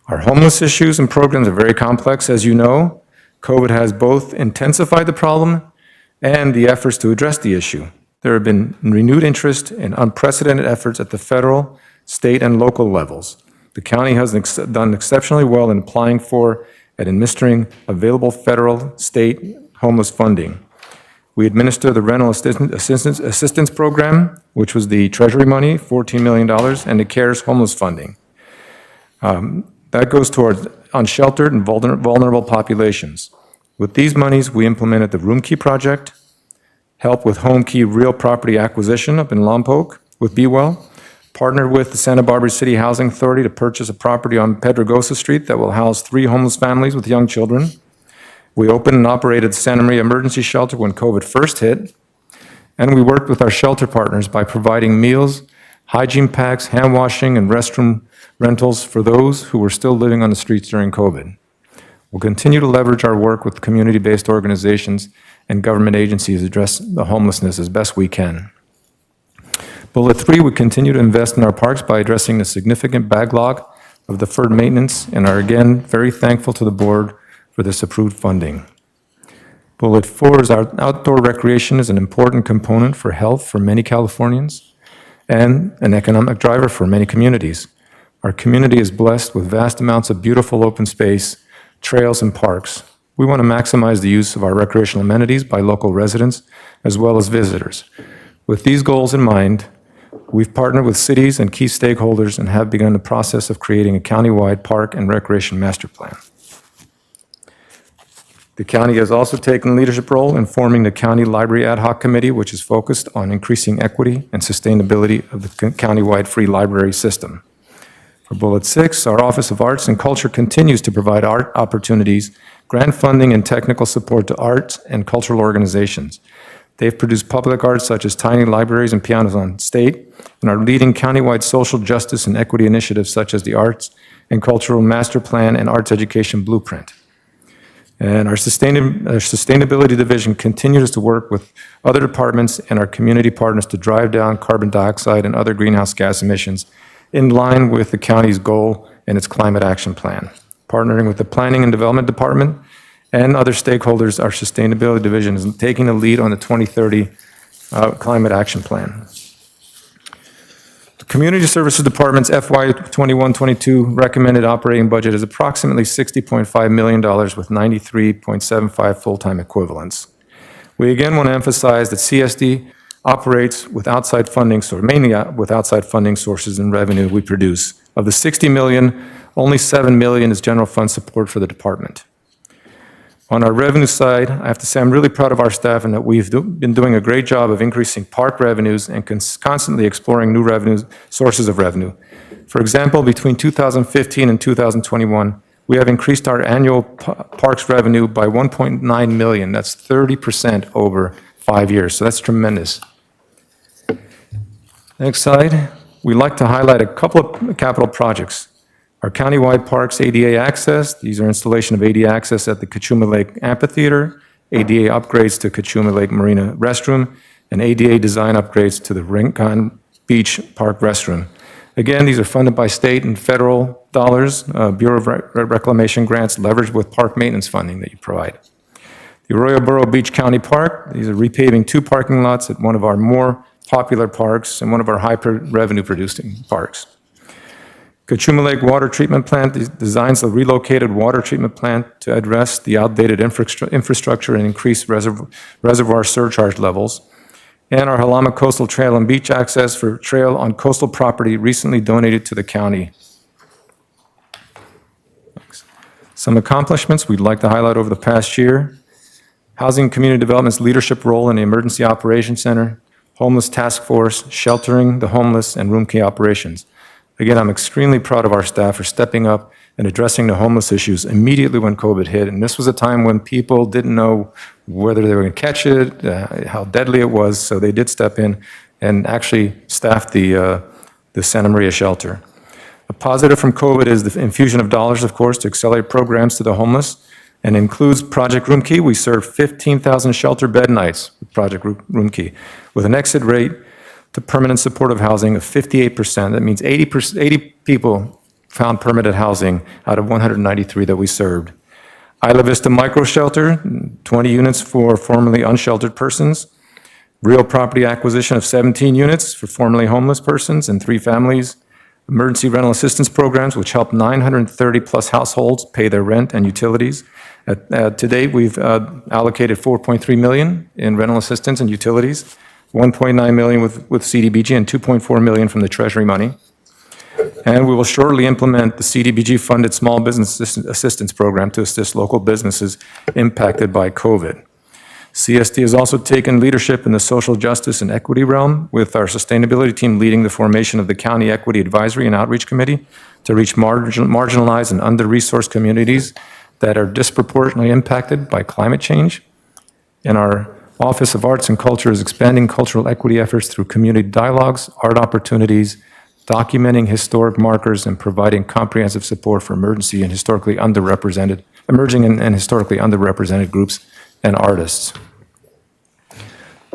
Our homeless issues and programs are very complex, as you know. COVID has both intensified the problem and the efforts to address the issue. There have been renewed interest and unprecedented efforts at the federal, state, and local levels. The county has done exceptionally well in applying for and administering available federal, state homeless funding. We administer the Rental Assistance Program, which was the Treasury money, $14 million, and the CARES homeless funding. That goes towards unsheltered and vulnerable populations. With these monies, we implemented the Room Key Project, help with home key real property acquisition up in Lompoc with Be Well, partnered with the Santa Barbara City Housing Authority to purchase a property on Pedregosa Street that will house 3 homeless families with young children. We opened and operated the Santa Maria Emergency Shelter when COVID first hit, and we worked with our shelter partners by providing meals, hygiene packs, hand washing, and restroom rentals for those who were still living on the streets during COVID. We'll continue to leverage our work with community-based organizations and government agencies to address the homelessness as best we can. Bullet 3, we continue to invest in our parks by addressing the significant backlog of deferred maintenance and are again very thankful to the board for this approved funding. Bullet 4 is our outdoor recreation is an important component for health for many Californians and an economic driver for many communities. Our community is blessed with vast amounts of beautiful open space, trails, and parks. We want to maximize the use of our recreational amenities by local residents as well as visitors. With these goals in mind, we've partnered with cities and key stakeholders and have begun the process of creating a countywide park and recreation master plan. The county has also taken a leadership role in forming the County Library Ad Hoc Committee, which is focused on increasing equity and sustainability of the countywide free library system. For Bullet 6, our Office of Arts and Culture continues to provide art opportunities, grant funding, and technical support to arts and cultural organizations. They've produced public art such as tiny libraries and pianos on state, and are leading countywide social justice and equity initiatives such as the Arts and Cultural Master Plan and Arts Education Blueprint. And our sustainability division continues to work with other departments and our community partners to drive down carbon dioxide and other greenhouse gas emissions in line with the county's goal and its climate action plan. Partnering with the Planning and Development Department and other stakeholders, our Sustainability Division is taking the lead on the 2030 Climate Action Plan. The Community Services Department's FY 21-22 recommended operating budget is approximately $60.5 million with 93.75 full-time equivalents. We again want to emphasize that CSD operates with outside funding, mainly with outside funding sources and revenue we produce. Of the $60 million, only $7 million is general fund support for the department. On our revenue side, I have to say I'm really proud of our staff and that we've been doing a great job of increasing park revenues and constantly exploring new sources of revenue. For example, between 2015 and 2021, we have increased our annual parks revenue by 1.9 million. That's 30% over 5 years, so that's tremendous. Next slide. We'd like to highlight a couple of capital projects. Our countywide parks ADA access, these are installation of ADA access at the Kachuma Lake Amphitheater, ADA upgrades to Kachuma Lake Marina restroom, and ADA design upgrades to the Rincon Beach Park restroom. Again, these are funded by state and federal dollars, Bureau of Reclamation grants leveraged with park maintenance funding that you provide. The Arroyo Burro Beach County Park, these are repaving 2 parking lots at one of our more popular parks and one of our high revenue producing parks. Kachuma Lake Water Treatment Plant designs a relocated water treatment plant to address the outdated infrastructure and increase reservoir surcharge levels. And our Halama Coastal Trail and Beach access for trail on coastal property recently donated to the county. Some accomplishments we'd like to highlight over the past year. Housing and Community Development's leadership role in the Emergency Operations Center, Homeless Task Force, sheltering the homeless, and room key operations. Again, I'm extremely proud of our staff for stepping up and addressing the homeless issues immediately when COVID hit. And this was a time when people didn't know whether they were going to catch it, how deadly it was. So they did step in and actually staffed the Santa Maria shelter. A positive from COVID is the infusion of dollars, of course, to accelerate programs to the homeless, and includes Project Room Key. We served 15,000 shelter bed nights with Project Room Key, with an exit rate to permanent supportive housing of 58%. That means 80 people found permanent housing out of 193 that we served. Isla Vista Micro Shelter, 20 units for formerly unsheltered persons. Real property acquisition of 17 units for formerly homeless persons and 3 families. Emergency rental assistance programs, which help 930 plus households pay their rent and utilities. To date, we've allocated $4.3 million in rental assistance and utilities. $1.9 million with CDBG and $2.4 million from the Treasury money. And we will shortly implement the CDBG-funded Small Business Assistance Program to assist local businesses impacted by COVID. CSD has also taken leadership in the social justice and equity realm, with our sustainability team leading the formation of the County Equity Advisory and Outreach Committee to reach marginalized and under-resourced communities that are disproportionately impacted by climate change. And our Office of Arts and Culture is expanding cultural equity efforts through community dialogues, art opportunities, documenting historic markers, and providing comprehensive support for emerging and historically underrepresented groups and artists.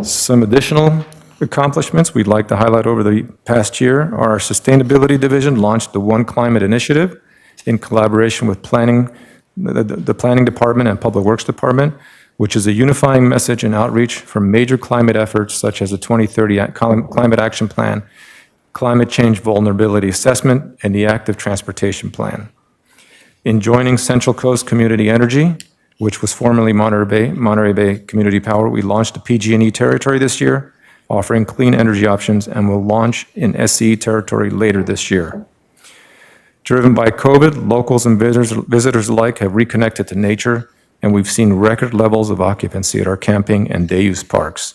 Some additional accomplishments we'd like to highlight over the past year. Our Sustainability Division launched the One Climate Initiative in collaboration with the Planning Department and Public Works Department, which is a unifying message and outreach for major climate efforts such as the 2030 Climate Action Plan, Climate Change Vulnerability Assessment, and the Active Transportation Plan. In joining Central Coast Community Energy, which was formerly Monterey Bay Community Power, we launched a PG&E territory this year, offering clean energy options, and will launch in SCE territory later this year. Driven by COVID, locals and visitors alike have reconnected to nature, and we've seen record levels of occupancy at our camping and day use parks.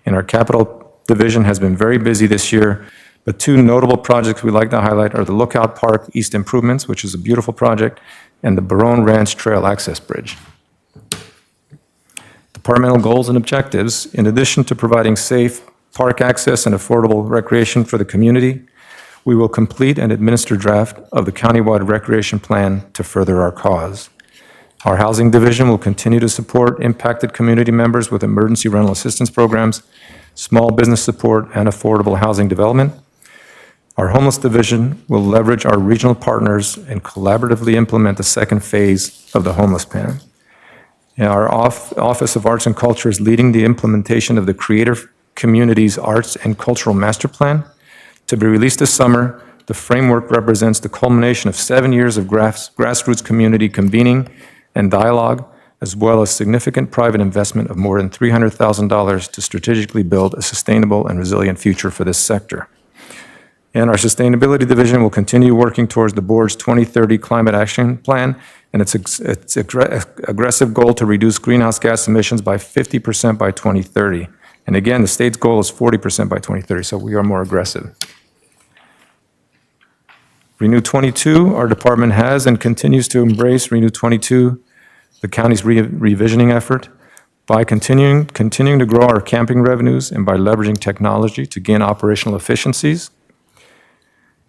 And our capital division has been very busy this year, but 2 notable projects we'd like to highlight are the Lookout Park East Improvements, which is a beautiful project, and the Barone Ranch Trail Access Bridge. Departmental goals and objectives: in addition to providing safe park access and affordable recreation for the community, we will complete and administer draft of the countywide recreation plan to further our cause. Our housing division will continue to support impacted community members with emergency rental assistance programs, small business support, and affordable housing development. Our homeless division will leverage our regional partners and collaboratively implement the second phase of the homeless plan. Our Office of Arts and Culture is leading the implementation of the Creative Communities Arts and Cultural Master Plan. To be released this summer, the framework represents the culmination of 7 years of grassroots community convening and dialogue, as well as significant private investment of more than $300,000 to strategically build a sustainable and resilient future for this sector. And our Sustainability Division will continue working towards the board's 2030 Climate Action Plan and its aggressive goal to reduce greenhouse gas emissions by 50% by 2030. And again, the state's goal is 40% by 2030, so we are more aggressive. Renew 22, our department has and continues to embrace Renew 22, the county's revisioning effort, by continuing to grow our camping revenues and by leveraging technology to gain operational efficiencies,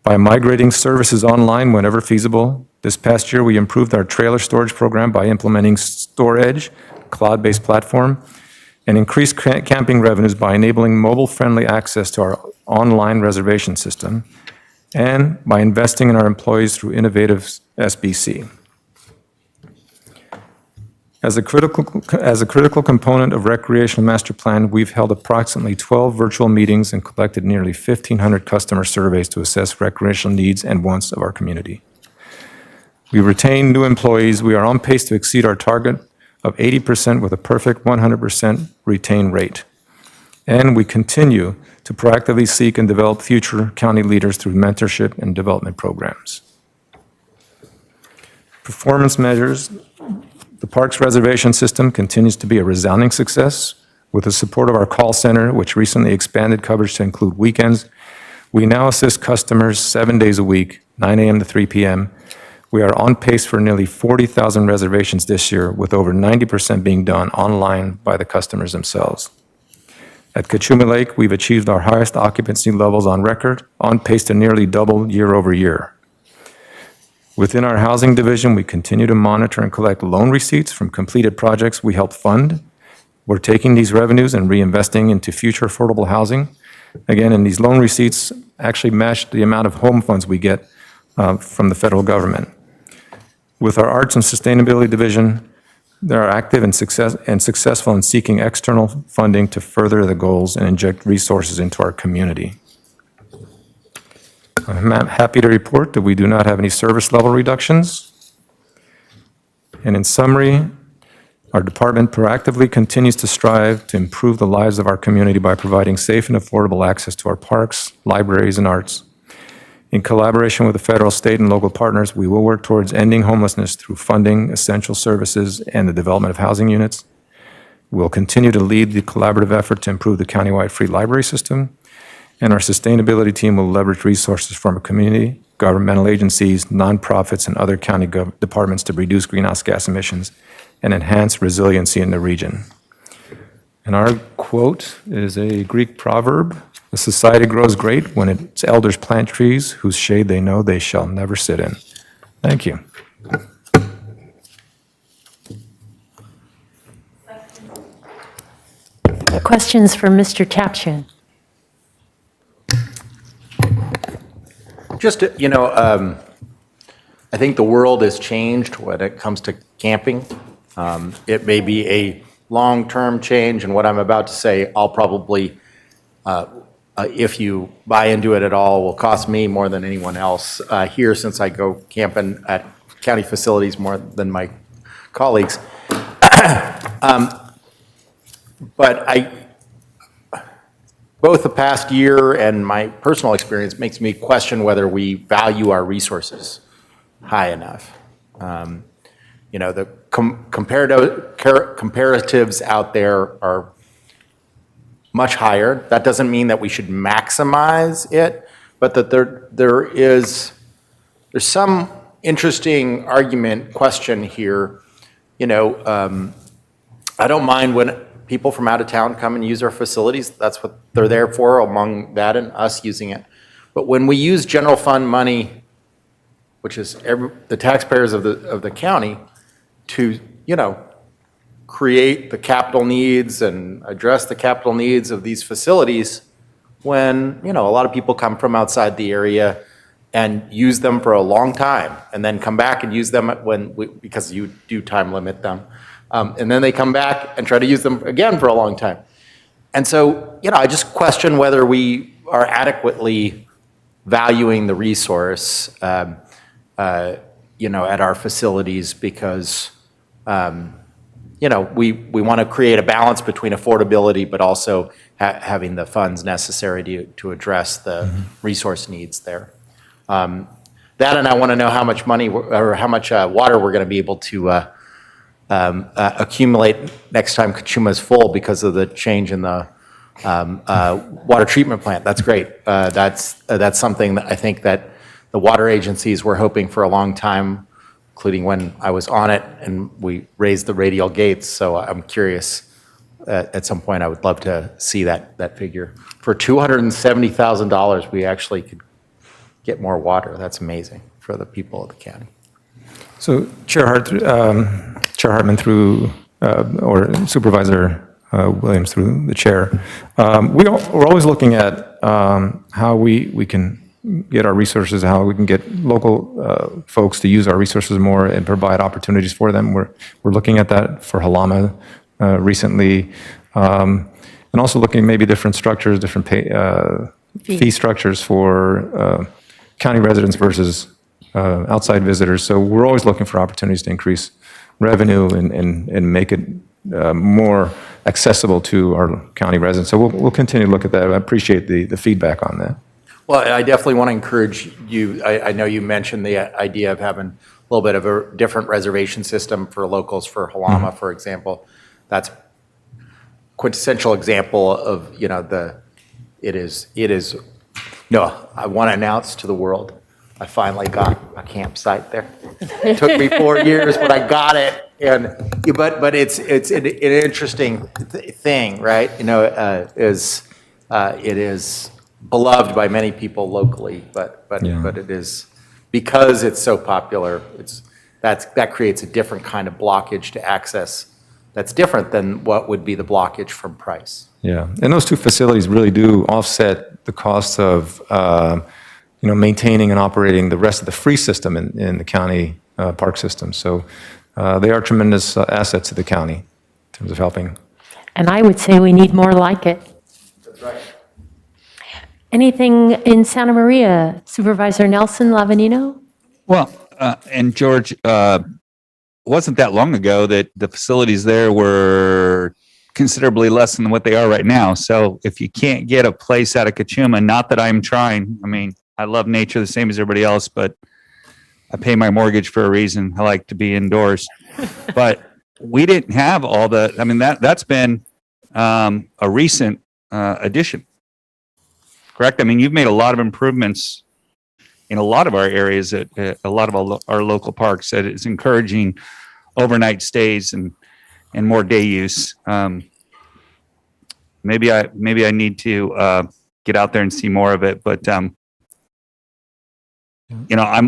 by migrating services online whenever feasible. This past year, we improved our trailer storage program by implementing StoreEdge, a cloud-based platform, and increased camping revenues by enabling mobile-friendly access to our online reservation system, and by investing in our employees through innovative SBC. As a critical component of Recreational Master Plan, we've held approximately 12 virtual meetings and collected nearly 1,500 customer surveys to assess recreational needs and wants of our community. We retain new employees. We are on pace to exceed our target of 80% with a perfect 100% retain rate. And we continue to proactively seek and develop future county leaders through mentorship and development programs. Performance measures. The Parks reservation system continues to be a resounding success. With the support of our call center, which recently expanded coverage to include weekends, we now assist customers 7 days a week, 9 a.m. to 3 p.m. We are on pace for nearly 40,000 reservations this year, with over 90% being done online by the customers themselves. At Cachuma Lake, we've achieved our highest occupancy levels on record, on pace to nearly double year over year. Within our housing division, we continue to monitor and collect loan receipts from completed projects we help fund. We're taking these revenues and reinvesting into future affordable housing. Again, and these loan receipts actually match the amount of home funds we get from the federal government. With our Arts and Sustainability Division, they are active and successful in seeking external funding to further the goals and inject resources into our community. I'm happy to report that we do not have any service level reductions. And in summary, our department proactively continues to strive to improve the lives of our community by providing safe and affordable access to our parks, libraries, and arts. In collaboration with the federal, state, and local partners, we will work towards ending homelessness through funding essential services and the development of housing units. We'll continue to lead the collaborative effort to improve the countywide free library system. And our sustainability team will leverage resources from our community, governmental agencies, nonprofits, and other county departments to reduce greenhouse gas emissions and enhance resiliency in the region. And our quote is a Greek proverb: "A society grows great when its elders plant trees whose shade they know they shall never sit in." Thank you. Questions for Mr. Tapchin? Just, I think the world has changed when it comes to camping. It may be a long-term change, and what I'm about to say, I'll probably, if you buy into it at all, will cost me more than anyone else here, since I go camping at county facilities more than my colleagues. But both the past year and my personal experience makes me question whether we value our resources high enough. The comparatives out there are much higher. That doesn't mean that we should maximize it, but that there's some interesting question here. I don't mind when people from out of town come and use our facilities. That's what they're there for, among that and us using it. But when we use general fund money, which is the taxpayers of the county, to create the capital needs and address the capital needs of these facilities, when a lot of people come from outside the area and use them for a long time, and then come back and use them because you do time limit them. And then they come back and try to use them again for a long time. And so, I just question whether we are adequately valuing the resource, at our facilities because, we want to create a balance between affordability, but also having the funds necessary to address the resource needs there. That, and I want to know how much money or how much water we're going to be able to accumulate next time Kachuma is full because of the change in the water treatment plant. That's great. That's something that I think that the water agencies were hoping for a long time, including when I was on it and we raised the radial gates. So I'm curious, at some point I would love to see that figure. For $270,000, we actually could get more water. That's amazing for the people of the county. So Chair Hartman through, or Supervisor Williams through the chair, we're always looking at how we can get our resources, how we can get local folks to use our resources more and provide opportunities for them. We're looking at that for Halama recently, and also looking at maybe different structures, different fee structures for county residents versus outside visitors. So we're always looking for opportunities to increase revenue and make it more accessible to our county residents. So we'll continue to look at that. I appreciate the feedback on that. Well, I definitely want to encourage you. I know you mentioned the idea of having a little bit of a different reservation system for locals for Halama, for example. That's quintessential example of, it is. No, I want to announce to the world, I finally got a campsite there. It took me 4 years, but I got it. But it's an interesting thing, right? It is beloved by many people locally, but it is, because it's so popular, that creates a different kind of blockage to access that's different than what would be the blockage from price. Yeah, and those two facilities really do offset the cost of maintaining and operating the rest of the free system in the county park system. So they are tremendous assets to the county in terms of helping. And I would say we need more like it. That's right. Anything in Santa Maria? Supervisor Nelson Lavanino? Well, and George, wasn't that long ago that the facilities there were considerably less than what they are right now. So if you can't get a place out of Kachuma, not that I'm trying, I love nature the same as everybody else, but I pay my mortgage for a reason. I like to be indoors. But we didn't have all that's been a recent addition. Correct? You've made a lot of improvements in a lot of our areas at a lot of our local parks that is encouraging overnight stays and more day use. Maybe I need to get out there and see more of it, but I'm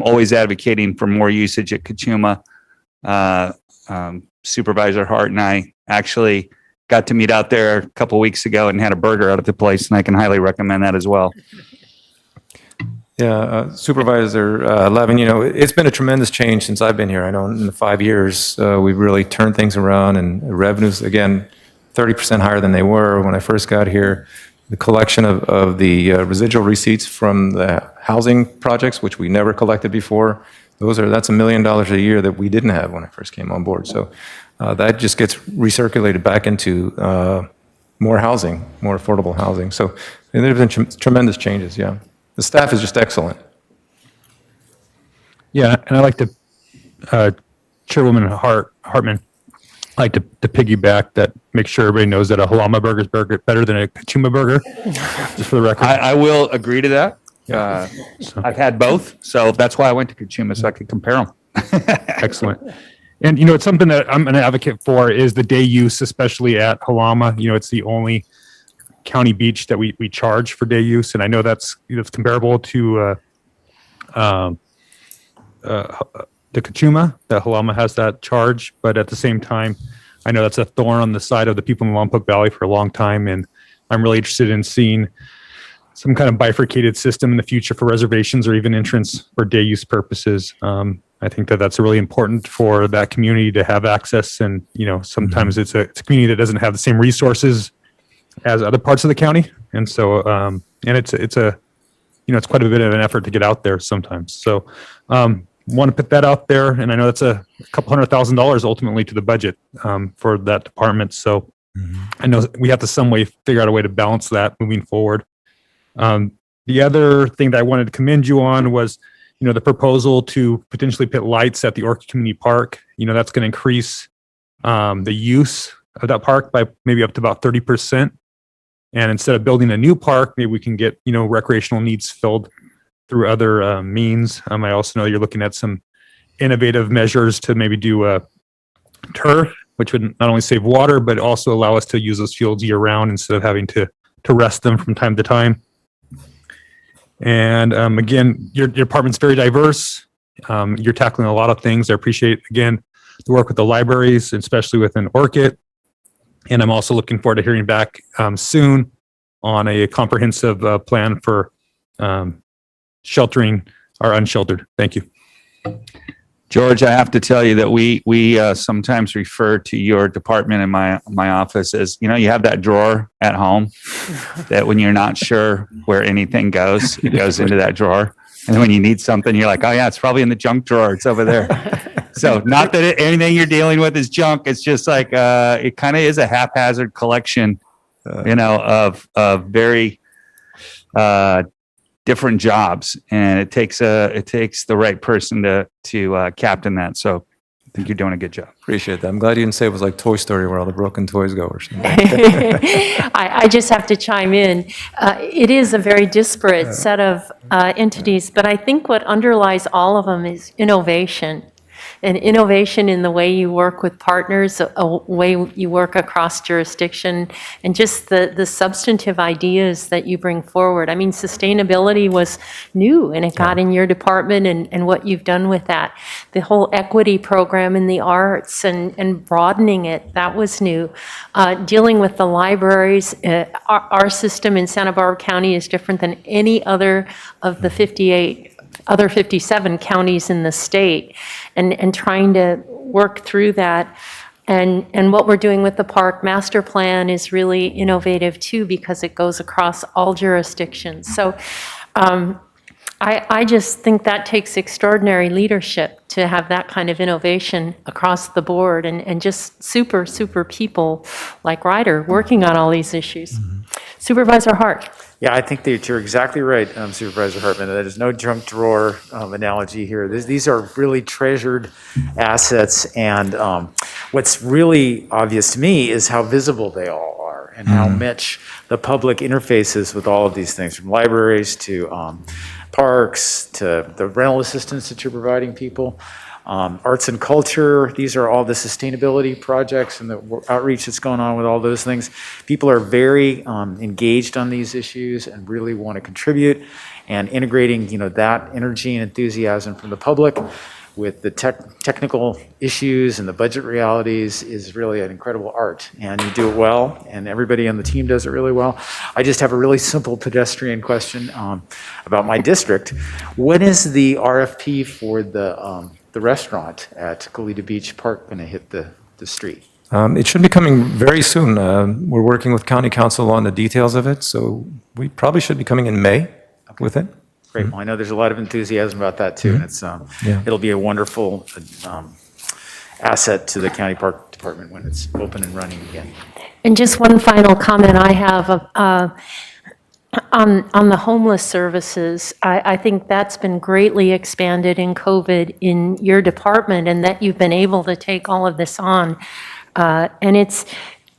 always advocating for more usage at Kachuma. Supervisor Hart and I actually got to meet out there a couple weeks ago and had a burger out at the place, and I can highly recommend that as well. Yeah, Supervisor Levin, it's been a tremendous change since I've been here. I know in the 5 years, we've really turned things around, and revenues, again, 30% higher than they were when I first got here. The collection of the residual receipts from the housing projects, which we never collected before, that's $1 million a year that we didn't have when I first came on board. So that just gets recirculated back into more housing, more affordable housing. So there have been tremendous changes, yeah. The staff is just excellent. Yeah, and I like to, Chairwoman Hartman, I like to piggyback that, make sure everybody knows that a Halama burger is better than a Kachuma burger, just for the record. I will agree to that. I've had both, so that's why I went to Kachuma, so I could compare them. Excellent. And, it's something that I'm an advocate for is the day use, especially at Halama. It's the only county beach that we charge for day use, and I know that's comparable to the Kachuma, that Halama has that charge, but at the same time, I know that's a thorn on the side of the people in the Lompoc Valley for a long time, and I'm really interested in seeing some kind of bifurcated system in the future for reservations or even entrance for day use purposes. I think that that's really important for that community to have access. And, sometimes it's a community that doesn't have the same resources as other parts of the county. And so, and it's quite a bit of an effort to get out there sometimes. So, want to put that out there. And I know that's a couple $100,000 ultimately to the budget, for that department. So I know we have to some way figure out a way to balance that moving forward. The other thing that I wanted to commend you on was, the proposal to potentially put lights at the Orchid Community Park. That's going to increase the use of that park by maybe up to about 30%. And instead of building a new park, maybe we can get, recreational needs filled through other means. I also know you're looking at some innovative measures to maybe do a turf, which would not only save water, but also allow us to use those fields year round instead of having to rest them from time to time. And again, your department's very diverse. You're tackling a lot of things. I appreciate, again, the work with the libraries, especially within Orchid. And I'm also looking forward to hearing back soon on a comprehensive plan for sheltering our unsheltered. Thank you. George, I have to tell you that we sometimes refer to your department in my office as, you have that drawer at home that when you're not sure where anything goes, it goes into that drawer. And when you need something, you're like, oh yeah, it's probably in the junk drawer. It's over there. So not that anything you're dealing with is junk. It's just like, it kind of is a haphazard collection, of very, different jobs, and it takes the right person to captain that. So I think you're doing a good job. Appreciate that. I'm glad you didn't say it was like Toy Story where all the broken toys go or something. I just have to chime in. It is a very disparate set of entities, but I think what underlies all of them is innovation. And innovation in the way you work with partners, a way you work across jurisdiction, and just the substantive ideas that you bring forward. I mean, sustainability was new, and it got in your department, and what you've done with that. The whole equity program in the arts and broadening it, that was new. Dealing with the libraries, our system in Santa Barbara County is different than any other of the 57 counties in the state, and trying to work through that. And what we're doing with the park master plan is really innovative too, because it goes across all jurisdictions. So I just think that takes extraordinary leadership to have that kind of innovation across the board, and just super people like Ryder working on all these issues. Supervisor Hart. Yeah, I think that you're exactly right, Supervisor Hartman. That is no junk drawer analogy here. These are really treasured assets, and what's really obvious to me is how visible they all are, and how much the public interfaces with all of these things, from libraries to parks to the rental assistance that you're providing people. Arts and culture, these are all the sustainability projects and the outreach that's going on with all those things. People are very engaged on these issues and really want to contribute, and integrating, that energy and enthusiasm from the public with the technical issues and the budget realities is really an incredible art, and you do it well, and everybody on the team does it really well. I just have a really simple pedestrian question about my district. When is the RFP for the restaurant at Goleta Beach Park going to hit the street? It should be coming very soon. We're working with County Council on the details of it, so we probably should be coming in May with it. Great. Well, I know there's a lot of enthusiasm about that too, and it's it'll be a wonderful asset to the county park department when it's open and running again. And just one final comment I have on the homeless services. I think that's been greatly expanded in COVID in your department, and that you've been able to take all of this on. And it's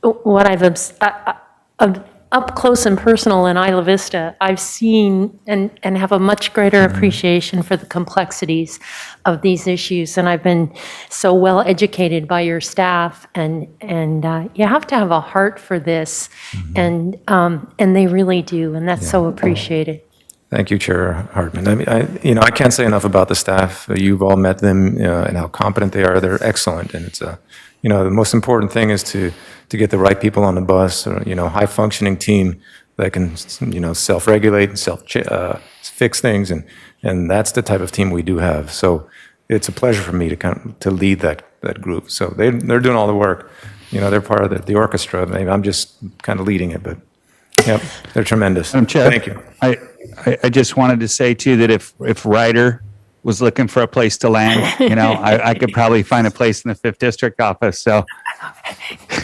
what I've up close and personal in Isla Vista, I've seen and have a much greater appreciation for the complexities of these issues. And I've been so well educated by your staff, and you have to have a heart for this, and they really do, and that's so appreciated. Thank you, Chair Hartman. I mean, I can't say enough about the staff. You've all met them, and how competent they are. They're excellent, and it's the most important thing is to get the right people on the bus, or, high functioning team that can, self-regulate and fix things. And that's the type of team we do have. So it's a pleasure for me to lead that group. So they're doing all the work. They're part of the orchestra. Maybe I'm just kind of leading it, but yep, they're tremendous. Madam Chair, Thank you. I just wanted to say too that if Ryder was looking for a place to land, I could probably find a place in the 5th District office. So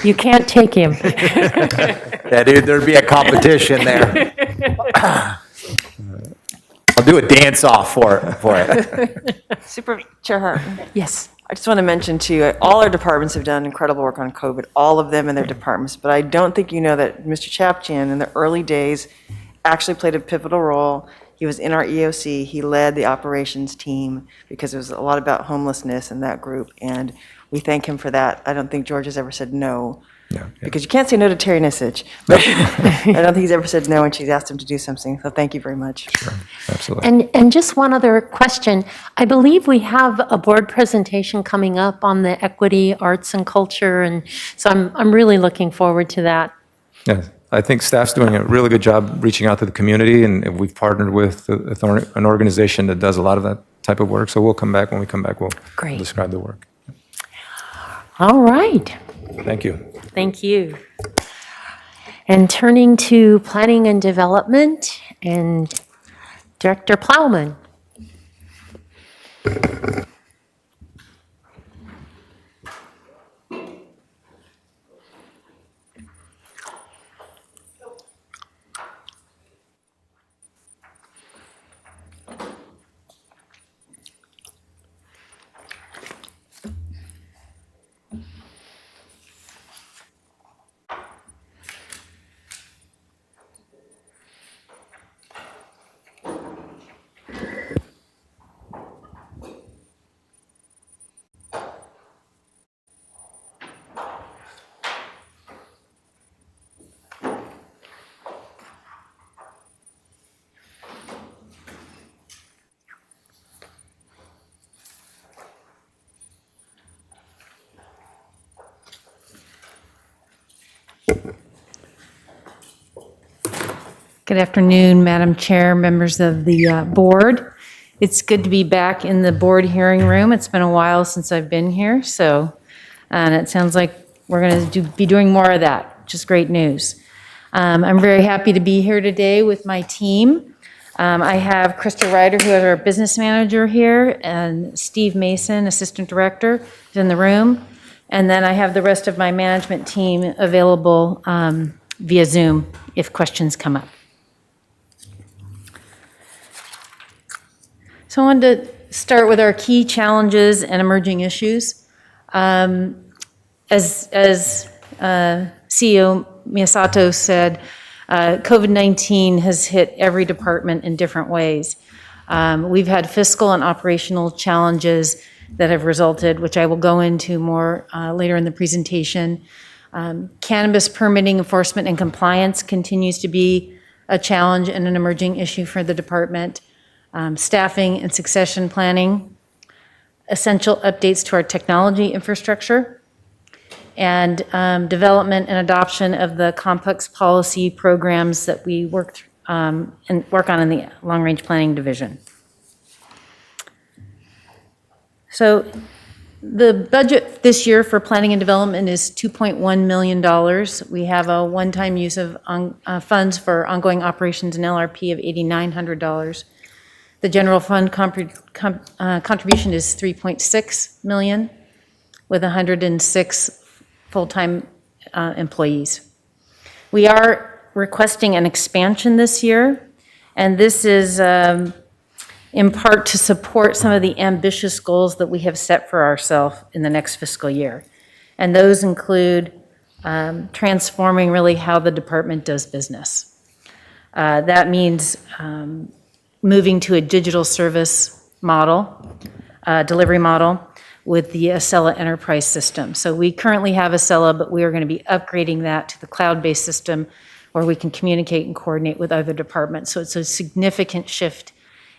You can't take him. Yeah, dude, there'd be a competition there. I'll do a dance off for it. Super Chair Hartman. Yes. I just want to mention to you, all our departments have done incredible work on COVID, all of them in their departments, but I don't think you know that Mr. Chapchian in the early days actually played a pivotal role. He was in our EOC, he led the operations team because it was a lot about homelessness in that group, and we thank him for that. I don't think George has ever said no. Because you can't say no to Terry Nisich. But I don't think he's ever said no when she's asked him to do something. So thank you very much. Sure, absolutely. And just one other question. I believe we have a board presentation coming up on the equity, arts, and culture, and so I'm really looking forward to that. Yeah, I think staff's doing a really good job reaching out to the community, and we've partnered with an organization that does a lot of that type of work. So we'll come back. When we come back, we'll describe the work. All right. Thank you. Thank you. And turning to planning and development and Director Plowman. Good afternoon, Madam Chair, members of the board. It's good to be back in the board hearing room. It's been a while since I've been here, and it sounds like we're going to be doing more of that, which is great news. I'm very happy to be here today with my team. I have Krista Ryder, who is our business manager here, and Steve Mason, assistant director, is in the room. And then I have the rest of my management team available via Zoom if questions come up. So I wanted to start with our key challenges and emerging issues. As CEO Miyasato said, COVID-19 has hit every department in different ways. We've had fiscal and operational challenges that have resulted, which I will go into more later in the presentation. Cannabis permitting, enforcement, and compliance continues to be a challenge and an emerging issue for the department. Staffing and succession planning, essential updates to our technology infrastructure, and development and adoption of the complex policy programs that we work on in the long-range planning division. So the budget this year for planning and development is $2.1 million. We have a one-time use of funds for ongoing operations and LRP of $8,900. The general fund contribution is $3.6 million with 106 full-time employees. We are requesting an expansion this year, and this is in part to support some of the ambitious goals that we have set for ourselves in the next fiscal year. And those include transforming really how the department does business. That means moving to a digital service model, delivery model, with the Acela enterprise system. So we currently have Acela, but we are going to be upgrading that to the cloud-based system where we can communicate and coordinate with other departments. So it's a significant shift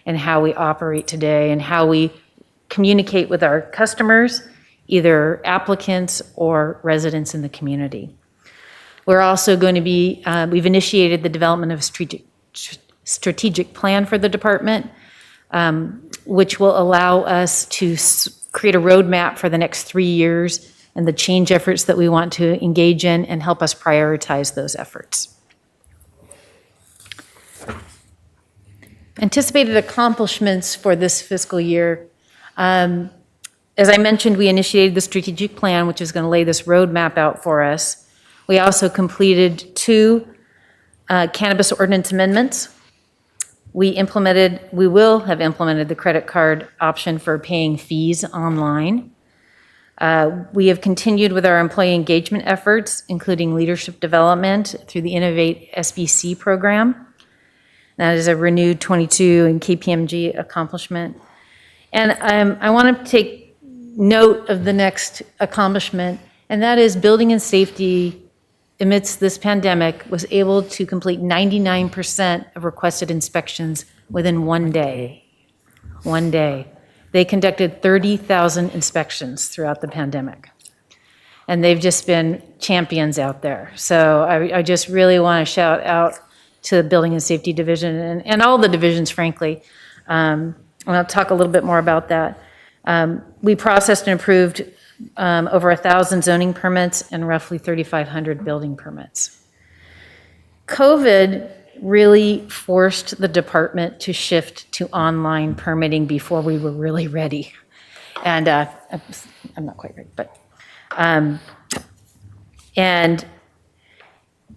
in how we operate today and how we communicate with our customers, either applicants or residents in the community. We're also going to be, we've initiated the development of a strategic plan for the department. which will allow us to create a roadmap for the next 3 years and the change efforts that we want to engage in and help us prioritize those efforts. Anticipated accomplishments for this fiscal year. As I mentioned, we initiated the strategic plan, which is going to lay this roadmap out for us. We also completed 2 cannabis ordinance amendments. We will have implemented the credit card option for paying fees online. We have continued with our employee engagement efforts, including leadership development through the Innovate SBC program. That is a renewed 22 and KPMG accomplishment. And I want to take note of the next accomplishment, and that is building and safety amidst this pandemic was able to complete 99% of requested inspections within 1 day. 1 day. They conducted 30,000 inspections throughout the pandemic. And they've just been champions out there. So I just really want to shout out to the Building and Safety Division and all the divisions, frankly. And I'll talk a little bit more about that. We processed and approved over 1,000 zoning permits and roughly 3,500 building permits. COVID really forced the department to shift to online permitting before we were really ready. And I'm not quite ready, but and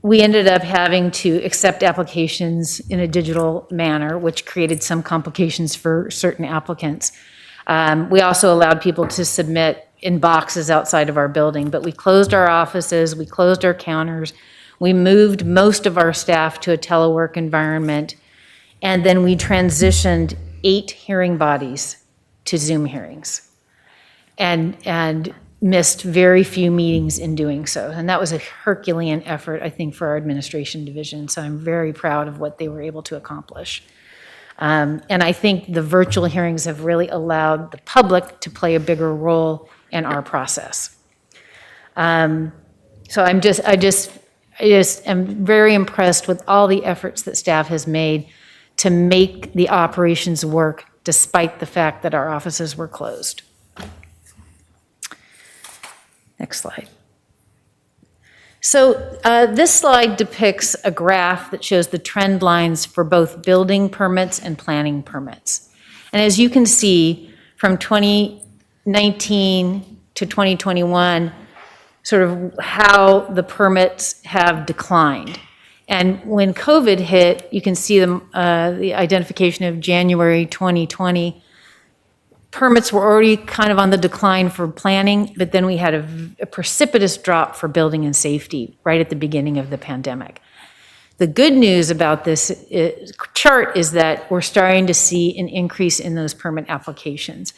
we ended up having to accept applications in a digital manner, which created some complications for certain applicants. We also allowed people to submit in boxes outside of our building, but we closed our offices, we closed our counters, we moved most of our staff to a telework environment, and then we transitioned 8 hearing bodies to Zoom hearings and missed very few meetings in doing so. And that was a Herculean effort, I think, for our administration division. So I'm very proud of what they were able to accomplish. And I think the virtual hearings have really allowed the public to play a bigger role in our process. So I just am very impressed with all the efforts that staff has made to make the operations work despite the fact that our offices were closed. Next slide. So this slide depicts a graph that shows the trend lines for both building permits and planning permits. And as you can see, from 2019 to 2021, sort of how the permits have declined. And when COVID hit, you can see the identification of January 2020. Permits were already kind of on the decline for planning, but then we had a precipitous drop for building and safety right at the beginning of the pandemic. The good news about this chart is that we're starting to see an increase in those permit applications.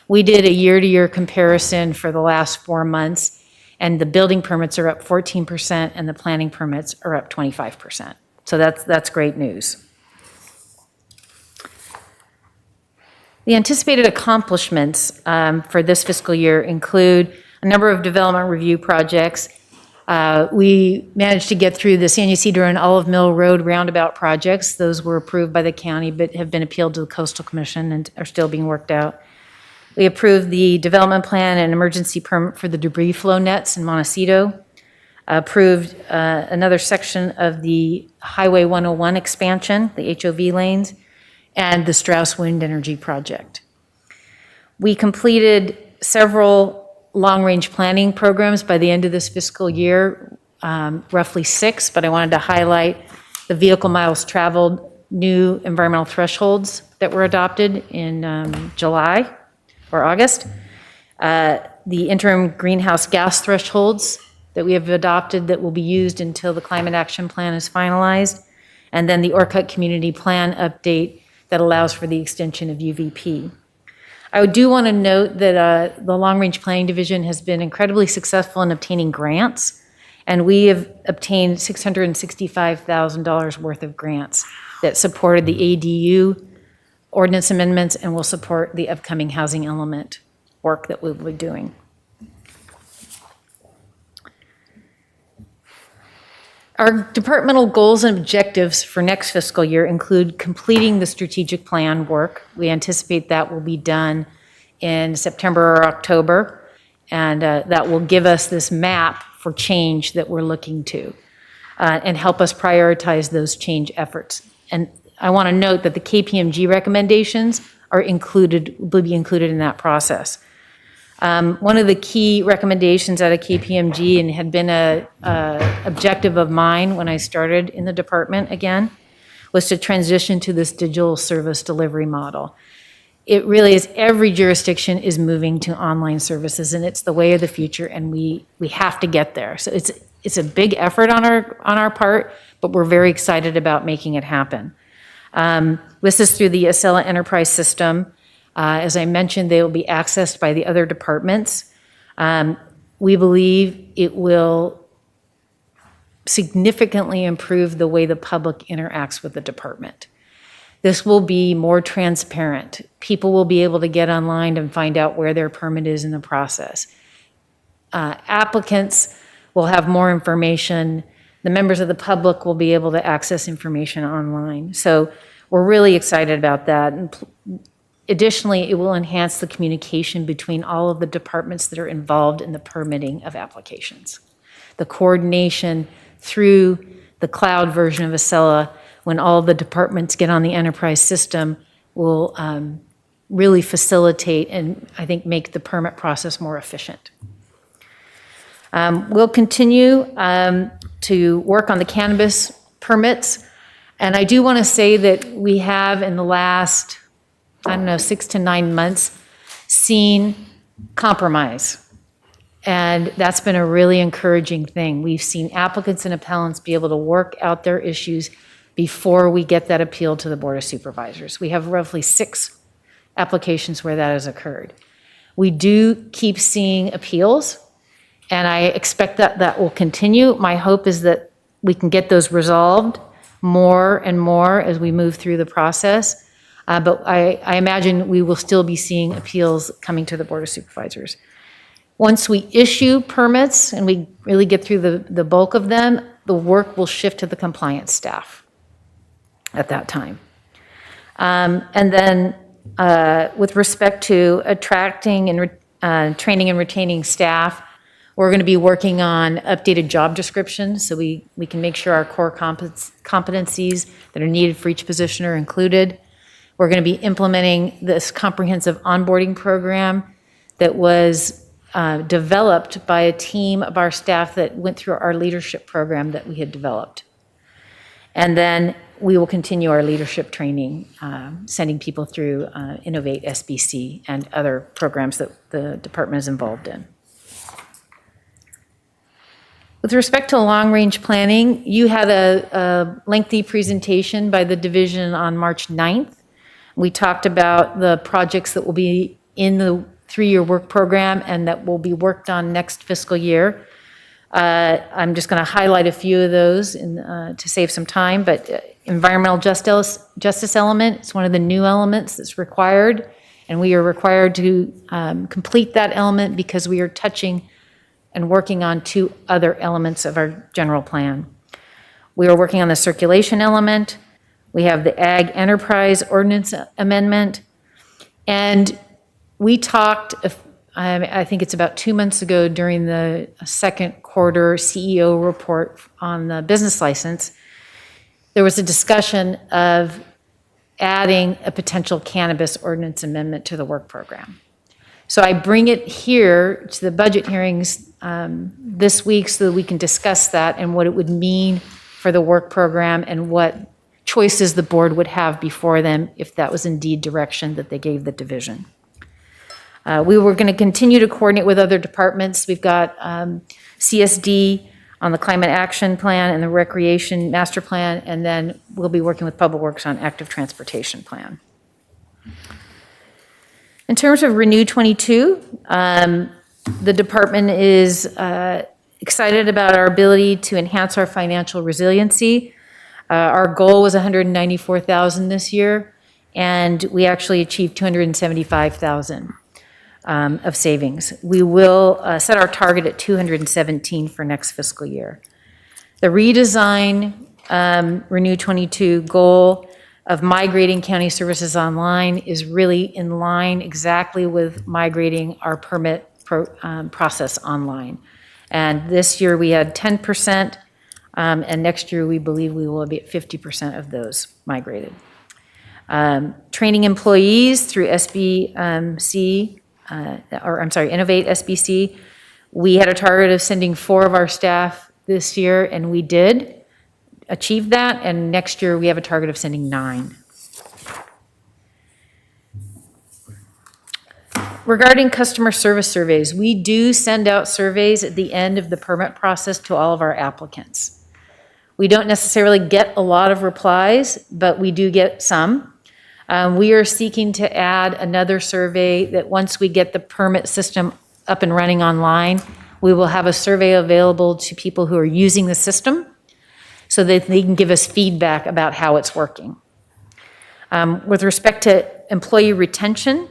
We did a year-to-year comparison for the last 4 months, and the building permits are up 14% and the planning permits are up 25%. So that's great news. The anticipated accomplishments for this fiscal year include a number of development review projects. We managed to get through the San Ysidro and Olive Mill Road roundabout projects. Those were approved by the county but have been appealed to the Coastal Commission and are still being worked out. We approved the development plan and emergency permit for the debris flow nets in Montecito. Approved another section of the Highway 101 expansion, the HOV lanes, and the Strauss Wind Energy Project. We completed several long-range planning programs by the end of this fiscal year, roughly 6, but I wanted to highlight the vehicle miles traveled new environmental thresholds that were adopted in July or August, the interim greenhouse gas thresholds that we have adopted that will be used until the climate action plan is finalized, and then the Orcutt Community Plan update that allows for the extension of UVP. I do want to note that the Long Range Planning Division has been incredibly successful in obtaining grants, and we have obtained $665,000 worth of grants that supported the ADU ordinance amendments and will support the upcoming housing element work that we'll be doing. Our departmental goals and objectives for next fiscal year include completing the strategic plan work. We anticipate that will be done in September or October, and that will give us this map for change that we're looking to and help us prioritize those change efforts. And I want to note that the KPMG recommendations are will be included in that process. One of the key recommendations out of KPMG, and had been a objective of mine when I started in the department again, was to transition to this digital service delivery model. It really is, every jurisdiction is moving to online services, and it's the way of the future, and we have to get there. So it's a big effort on our part, but we're very excited about making it happen. This is through the Acela Enterprise System. As I mentioned, they will be accessed by the other departments. We believe it will significantly improve the way the public interacts with the department. This will be more transparent. People will be able to get online and find out where their permit is in the process. Applicants will have more information. The members of the public will be able to access information online. So we're really excited about that. And additionally, it will enhance the communication between all of the departments that are involved in the permitting of applications. The coordination through the cloud version of Acela, when all the departments get on the enterprise system, will really facilitate and I think make the permit process more efficient. We'll continue to work on the cannabis permits. And I do want to say that we have in the last, 6 to 9 months, seen compromise. And that's been a really encouraging thing. We've seen applicants and appellants be able to work out their issues before we get that appeal to the Board of Supervisors. We have roughly 6 applications where that has occurred. We do keep seeing appeals, and I expect that that will continue. My hope is that we can get those resolved more and more as we move through the process. But I imagine we will still be seeing appeals coming to the Board of Supervisors. Once we issue permits and we really get through the bulk of them, the work will shift to the compliance staff at that time. And then with respect to attracting and training and retaining staff, we're going to be working on updated job descriptions so we can make sure our core competencies that are needed for each position are included. We're going to be implementing this comprehensive onboarding program that was developed by a team of our staff that went through our leadership program that we had developed. And then we will continue our leadership training, sending people through Innovate SBC and other programs that the department is involved in. With respect to long-range planning, you had a lengthy presentation by the division on March 9th. We talked about the projects that will be in the 3-year work program and that will be worked on next fiscal year. I'm just going to highlight a few of those to save some time, but environmental justice element is one of the new elements that's required, and we are required to complete that element because we are touching and working on 2 other elements of our general plan. We are working on the circulation element. We have the Ag Enterprise Ordinance Amendment. And we talked, I think it's about 2 months ago during the second quarter CEO report on the business license, there was a discussion of adding a potential cannabis ordinance amendment to the work program. So I bring it here to the budget hearings this week so that we can discuss that and what it would mean for the work program and what choices the board would have before them if that was indeed direction that they gave the division. We were going to continue to coordinate with other departments. We've got CSD on the Climate Action Plan and the Recreation Master Plan, and then we'll be working with Public Works on Active Transportation Plan. In terms of Renew 22, the department is excited about our ability to enhance our financial resiliency. Our goal was $194,000 this year, and we actually achieved $275,000 of savings. We will set our target at $217,000 for next fiscal year. The redesign, Renew 22 goal of migrating county services online is really in line exactly with migrating our permit process online. And this year we had 10%, and next year we believe we will be at 50% of those migrated. Training employees through SBC, Innovate SBC. We had a target of sending 4 of our staff this year, and we did achieve that, and next year we have a target of sending 9. Regarding customer service surveys, we do send out surveys at the end of the permit process to all of our applicants. We don't necessarily get a lot of replies, but we do get some. We are seeking to add another survey that once we get the permit system up and running online, we will have a survey available to people who are using the system so that they can give us feedback about how it's working. With respect to employee retention,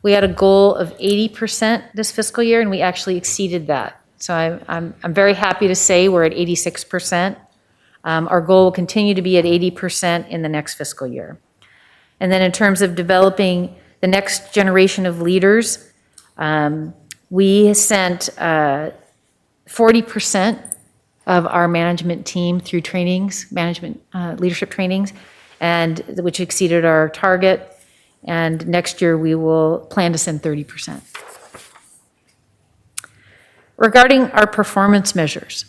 we had a goal of 80% this fiscal year, and we actually exceeded that. So I'm very happy to say we're at 86%. Our goal will continue to be at 80% in the next fiscal year. And then in terms of developing the next generation of leaders, we sent 40% of our management team through trainings, leadership trainings, and which exceeded our target. And next year we will plan to send 30%. Regarding our performance measures,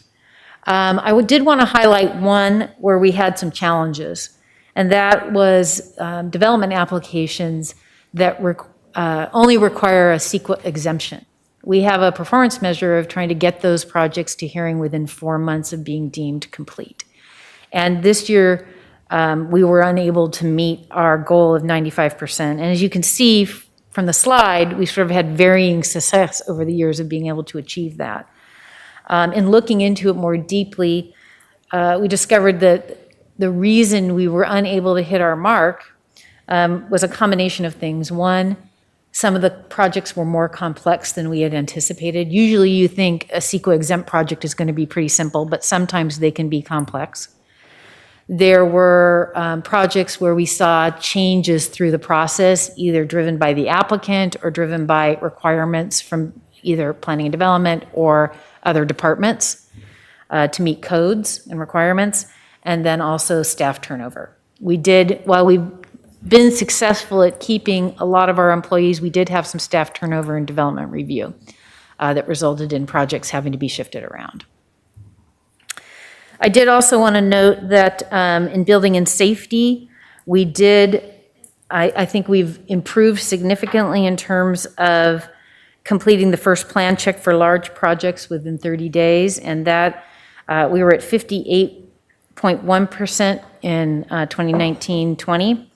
I did want to highlight one where we had some challenges, and that was development applications that only require a CEQA exemption. We have a performance measure of trying to get those projects to hearing within 4 months of being deemed complete. And this year, we were unable to meet our goal of 95%. And as you can see from the slide, we sort of had varying success over the years of being able to achieve that. In looking into it more deeply, we discovered that the reason we were unable to hit our mark was a combination of things. One, some of the projects were more complex than we had anticipated. Usually you think a CEQA exempt project is going to be pretty simple, but sometimes they can be complex. There were projects where we saw changes through the process, either driven by the applicant or driven by requirements from either planning and development or other departments to meet codes and requirements, and then also staff turnover. While we've been successful at keeping a lot of our employees, we did have some staff turnover and development review that resulted in projects having to be shifted around. I did also want to note that in building and safety, I think we've improved significantly in terms of completing the first plan check for large projects within 30 days, and that we were at 58.1% in 2019-20.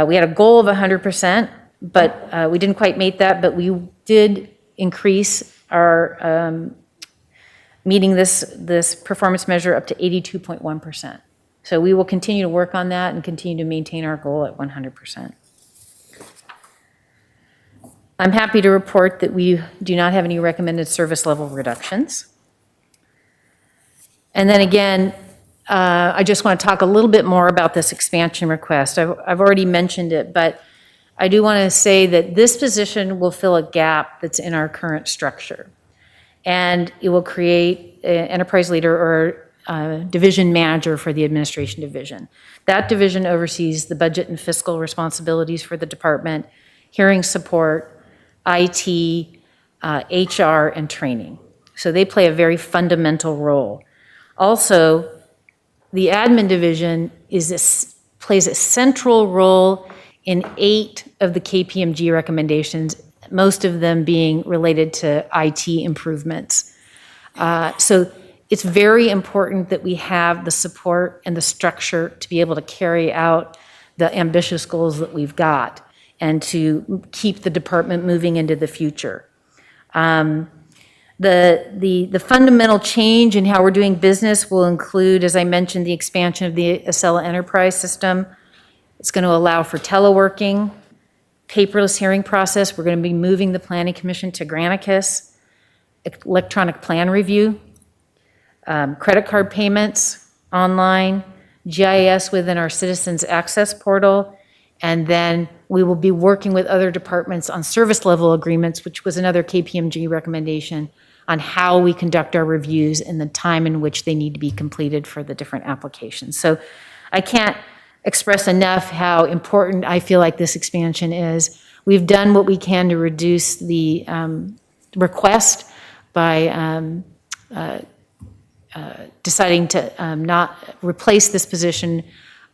We had a goal of 100%, but we didn't quite make that, but we did increase our meeting this performance measure up to 82.1%. So we will continue to work on that and continue to maintain our goal at 100%. I'm happy to report that we do not have any recommended service level reductions. And then again, I just want to talk a little bit more about this expansion request. I've already mentioned it, but I do want to say that this position will fill a gap that's in our current structure. And it will create an enterprise leader or division manager for the administration division. That division oversees the budget and fiscal responsibilities for the department, hearing support, IT, HR, and training. So they play a very fundamental role. Also, the admin division plays a central role in 8 of the KPMG recommendations, most of them being related to IT improvements. So it's very important that we have the support and the structure to be able to carry out the ambitious goals that we've got and to keep the department moving into the future. The fundamental change in how we're doing business will include, as I mentioned, the expansion of the Acela Enterprise system. It's going to allow for teleworking, paperless hearing process. We're going to be moving the Planning Commission to Granicus, electronic plan review, credit card payments online, GIS within our Citizens Access Portal, and then we will be working with other departments on service level agreements, which was another KPMG recommendation, on how we conduct our reviews and the time in which they need to be completed for the different applications. So I can't express enough how important I feel like this expansion is. We've done what we can to reduce the request by deciding to not replace this position,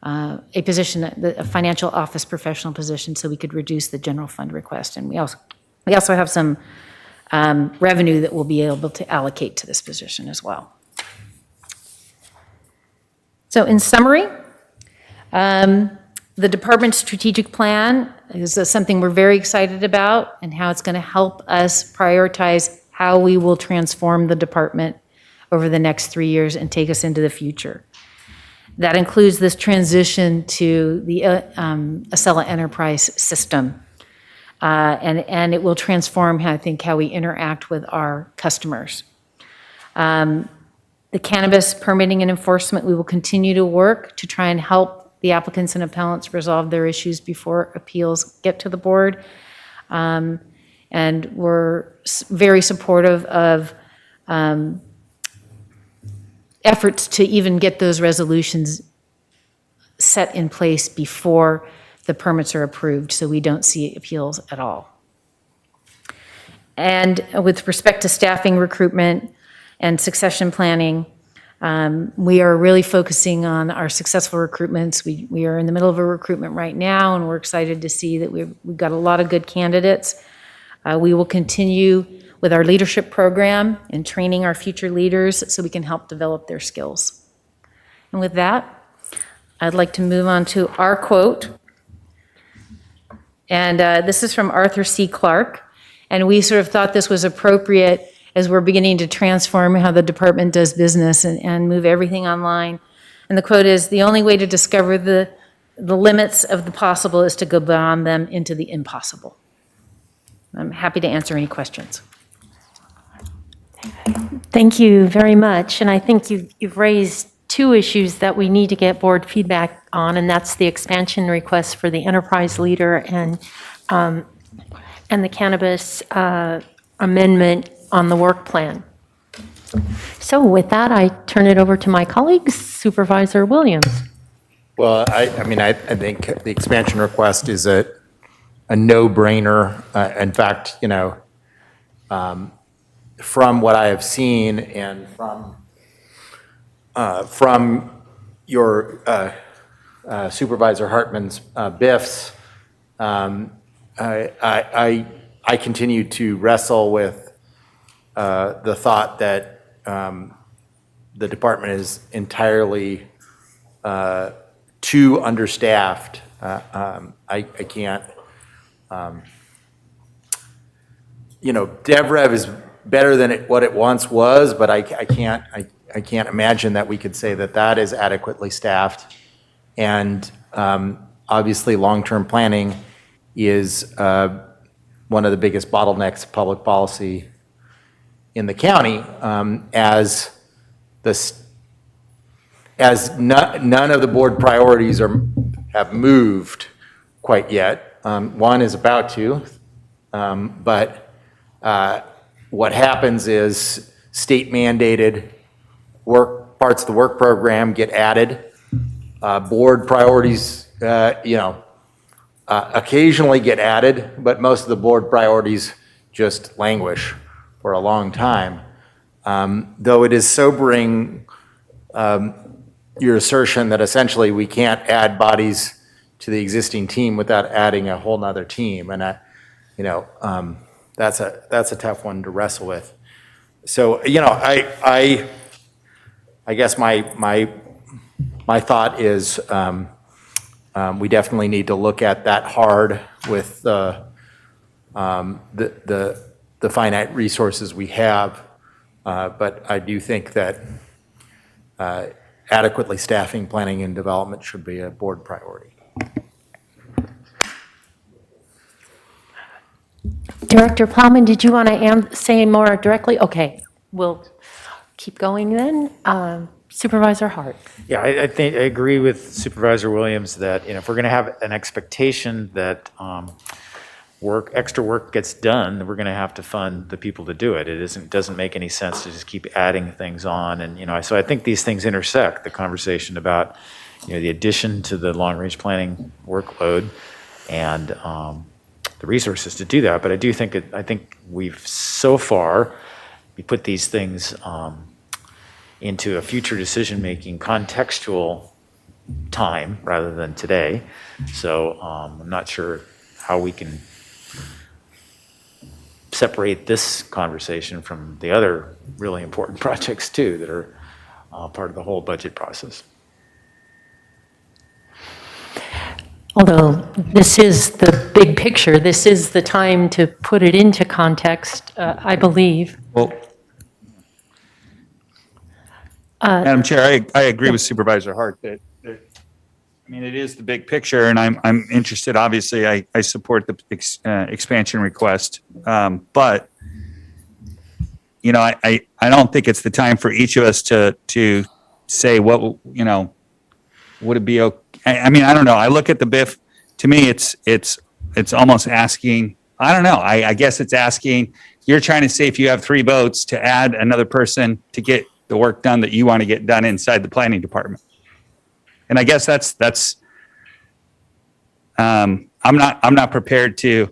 a position, a financial office professional position, so we could reduce the general fund request. And we also have some revenue that we'll be able to allocate to this position as well. So in summary, the department's strategic plan is something we're very excited about, and how it's going to help us prioritize how we will transform the department over the next 3 years and take us into the future. That includes this transition to the Acela Enterprise system. And it will transform, I think, how we interact with our customers. The cannabis permitting and enforcement, we will continue to work to try and help the applicants and appellants resolve their issues before appeals get to the board. And we're very supportive of efforts to even get those resolutions set in place before the permits are approved, so we don't see appeals at all. And with respect to staffing, recruitment, and succession planning, we are really focusing on our successful recruitments. We are in the middle of a recruitment right now, and we're excited to see that we've got a lot of good candidates. We will continue with our leadership program and training our future leaders so we can help develop their skills. And with that, I'd like to move on to our quote. And this is from Arthur C. Clarke. And we sort of thought this was appropriate as we're beginning to transform how the department does business and move everything online. And the quote is, "The only way to discover the limits of the possible is to go beyond them into the impossible." I'm happy to answer any questions. Thank you very much. And I think you've raised two issues that we need to get board feedback on, and that's the expansion request for the enterprise leader and the cannabis amendment on the work plan. So with that, I turn it over to my colleague, Supervisor Williams. Well, I think the expansion request is a no-brainer. In fact, from what I have seen and from your Supervisor Hartman's BIFs, I continue to wrestle with the thought that the department is entirely too understaffed. I can't, DevRev is better than what it once was, but I can't imagine that we could say that that is adequately staffed. And obviously, long-term planning is one of the biggest bottlenecks of public policy in the county, as none of the board priorities have moved quite yet. One is about to, but what happens is state-mandated parts of the work program get added. Board priorities, occasionally get added, but most of the board priorities just languish for a long time. Though it is sobering, your assertion that essentially we can't add bodies to the existing team without adding a whole nother team. And that's a tough one to wrestle with. So, I guess my thought is we definitely need to look at that hard with the finite resources we have. But I do think that adequately staffing, planning, and development should be a board priority. Director Plowman, did you want to say more directly? Okay, keep going then. Supervisor Hart. Yeah, I think I agree with Supervisor Williams that, if we're going to have an expectation that extra work gets done, we're going to have to fund the people to do it. Doesn't make any sense to just keep adding things on. And, so I think these things intersect, the conversation about, the addition to the long-range planning workload and the resources to do that. But I do think, I think we've so far, we put these things into a future decision-making contextual time rather than today. So I'm not sure how we can separate this conversation from the other really important projects too that are part of the whole budget process. Although this is the big picture, this is the time to put it into context, I believe. Well, Madam Chair, I agree with Supervisor Hart that it is the big picture, and I'm interested. Obviously, I support the expansion request, but I don't think it's the time for each of us to say what would it be okay. I don't know. I look at the BIF. To me, it's almost asking. I don't know. I guess it's asking. You're trying to say if you have 3 votes to add another person to get the work done that you want to get done inside the planning department. And I guess that's I'm not prepared to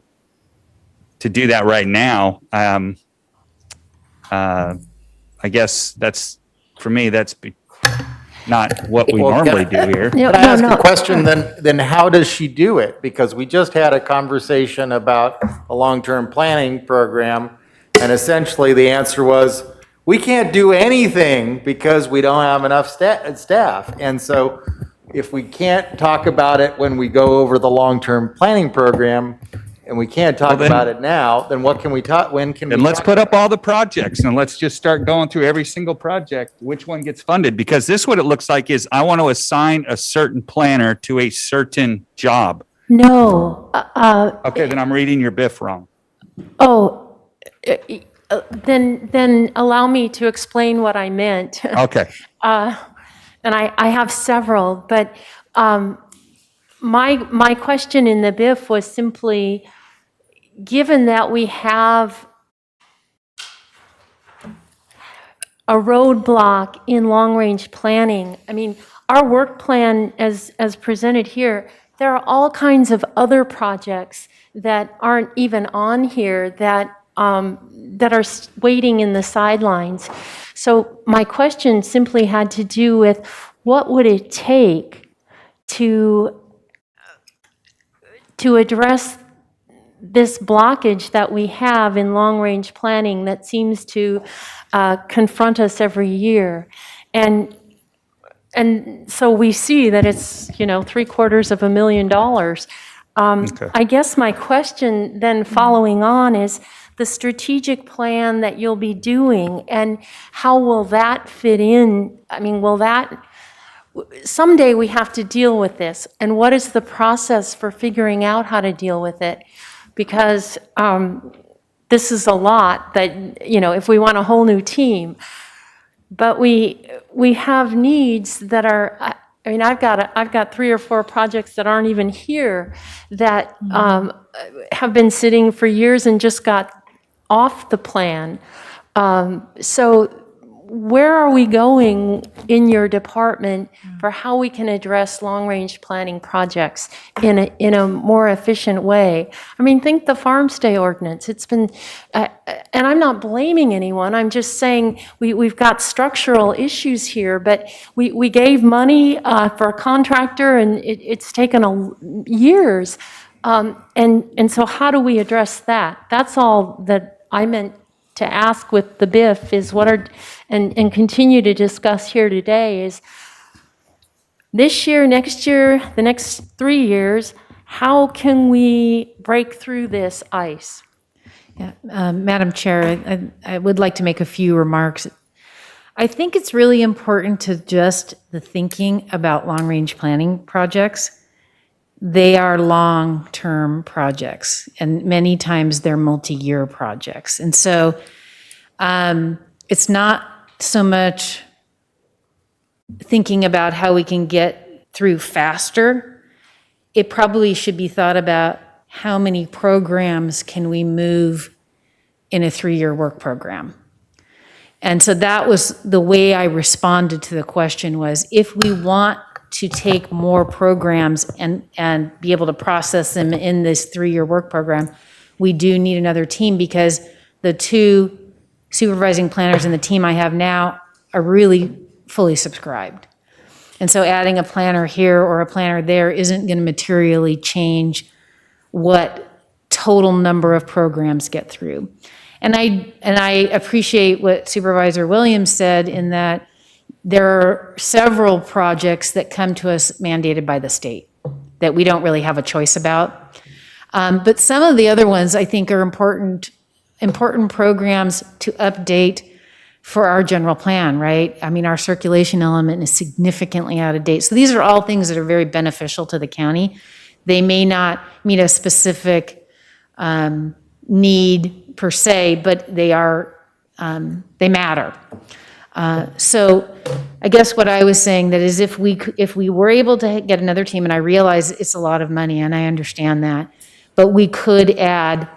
do that right now. I guess that's, for me, that's not what we normally do here. Can I ask a question then how does she do it? Because we just had a conversation about a long-term planning program, and essentially the answer was, we can't do anything because we don't have enough staff. And so if we can't talk about it when we go over the long-term planning program, and we can't talk about it now, then what can we talk, when can we? And let's put up all the projects and let's just start going through every single project, which one gets funded. Because this, what it looks like is I want to assign a certain planner to a certain job. No. Okay, then I'm reading your BIF wrong. Oh, then allow me to explain what I meant. Okay. And I have several, but my question in the BIF was simply, given that we have a roadblock in long-range planning, our work plan as presented here, there are all kinds of other projects that aren't even on here that are waiting in the sidelines. So my question simply had to do with what would it take to address this blockage that we have in long-range planning that seems to confront us every year. And so we see that it's, $750,000. Okay. I guess my question then following on is the strategic plan that you'll be doing, and how will that fit in? Someday we have to deal with this, and what is the process for figuring out how to deal with it? Because this is a lot that, if we want a whole new team, but we have needs that are, I've got 3 or 4 projects that aren't even here that have been sitting for years and just got off the plan. So where are we going in your department for how we can address long-range planning projects in a more efficient way? Think the farm stay ordinance. It's been, and I'm not blaming anyone. I'm just saying we've got structural issues here, but we gave money for a contractor, and it's taken years. And so how do we address that? That's all that I meant to ask with the BIF is and continue to discuss here today is this year, next year, the next 3 years, how can we break through this ice? Yeah, Madam Chair, I would like to make a few remarks. I think it's really important to adjust the thinking about long-range planning projects. They are long-term projects, and many times they're multi-year projects. And so it's not so much thinking about how we can get through faster. It probably should be thought about how many programs can we move in a 3-year work program. And so that was the way I responded to the question was, if we want to take more programs and be able to process them in this 3-year work program, we do need another team, because the 2 supervising planners and the team I have now are really fully subscribed. And so adding a planner here or a planner there isn't going to materially change what total number of programs get through. And I appreciate what Supervisor Williams said, in that there are several projects that come to us mandated by the state that we don't really have a choice about. But some of the other ones I think are important programs to update for our general plan, right? I mean, our circulation element is significantly out of date. So these are all things that are very beneficial to the county. They may not meet a specific need per se, but they are, they matter. So I guess what I was saying that is, if we were able to get another team, and I realize it's a lot of money and I understand that, but we could add,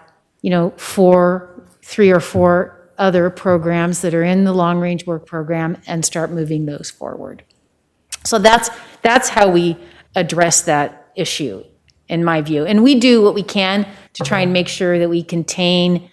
3 or 4 other programs that are in the long range work program and start moving those forward. So that's how we address that issue, in my view. And we do what we can to try and make sure that we contain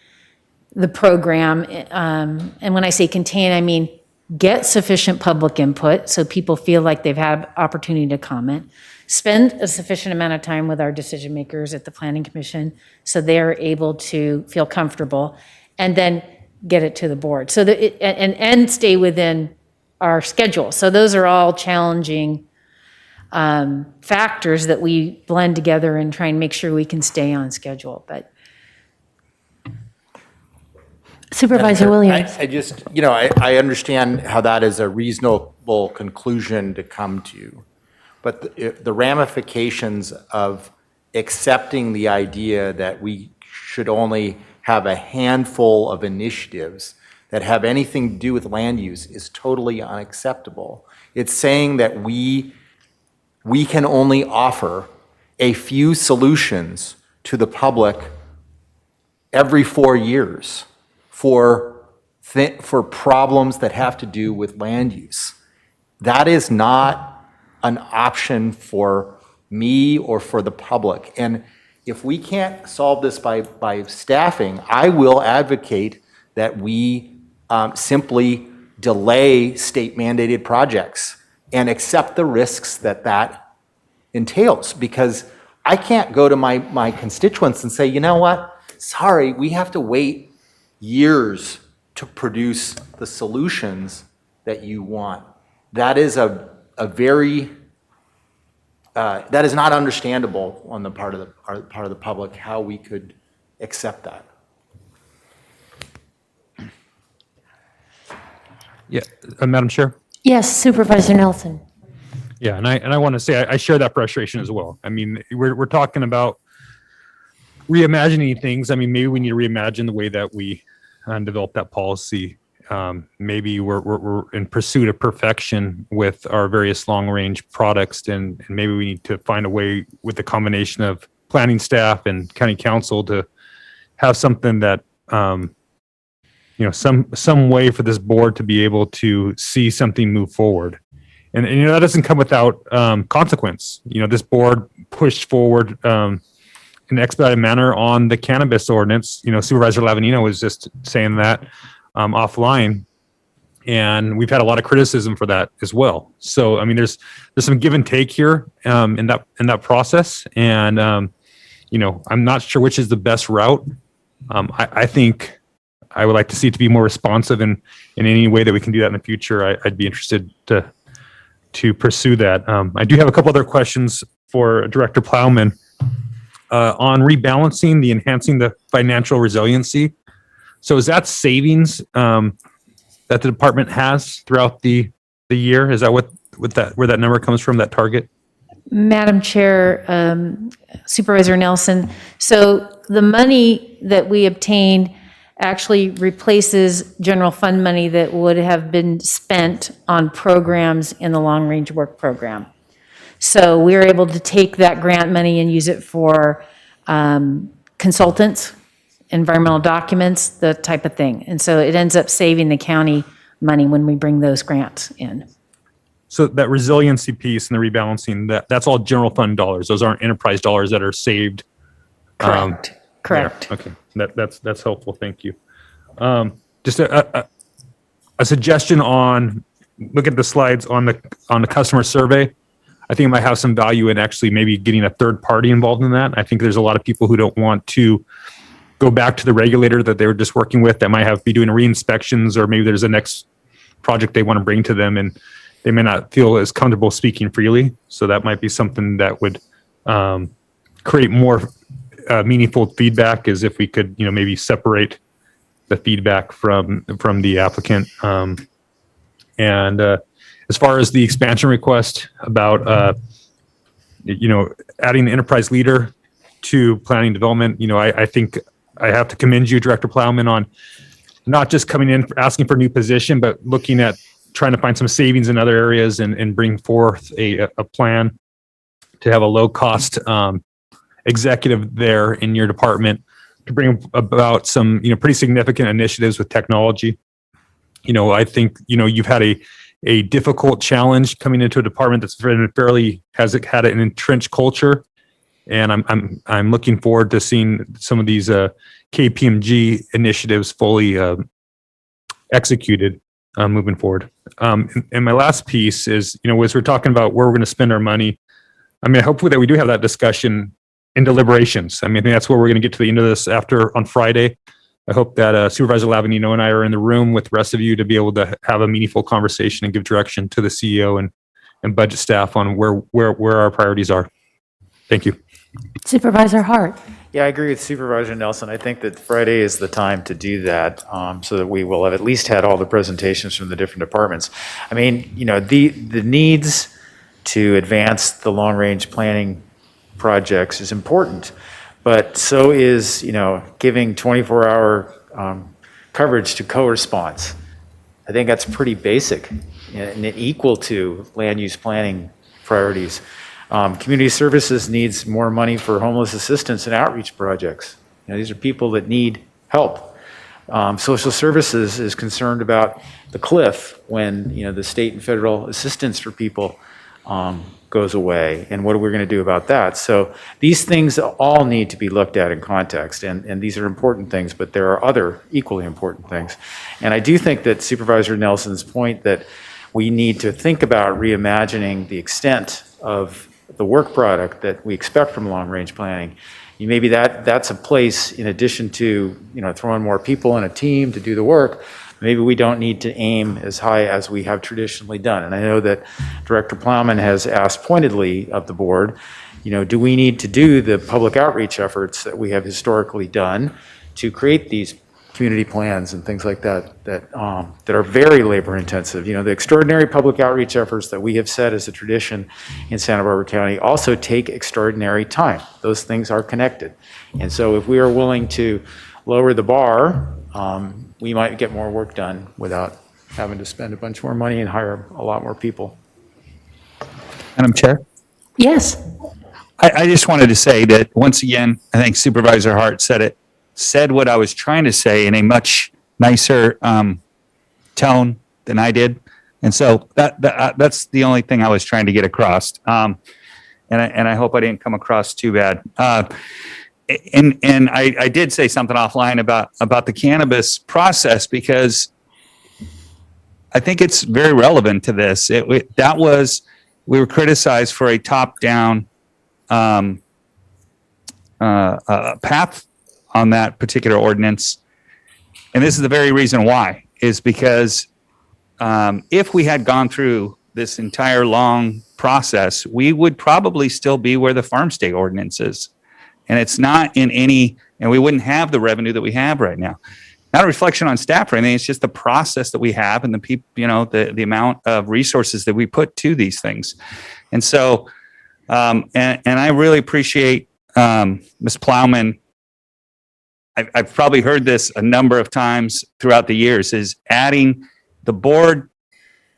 the program. And when I say contain, I mean get sufficient public input so people feel like they've had opportunity to comment. Spend a sufficient amount of time with our decision makers at the Planning Commission so they're able to feel comfortable, and then get it to the board. So that and stay within our schedule. So those are all challenging factors that we blend together and try and make sure we can stay on schedule. But Supervisor Williams. I just, I understand how that is a reasonable conclusion to come to, but the ramifications of accepting the idea that we should only have a handful of initiatives that have anything to do with land use is totally unacceptable. It's saying that we can only offer a few solutions to the public every 4 years for problems that have to do with land use. That is not an option for me or for the public. And if we can't solve this by staffing, I will advocate that we simply delay state mandated projects and accept the risks that entails. Because I can't go to my constituents and say, you know what, sorry, we have to wait years to produce the solutions that you want. That is a very that is not understandable on the part of the public, how we could accept that. Yeah, Madam Chair. Yes, Supervisor Nelson. Yeah, and I want to say I share that frustration as well. I mean, we're talking about reimagining things. I mean, maybe we need to reimagine the way that we develop that policy. Maybe we're in pursuit of perfection with our various long-range products, and maybe we need to find a way with the combination of planning staff and county council to have something that, some way for this board to be able to see something move forward. And that doesn't come without consequence. This board pushed forward in an expedited manner on the cannabis ordinance. Supervisor Lavanino was just saying that offline, and we've had a lot of criticism for that as well. So I mean, there's some give and take here in that process, and I'm not sure which is the best route. I think I would like to see it to be more responsive, and in any way that we can do that in the future, I'd be interested to pursue that. I do have a couple other questions for Director Plowman on rebalancing, enhancing the financial resiliency. So is that savings that the department has throughout the year? Is that where that number comes from, that target? Madam Chair, Supervisor Nelson, so the money that we obtained actually replaces general fund money that would have been spent on programs in the long-range work program. So we were able to take that grant money and use it for consultants, environmental documents, the type of thing. And so it ends up saving the county money when we bring those grants in. So that resiliency piece and the rebalancing, that's all general fund dollars. Those aren't enterprise dollars that are saved. Correct. Correct. Yeah, okay, that's helpful. Thank you. Just a suggestion on look at the slides on the customer survey. I think it might have some value in actually maybe getting a third party involved in that. I think there's a lot of people who don't want to go back to the regulator that they were just working with that might be doing re-inspections, or maybe there's a next project they want to bring to them and they may not feel as comfortable speaking freely. So that might be something that would create more meaningful feedback, is if we could, maybe separate the feedback from the applicant. And as far as the expansion request about, adding the enterprise leader to planning development, I think I have to commend you, Director Plowman, on not just coming in asking for a new position, but looking at trying to find some savings in other areas and bring forth a plan to have a low cost executive there in your department to bring about some, pretty significant initiatives with technology. I think, you've had a difficult challenge coming into a department that's has had an entrenched culture. And I'm looking forward to seeing some of these KPMG initiatives fully executed moving forward. And my last piece is, as we're talking about where we're going to spend our money, hopefully that we do have that discussion in deliberations. I think that's where we're going to get to the end of this on Friday. I hope that Supervisor Lavanino and I are in the room with the rest of you to be able to have a meaningful conversation and give direction to the CEO and budget staff on where our priorities are. Thank you. Supervisor Hart. Yeah, I agree with Supervisor Nelson. I think that Friday is the time to do that, so that we will have at least had all the presentations from the different departments. The needs to advance the long-range planning projects is important, but so is, giving 24-hour coverage to co-response. I think that's pretty basic and equal to land use planning priorities. Community services needs more money for homeless assistance and outreach projects. These are people that need help. Social services is concerned about the cliff when the state and federal assistance for people goes away, and what are we going to do about that? So these things all need to be looked at in context, and these are important things, but there are other equally important things. And I do think that Supervisor Nelson's point that we need to think about reimagining the extent of the work product that we expect from long-range planning. Maybe that's a place, in addition to throwing more people in a team to do the work, maybe we don't need to aim as high as we have traditionally done. And I know that Director Plowman has asked pointedly of the board, do we need to do the public outreach efforts that we have historically done to create these community plans and things like that are very labor intensive. The extraordinary public outreach efforts that we have set as a tradition in Santa Barbara County also take extraordinary time. Those things are connected. And so if we are willing to lower the bar, we might get more work done without having to spend a bunch more money and hire a lot more people. Madam Chair? Yes. I just wanted to say that once again, I think Supervisor Hart said what I was trying to say in a much nicer tone than I did. And so that's the only thing I was trying to get across. And I hope I didn't come across too bad. And I did say something offline about the cannabis process, because I think it's very relevant to this. We were criticized for a top-down path on that particular ordinance. And this is the very reason why, is because if we had gone through this entire long process, we would probably still be where the farm stay ordinance is. And it's not in any, and we wouldn't have the revenue that we have right now. Not a reflection on staff or anything, it's just the process that we have and the people, the amount of resources that we put to these things. And so, and I really appreciate Ms. Plowman I've probably heard this a number of times throughout the years, is adding the board,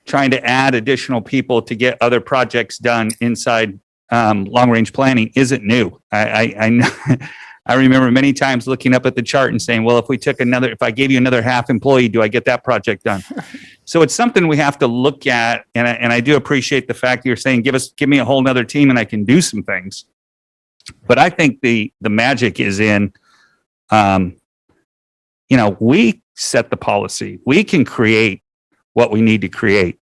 trying to add additional people to get other projects done inside long-range planning isn't new. I know. I remember many times looking up at the chart and saying, well, if I gave you another half employee, do I get that project done? So it's something we have to look at. And I do appreciate the fact you're saying, give me a whole nother team and I can do some things. But I think the magic is in, we set the policy. We can create what we need to create.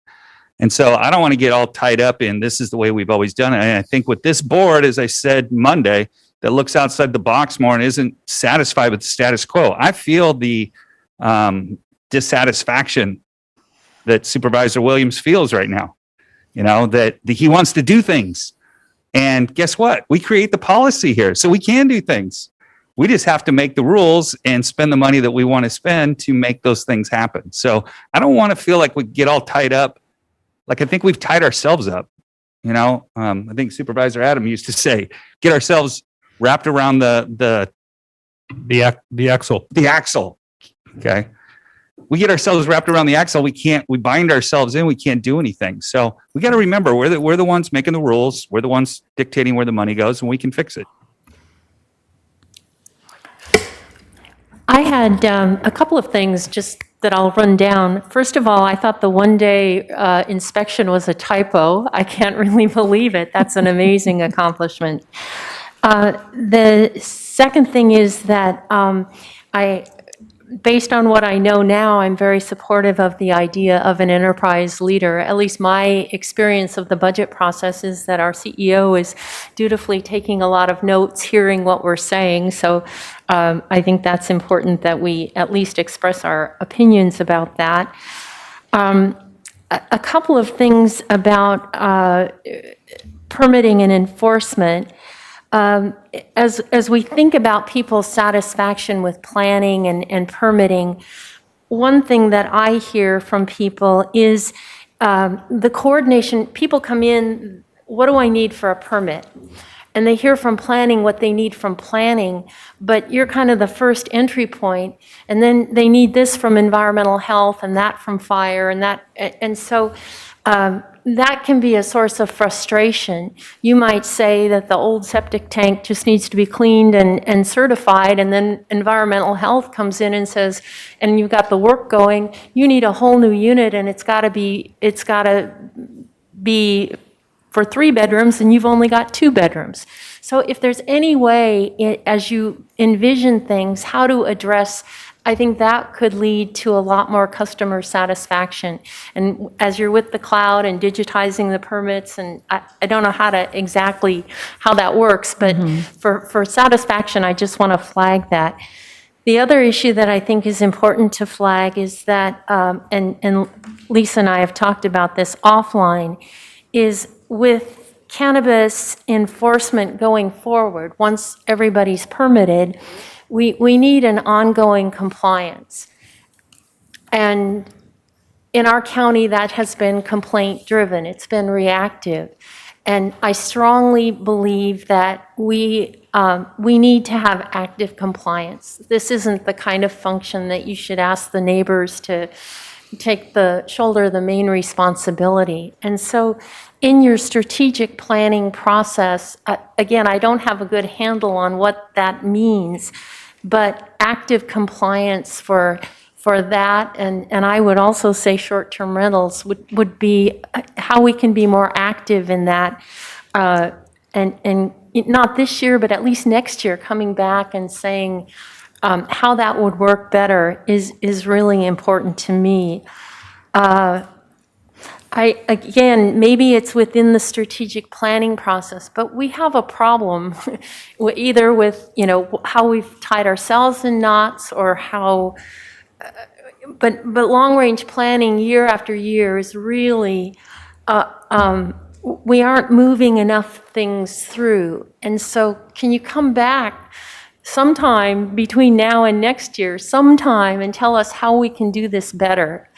And so I don't want to get all tied up in this is the way we've always done it. And I think with this board, as I said Monday, that looks outside the box more and isn't satisfied with the status quo. I feel the dissatisfaction that Supervisor Williams feels right now, that he wants to do things. And guess what? We create the policy here, so we can do things. We just have to make the rules and spend the money that we want to spend to make those things happen. So I don't want to feel like we get all tied up. Like I think we've tied ourselves up. I think Supervisor Adam used to say, get ourselves wrapped around the axle. The axle. Okay. We get ourselves wrapped around the axle. We bind ourselves in. We can't do anything. So we got to remember we're the ones making the rules. We're the ones dictating where the money goes, and we can fix it. I had a couple of things just that I'll run down. First of all, I thought the one-day inspection was a typo. I can't really believe it. That's an amazing accomplishment. The second thing is that based on what I know now, I'm very supportive of the idea of an enterprise leader. At least my experience of the budget process is that our CEO is dutifully taking a lot of notes, hearing what we're saying. So I think that's important that we at least express our opinions about that. A couple of things about permitting and enforcement. As we think about people's satisfaction with planning and permitting, one thing that I hear from people is the coordination. People come in, what do I need for a permit? And they hear from planning what they need from planning, but you're kind of the first entry point, and then they need this from environmental health and that from fire and so that can be a source of frustration. You might say that the old septic tank just needs to be cleaned and certified, and then environmental health comes in and says, and you've got the work going, you need a whole new unit, and it's got to be for 3 bedrooms, and you've only got 2 bedrooms. So if there's any way, as you envision things, how to address, I think that could lead to a lot more customer satisfaction. And as you're with the cloud and digitizing the permits, and I don't know how that works, but for satisfaction, I just want to flag that. The other issue that I think is important to flag is that, and Lisa and I have talked about this offline, is with cannabis enforcement going forward, once everybody's permitted, we need an ongoing compliance. And in our county, that has been complaint-driven. It's been reactive. And I strongly believe that we need to have active compliance. This isn't the kind of function that you should ask the neighbors to shoulder the main responsibility. And so in your strategic planning process, again, I don't have a good handle on what that means, but active compliance for that, and I would also say short-term rentals would be how we can be more active in that, and not this year, but at least next year, coming back and saying how that would work better is really important to me. Again, maybe it's within the strategic planning process, but we have a problem either with, how we've tied ourselves in knots or how, but long-range planning year after year is really, we aren't moving enough things through. And so can you come back sometime between now and next year, sometime, and tell us how we can do this better?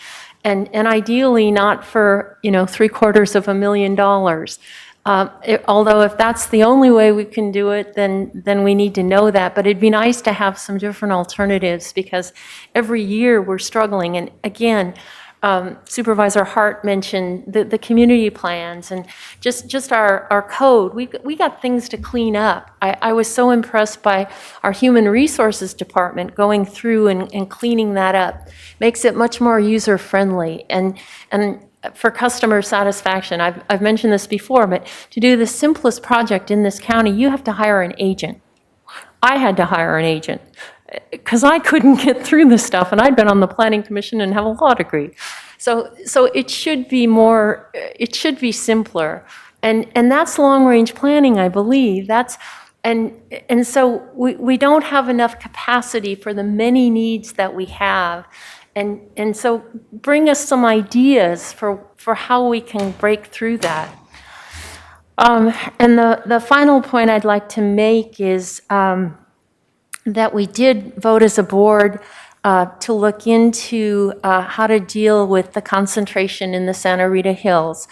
And ideally not for, $750,000. Although if that's the only way we can do it, then we need to know that. But it'd be nice to have some different alternatives because every year we're struggling. And again, Supervisor Hart mentioned the community plans and just our code. We got things to clean up. I was so impressed by our Human Resources Department going through and cleaning that up. Makes it much more user-friendly and for customer satisfaction. I've mentioned this before, but to do the simplest project in this county, you have to hire an agent. I had to hire an agent because I couldn't get through this stuff, and I'd been on the Planning Commission and have a law degree. So it should be more, it should be simpler. And that's long-range planning, I believe. And so we don't have enough capacity for the many needs that we have. And so bring us some ideas for how we can break through that. And the final point I'd like to make is that we did vote as a board to look into how to deal with the concentration in the Santa Rita Hills.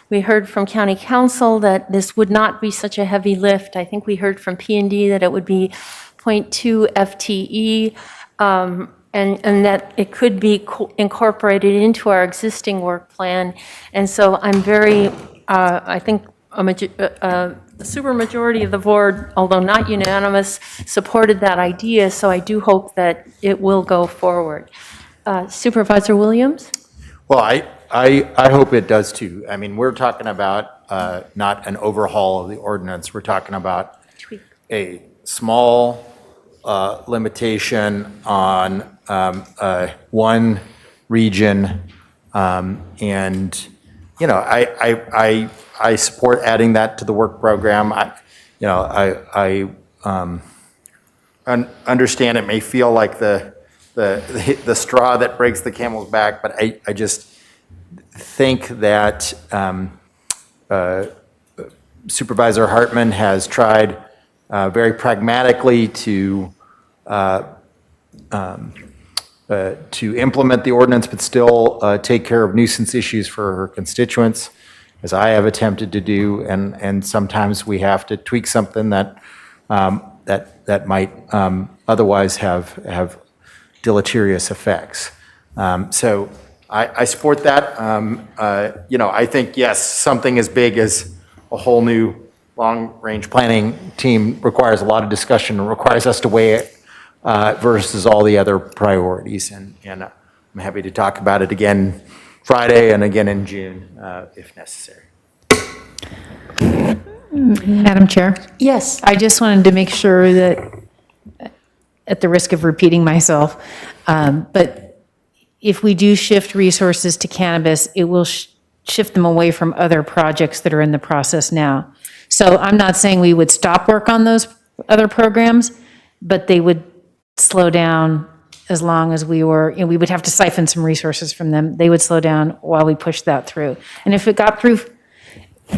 We heard from County Council that this would not be such a heavy lift. I think we heard from P&D that it would be 0.2 FTE. And that it could be incorporated into our existing work plan. And so I'm very, I think a super majority of the board, although not unanimous, supported that idea. So I do hope that it will go forward. Supervisor Williams? Well, I hope it does too. I mean, we're talking about not an overhaul of the ordinance. We're talking about a small limitation on one region, and I support adding that to the work program. I understand it may feel like the straw that breaks the camel's back, but I just think that Supervisor Hartman has tried very pragmatically to implement the ordinance, but still take care of nuisance issues for her constituents, as I have attempted to do, and sometimes we have to tweak something that might otherwise have deleterious effects. So I support that. I think yes, something as big as a whole new long-range planning team requires a lot of discussion and requires us to weigh it versus all the other priorities. And I'm happy to talk about it again Friday and again in June if necessary. Madam Chair? Yes. I just wanted to make sure that, at the risk of repeating myself, but if we do shift resources to cannabis, it will shift them away from other projects that are in the process now. So I'm not saying we would stop work on those other programs, but they would slow down as long as we were, we would have to siphon some resources from them. They would slow down while we pushed that through. And if it got through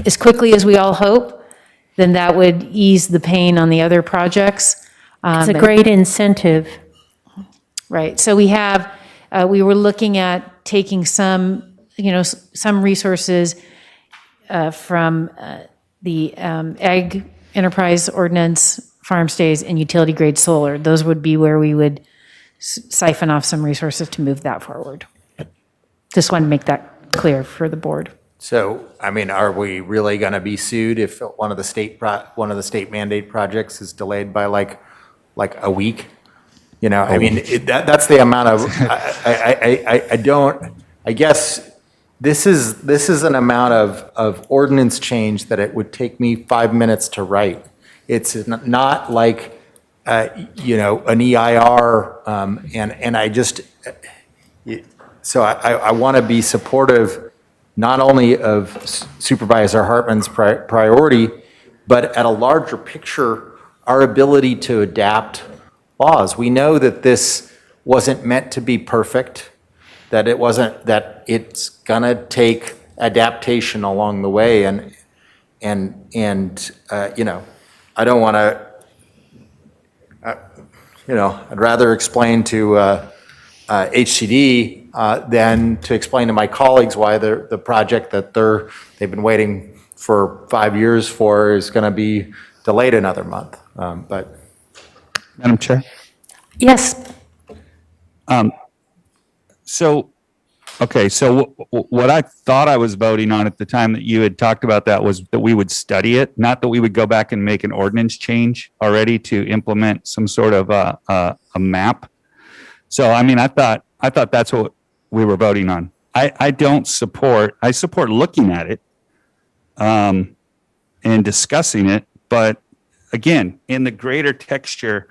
as quickly as we all hope, then that would ease the pain on the other projects. It's a great incentive. Right. So we were looking at taking some resources from the ag enterprise ordinance, farm stays, and utility grade solar. Those would be where we would siphon off some resources to move that forward. Just wanted to make that clear for the board. So, I mean, are we really going to be sued if one of the state mandate projects is delayed by like a week? I mean, that's the amount of. I guess this is an amount of ordinance change that it would take me 5 minutes to write. It's not like an EIR, and I just so I want to be supportive not only of Supervisor Hartman's priority, but at a larger picture, our ability to adapt laws. We know that this wasn't meant to be perfect, that it's gonna take adaptation along the way, and I don't want to, I'd rather explain to HCD than to explain to my colleagues why the project that they've been waiting for 5 years for is going to be delayed another month. But Madam Chair? Yes, So, okay, so what I thought I was voting on at the time that you had talked about that was that we would study it, not that we would go back and make an ordinance change already to implement some sort of a map. So, I mean, I thought that's what we were voting on. I support looking at it and discussing it, but again, in the greater texture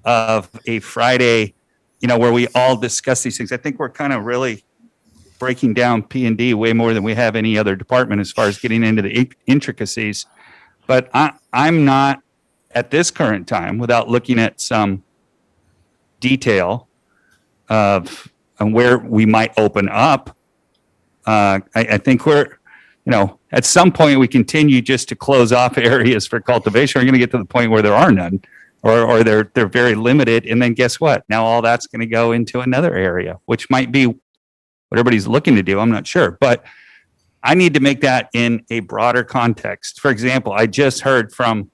of a Friday, where we all discuss these things, I think we're kind of really breaking down P&D way more than we have any other department as far as getting into the intricacies. But I'm not at this current time, without looking at some detail of where we might open up. I think we're, at some point we continue just to close off areas for cultivation. We're going to get to the point where there are none, or they're very limited. And then guess what? Now all that's going to go into another area, which might be what everybody's looking to do. I'm not sure, but I need to make that in a broader context. For example, I just heard from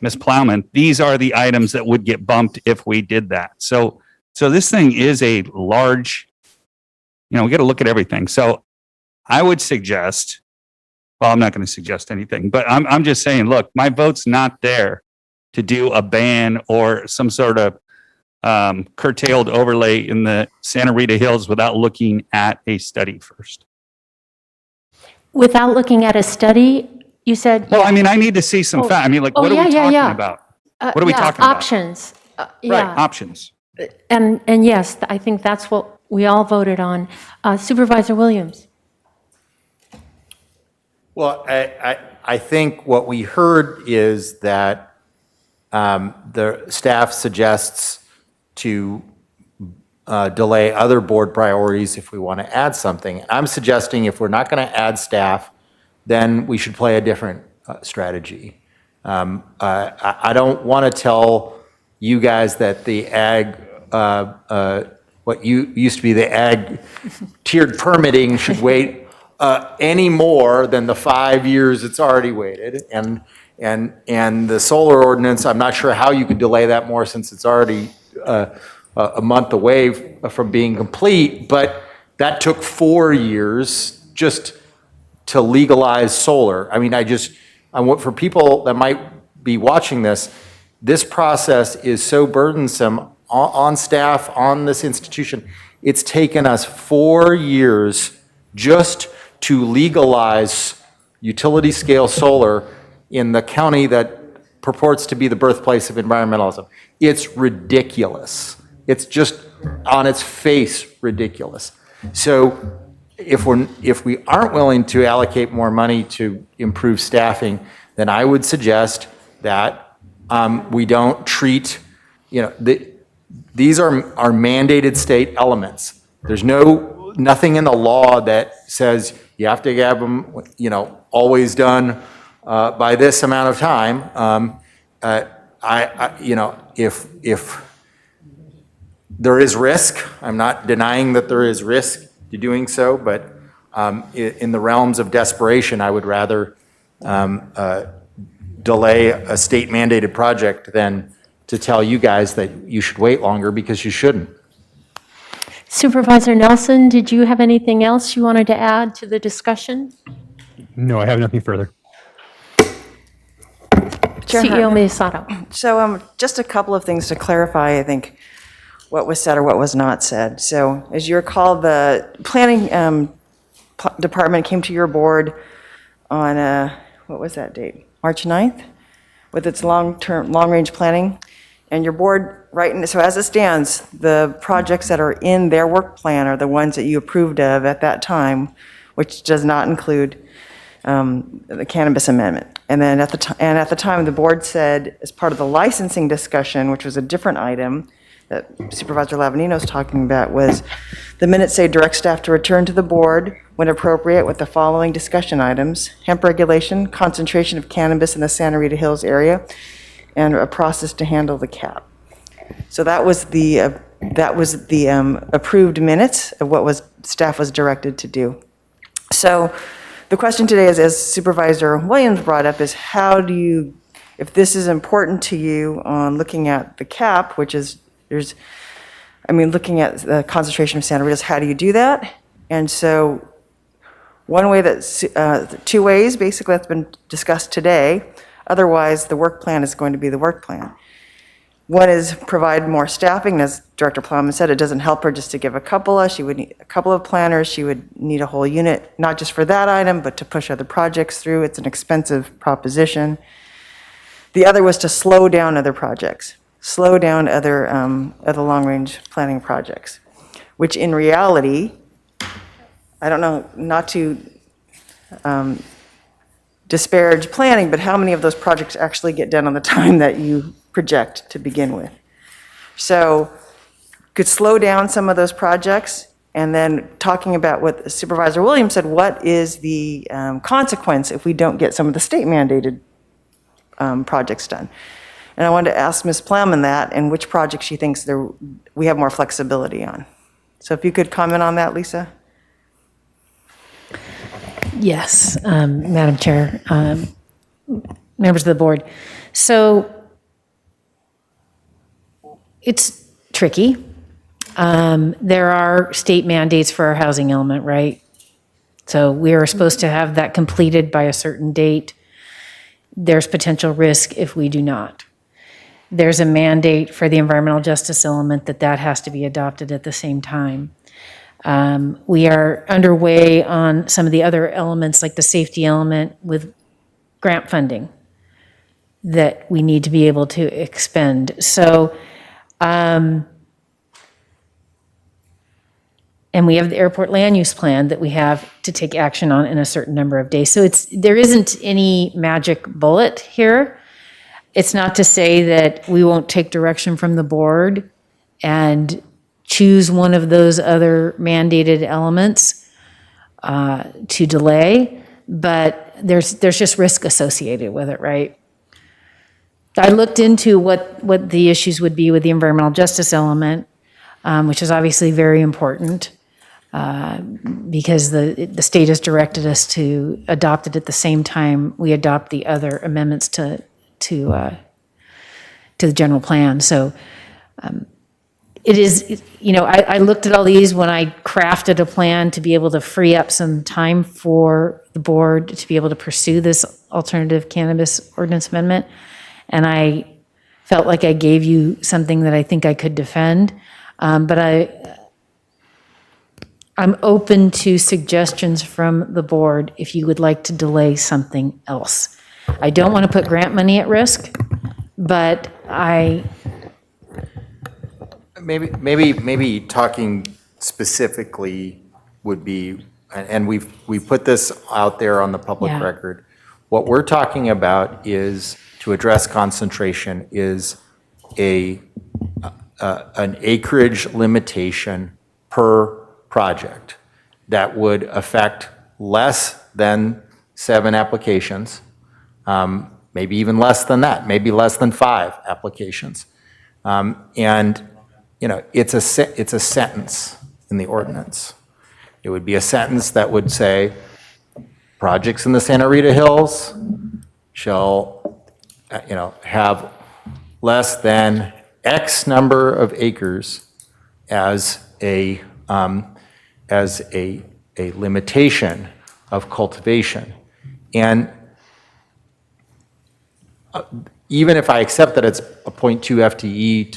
Ms. Plowman, these are the items that would get bumped if we did that. So this thing is a large, we got to look at everything. So I would suggest, well, I'm not going to suggest anything, but I'm just saying, look, my vote's not there to do a ban or some sort of curtailed overlay in the Santa Rita Hills without looking at a study first. without looking at a study, you said? Well, I mean, I need to see some fact. I mean, like, what are we talking about? What are we talking about? Options. Right, Yeah. options. And yes, I think that's what we all voted on. Supervisor Williams? Well, I think what we heard is that the staff suggests to delay other board priorities if we want to add something. I'm suggesting if we're not going to add staff, then we should play a different strategy. I don't want to tell you guys that the ag, what used to be the ag tiered permitting should wait any more than the 5 years it's already waited. And the solar ordinance, I'm not sure how you could delay that more since it's already a month away from being complete, but that took 4 years just to legalize solar. I mean, I want for people that might be watching this process is so burdensome on staff, on this institution. It's taken us 4 years just to legalize utility scale solar in the county that purports to be the birthplace of environmentalism. It's ridiculous. It's just on its face ridiculous. So if we aren't willing to allocate more money to improve staffing, then I would suggest that we don't treat, these are mandated state elements. There's nothing in the law that says you have to have them, always done by this amount of time. If there is risk, I'm not denying that there is risk to doing so, but in the realms of desperation, I would rather delay a state mandated project than to tell you guys that you should wait longer because you shouldn't. Supervisor Nelson, did you have anything else you wanted to add to the discussion? No, I have nothing further. Chair CEO Hartman. Miyasato. So just a couple of things to clarify, I think, what was said or what was not said. So as you recall, the planning department came to your board on, what was that date? March 9th, with its long-range planning. And your board, so as it stands, the projects that are in their work plan are the ones that you approved of at that time, which does not include the cannabis amendment. And then at the time, the board said, as part of the licensing discussion, which was a different item that Supervisor Lavanino was talking about, was the minutes say direct staff to return to the board when appropriate with the following discussion items: hemp regulation, concentration of cannabis in the Santa Rita Hills area, and a process to handle the cap. So that was the approved minutes of what staff was directed to do. So the question today is, as Supervisor Williams brought up, is how do you, if this is important to you on looking at the cap, which is, looking at the concentration of Santa Rita's, how do you do that? And so one way that's, two ways, basically, that's been discussed today. Otherwise, the work plan is going to be the work plan. One is provide more staffing. As Director Plowman said, it doesn't help her just to give a couple. She would need a couple of planners. She would need a whole unit, not just for that item, but to push other projects through. It's an expensive proposition. The other was to slow down other projects, slow down other long-range planning projects, which in reality, I don't know, not to disparage planning, but how many of those projects actually get done on the time that you project to begin with? So could slow down some of those projects, and then talking about what Supervisor Williams said, what is the consequence if we don't get some of the state mandated projects done? And I wanted to ask Ms. Plowman that, and which projects she thinks we have more flexibility on. So if you could comment on that, Lisa? Yes, Madam Chair, members of the board. So it's tricky. There are state mandates for our housing element, right? So we are supposed to have that completed by a certain date. There's potential risk if we do not. There's a mandate for the environmental justice element that has to be adopted at the same time. We are underway on some of the other elements, like the safety element with grant funding that we need to be able to expend. So, and we have the airport land use plan that we have to take action on in a certain number of days. So there isn't any magic bullet here. It's not to say that we won't take direction from the board and choose one of those other mandated elements to delay, but there's just risk associated with it, right? I looked into what the issues would be with the environmental justice element, which is obviously very important because the state has directed us to adopt it at the same time we adopt the other amendments to the general plan. So it is, I looked at all these when I crafted a plan to be able to free up some time for the board to be able to pursue this alternative cannabis ordinance amendment. And I felt like I gave you something that I think I could defend. But I'm open to suggestions from the board if you would like to delay something else. I don't want to put grant money at risk, but Maybe talking specifically would be, and we've put this out there on the public record. What we're talking about is, to address concentration, is an acreage limitation per project that would affect less than 7 applications, maybe even less than that, maybe less than 5 applications. And it's a sentence in the ordinance. It would be a sentence that would say, projects in the Santa Rita Hills shall, have less than X number of acres as a limitation of cultivation. And even if I accept that it's a 0.2 FTE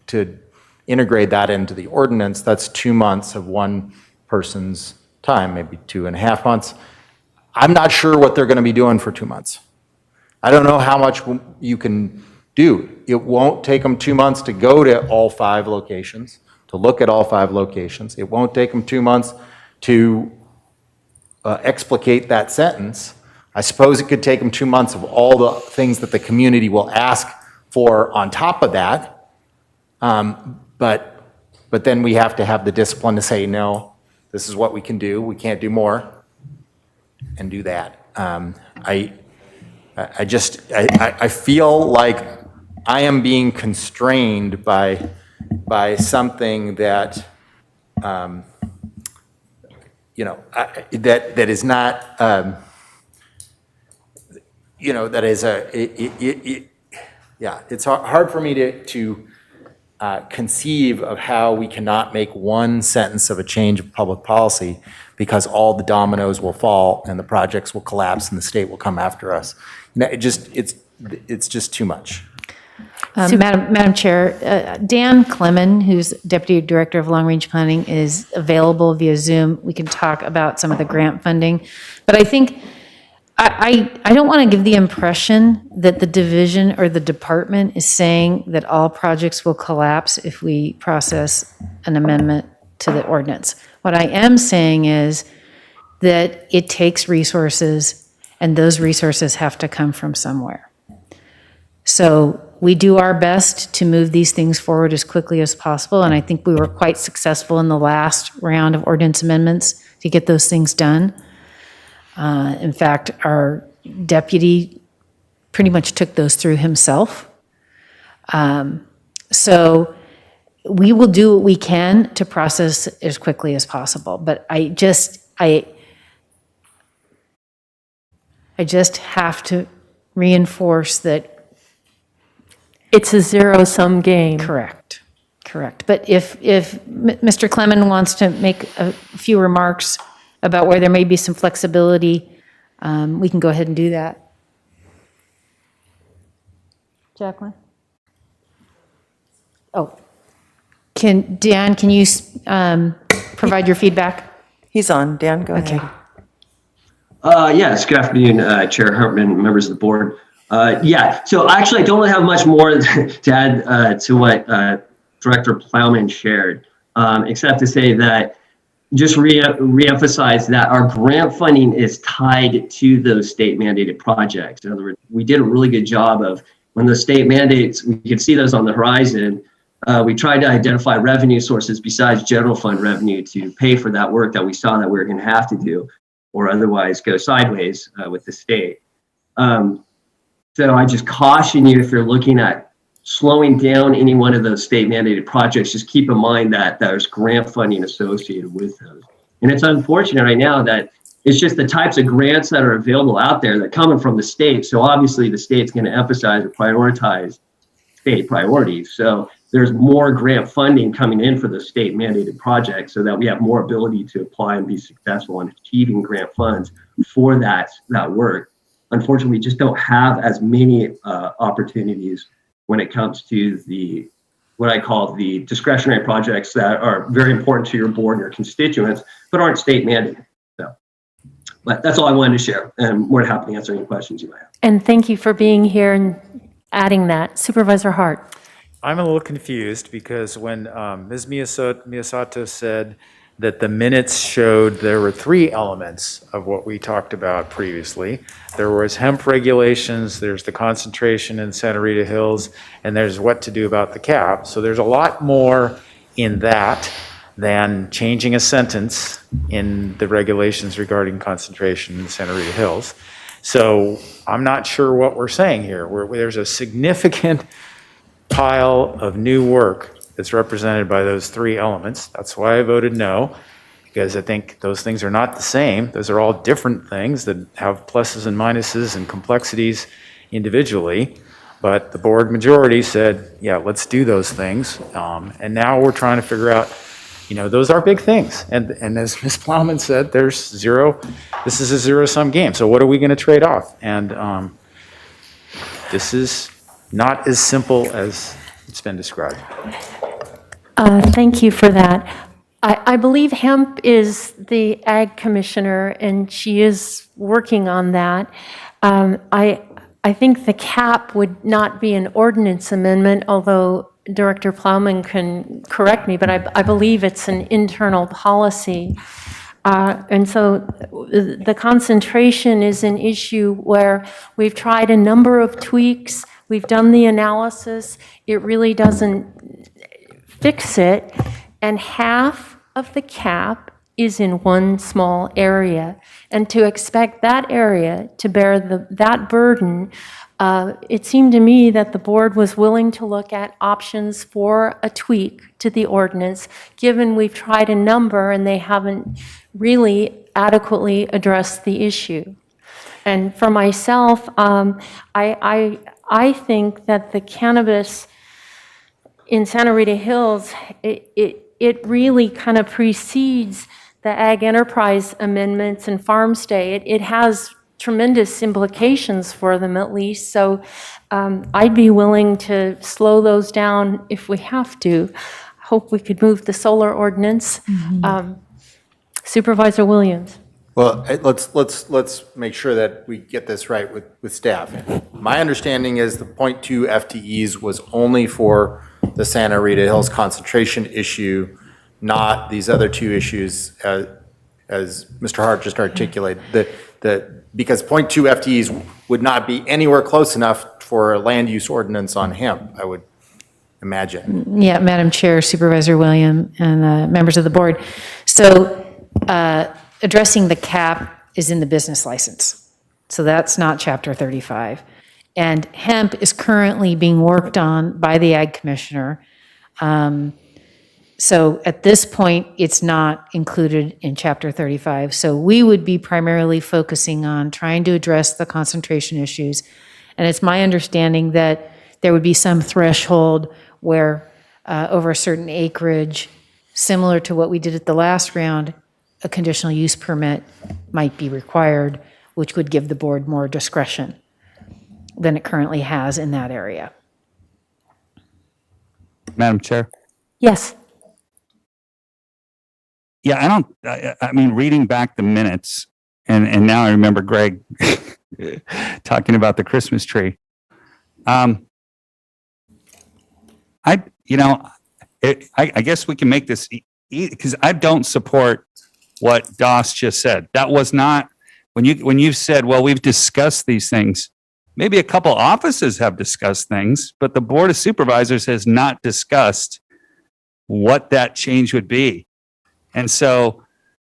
to integrate that into the ordinance, that's 2 months of one person's time, maybe 2.5 months. I'm not sure what they're going to be doing for 2 months. I don't know how much you can do. It won't take them 2 months to go to all 5 locations, to look at all 5 locations. It won't take them 2 months to explicate that sentence. I suppose it could take them 2 months of all the things that the community will ask for on top of that. But then we have to have the discipline to say, no, this is what we can do. We can't do more, and do that. I feel like I am being constrained by something that that is not, that is it's hard for me to conceive of how we cannot make one sentence of a change of public policy because all the dominoes will fall and the projects will collapse and the state will come after us. It's just too much. Madam Chair, Dan Clemon, who's Deputy Director of Long Range Planning, is available via Zoom. We can talk about some of the grant funding. But I think, I don't want to give the impression that the division or the department is saying that all projects will collapse if we process an amendment to the ordinance. What I am saying is that it takes resources, and those resources have to come from somewhere. So we do our best to move these things forward as quickly as possible, and I think we were quite successful in the last round of ordinance amendments to get those things done. In fact, our deputy pretty much took those through himself. So we will do what we can to process as quickly as possible, but I just have to reinforce that it's a zero-sum game. Correct. But if Mr. Clemon wants to make a few remarks about where there may be some flexibility, we can go ahead and do that. Jacqueline? Oh, Dan, can you provide your feedback? He's on. Dan, go ahead. Yes, good afternoon, Chair Hartman, members of the board. So actually, I don't really have much more to add to what Director Plowman shared, except to say that just reemphasize that our grant funding is tied to those state mandated projects. In other words, we did a really good job of when the state mandates, we could see those on the horizon. We tried to identify revenue sources besides general fund revenue to pay for that work that we saw that we were going to have to do, or otherwise go sideways with the state. So I just caution you, if you're looking at slowing down any one of those state mandated projects, just keep in mind that there's grant funding associated with those. And it's unfortunate right now that it's just the types of grants that are available out there that coming from the state. So obviously the state's going to emphasize or prioritize state priorities. So there's more grant funding coming in for the state mandated projects so that we have more ability to apply and be successful in achieving grant funds for that work. Unfortunately, we just don't have as many opportunities when it comes to what I call the discretionary projects that are very important to your board and your constituents, but aren't state mandated. So, but that's all I wanted to share, and more than happy to answer any questions you might have. And thank you for being here and adding that. Supervisor Hart. I'm a little confused because when Ms. Miyasato said that the minutes showed there were 3 elements of what we talked about previously. There was hemp regulations, there's the concentration in Santa Rita Hills, and there's what to do about the cap. So there's a lot more in that than changing a sentence in the regulations regarding concentration in Santa Rita Hills. So I'm not sure what we're saying here. There's a significant pile of new work that's represented by those 3 elements. That's why I voted no, because I think those things are not the same. Those are all different things that have pluses and minuses and complexities individually. But the board majority said, yeah, let's do those things. And now we're trying to figure out, those are big things. And as Ms. Plowman said, this is a zero-sum game. So what are we going to trade off? And this is not as simple as it's been described. Thank you for that. I believe hemp is the ag commissioner, and she is working on that. I think the cap would not be an ordinance amendment, although Director Plowman can correct me, but I believe it's an internal policy. And so the concentration is an issue where we've tried a number of tweaks. We've done the analysis. It really doesn't fix it. And half of the cap is in one small area. And to expect that area to bear that burden, it seemed to me that the board was willing to look at options for a tweak to the ordinance, given we've tried a number and they haven't really adequately addressed the issue. And for myself, I think that the cannabis in Santa Rita Hills, it really kind of precedes the Ag Enterprise Amendments and Farm Stay. It has tremendous implications for them, at least. So I'd be willing to slow those down if we have to. Hope we could move the solar ordinance. Supervisor Williams. Well, let's make sure that we get this right with staff. My understanding is the 0.2 FTEs was only for the Santa Rita Hills concentration issue, not these other two issues, as Mr. Hart just articulated. Because 0.2 FTEs would not be anywhere close enough for a land use ordinance on hemp, I would imagine. Yeah, Madam Chair, Supervisor William, and members of the board. So addressing the cap is in the business license. So that's not Chapter 35. And hemp is currently being worked on by the Ag Commissioner. So at this point, it's not included in Chapter 35. So we would be primarily focusing on trying to address the concentration issues. And it's my understanding that there would be some threshold where over a certain acreage, similar to what we did at the last round, a conditional use permit might be required, which would give the board more discretion than it currently has in that area. Madam Chair? Yes. Yeah, I mean, reading back the minutes, and now I remember Greg talking about the Christmas tree. I guess we can make this because I don't support what Doss just said. That was not, when you've said, well, we've discussed these things. Maybe a couple offices have discussed things, but the Board of Supervisors has not discussed what that change would be. And so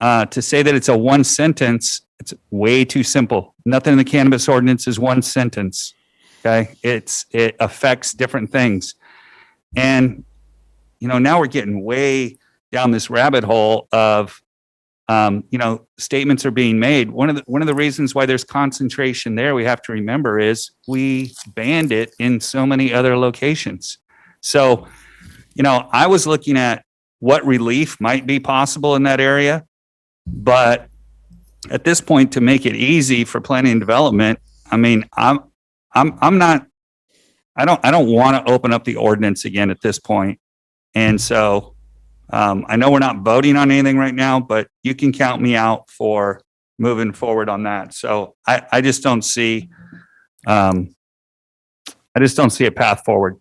to say that it's a one sentence, it's way too simple. Nothing in the cannabis ordinance is one sentence. Okay. It affects different things. And, now we're getting way down this rabbit hole of, statements are being made. One of the reasons why there's concentration there, we have to remember, is we banned it in so many other locations. So, I was looking at what relief might be possible in that area, but at this point, to make it easy for planning and development, I mean, I don't want to open up the ordinance again at this point. And so, I know we're not voting on anything right now, but you can count me out for moving forward on that. So I just don't see, a path forward.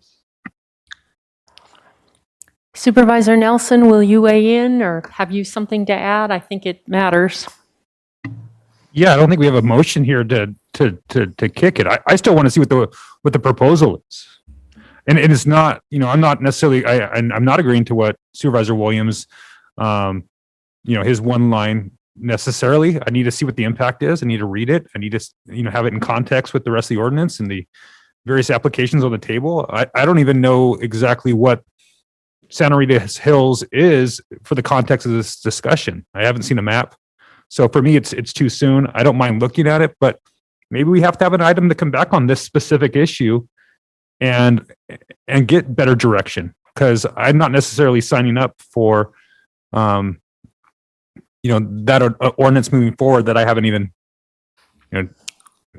Supervisor Nelson, will you weigh in or have you something to add? I think it matters. Yeah, I don't think we have a motion here to kick it. I still want to see what the proposal is. And it's not, I'm not necessarily, I'm not agreeing to what Supervisor Williams, his one line necessarily. I need to see what the impact is. I need to read it. I need to, have it in context with the rest of the ordinance and the various applications on the table. I don't even know exactly what Santa Rita Hills is for the context of this discussion. I haven't seen a map. So for me, it's too soon. I don't mind looking at it, but maybe we have to have an item to come back on this specific issue and get better direction, because I'm not necessarily signing up for, that ordinance moving forward that I haven't even,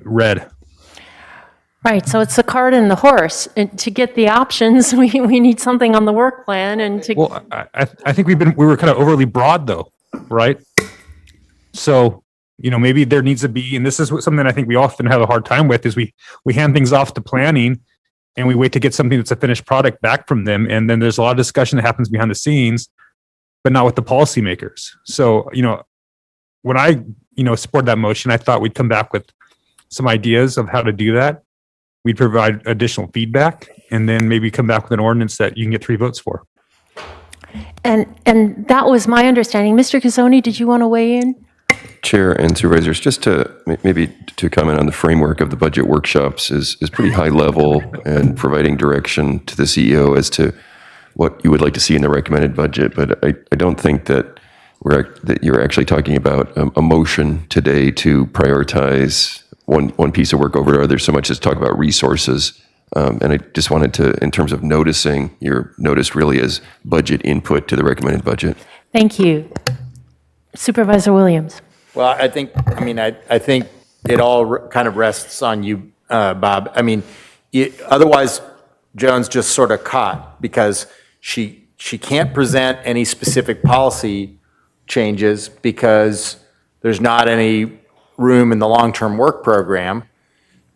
read. Right, so it's the cart and the horse. And to get the options, we need something on the work plan and to. Well, I think we were kind of overly broad though, right? So, maybe there needs to be, and this is something I think we often have a hard time with, is we hand things off to planning and we wait to get something that's a finished product back from them. And then there's a lot of discussion that happens behind the scenes, but not with the policymakers. So, when I, support that motion, I thought we'd come back with some ideas of how to do that. We'd provide additional feedback and then maybe come back with an ordinance that you can get 3 votes for. And that was my understanding. Mr. Casoni, did you want to weigh in? Chair and supervisors, just to maybe to comment on the framework of the budget workshops is pretty high level and providing direction to the CEO as to what you would like to see in the recommended budget. But I don't think that that you're actually talking about a motion today to prioritize one piece of work over others so much as talk about resources. And I just wanted to, in terms of noticing, your notice really as budget input to the recommended budget. Thank you. Supervisor Williams. Well, I think it all kind of rests on you, Bob. I mean, otherwise, Joan's just sort of caught because she can't present any specific policy changes because there's not any room in the long-term work program.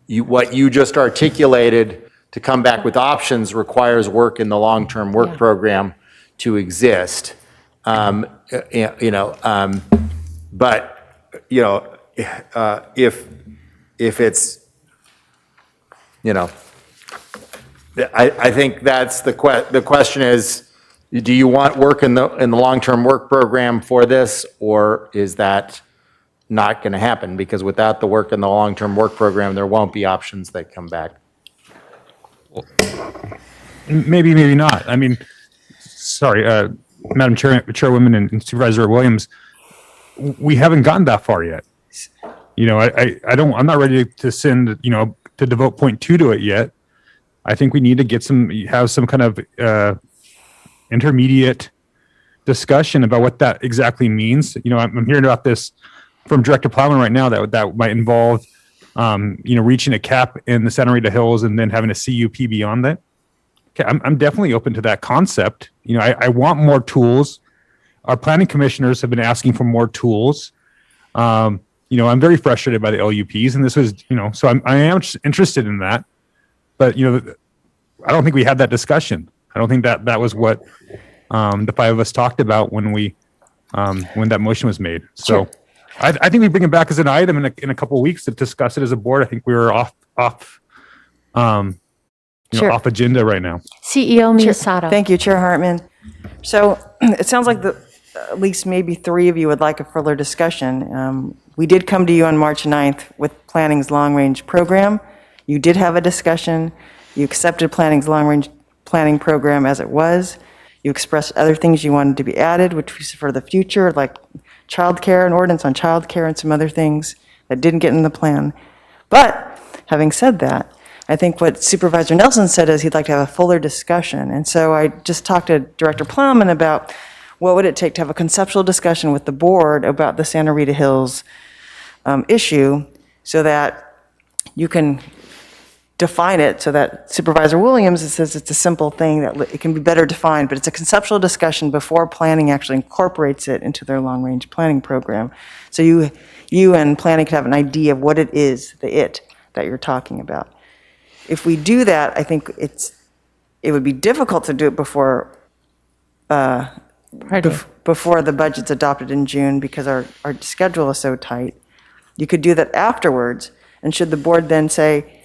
What you just articulated to come back with options requires work in the long-term work program to exist. But if it's, I think that's the question is, do you want work in the long-term work program for this, or is that not going to happen? Because without the work in the long-term work program, there won't be options that come back. Maybe, maybe not. I mean, sorry, Madam Chairwoman and Supervisor Williams, we haven't gotten that far yet. I'm not ready to send, to devote 0.2 to it yet. I think we need to have some kind of intermediate discussion about what that exactly means. I'm hearing about this from Director Plowman right now that might involve, reaching a cap in the Santa Rita Hills and then having a CUP beyond that. Okay, I'm definitely open to that concept. I want more tools. Our planning commissioners have been asking for more tools. I'm very frustrated by the LUPs, and this was, so I am interested in that. But, I don't think we had that discussion. I don't think that was what the five of us talked about when that motion was made. So Sure. I think we bring it back as an item in a couple of weeks to discuss it as a board. I think we were off off agenda right now. CEO Miyasato. Thank you, Chair Hartman. So it sounds like at least maybe three of you would like a further discussion. We did come to you on March 9th with Planning's long-range program. You did have a discussion. You accepted Planning's long-range planning program as it was. You expressed other things you wanted to be added, which was for the future, like childcare, an ordinance on childcare and some other things that didn't get in the plan. But having said that, I think what Supervisor Nelson said is he'd like to have a fuller discussion. And so I just talked to Director Plowman about what would it take to have a conceptual discussion with the board about the Santa Rita Hills issue so that you can define it so that Supervisor Williams says it's a simple thing that it can be better defined, but it's a conceptual discussion before planning actually incorporates it into their long-range planning program. So you and planning could have an idea of what it is, that you're talking about. If we do that, I think it would be difficult to do it before the budget's adopted in June because our schedule is so tight. You could do that afterwards, and should the board then say,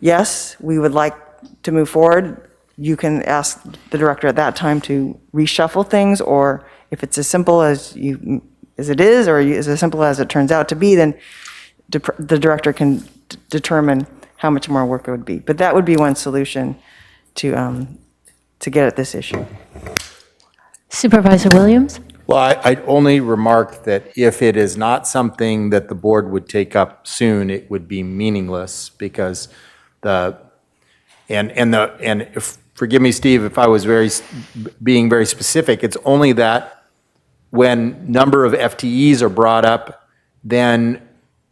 yes, we would like to move forward, you can ask the director at that time to reshuffle things, or if it's as simple as it is, or is as simple as it turns out to be, then the director can determine how much more work it would be. But that would be one solution to get at this issue. Supervisor Williams? Well, I'd only remark that if it is not something that the board would take up soon, it would be meaningless because forgive me, Steve, if I was being very specific, it's only that when number of FTEs are brought up, then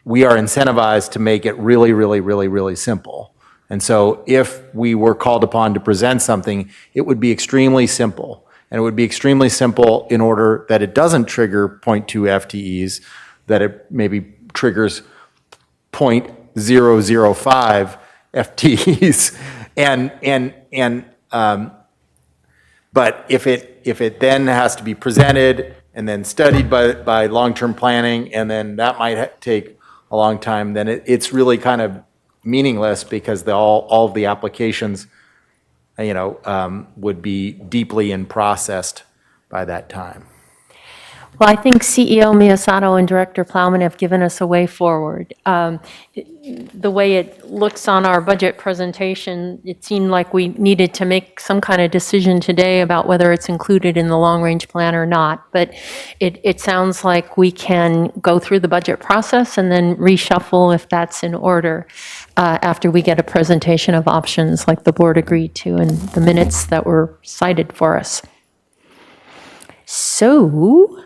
we are incentivized to make it really, really, really, really simple. And so if we were called upon to present something, it would be extremely simple. And it would be extremely simple in order that it doesn't trigger 0.2 FTEs, that it maybe triggers 0.005 FTEs. But if it then has to be presented and then studied by long-term planning, and then that might take a long time, then it's really kind of meaningless because all of the applications would be deeply in processed by that time? Well, I think CEO Miyasato and Director Plowman have given us a way forward. The way it looks on our budget presentation, it seemed like we needed to make some kind of decision today about whether it's included in the long-range plan or not. But it sounds like we can go through the budget process and then reshuffle if that's in order after we get a presentation of options like the board agreed to and the minutes that were cited for us. So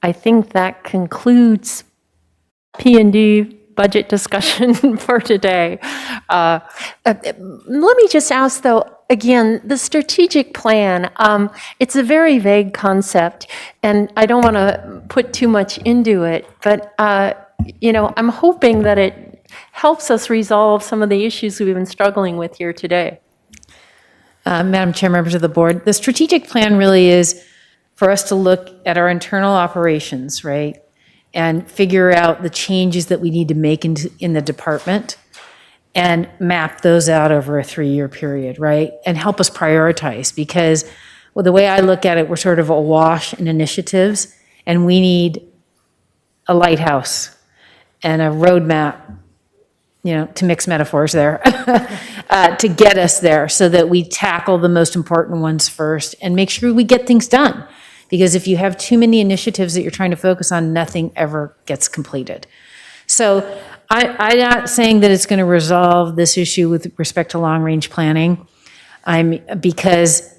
I think that concludes P&D budget discussion for today. Let me just ask, though, again, the strategic plan, it's a very vague concept, and I don't want to put too much into it, but, I'm hoping that it helps us resolve some of the issues we've been struggling with here today. Madam Chair, members of the board, the strategic plan really is for us to look at our internal operations, right? And figure out the changes that we need to make in the department and map those out over a 3-year period, right? And help us prioritize because, well, the way I look at it, we're sort of awash in initiatives and we need a lighthouse and a roadmap, to mix metaphors there, to get us there so that we tackle the most important ones first and make sure we get things done. Because if you have too many initiatives that you're trying to focus on, nothing ever gets completed. So I'm not saying that it's going to resolve this issue with respect to long-range planning, because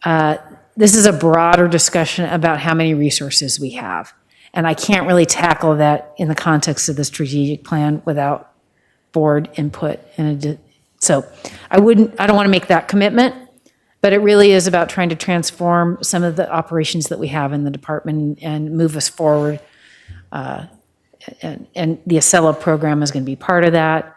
this is a broader discussion about how many resources we have. And I can't really tackle that in the context of the strategic plan without board input. So I don't want to make that commitment. But it really is about trying to transform some of the operations that we have in the department and move us forward. And the Acela program is going to be part of that.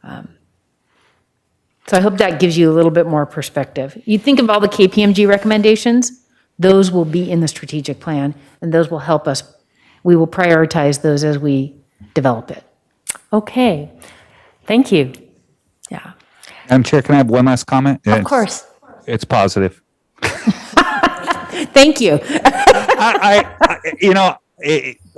So I hope that gives you a little bit more perspective. You think of all the KPMG recommendations, those will be in the strategic plan, and those will help us. We will prioritize those as we develop it. Okay, thank you. Yeah. Madam Chair, can I have one last comment? Of course. It's positive. Thank you.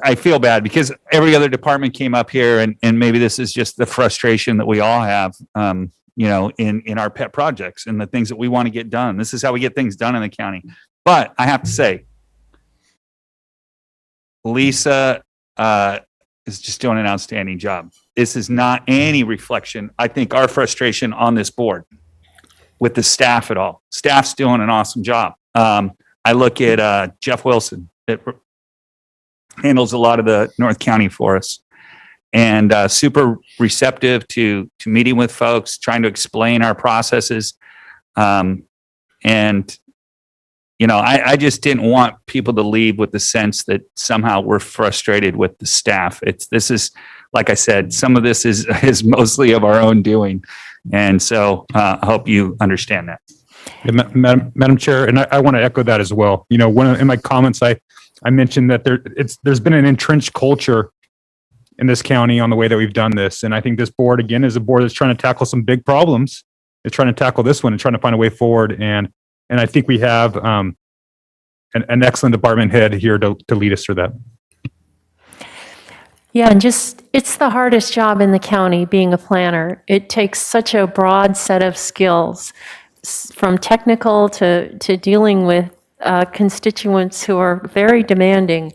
I feel bad because every other department came up here and maybe this is just the frustration that we all have, in our pet projects and the things that we want to get done. This is how we get things done in the county. But I have to say, Lisa is just doing an outstanding job. This is not any reflection, I think, our frustration on this board with the staff at all. Staff's doing an awesome job. I look at Jeff Wilson that handles a lot of the North County for us and super receptive to meeting with folks, trying to explain our processes. I just didn't want people to leave with the sense that somehow we're frustrated with the staff. This is, like I said, some of this is mostly of our own doing. And so I hope you understand that. Yeah, Madam Chair, and I want to echo that as well. In my comments, I mentioned that there's been an entrenched culture in this county on the way that we've done this. And I think this board, again, is a board that's trying to tackle some big problems. It's trying to tackle this one and trying to find a way forward. And I think we have an excellent department head here to lead us through that. Yeah, and it's the hardest job in the county, being a planner. It takes such a broad set of skills, from technical to dealing with constituents who are very demanding,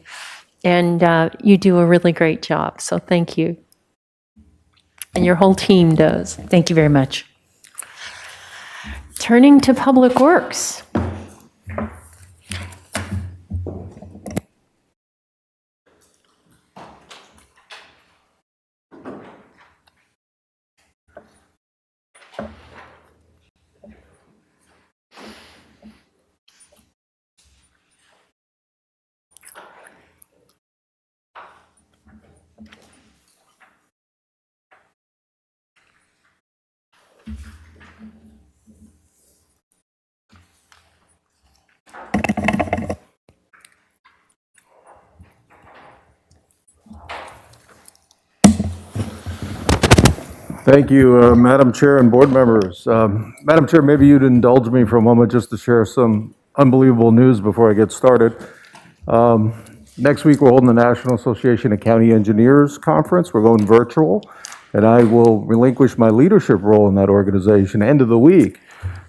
and you do a really great job, so thank you. And your whole team does. Thank you very much. Turning to Public Works. Thank you, Madam Chair and board members. Madam Chair, maybe you'd indulge me for a moment just to share some unbelievable news before I get started. Next week, we're holding the National Association of County Engineers Conference. We're going virtual, and I will relinquish my leadership role in that organization end of the week.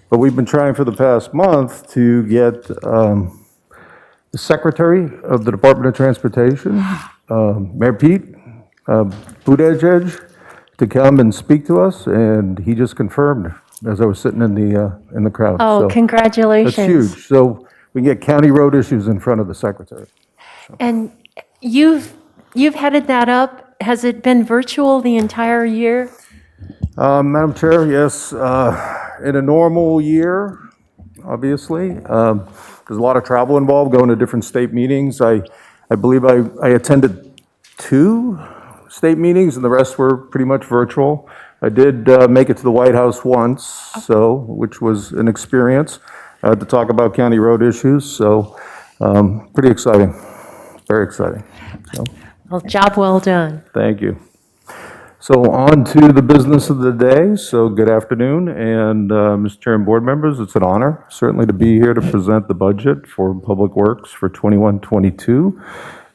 But we've been trying for the past month to get the Secretary of the Department of Transportation, Mayor Pete Buttigieg, to come and speak to us, and he just confirmed as I was sitting in the crowd. Oh, So congratulations. that's huge. So we can get county road issues in front of the Secretary. And you've headed that up. Has it been virtual the entire year? Madam Chair, yes. In a normal year, obviously, there's a lot of travel involved, going to different state meetings. I believe I attended 2 state meetings, and the rest were pretty much virtual. I did make it to the White House once, which was an experience to talk about county road issues. So pretty exciting, very exciting. So, Well, job well done. thank you. So on to the business of the day. So good afternoon, and Mr. Chair and board members, it's an honor certainly to be here to present the budget for Public Works for 21-22.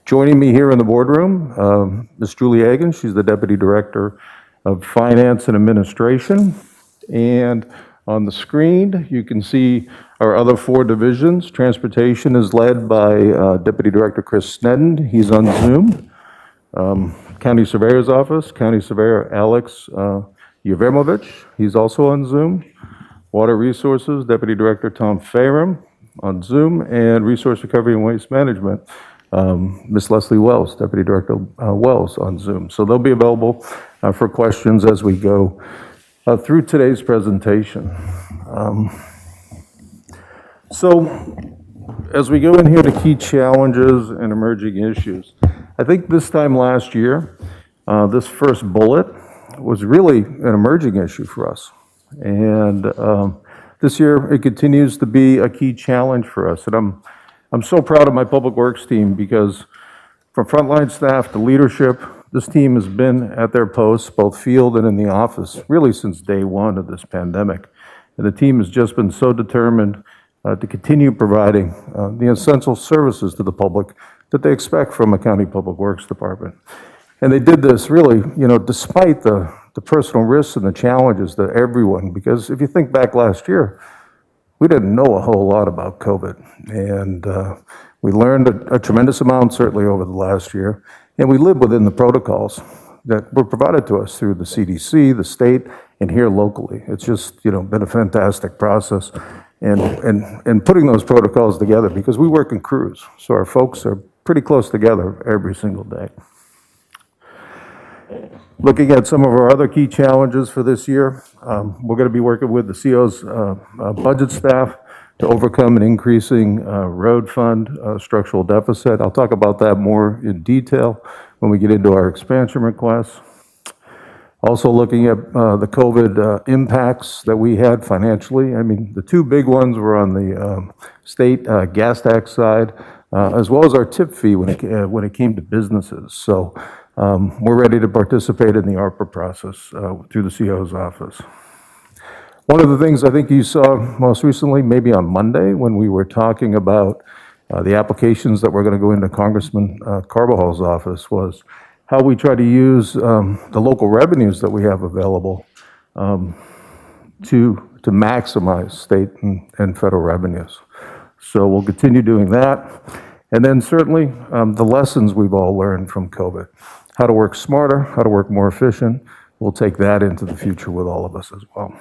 Joining me here in the boardroom, Ms. Julie Hagan. She's the Deputy Director of Finance and Administration. And on the screen, you can see our other 4 divisions. Transportation is led by Deputy Director Chris Sneddon. He's on Zoom. County Surveyor's Office, County Surveyor Alex Yevremovich, he's also on Zoom. Water Resources, Deputy Director Tom Farum on Zoom. And Resource Recovery and Waste Management, Ms. Leslie Wells, Deputy Director Wells on Zoom. So they'll be available for questions as we go through today's presentation. So as we go in here to key challenges and emerging issues, I think this time last year, this first bullet was really an emerging issue for us. And this year, it continues to be a key challenge for us. And I'm so proud of my Public Works team, because from frontline staff to leadership, this team has been at their posts, both field and in the office, really since day one of this pandemic. And the team has just been so determined to continue providing the essential services to the public that they expect from a county public works department. And they did this really, despite the personal risks and the challenges to everyone, because if you think back last year, we didn't know a whole lot about COVID. And we learned a tremendous amount, certainly over the last year, and we lived within the protocols that were provided to us through the CDC, the state, and here locally. It's just, been a fantastic process. And putting those protocols together, because we work in crews, so our folks are pretty close together every single day. Looking at some of our other key challenges for this year, we're going to be working with the CO's budget staff to overcome an increasing road fund structural deficit. I'll talk about that more in detail when we get into our expansion requests. Also looking at the COVID impacts that we had financially. I mean, the 2 big ones were on the state gas tax side, as well as our tip fee when it came to businesses. So we're ready to participate in the ARPA process through the CO's office. One of the things I think you saw most recently, maybe on Monday, when we were talking about the applications that were going to go into Congressman Carvajal's office, was how we try to use the local revenues that we have available to maximize state and federal revenues. So we'll continue doing that. And then certainly the lessons we've all learned from COVID, how to work smarter, how to work more efficient. We'll take that into the future with all of us as well.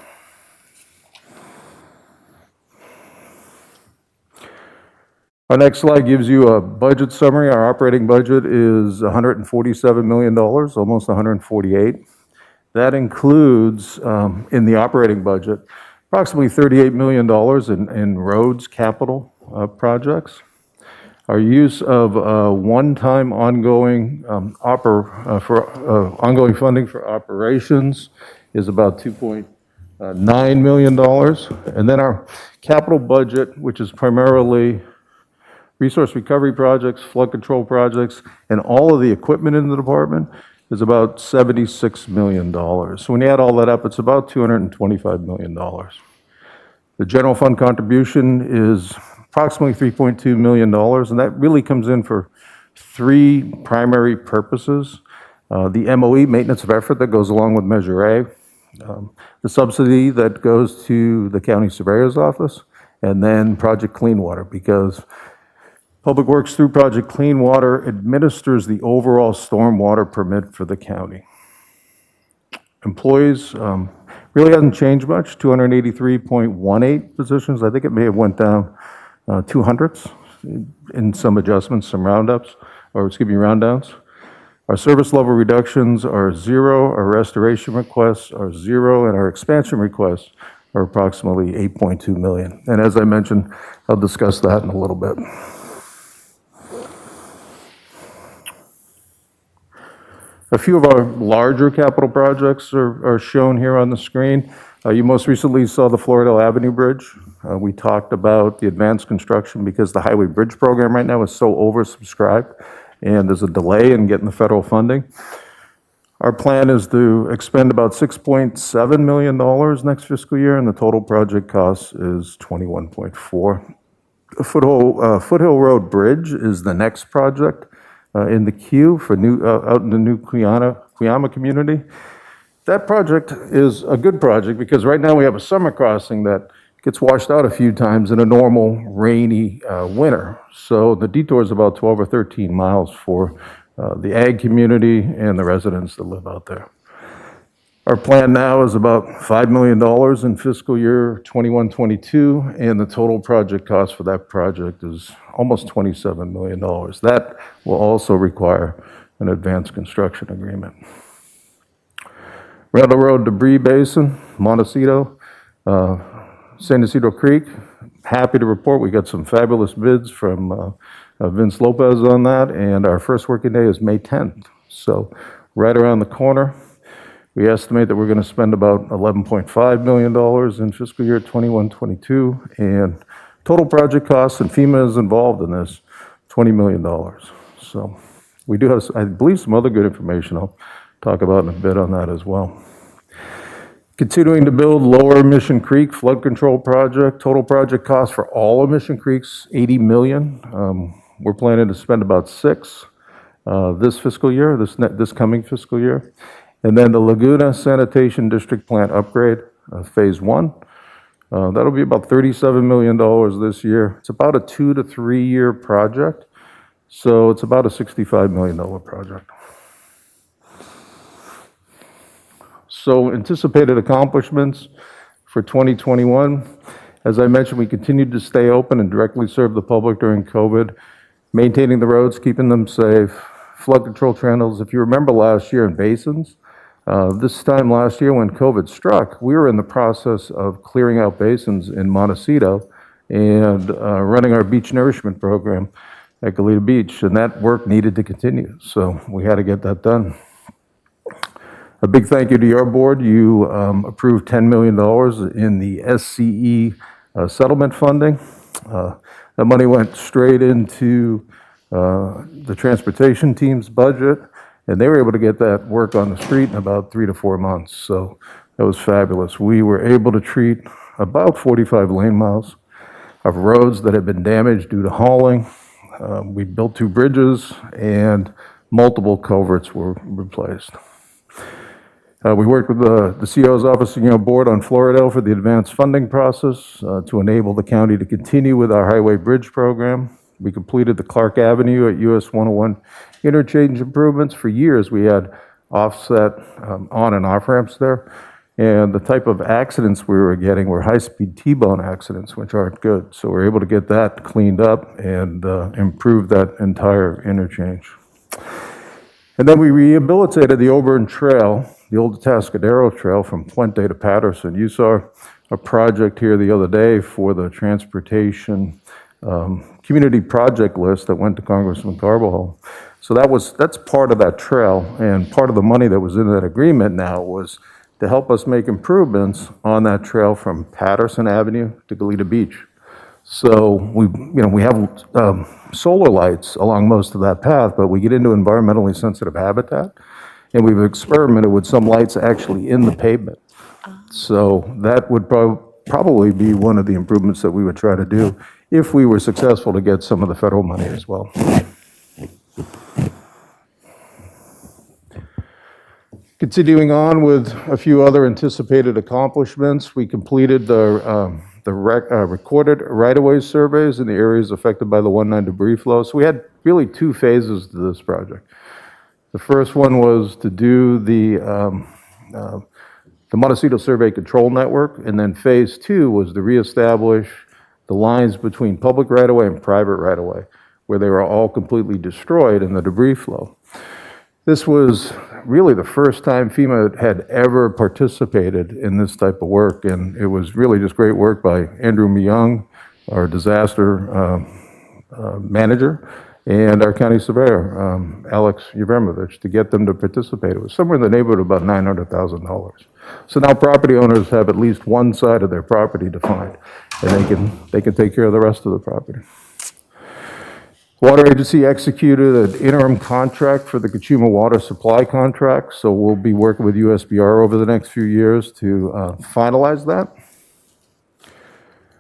Our next slide gives you a budget summary. Our operating budget is $147 million, almost $148. That includes, in the operating budget, approximately $38 million in roads capital projects. Our use of one-time ongoing ongoing funding for operations is about $2.9 million. And then our capital budget, which is primarily resource recovery projects, flood control projects, and all of the equipment in the department, is about $76 million. So when you add all that up, it's about $225 million. The general fund contribution is approximately $3.2 million, and that really comes in for three primary purposes. The MOE, maintenance of effort, that goes along with Measure A, the subsidy that goes to the county surveyor's office, and then Project Clean Water, because Public Works through Project Clean Water administers the overall stormwater permit for the county. Employees, really hasn't changed much, 283.18 positions. I think it may have went down 200s in some adjustments, some roundouts. Our service level reductions are 0, our restoration requests are 0, and our expansion requests are approximately 8.2 million. And as I mentioned, I'll discuss that in a little bit. A few of our larger capital projects are shown here on the screen. You most recently saw the Floridale Avenue Bridge. We talked about the advanced construction because the Highway Bridge Program right now is so oversubscribed, and there's a delay in getting the federal funding. Our plan is to expend about $6.7 million next fiscal year, and the total project cost is $21.4. Foothill Road Bridge is the next project in the queue for out in the new Cuyama community. That project is a good project because right now we have a summer crossing that gets washed out a few times in a normal rainy winter. So the detour is about 12 or 13 miles for the ag community and the residents that live out there. Our plan now is about $5 million in fiscal year 21-22, and the total project cost for that project is almost $27 million. That will also require an advanced construction agreement. Randall Road Debris Basin, Montecito, San Ysidro Creek. Happy to report we got some fabulous bids from Vince Lopez on that, and our first working day is May 10th. So right around the corner. We estimate that we're going to spend about $11.5 million in fiscal year 21-22, and total project costs, and FEMA is involved in this, $20 million. So we do have, I believe, some other good information I'll talk about in a bit on that as well. Continuing to build Lower Mission Creek Flood Control Project. Total project cost for all of Mission Creek's $80 million. We're planning to spend about $6 this fiscal year, this coming fiscal year. And then the Laguna Sanitation District Plant Upgrade, Phase 1. That'll be about $37 million this year. It's about a 2 to 3 year project. So it's about a $65 million project. So anticipated accomplishments for 2021. As I mentioned, we continued to stay open and directly serve the public during COVID, maintaining the roads, keeping them safe, flood control channels. If you remember last year in basins, this time last year when COVID struck, we were in the process of clearing out basins in Montecito and running our beach nourishment program at Goleta Beach, and that work needed to continue, so we had to get that done. A big thank you to your board. You approved $10 million in the SCE settlement funding. That money went straight into the transportation team's budget, and they were able to get that work on the street in about 3 to 4 months. So that was fabulous. We were able to treat about 45 lane miles of roads that had been damaged due to hauling. We built 2 bridges and multiple culverts were replaced. We worked with the CO's office board on Floridale for the advanced funding process to enable the county to continue with our highway bridge program. We completed the Clark Avenue at US 101 interchange improvements. For years, we had offset on and off ramps there. And the type of accidents we were getting were high-speed T-bone accidents, which aren't good. So we're able to get that cleaned up and improve that entire interchange. And then we rehabilitated the Auburn Trail, the old Atascadero Trail from Puente to Patterson. You saw a project here the other day for the transportation community project list that went to Congressman Carbajal. So that's part of that trail, and part of the money that was in that agreement now was to help us make improvements on that trail from Patterson Avenue to Goleta Beach. So we have solar lights along most of that path, but we get into environmentally sensitive habitat, and we've experimented with some lights actually in the pavement. So that would probably be one of the improvements that we would try to do if we were successful to get some of the federal money as well. Continuing on with a few other anticipated accomplishments, we completed the recorded right-of-way surveys in the areas affected by the 1/9 debris flow. So we had really two phases to this project. The first one was to do the Montecito Survey Control Network, and then phase two was to reestablish the lines between public right-of-way and private right-of-way, where they were all completely destroyed in the debris flow. This was really the first time FEMA had ever participated in this type of work, and it was really just great work by Andrew Myung, our disaster manager, and our county surveyor, Alex Yevremovich, to get them to participate. It was somewhere in the neighborhood of about $900,000. So now property owners have at least one side of their property defined, and they can take care of the rest of the property. Water Agency executed an interim contract for the Kachuma water supply contract, so we'll be working with USBR over the next few years to finalize that.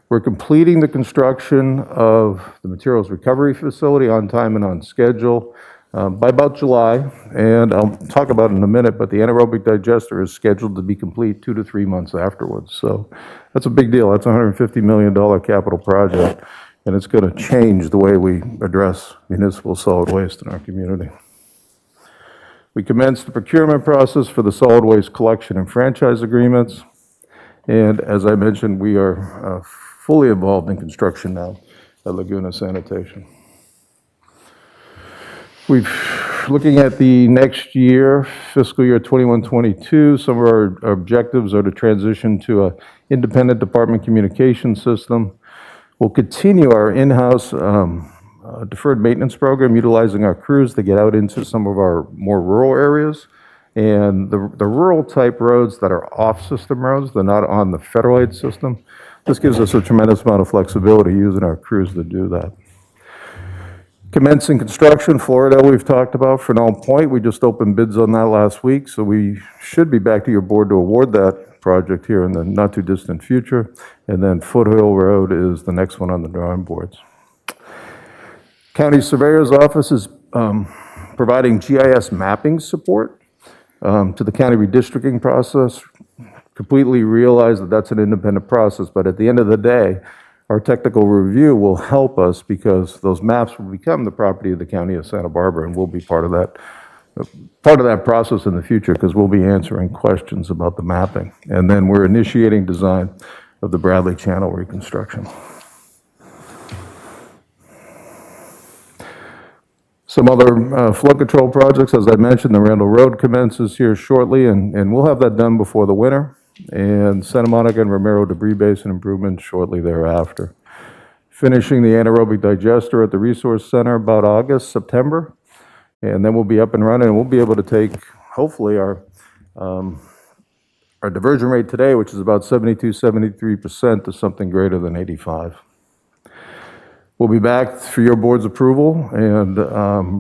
We're completing the construction of the materials recovery facility on time and on schedule by about July, and I'll talk about it in a minute, but the anaerobic digester is scheduled to be complete 2 to 3 months afterwards. So that's a big deal. That's a $150 million capital project, and it's going to change the way we address municipal solid waste in our community. We commenced the procurement process for the solid waste collection and franchise agreements, and as I mentioned, we are fully involved in construction now at Laguna Sanitation. Looking at the next year, fiscal year 21-22, some of our objectives are to transition to an independent department communication system. We'll continue our in-house deferred maintenance program, utilizing our crews to get out into some of our more rural areas. And the rural type roads that are off-system roads, they're not on the federal aid system. This gives us a tremendous amount of flexibility using our crews to do that. Commencing construction, Florida, we've talked about. Fernald Point, we just opened bids on that last week, so we should be back to your board to award that project here in the not too distant future. And then Foothill Road is the next one on the drawing boards. County Surveyor's Office is providing GIS mapping support to the county redistricting process. Completely realize that that's an independent process, but at the end of the day, our technical review will help us because those maps will become the property of the County of Santa Barbara, and we'll be part of that process in the future because we'll be answering questions about the mapping. And then we're initiating design of the Bradley Channel reconstruction. Some other flood control projects, as I mentioned, the Randall Road commences here shortly, and we'll have that done before the winter. And Santa Monica and Romero debris basin improvement shortly thereafter. Finishing the anaerobic digester at the Resource Center about August, September, and then we'll be up and running, and we'll be able to take, hopefully, our diversion rate today, which is about 72-73%, to something greater than 85%. We'll be back for your board's approval and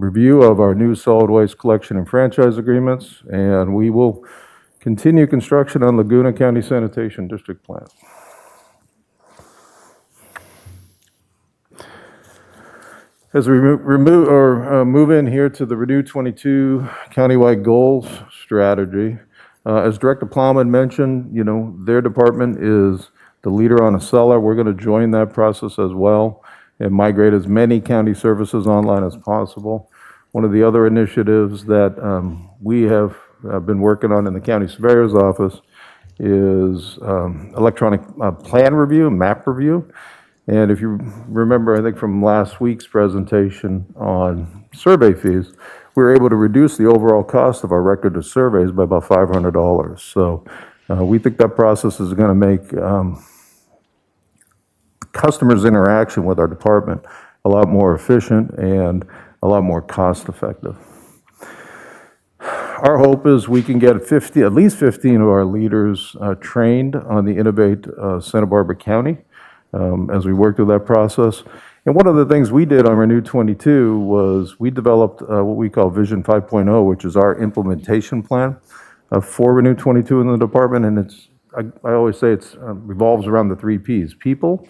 review of our new solid waste collection and franchise agreements, and we will continue construction on Laguna County Sanitation District Plant. As we move in here to the Renew 22 countywide goals strategy, as Director Plowman mentioned, their department is the leader on Acela. We're going to join that process as well and migrate as many county services online as possible. One of the other initiatives that we have been working on in the county surveyor's office is electronic plan review, map review. And if you remember, I think from last week's presentation on survey fees, we were able to reduce the overall cost of our record of surveys by about $500. So we think that process is going to make customers' interaction with our department a lot more efficient and a lot more cost effective. Our hope is we can get at least 15 of our leaders trained on the Innovate Santa Barbara County as we work through that process. And one of the things we did on Renew 22 was we developed what we call Vision 5.0, which is our implementation plan for Renew 22 in the department. And it's I always say it's revolves around the 3 Ps: people,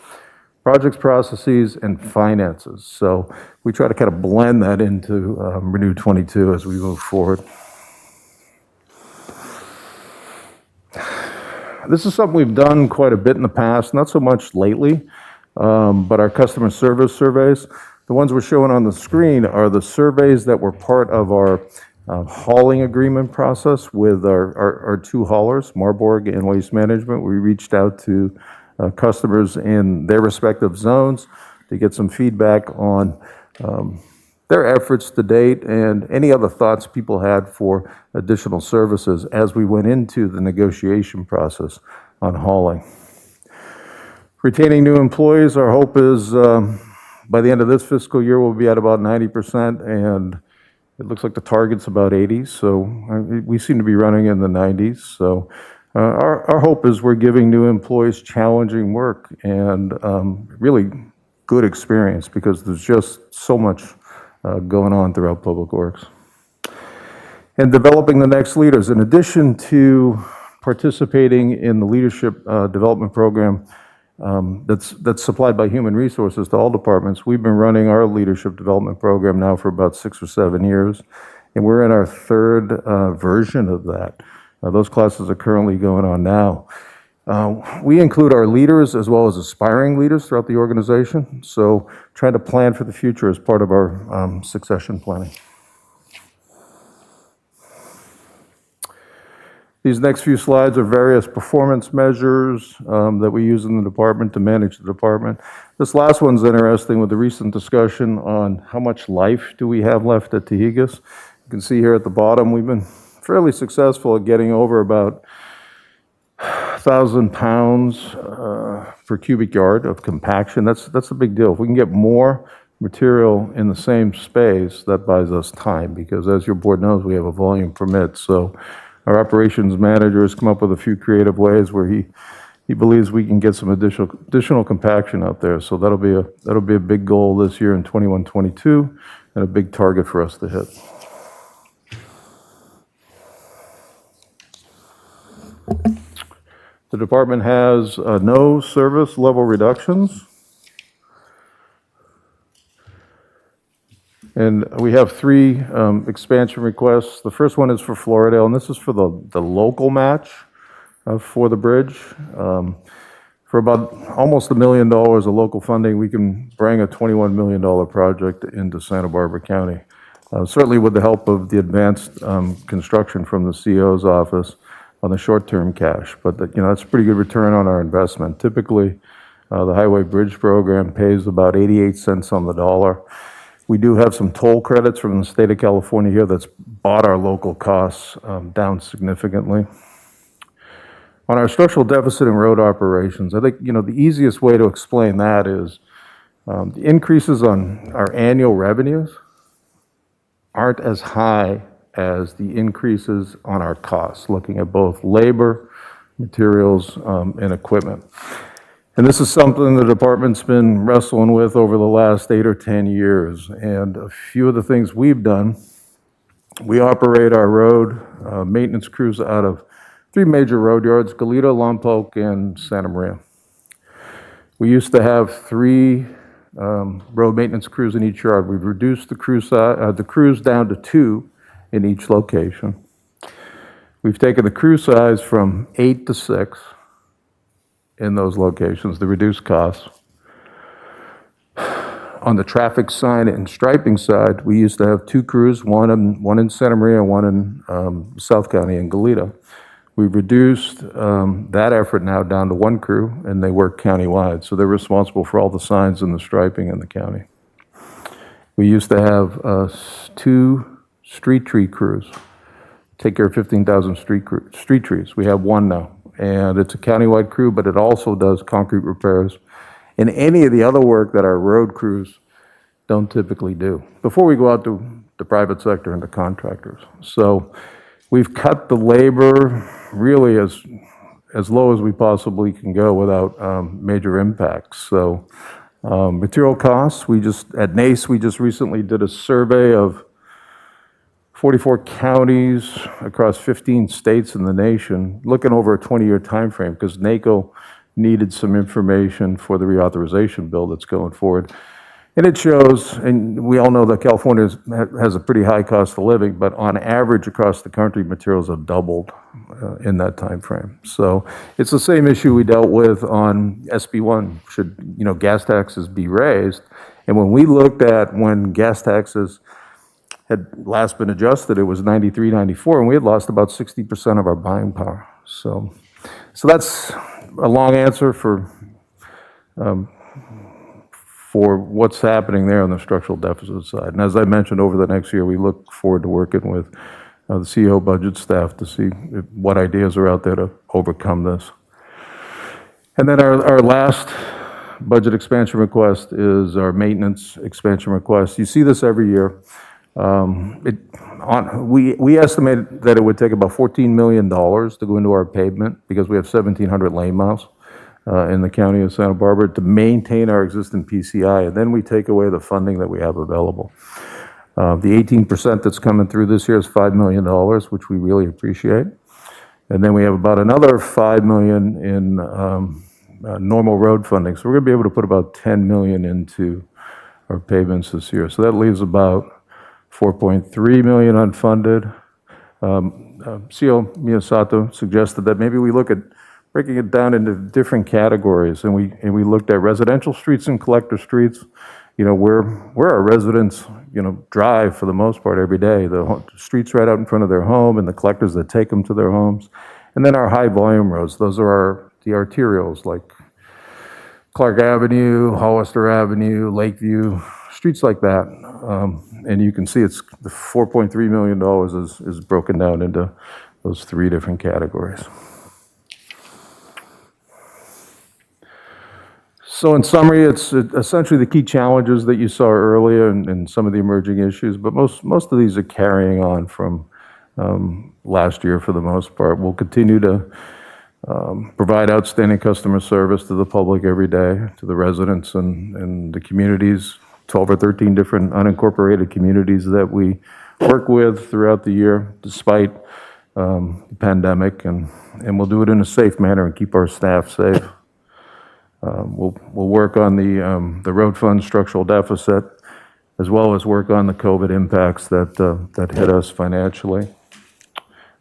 projects, processes, and finances. So we try to kind of blend that into Renew 22 as we move forward. This is something we've done quite a bit in the past, not so much lately, but our customer service surveys, the ones we're showing on the screen are the surveys that were part of our hauling agreement process with our 2 haulers, Marburg and Waste Management. We reached out to customers in their respective zones to get some feedback on their efforts to date and any other thoughts people had for additional services as we went into the negotiation process on hauling. Retaining new employees, our hope is by the end of this fiscal year, we'll be at about 90%, and it looks like the target's about 80, so we seem to be running in the 90s. So our hope is we're giving new employees challenging work and really good experience, because there's just so much going on throughout Public Works. And developing the next leaders. In addition to participating in the leadership development program that's supplied by Human Resources to all departments, we've been running our leadership development program now for about 6 or 7 years, and we're in our 3rd version of that. Those classes are currently going on now. We include our leaders as well as aspiring leaders throughout the organization, so trying to plan for the future as part of our succession planning. These next few slides are various performance measures that we use in the department to manage the department. This last one's interesting with the recent discussion on how much life do we have left at Tahigas. You can see here at the bottom, we've been fairly successful at getting over about 1,000 pounds per cubic yard of compaction. That's a big deal. If we can get more material in the same space, that buys us time, because as your board knows, we have a volume permit. So our operations manager has come up with a few creative ways where he believes we can get some additional compaction out there. So that'll be a big goal this year in 21-22, and a big target for us to hit. The department has no service level reductions. And we have 3 expansion requests. The first one is for Floridale, and this is for the local match for the bridge. For about almost $1 million of local funding, we can bring a $21 million project into Santa Barbara County. Certainly with the help of the advanced construction from the CEO's office on the short-term cash. But that's a pretty good return on our investment. Typically, the Highway Bridge Program pays about 88 cents on the dollar. We do have some toll credits from the state of California here that's brought our local costs down significantly. On our structural deficit and road operations, I think the easiest way to explain that is the increases on our annual revenues aren't as high as the increases on our costs, looking at both labor, materials, and equipment. And this is something the department's been wrestling with over the last 8 or 10 years. And a few of the things we've done, we operate our road maintenance crews out of 3 major road yards: Goleta, Lompoc, and Santa Maria. We used to have 3 road maintenance crews in each yard. We've reduced the crews down to 2 in each location. We've taken the crew size from 8 to 6 in those locations, the reduced costs. On the traffic sign and striping side, we used to have 2 crews, one in Santa Maria and one in South County in Goleta. We've reduced that effort now down to 1 crew, and they work countywide, so they're responsible for all the signs and the striping in the county. We used to have 2 street tree crews, take care of 15,000 street trees. We have 1 now, and it's a countywide crew, but it also does concrete repairs and any of the other work that our road crews don't typically do before we go out to the private sector and the contractors. So we've cut the labor really as low as we possibly can go without major impacts. So material costs, at NACE, we just recently did a survey of 44 counties across 15 states in the nation, looking over a 20-year time frame, because NACO needed some information for the reauthorization bill that's going forward. And it shows, and we all know that California has a pretty high cost of living, but on average across the country, materials have doubled in that time frame. So it's the same issue we dealt with on SB1. Should, gas taxes be raised? And when we looked at when gas taxes had last been adjusted, it was 93, 94, and we had lost about 60% of our buying power. So that's a long answer for what's happening there on the structural deficit side. And as I mentioned, over the next year, we look forward to working with the CEO budget staff to see what ideas are out there to overcome this. And then our last budget expansion request is our maintenance expansion request. You see this every year. We estimate that it would take about $14 million to go into our pavement, because we have 1,700 lane miles in the county of Santa Barbara, to maintain our existing PCI, and then we take away the funding that we have available. The 18% that's coming through this year is $5 million, which we really appreciate. And then we have about another $5 million in normal road funding. So we're going to be able to put about $10 million into our pavements this year. So that leaves about $4.3 million unfunded. CEO Miyasato suggested that maybe we look at breaking it down into different categories, and we looked at residential streets and collector streets, where our residents, drive for the most part every day. The streets right out in front of their home, and the collectors that take them to their homes. And then our high volume roads, those are the arterials like Clark Avenue, Hollister Avenue, Lakeview, streets like that. And you can see it's the $4.3 million is broken down into those three different categories. So in summary, it's essentially the key challenges that you saw earlier and some of the emerging issues, but most of these are carrying on from last year for the most part. We'll continue to provide outstanding customer service to the public every day, to the residents and the communities, 12 or 13 different unincorporated communities that we work with throughout the year, despite the pandemic, and we'll do it in a safe manner and keep our staff safe. We'll work on the road fund structural deficit, as well as work on the COVID impacts that hit us financially.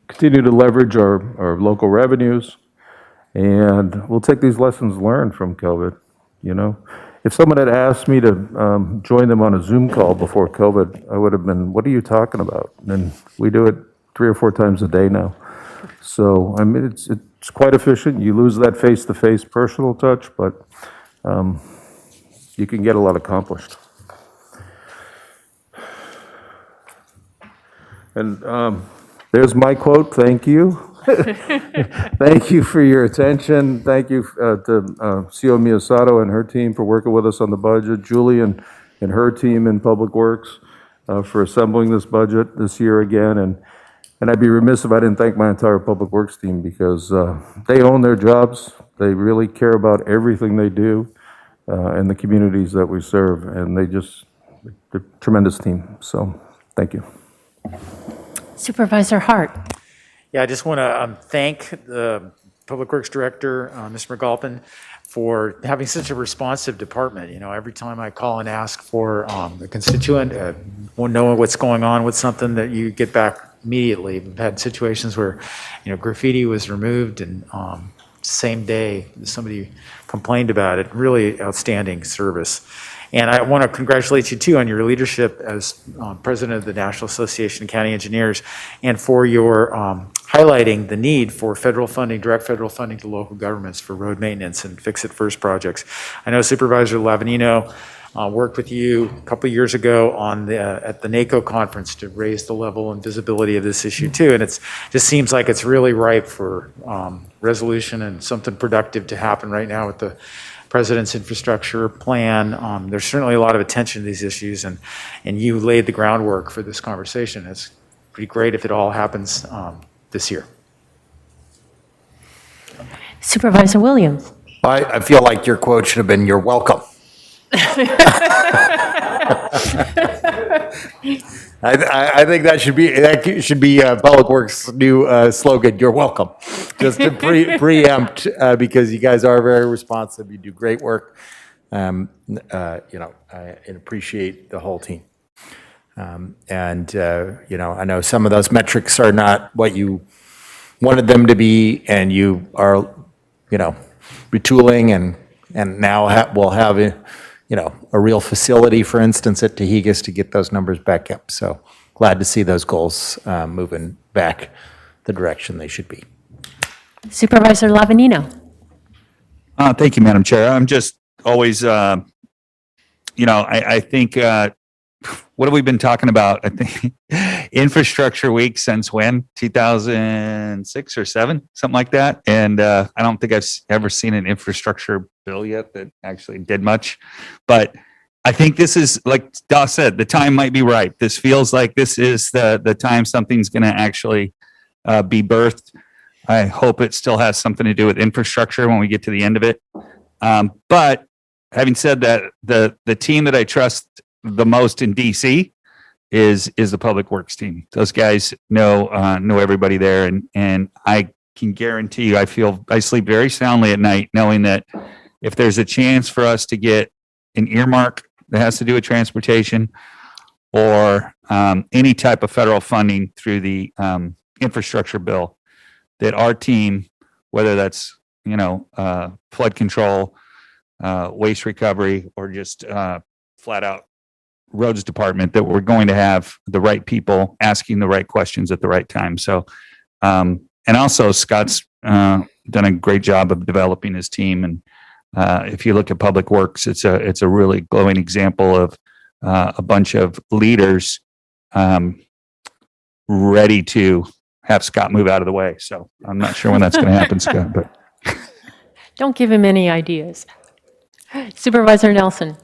Continue to leverage our local revenues, and we'll take these lessons learned from COVID. If someone had asked me to join them on a Zoom call before COVID, I would have been, what are you talking about? And we do it 3 or 4 times a day now. So, I mean, it's quite efficient. You lose that face-to-face personal touch, but you can get a lot accomplished. And there's my quote, thank you. Thank you for your attention. Thank you to CEO Miyasato and her team for working with us on the budget, Julie and her team in Public Works for assembling this budget this year again. And I'd be remiss if I didn't thank my entire Public Works team, because they own their jobs. They really care about everything they do and the communities that we serve. And they're a tremendous team. So thank you. Supervisor Hart. Yeah, I just want to thank the Public Works Director, Mr. McAlpin, for having such a responsive department. Every time I call and ask for a constituent, knowing what's going on with something, that you get back immediately. We've had situations where, graffiti was removed, and same day somebody complained about it. Really outstanding service. And I want to congratulate you too on your leadership as president of the National Association of County Engineers, and for your highlighting the need for federal funding, direct federal funding to local governments for road maintenance and fix-it-first projects. I know Supervisor Lavanino worked with you a couple of years ago at the NACO conference to raise the level and visibility of this issue too. And it just seems like it's really ripe for resolution and something productive to happen right now with the President's infrastructure plan. There's certainly a lot of attention to these issues, and you laid the groundwork for this conversation. It's pretty great if it all happens this year. Supervisor Williams. I feel like your quote should have been, "You're welcome." I think that should be Public Works' new slogan. You're welcome. Just to preempt, because you guys are very responsive. You do great work. I appreciate the whole team. I know some of those metrics are not what you wanted them to be, and you are, retooling and now we'll have a real facility, for instance, at Tahigas to get those numbers back up. So glad to see those goals moving back the direction they should be. Supervisor Lavanino. Thank you, Madam Chair. I'm just always, I think, what have we been talking about? I think Infrastructure Week since when? 2006 or 7, something like that. And I don't think I've ever seen an infrastructure bill yet that actually did much. But I think this is, like Doc said, the time might be right. This feels like this is the time something's going to actually be birthed. I hope it still has something to do with infrastructure when we get to the end of it. But having said that, the team that I trust the most in DC is the Public Works team. Those guys know everybody there, and I can guarantee you, I sleep very soundly at night knowing that if there's a chance for us to get an earmark that has to do with transportation or any type of federal funding through the infrastructure bill, that our team, whether that's flood control, waste recovery, or just flat out roads department, that we're going to have the right people asking the right questions at the right time. So, and also Scott's done a great job of developing his team. And if you look at Public Works, it's a really glowing example of a bunch of leaders ready to have Scott move out of the way. So I'm not sure when that's going to happen, Scott, but. Don't give him any ideas. Supervisor Nelson.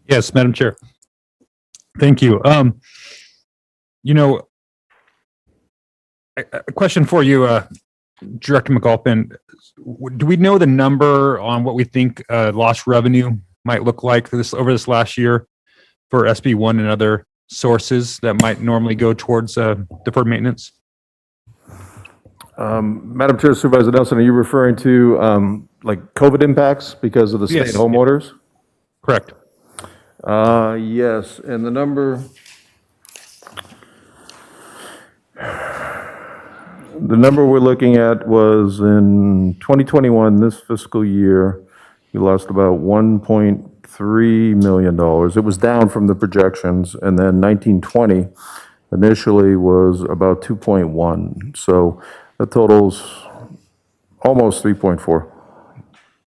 Yes, Madam Chair. Thank you. A question for you, Director McAlpin. Do we know the number on what we think lost revenue might look like over this last year for SB1 and other sources that might normally go towards deferred maintenance? Madam Chair, Supervisor Nelson, are you referring to like COVID impacts because of the stay-at-home orders? Correct. Yes, and the number we're looking at was in 2021, this fiscal year, we lost about $1.3 million. It was down from the projections, and then 1920 initially was about 2.1. So that totals almost 3.4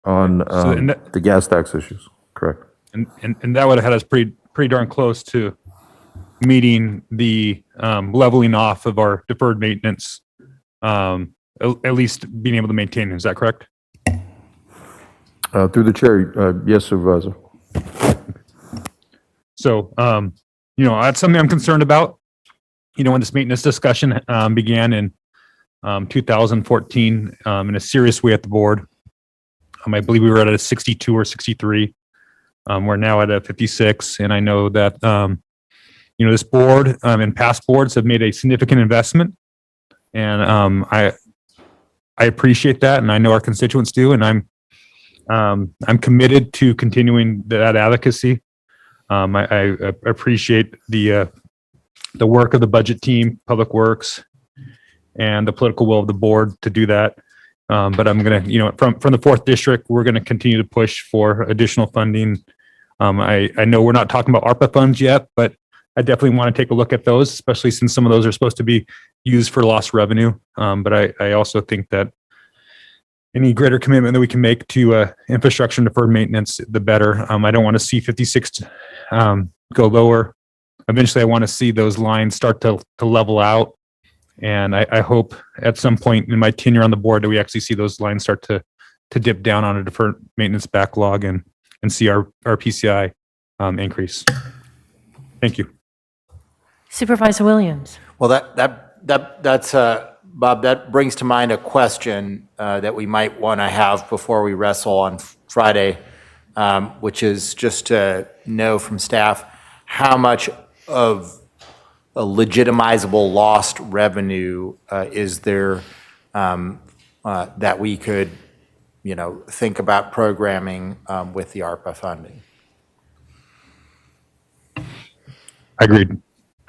on the gas tax issues, correct? And that would have had us pretty darn close to meeting the leveling off of our deferred maintenance, at least being able to maintain. Is that correct? Through the chair, yes, Supervisor. So, that's something I'm concerned about. When this maintenance discussion began in 2014 in a serious way at the board, I believe we were at a 62 or 63. We're now at a 56, and I know that this board and past boards have made a significant investment, and I appreciate that, and I know our constituents do, and I'm committed to continuing that advocacy. I appreciate the work of the budget team, Public Works, and the political will of the board to do that. But I'm going to, from the 4th District, we're going to continue to push for additional funding. I know we're not talking about ARPA funds yet, but I definitely want to take a look at those, especially since some of those are supposed to be used for lost revenue. But I also think that any greater commitment that we can make to infrastructure and deferred maintenance, the better. I don't want to see 56 go lower. Eventually, I want to see those lines start to level out. And I hope at some point in my tenure on the board that we actually see those lines start to dip down on a deferred maintenance backlog and see our PCI increase. Thank you. Supervisor Williams. Well, that's Bob, that brings to mind a question that we might want to have before we wrestle on Friday which is just to know from staff how much of a legitimizable lost revenue is there that we could, think about programming with the ARPA funding. Agreed.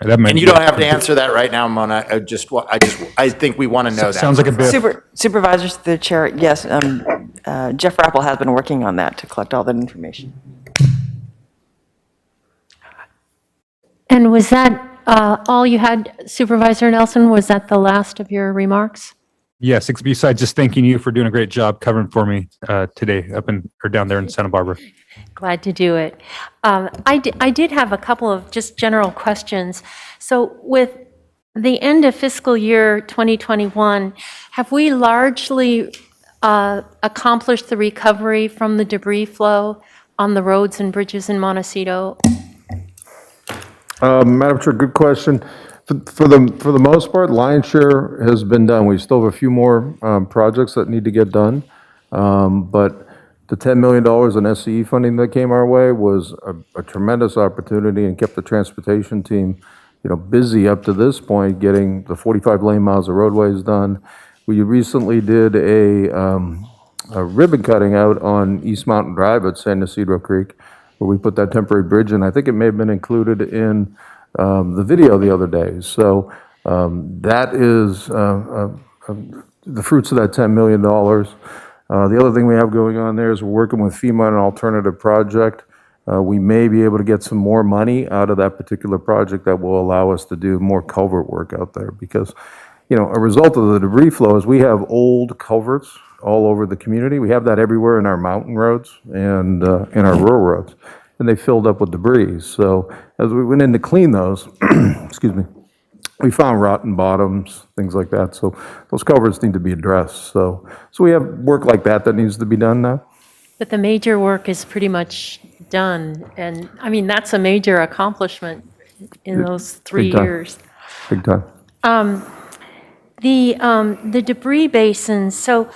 And you don't have to answer that right now, Mona. I think we want to know that. Sounds like a bit. Supervisors, the chair, yes, Jeff Rappel has been working on that to collect all that information. And was that all you had, Supervisor Nelson? Was that the last of your remarks? Yes, besides just thanking you for doing a great job covering for me today down there in Santa Barbara. Glad to do it. I did have a couple of just general questions. So with the end of fiscal year 2021, have we largely accomplished the recovery from the debris flow on the roads and bridges in Montecito? Madam Chair, good question. For the most part, lion's share has been done. We still have a few more projects that need to get done, but the $10 million in SCE funding that came our way was a tremendous opportunity and kept the transportation team, busy up to this point, getting the 45 lane miles of roadways done. We recently did a ribbon cutting out on East Mountain Drive at San Ysidro Creek, where we put that temporary bridge in. I think it may have been included in the video the other day. So that is the fruits of that $10 million. The other thing we have going on there is we're working with FEMA on an alternative project. We may be able to get some more money out of that particular project that will allow us to do more culvert work out there because, a result of the debris flow is we have old culverts all over the community. We have that everywhere in our mountain roads and in our rural roads, and they filled up with debris. So as we went in to clean those, excuse me, we found rotten bottoms, things like that. So those culverts need to be addressed. So we have work like that needs to be done now. But the major work is pretty much done. And I mean, that's a major accomplishment in those 3 years. Big time. The debris basins, so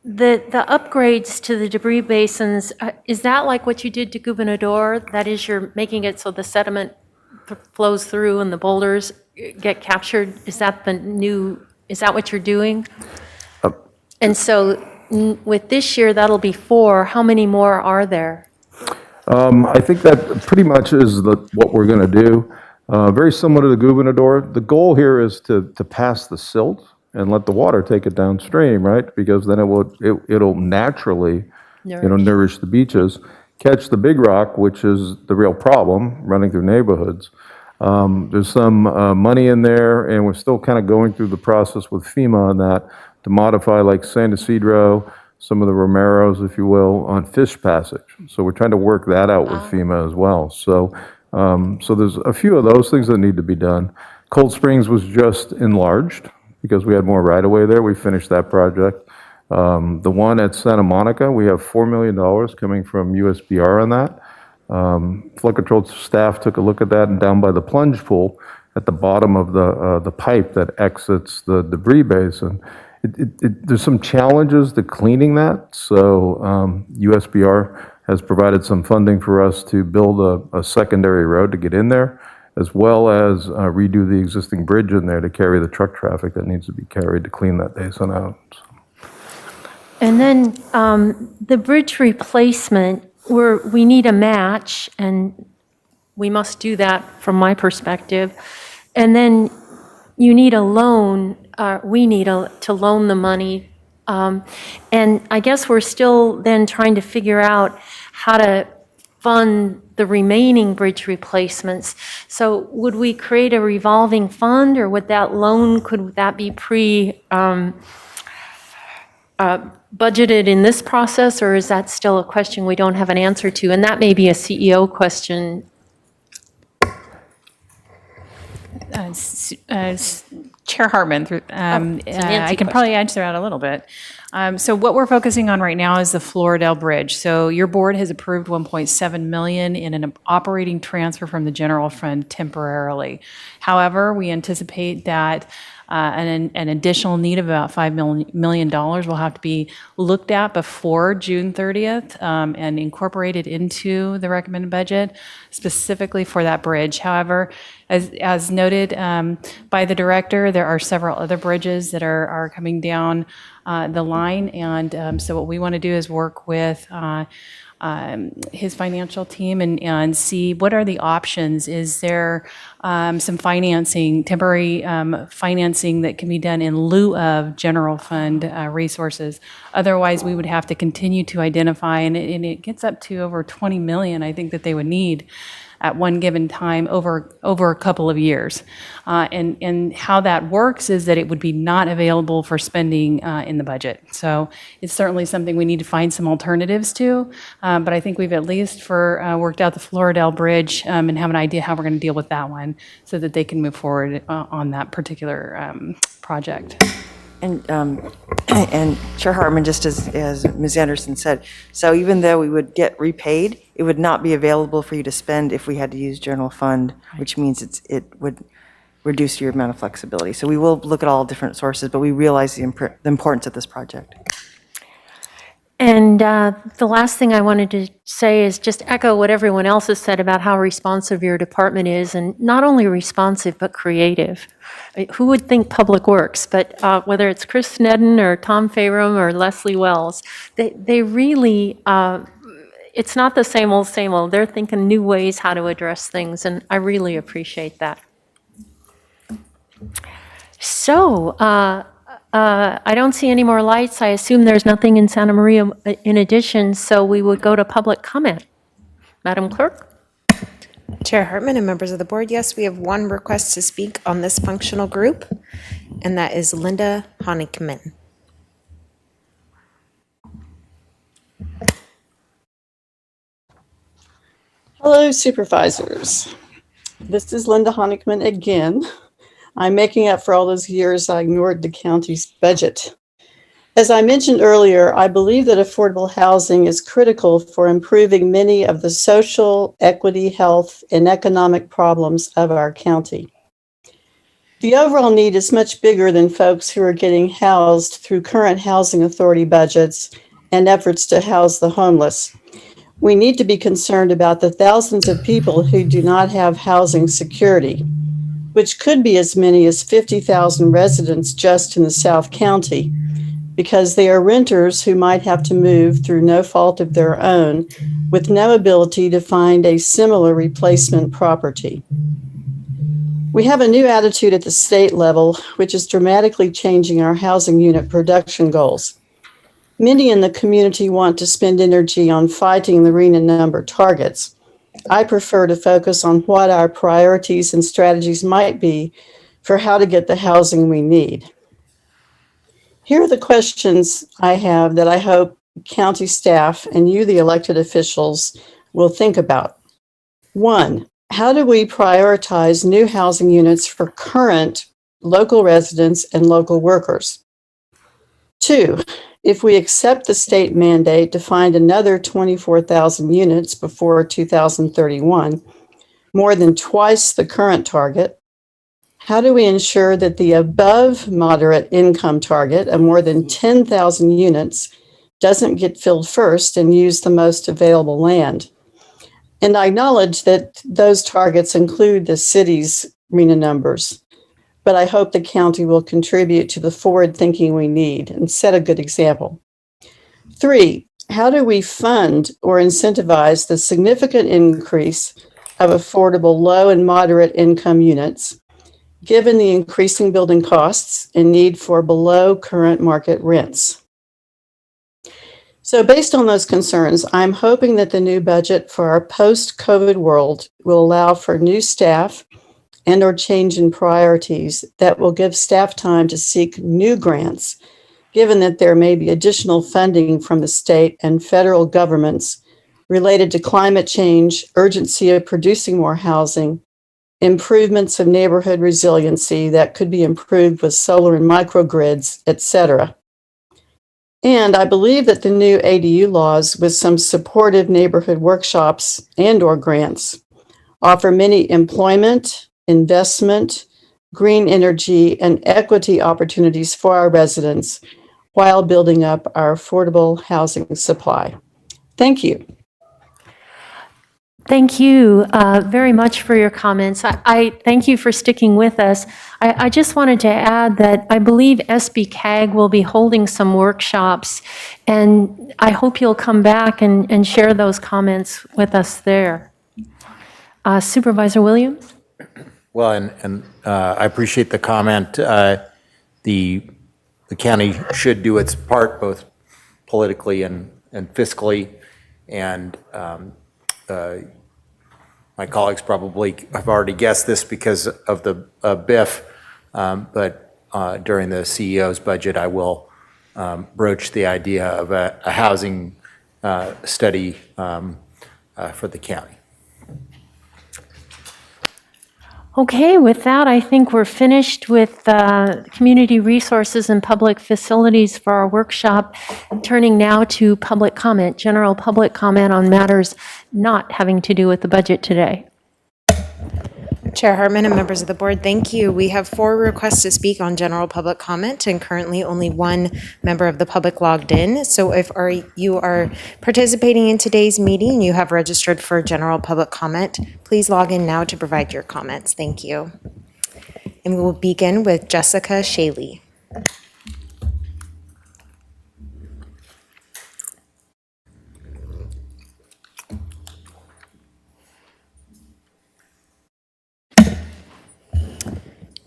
the upgrades to the debris basins, is that like what you did to Gubernador? That is, you're making it so the sediment flows through and the boulders get captured? Is that what you're doing? And so with this year, that'll be 4. How many more are there? I think that pretty much is what we're going to do. Very similar to the Gubernador. The goal here is to pass the silt and let the water take it downstream, right? Because then it'll naturally, nourish the beaches. Catch the big rock, which is the real problem, running through neighborhoods. There's some money in there, and we're still kind of going through the process with FEMA on that to modify, like San Ysidro, some of the Romeros, if you will, on fish passage. So we're trying to work that out with FEMA as well. So there's a few of those things that need to be done. Cold Springs was just enlarged because we had more right-of-way there. We finished that project. The one at Santa Monica, we have $4 million coming from USBR on that. Flood control staff took a look at that, and down by the plunge pool at the bottom of the pipe that exits the debris basin, there's some challenges to cleaning that. So USBR has provided some funding for us to build a secondary road to get in there, as well as redo the existing bridge in there to carry the truck traffic that needs to be carried to clean that basin out. And then the bridge replacement, we need a match, and we must do that from my perspective. And then you need a loan, we need to loan the money. And I guess we're still then trying to figure out how to fund the remaining bridge replacements. So would we create a revolving fund, or would that loan, could that be budgeted in this process, or is that still a question we don't have an answer to? And that may be a CEO question. Chair Hartman, I can probably answer that a little bit. So what we're focusing on right now is the Floridel Bridge. So your board has approved 1.7 million in an operating transfer from the general fund temporarily. However, we anticipate that an additional need of about $5 million will have to be looked at before June 30th and incorporated into the recommended budget specifically for that bridge. However, as noted by the director, there are several other bridges that are coming down the line. And so what we want to do is work with his financial team and see what are the options. Is there some financing, temporary financing that can be done in lieu of general fund resources? Otherwise, we would have to continue to identify, and it gets up to over 20 million, I think, that they would need at one given time over a couple of years. And how that works is that it would be not available for spending in the budget. So it's certainly something we need to find some alternatives to, but I think we've at least worked out the Floridel Bridge and have an idea how we're going to deal with that one so that they can move forward on that particular project. And Chair Hartman, just as Ms. Anderson said, so even though we would get repaid, it would not be available for you to spend if we had to use general fund, which means it would reduce your amount of flexibility. So we will look at all different sources, but we realize the importance of this project. And the last thing I wanted to say is just echo what everyone else has said about how responsive your department is, and not only responsive, but creative. Who would think Public Works? But whether it's Chris Sneddon or Tom Fayram or Leslie Wells, they really, it's not the same old, same old. They're thinking new ways how to address things, and I really appreciate that. So, I don't see any more lights. I assume there's nothing in Santa Maria in addition, so we would go to public comment. Madam Clerk? Chair Hartman and members of the board, yes, we have one request to speak on this functional group, and that is Linda Honigman. Hello, Supervisors. This is Linda Honigman again. I'm making up for all those years I ignored the county's budget. As I mentioned earlier, I believe that affordable housing is critical for improving many of the social, equity, health, and economic problems of our county. The overall need is much bigger than folks who are getting housed through current housing authority budgets and efforts to house the homeless. We need to be concerned about the thousands of people who do not have housing security, which could be as many as 50,000 residents just in the South County, because they are renters who might have to move through no fault of their own with no ability to find a similar replacement property. We have a new attitude at the state level, which is dramatically changing our housing unit production goals. Many in the community want to spend energy on fighting the RHNA number targets. I prefer to focus on what our priorities and strategies might be for how to get the housing we need. Here are the questions I have that I hope county staff and you, the elected officials, will think about. 1, how do we prioritize new housing units for current local residents and local workers? 2, if we accept the state mandate to find another 24,000 units before 2031, more than twice the current target, how do we ensure that the above moderate income target of more than 10,000 units doesn't get filled first and use the most available land? And I acknowledge that those targets include the city's RHNA numbers, but I hope the county will contribute to the forward thinking we need and set a good example. 3, how do we fund or incentivize the significant increase of affordable low and moderate income units, given the increasing building costs and need for below current market rents? So based on those concerns, I'm hoping that the new budget for our post-COVID world will allow for new staff and or change in priorities that will give staff time to seek new grants, given that there may be additional funding from the state and federal governments related to climate change, urgency of producing more housing, improvements of neighborhood resiliency that could be improved with solar and microgrids, etc. And I believe that the new ADU laws with some supportive neighborhood workshops and/or grants offer many employment, investment, green energy, and equity opportunities for our residents while building up our affordable housing supply. Thank you. Thank you very much for your comments. I thank you for sticking with us. I just wanted to add that I believe SB CAG will be holding some workshops, and I hope you'll come back and share those comments with us there. Supervisor Williams? Well, and I appreciate the comment. The county should do its part, both politically and fiscally, and my colleagues probably have already guessed this because of the BIF, but during the CEO's budget, I will broach the idea of a housing study for the county. Okay, with that, I think we're finished with community resources and public facilities for our workshop. Turning now to public comment, general public comment on matters not having to do with the budget today. Chair Hartman and members of the board, thank you. We have 4 requests to speak on general public comment, and currently only 1 member of the public logged in. So if you are participating in today's meeting, you have registered for general public comment, please log in now to provide your comments. Thank you. And we will begin with Jessica Shaley.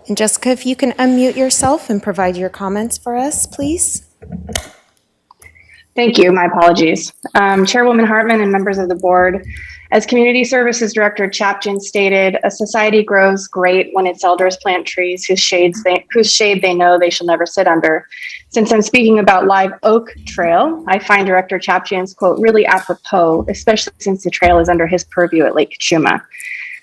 And Jessica, if you can unmute yourself and provide your comments for us, please. Thank you. My apologies. Chairwoman Hartman and members of the board, as Community Services Director Chapkin stated, a society grows great when its elders plant trees whose shade they know they shall never sit under. Since I'm speaking about Live Oak Trail, I find Director Chapkin's quote really apropos, especially since the trail is under his purview at Lake Kachuma.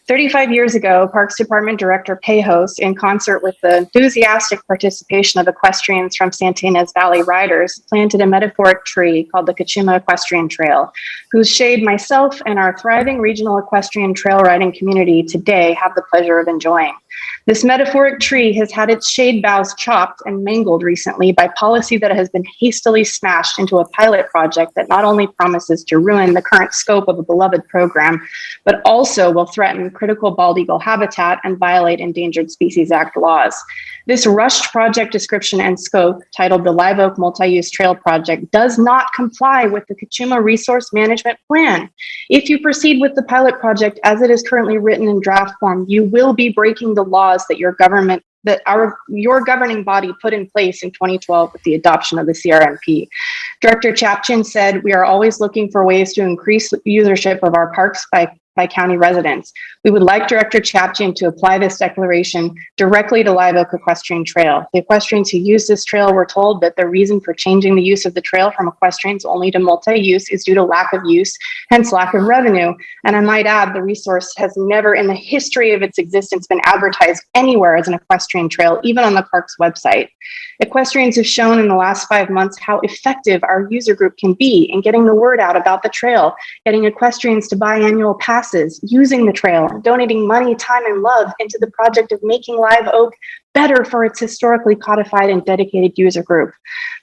35 years ago, Parks Department Director Pejos, in concert with the enthusiastic participation of equestrians from Santa Ynez Valley riders, planted a metaphoric tree called the Kachuma Equestrian Trail, whose shade myself and our thriving regional equestrian trail riding community today have the pleasure of enjoying. This metaphoric tree has had its shade boughs chopped and mangled recently by policy that has been hastily smashed into a pilot project that not only promises to ruin the current scope of a beloved program, but also will threaten critical bald eagle habitat and violate Endangered Species Act laws. This rushed project description and scope, titled the Live Oak Multi-Use Trail Project, does not comply with the Kachuma Resource Management Plan. If you proceed with the pilot project as it is currently written in draft form, you will be breaking the laws that your governing body put in place in 2012 with the adoption of the CRMP. Director Chapkin said, "We are always looking for ways to increase usership of our parks by county residents. We would like Director Chapkin to apply this declaration directly to Live Oak Equestrian Trail. The equestrians who use this trail were told that the reason for changing the use of the trail from equestrians only to multi-use is due to lack of use, hence lack of revenue. And I might add, the resource has never in the history of its existence been advertised anywhere as an equestrian trail, even on the park's website. Equestrians have shown in the last 5 months how effective our user group can be in getting the word out about the trail, getting equestrians to buy annual passes, using the trail, and donating money, time, and love into the project of making Live Oak better for its historically codified and dedicated user group.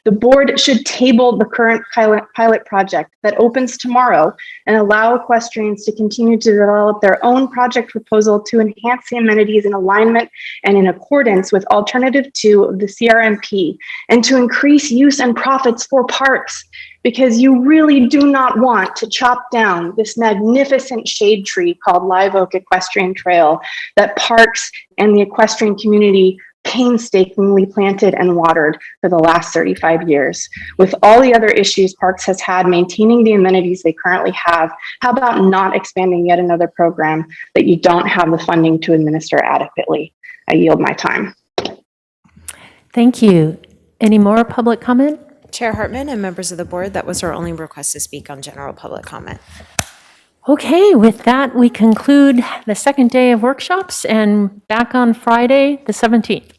The board should table the current pilot project that opens tomorrow and allow equestrians to continue to develop their own project proposal to enhance the amenities in alignment and in accordance with Alternative 2 of the CRMP, and to increase use and profits for parks, because you really do not want to chop down this magnificent shade tree called Live Oak Equestrian Trail that parks and the equestrian community painstakingly planted and watered for the last 35 years. With all the other issues Parks has had maintaining the amenities they currently have, how about not expanding yet another program that you don't have the funding to administer adequately? I yield my time. Thank you. Any more public comment? Chair Hartman and members of the board, that was our only request to speak on general public comment. Okay, with that, we conclude the second day of workshops and back on Friday, the 17th.